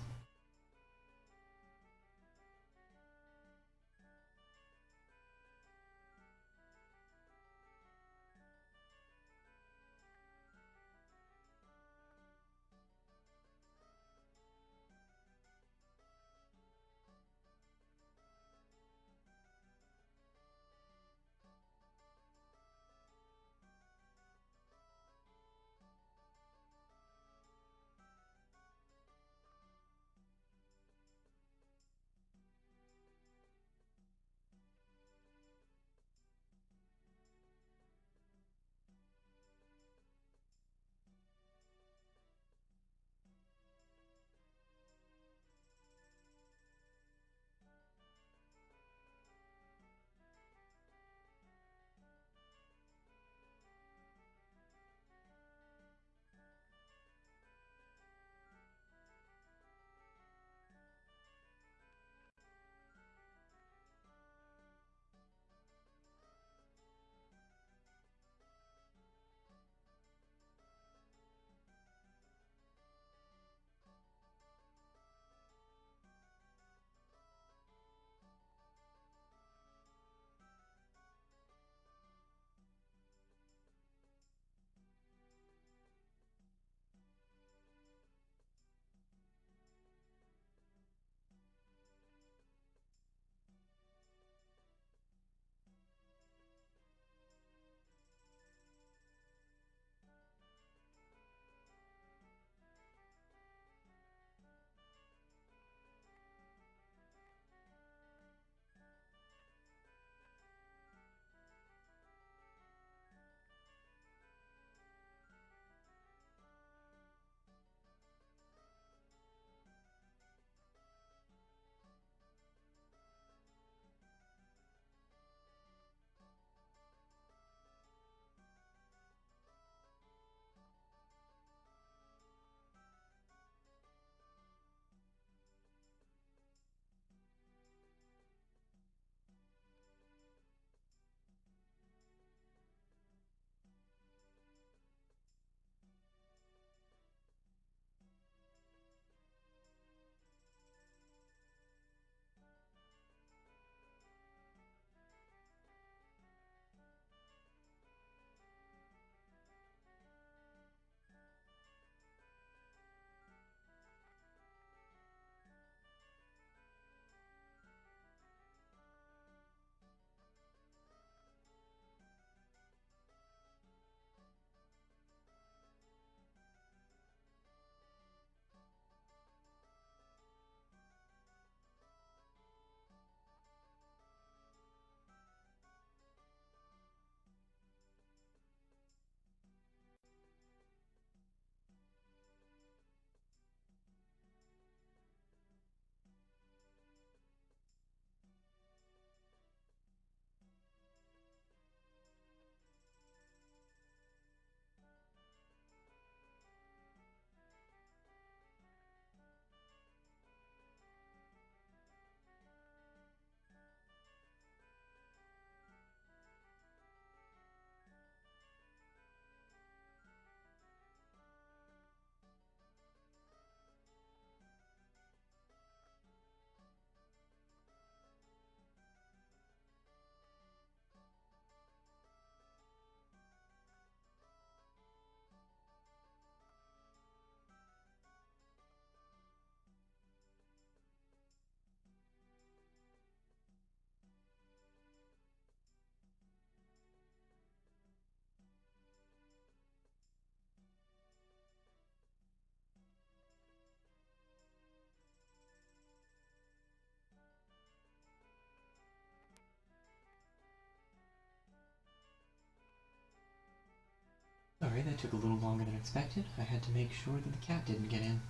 Sorry, that took a little longer than expected. I had to make sure that the cat didn't get in.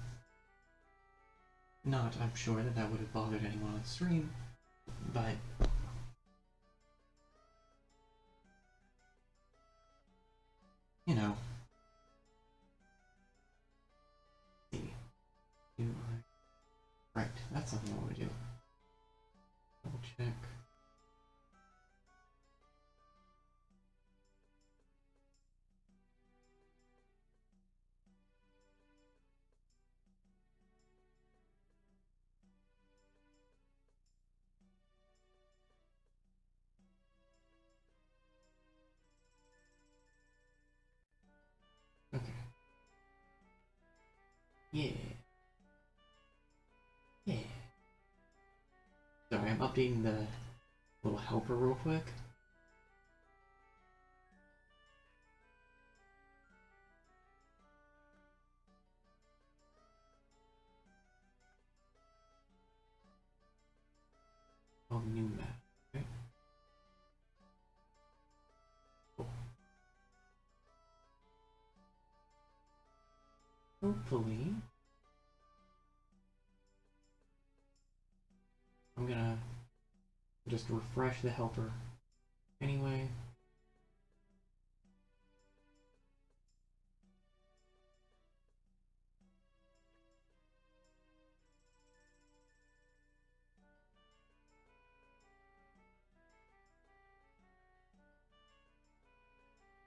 Not, I'm sure that would have bothered anyone on stream, but... you know. Right, that's something I want to do. Double check. Okay. Yeah. Yeah. Sorry, I'm updating the little helper real quick. Oh, new map. Okay. Cool. Hopefully, I'm gonna just refresh the helper anyway.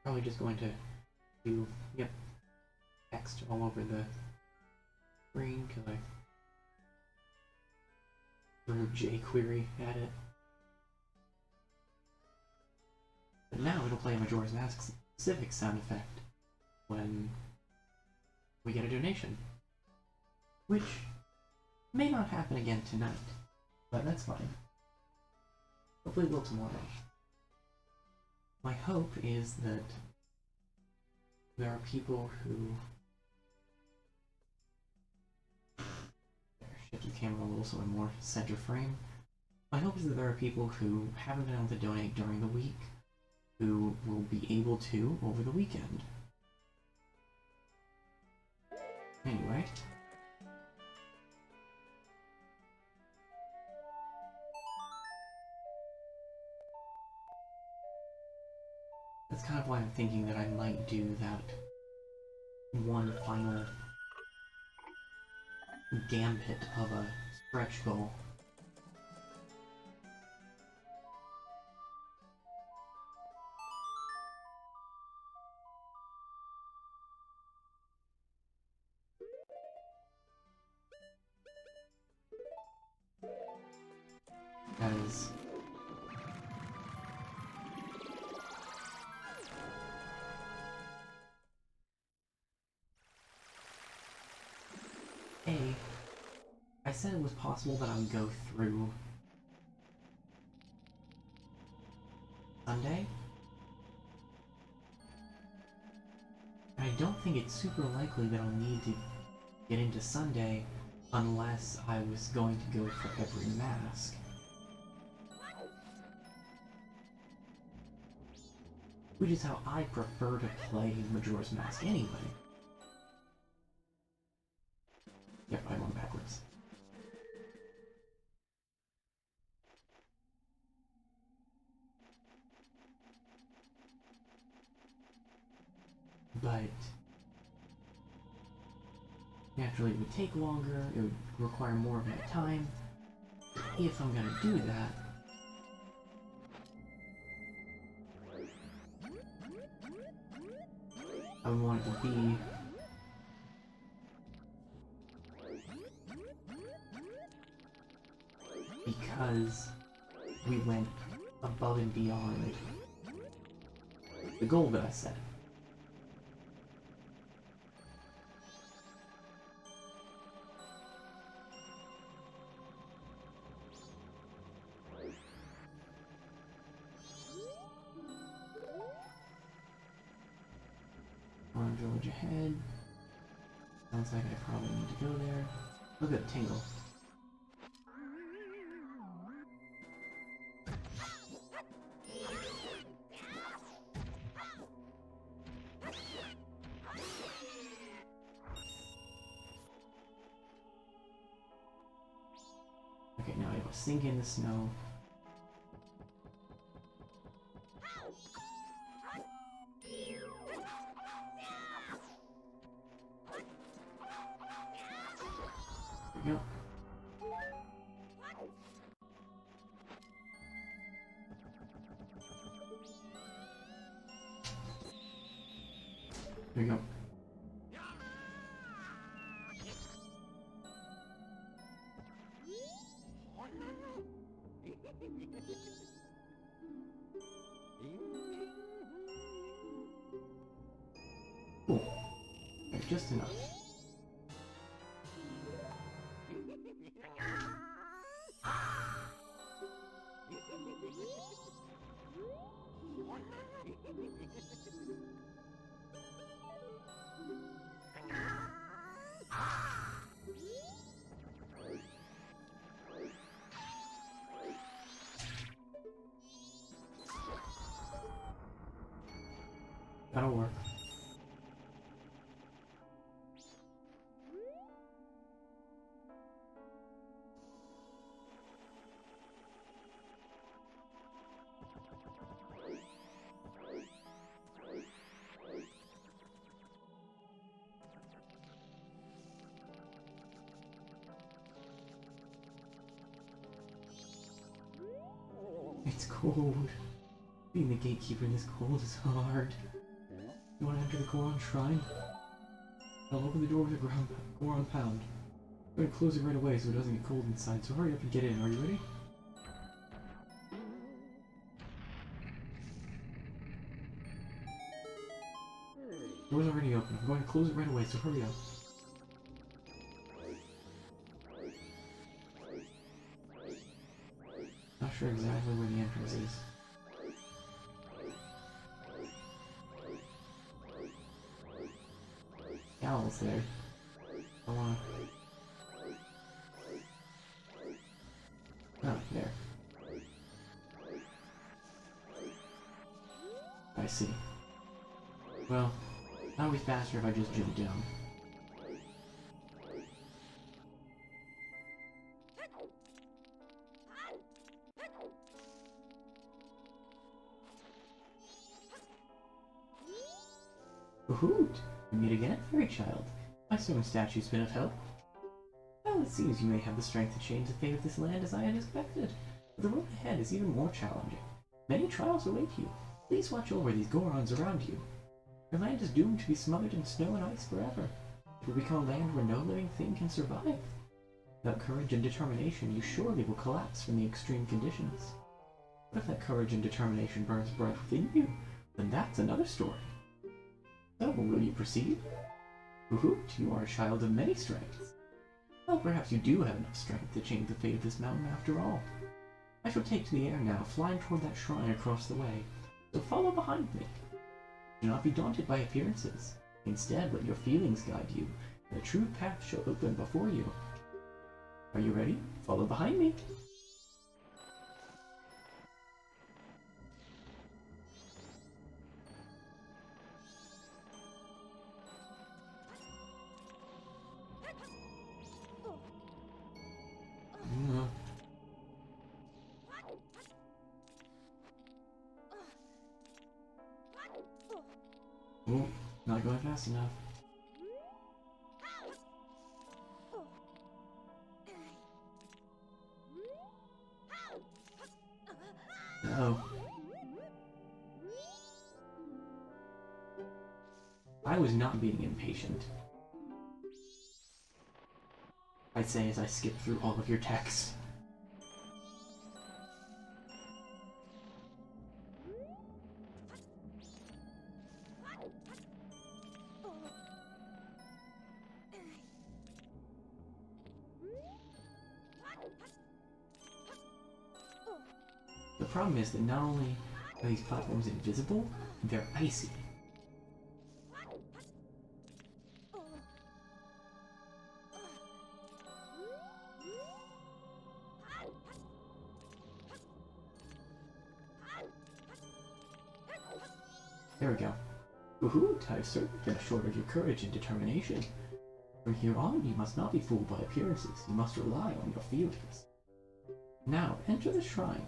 Probably just going to do, yep, text all over the screen because I threw jQuery at it. But now it'll play a Majora's Mask specific sound effect when we get a donation. Which may not happen again tonight, but that's fine. Hopefully it will tomorrow. My hope is that there are people who... shift the camera a little so I'm more center frame. My hope is that there are people who haven't been able to donate during the week who will be able to over the weekend. Anyway. That's kind of why I'm thinking that I might do that one final gambit of a stretch goal. As I said it was possible that I would go through Sunday. I don't think it's super likely that I'll need to get into Sunday unless I was going to go for every mask. Which is how I prefer to play Majora's Mask anyway. Yep, I went backwards. But naturally it would take longer, it would require more of my time. If I'm gonna do that, I would want it to be because we went above and beyond the goal that I set. Orange village ahead. Sounds like I probably need to go there. Look at Tingle. sink in the snow. There we go. There we go. Cool. There's just enough. That'll work. It's cold. Being the gatekeeper in this cold is hard. You want to enter the Goron Shrine? I'll open the door with a Goron pound. I'm going to close it right away so it doesn't get cold inside, so hurry up and get in. Are you ready? Door's already open. I'm going to close it right away, so hurry up. Not sure exactly where the entrance is. Owl's there. I wanna... Oh, there. I see. Well, that'll be faster if I just jump down. Hoot! We meet again, fairy child. My stone statue's been of help. Well, it seems you may have the strength to change the fate of this land as I had expected. But the road ahead is even more challenging. Many trials await you. Please watch over these Gorons around you. Your land is doomed to be smothered in snow and ice forever. It will become a land where no living thing can survive. Without courage and determination, you surely will collapse from the extreme conditions. But if that courage and determination burns bright within you, then that's another story. So, will you proceed? Hoot, you are a child of many strengths. Well, perhaps you do have enough strength to change the fate of this mountain after all. I shall take to the air now, flying toward that shrine across the way. So follow behind me. Do not be daunted by appearances. Instead, let your feelings guide you, and a true path shall open before you. Are you ready? Follow behind me. Oh, not going fast enough. Uh-oh. I was not being impatient. I'd say as I skip through all of your text. The problem is that not only are these platforms invisible, they're icy. There we go. Woohoo! I've certainly been assured of your courage and determination. From here on, you must not be fooled by appearances. You must rely on your feelings. Now, enter the shrine.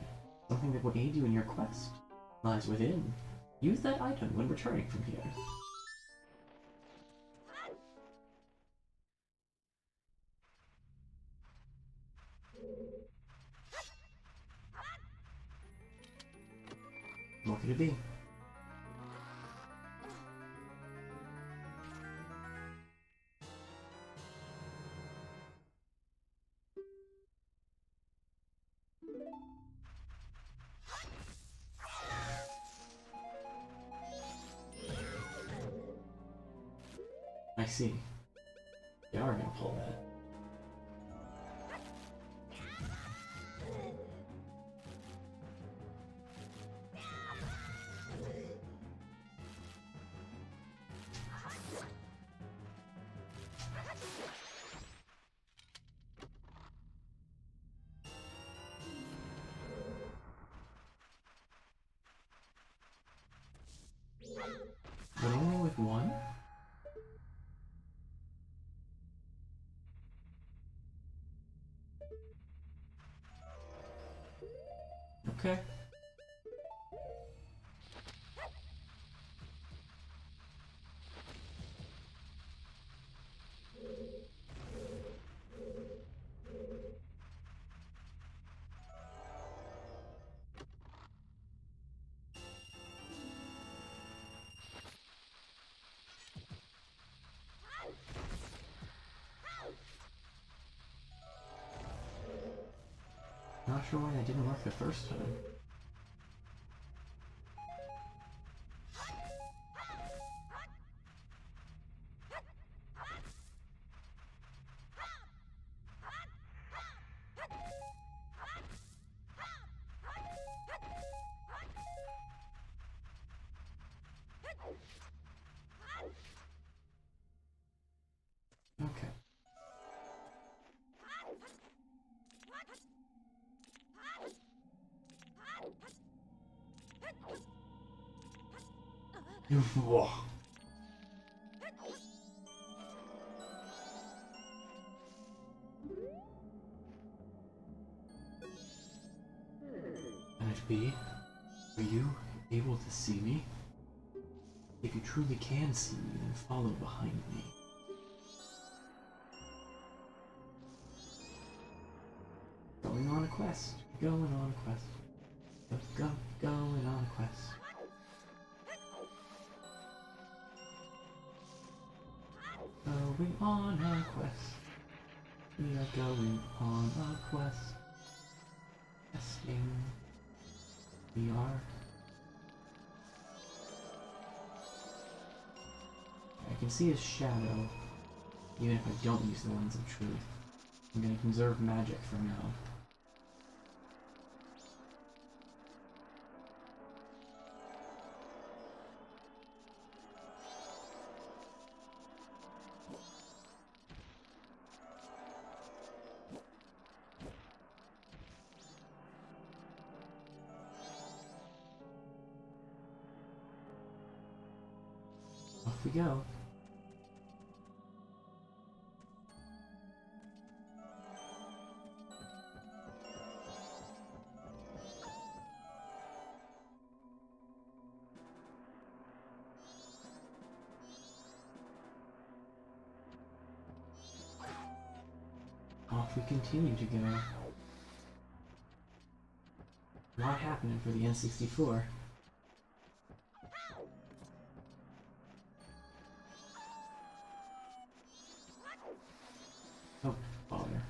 Something that will aid you in your quest lies within. Use that item when returning from here. What could it be? I see. You are gonna pull that. But only with one? Okay. Not sure why that didn't work the first time. Okay. Whoa. Can it be? Are you able to see me? If you truly can see me, then follow behind me. Going on a quest. Going on a quest. Going on a quest. Going on a quest. We are going on a quest. Testing. We are. I can see his shadow, even if I don't use the Lens of Truth. I'm gonna conserve magic for now. Off we go. Off we continue to go. A lot happening for the N64. Oh, bother.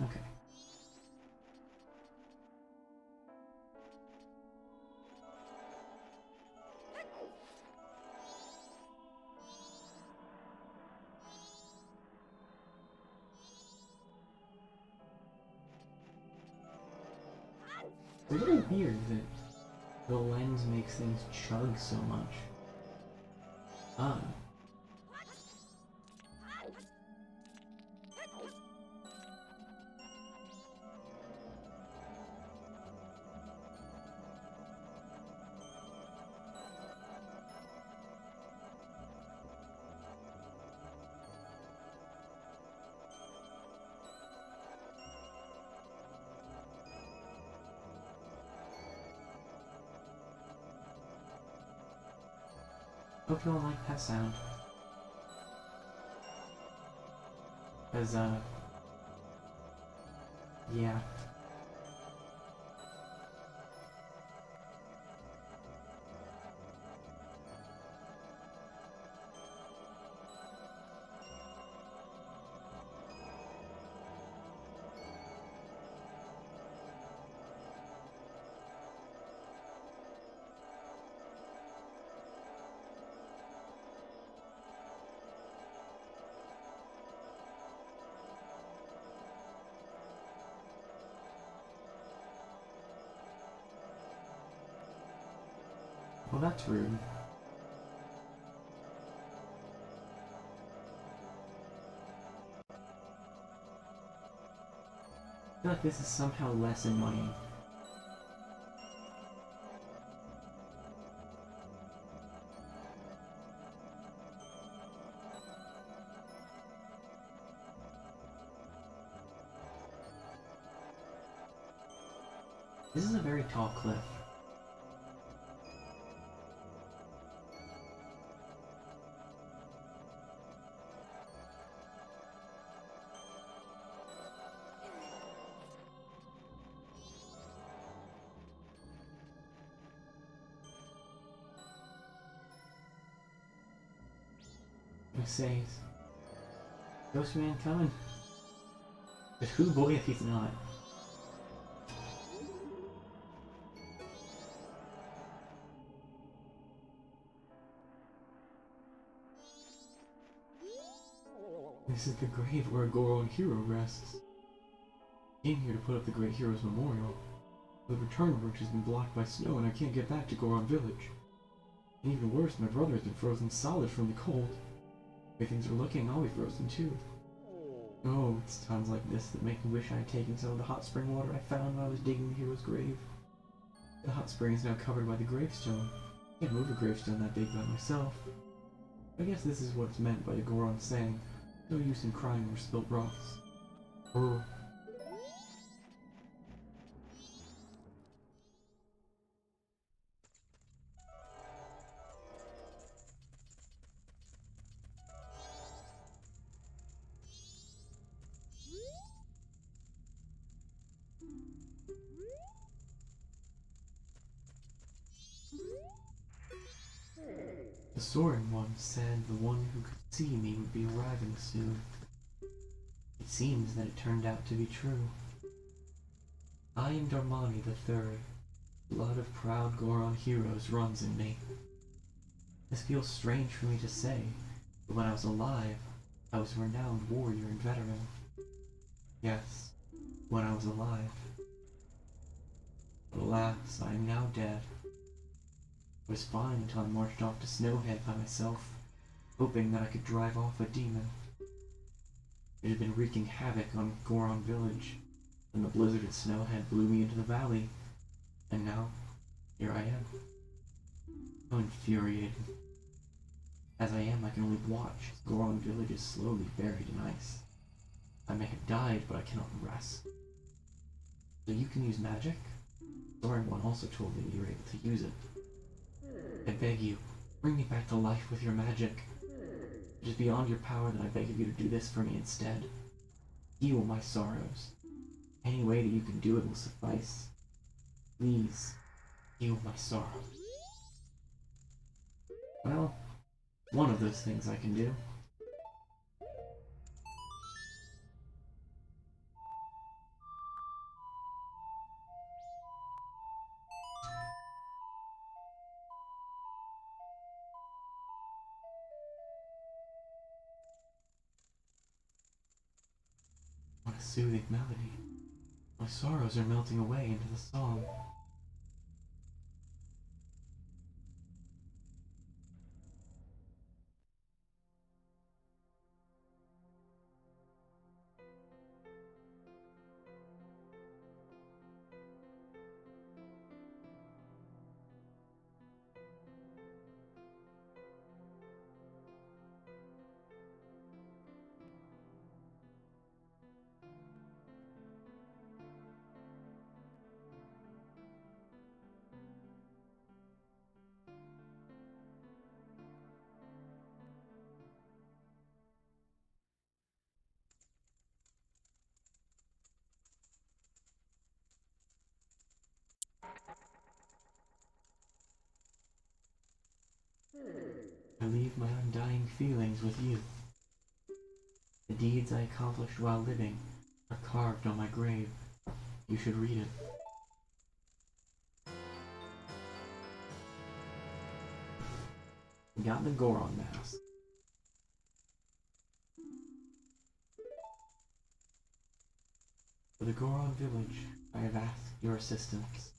Okay. It's a little weird that the lens makes things chug so much. Ah. Hope you all like that sound. Cause, yeah. Well, that's rude. I feel like this is somehow less annoying. This is a very tall cliff. It says, Ghost Man coming. But who boy if he's not? This is the grave where a Goron hero rests. Came here to put up the great hero's memorial. The return route has been blocked by snow and I can't get back to Goron village. And even worse, my brother has been frozen solid from the cold. The way things are looking, I'll be frozen too. Oh, it's times like this that make me wish I had taken some of the hot spring water I found when I was digging the hero's grave. The hot spring is now covered by the gravestone. I can't move a gravestone that big by myself. I guess this is what's meant by the Goron saying, no use in crying over spilt rocks. Or the Soaring One said the one who could see me would be arriving soon. It seems that it turned out to be true. I am Darmani the Third. Blood of proud Goron heroes runs in me. This feels strange for me to say, but when I was alive, I was a renowned warrior and veteran. Yes, when I was alive. But alas, I am now dead. I was fine until I marched off to Snowhead by myself, hoping that I could drive off a demon. It had been wreaking havoc on Goron village, and the blizzard at Snowhead blew me into the valley, and now, here I am. So infuriated. As I am, I can only watch as Goron village is slowly buried in ice. I may have died, but I cannot rest. So you can use magic? Soaring One also told me you were able to use it. I beg you, bring me back to life with your magic. It is beyond your power that I beg of you to do this for me instead. Heal my sorrows. Any way that you can do it will suffice. Please, heal my sorrows. Well, one of those things I can do. What a soothing melody. My sorrows are melting away into the song. leave my undying feelings with you. The deeds I accomplished while living are carved on my grave. You should read it. We got the Goron mask. For the Goron village, I have asked your assistance.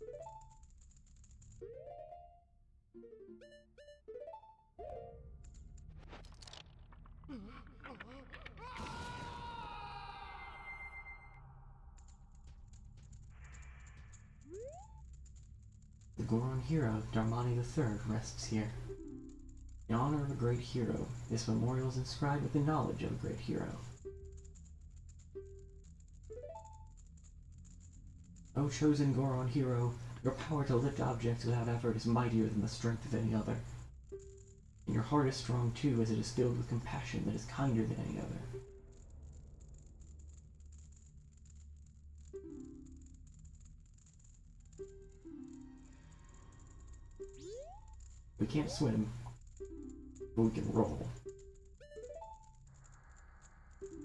The Goron hero, Darmani III, rests here. In honor of a great hero, this memorial is inscribed with the knowledge of a great hero. O chosen Goron hero, your power to lift objects without effort is mightier than the strength of any other. And your heart is strong too, as it is filled with compassion that is kinder than any other. We can't swim, but we can roll.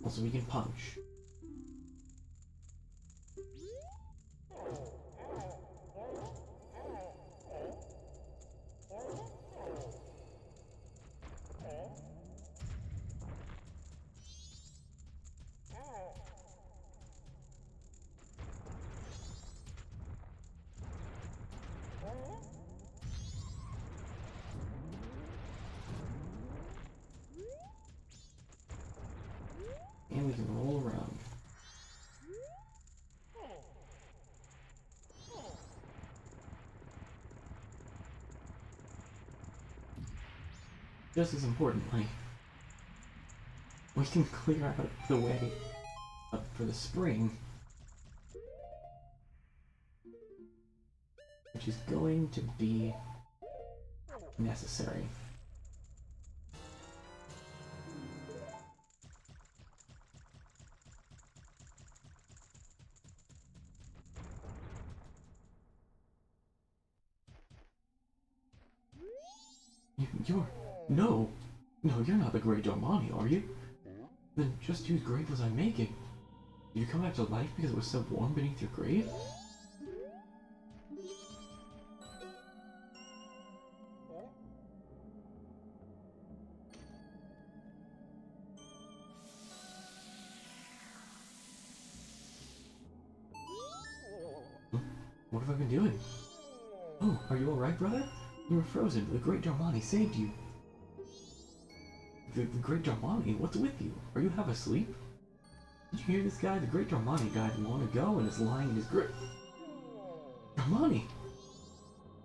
Also, we can punch. And we can roll around. Just as importantly, we can clear out the way for the spring, which is going to be necessary. You're... No! No, you're not the Great Darmani, are you? Then just whose grave was I making? Did you come back to life because it was so warm beneath your grave? What have I been doing? Oh, are you alright, brother? You were frozen, but the Great Darmani saved you. The Great Darmani? What's with you? Are you half asleep? Did you hear this guy? The Great Darmani died long ago and is lying in his grave. Darmani!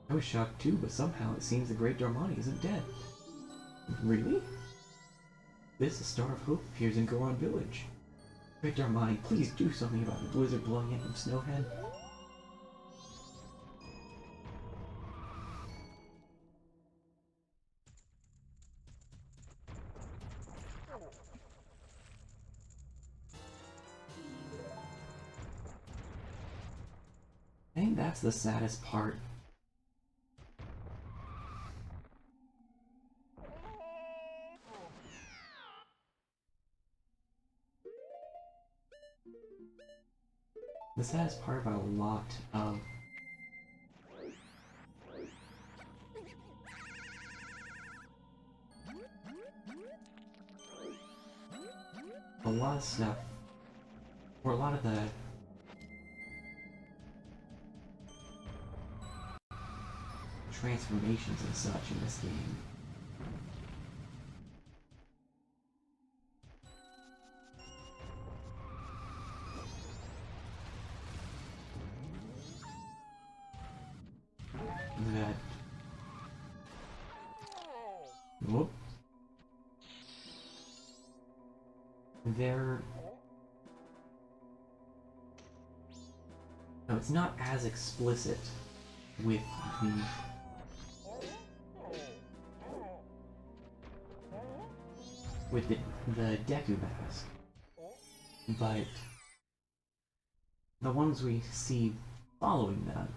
I was shocked too, but somehow it seems the Great Darmani isn't dead. Really? This, a star of hope, appears in Goron Village. Great Darmani, please do something about the blizzard blowing in from Snowhead. I think that's the saddest part. The saddest part about a lot of stuff, or a lot of the transformations and such in this game. That... Whoop. They're... No, it's not as explicit with the Deku mask, but the ones we see following that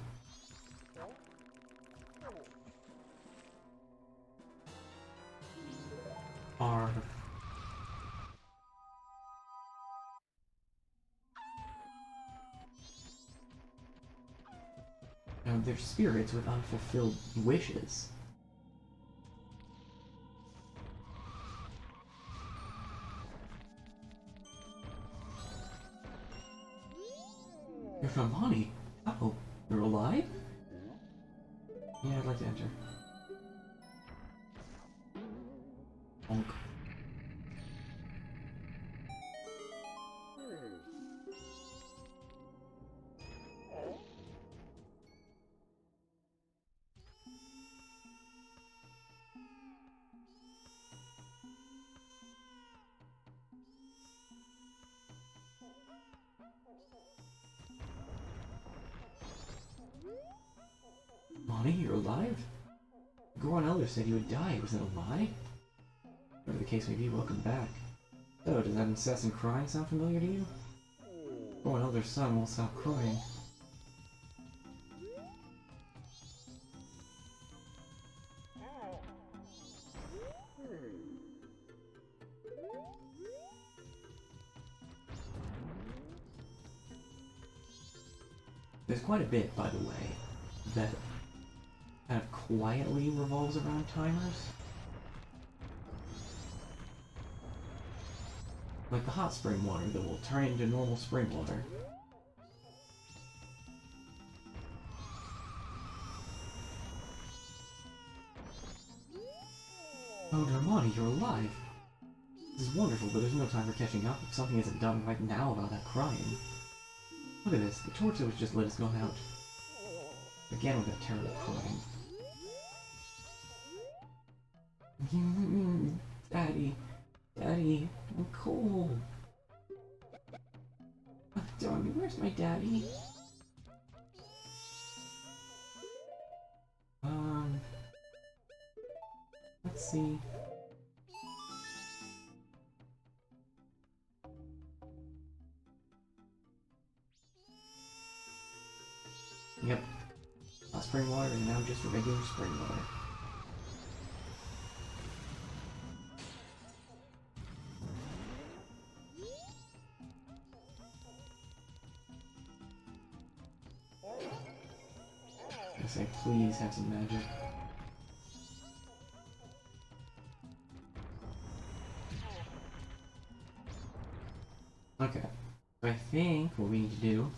are they're spirits with unfulfilled wishes. You're from Monty. Oh, you're alive? Yeah, I'd like to enter. Bonk. Monty, you're alive? Goron Elder said you would die. Was that a lie? Whatever the case may be, welcome back. So, does that incessant crying sound familiar to you? Goron Elder's son won't stop crying. There's quite a bit, by the way, that kind of quietly revolves around timers. Like the hot spring water that will turn into normal spring water. Oh, Darmani, you're alive! This is wonderful, but there's no time for catching up if something isn't done right now about that crying. Look at this, the torch that was just lit has gone out. Again with that terrible crying. Daddy, Daddy, I'm cold. Darn, where's my daddy? Let's see. Yep. Spring water is now just regular spring water. I say, please have some magic. Okay. So I think what we need to do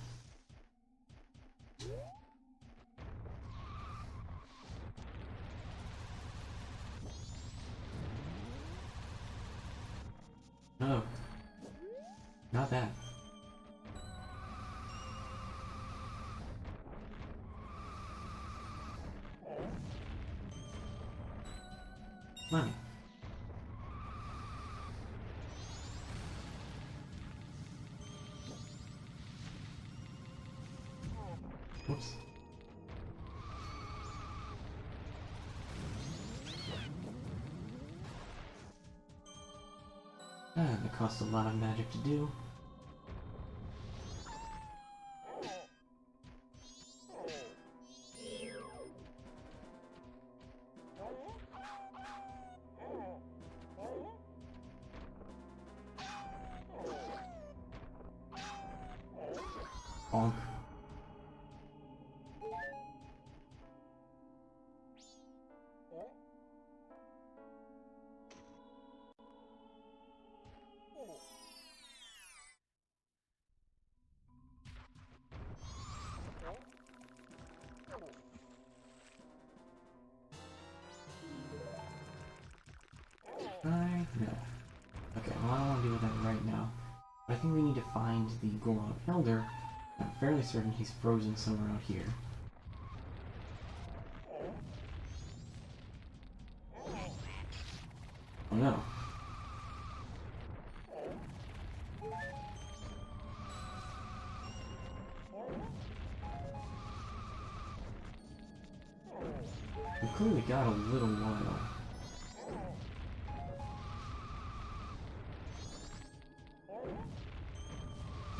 no. Not that. Money. Whoops. That costs a lot of magic to do. Bonk. No. Okay, well, I don't want to deal with that right now. But I think we need to find the Goron Elder. I'm fairly certain he's frozen somewhere out here. Oh no. We clearly got a little while.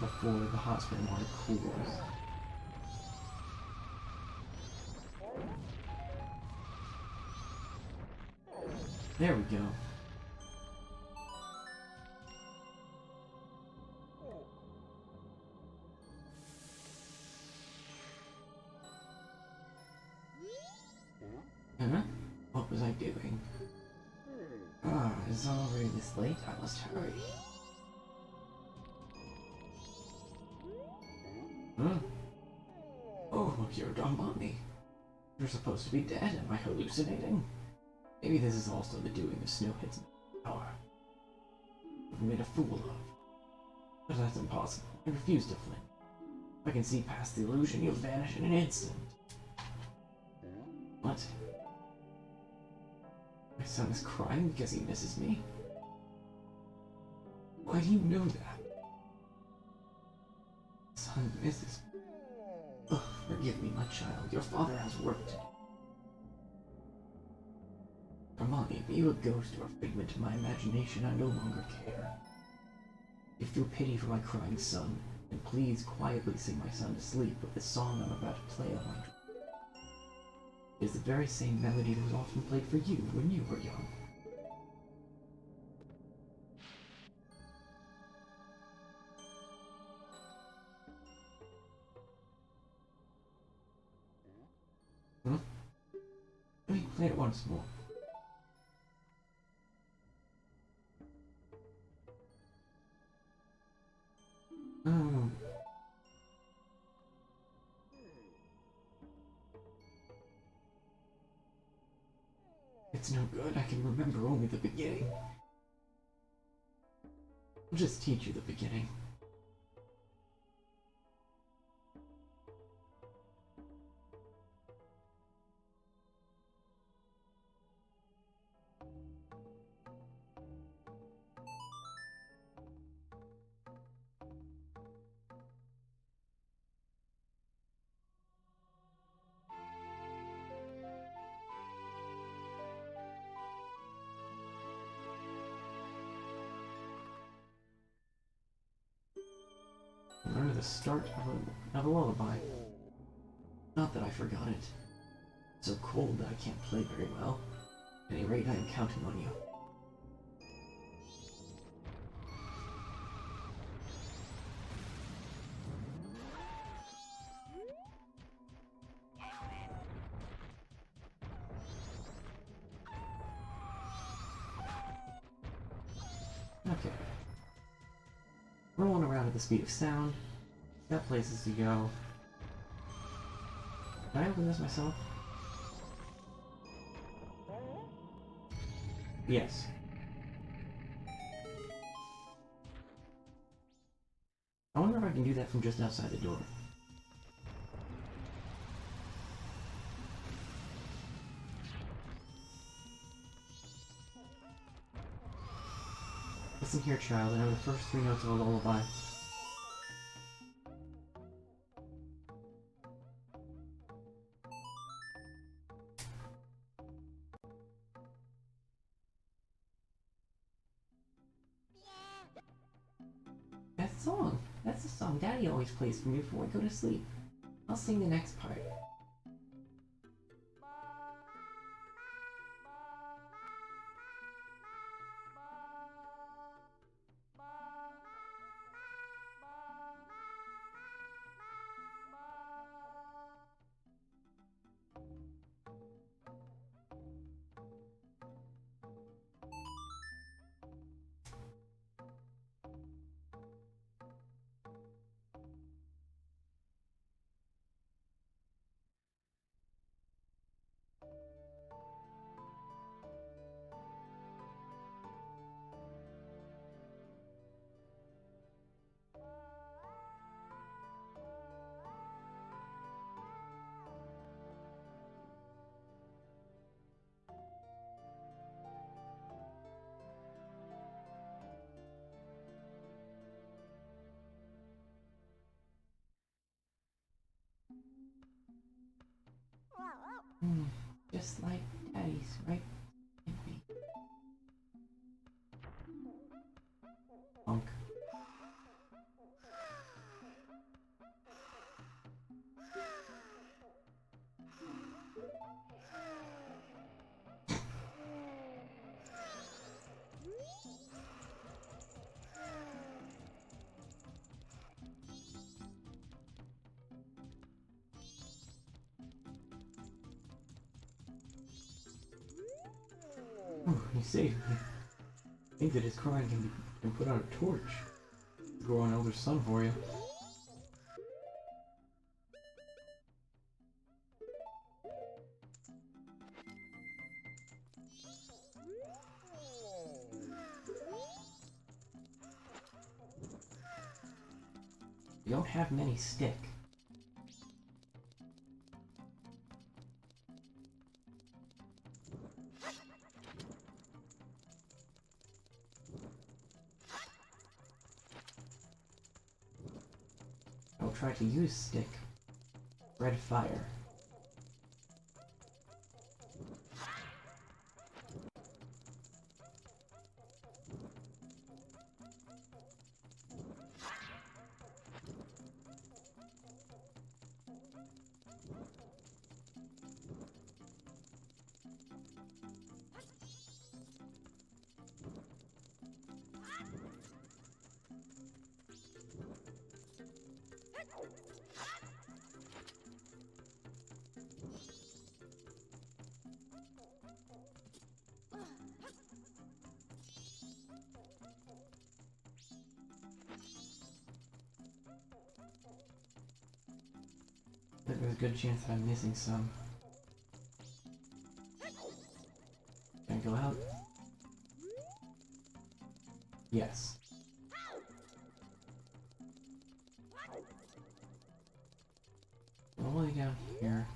Before the hot spring water cools. There we go. doing? Ah, it's already this late. I must hurry. Hmm? Oh, look, you're Donbani. You're supposed to be dead. Am I hallucinating? Maybe this is also the doing of Snowhead's power. I've made a fool of. But that's impossible. I refuse to flinch. If I can see past the illusion, you'll vanish in an instant. What? My son is crying because he misses me? Why do you know that? Son misses me. Ugh, forgive me, my child. Your father has work to do. Hermione, be you a ghost or a figment of my imagination, I no longer care. If you feel pity for my crying son, then please quietly sing my son to sleep with the song I'm about to play on my drum. It is the very same melody that was often played for you when you were young. Hmm? Let me play it once more. Oh. It's no good. I can remember only the beginning. I'll just teach you the beginning. Remember the start of a lullaby. Not that I forgot it. It's so cold that I can't play very well. At any rate, I am counting on you. Okay. Rolling around at the speed of sound. Got places to go. Can I open this myself? Yes. I wonder if I can do that from just outside the door. Listen here, child. I know the first 3 notes of a lullaby. That's the song Daddy always plays for me before I go to sleep. I'll sing the next part. Just like Daddy's, right? Bonk. Oh, you saved me. I think that his crying can put out a torch. Grow an elder son for you. You don't have many stick. I'll try to use stick. Red fire. There's a good chance that I'm missing some. Can I go out? Yes. All the way down here.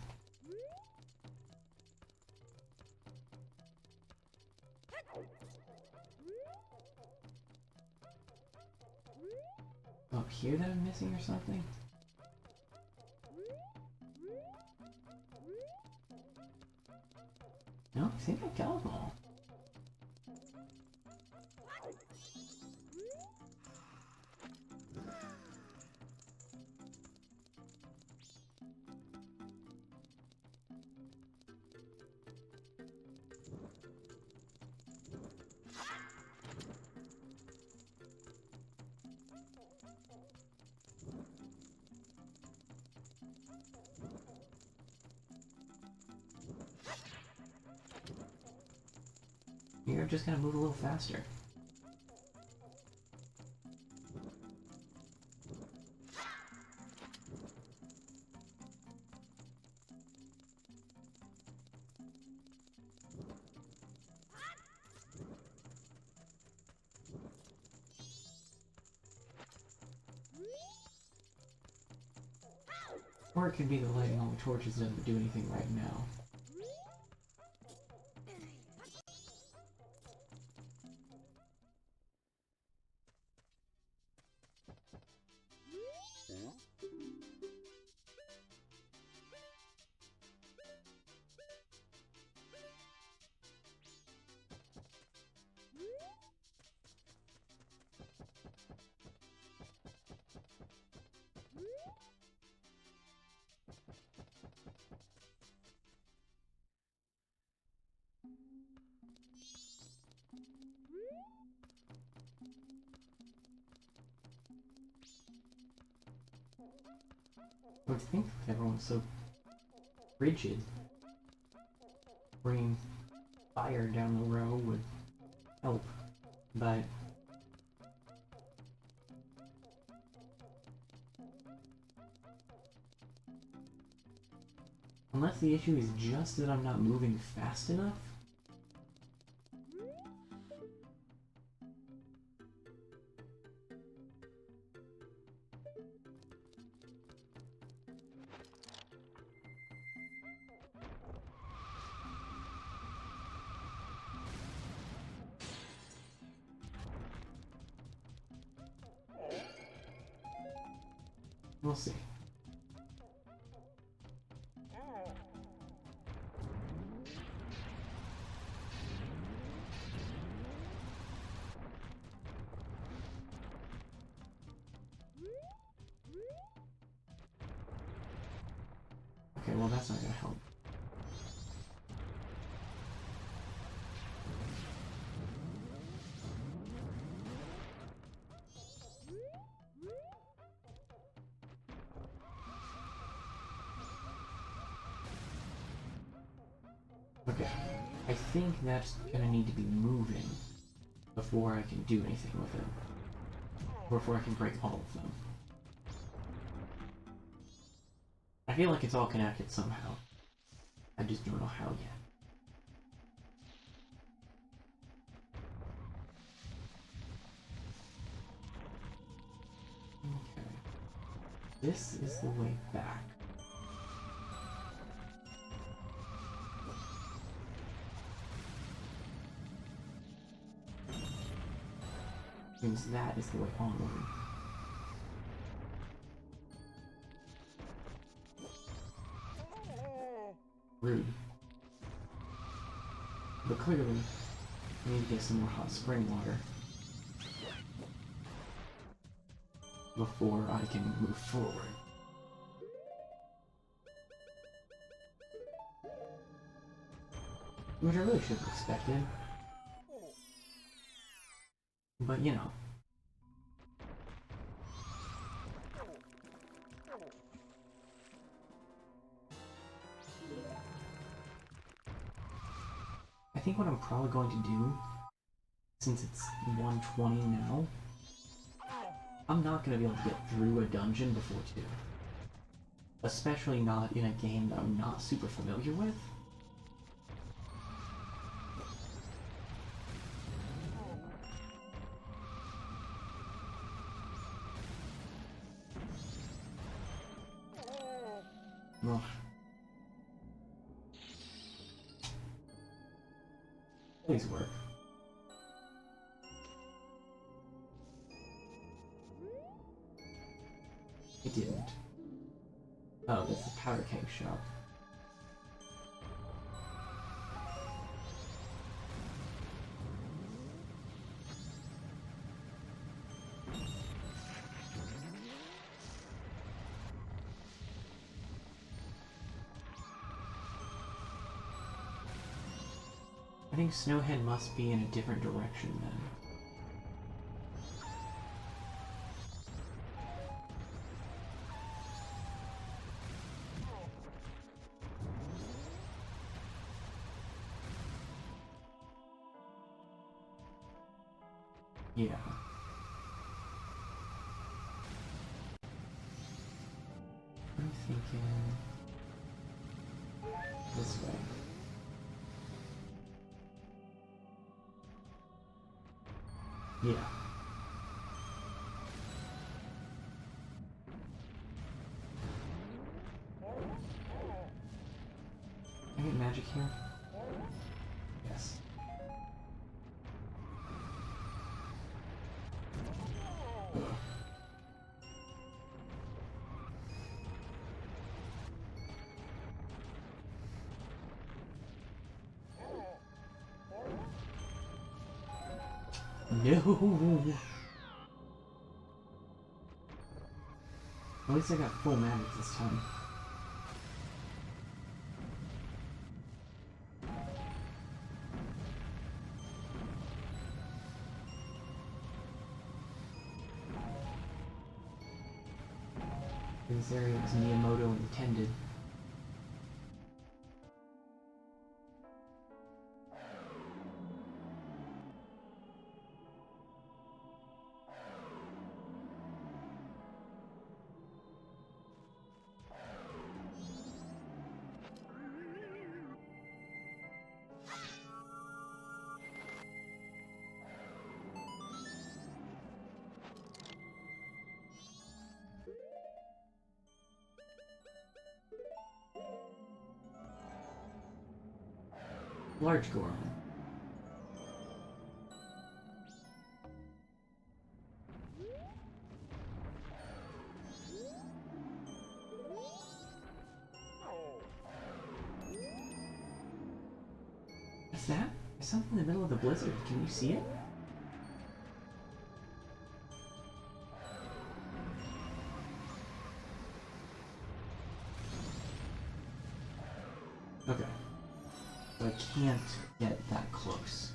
Up here that I'm missing or something? No, I think I killed them all. You're just gonna move a little faster. Or it could be the lighting on the torches doesn't do anything right now. I would think if everyone's so rigid, bringing fire down the row would help, but unless the issue is just that I'm not moving fast enough. We'll see. Okay, well that's not gonna help. Okay. I think that's gonna need to be moving before I can do anything with it. Or before I can break all of them. I feel like it's all connected somehow. I just don't know how yet. Okay. This is the way back. Means that is the way onward. Rude. But clearly, I need to get some more hot spring water before I can move forward. Which I really should have expected. But you know. I think what I'm probably going to do, since it's 120 now, I'm not going to be able to get through a dungeon before 2. Especially not in a game that I'm not super familiar with. Ugh. Please work. It didn't. Oh, that's the powder keg shop. I think Snowhead must be in a different direction then. Yeah. I'm thinking this way. Yeah. Can I get magic here? Yes. Ugh. No! At least I got full magic this time. This area was Miyamoto intended. Large Goron. What's that? There's something in the middle of the blizzard. Can you see it? Okay. So I can't get that close.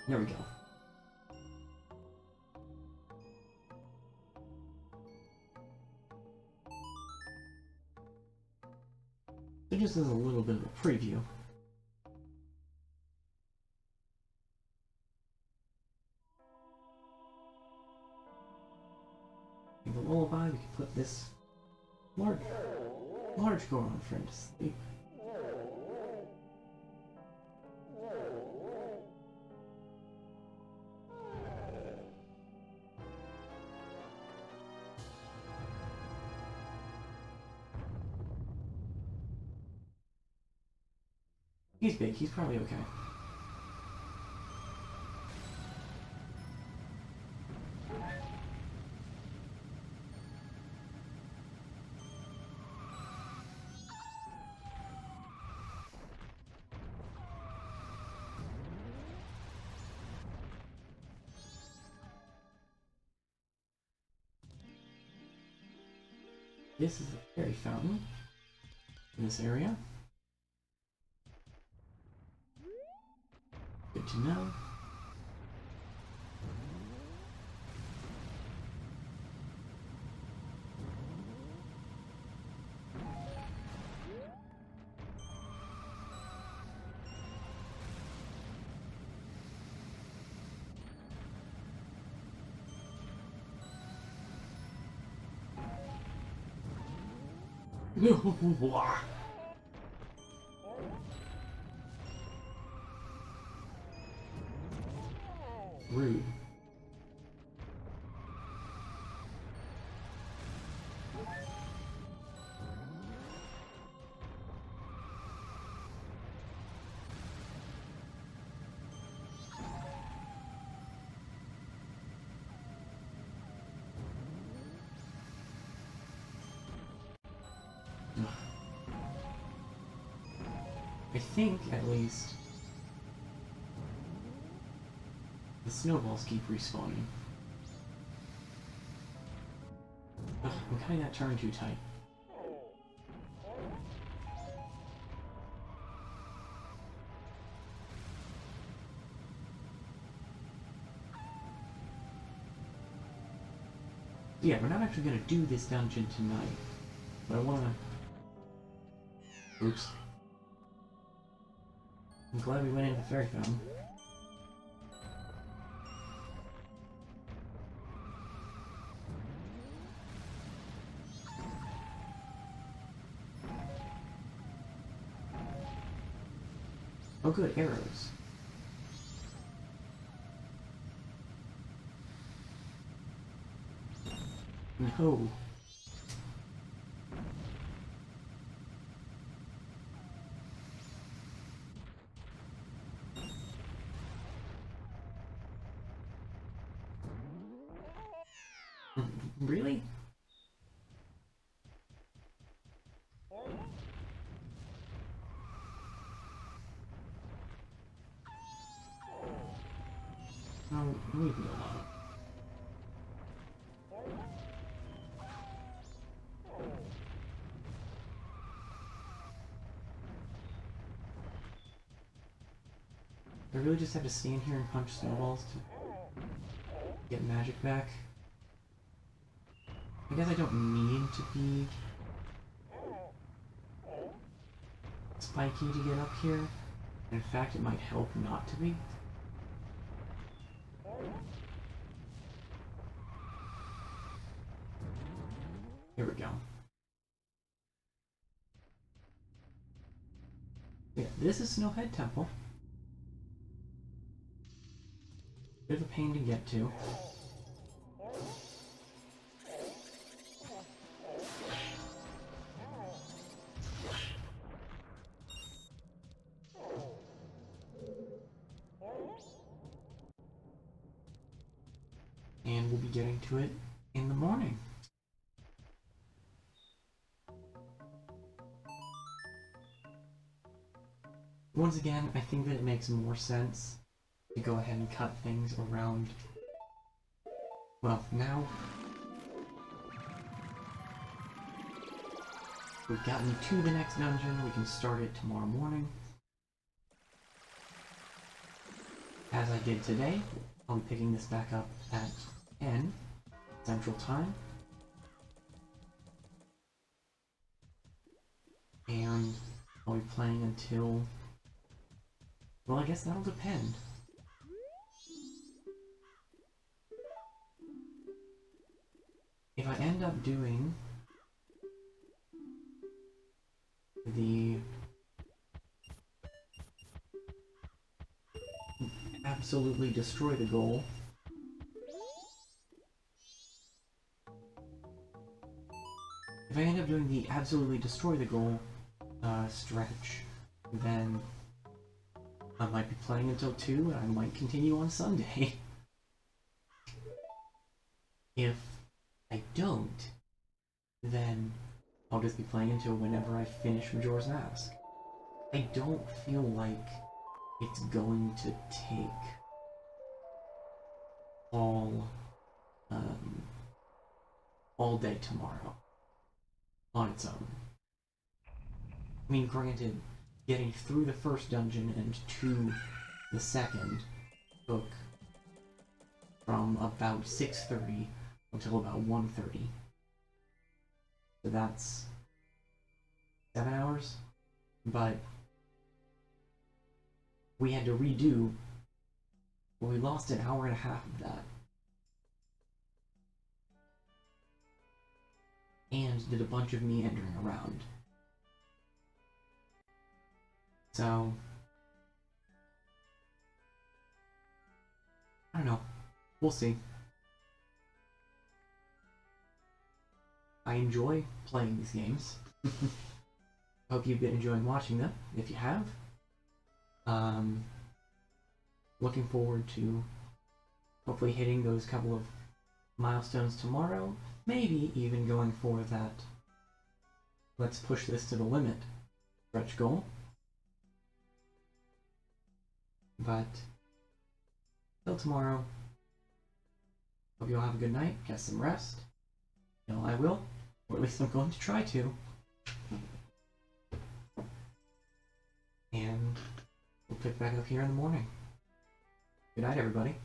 There we go. just as a little bit of a preview. In the lullaby, we can put this large Goron friend to sleep. He's big, he's probably okay. This is a fairy fountain in this area. Good to know. Rude. I think, at least, the snowballs keep respawning. Ugh, I'm cutting that turn too tight. Yeah, we're not actually gonna do this dungeon tonight, but I wanna... Oops. I'm glad we went into the fairy fountain. Oh good, arrows. No. Really? No, leave me alone. I really just have to stand here and punch snowballs to get magic back? I guess I don't need to be spiky to get up here. In fact, it might help not to be. Here we go. Yeah, this is Snowhead Temple. Bit of a pain to get to. And we'll be getting to it in the morning. Once again, I think that it makes more sense to go ahead and cut things around. Well, now we've gotten to the next dungeon, we can start it tomorrow morning. As I did today, I'll be picking this back up at 10 Central Time. And I'll be playing until... Well, I guess that'll depend. If I end up doing the absolutely destroy the goal, stretch, then I might be playing until 2 and I might continue on Sunday. If I don't, then I'll just be playing until whenever I finish Majora's Mask. I don't feel like it's going to take all day tomorrow on its own. I mean, granted, getting through the first dungeon and to the second took from about 6:30 until about 1:30. So that's 7 hours, but we had to redo, well, we lost an hour and a half of that. And did a bunch of meandering around. So, I don't know. We'll see. I enjoy playing these games. Hope you've been enjoying watching them, if you have. Looking forward to hopefully hitting those couple of milestones tomorrow. Maybe even going for that let's push this to the limit stretch goal. But till tomorrow, hope you all have a good night, get some rest. You know I will, or at least I'm going to try to. And we'll pick back up here in the morning. Good night, everybody.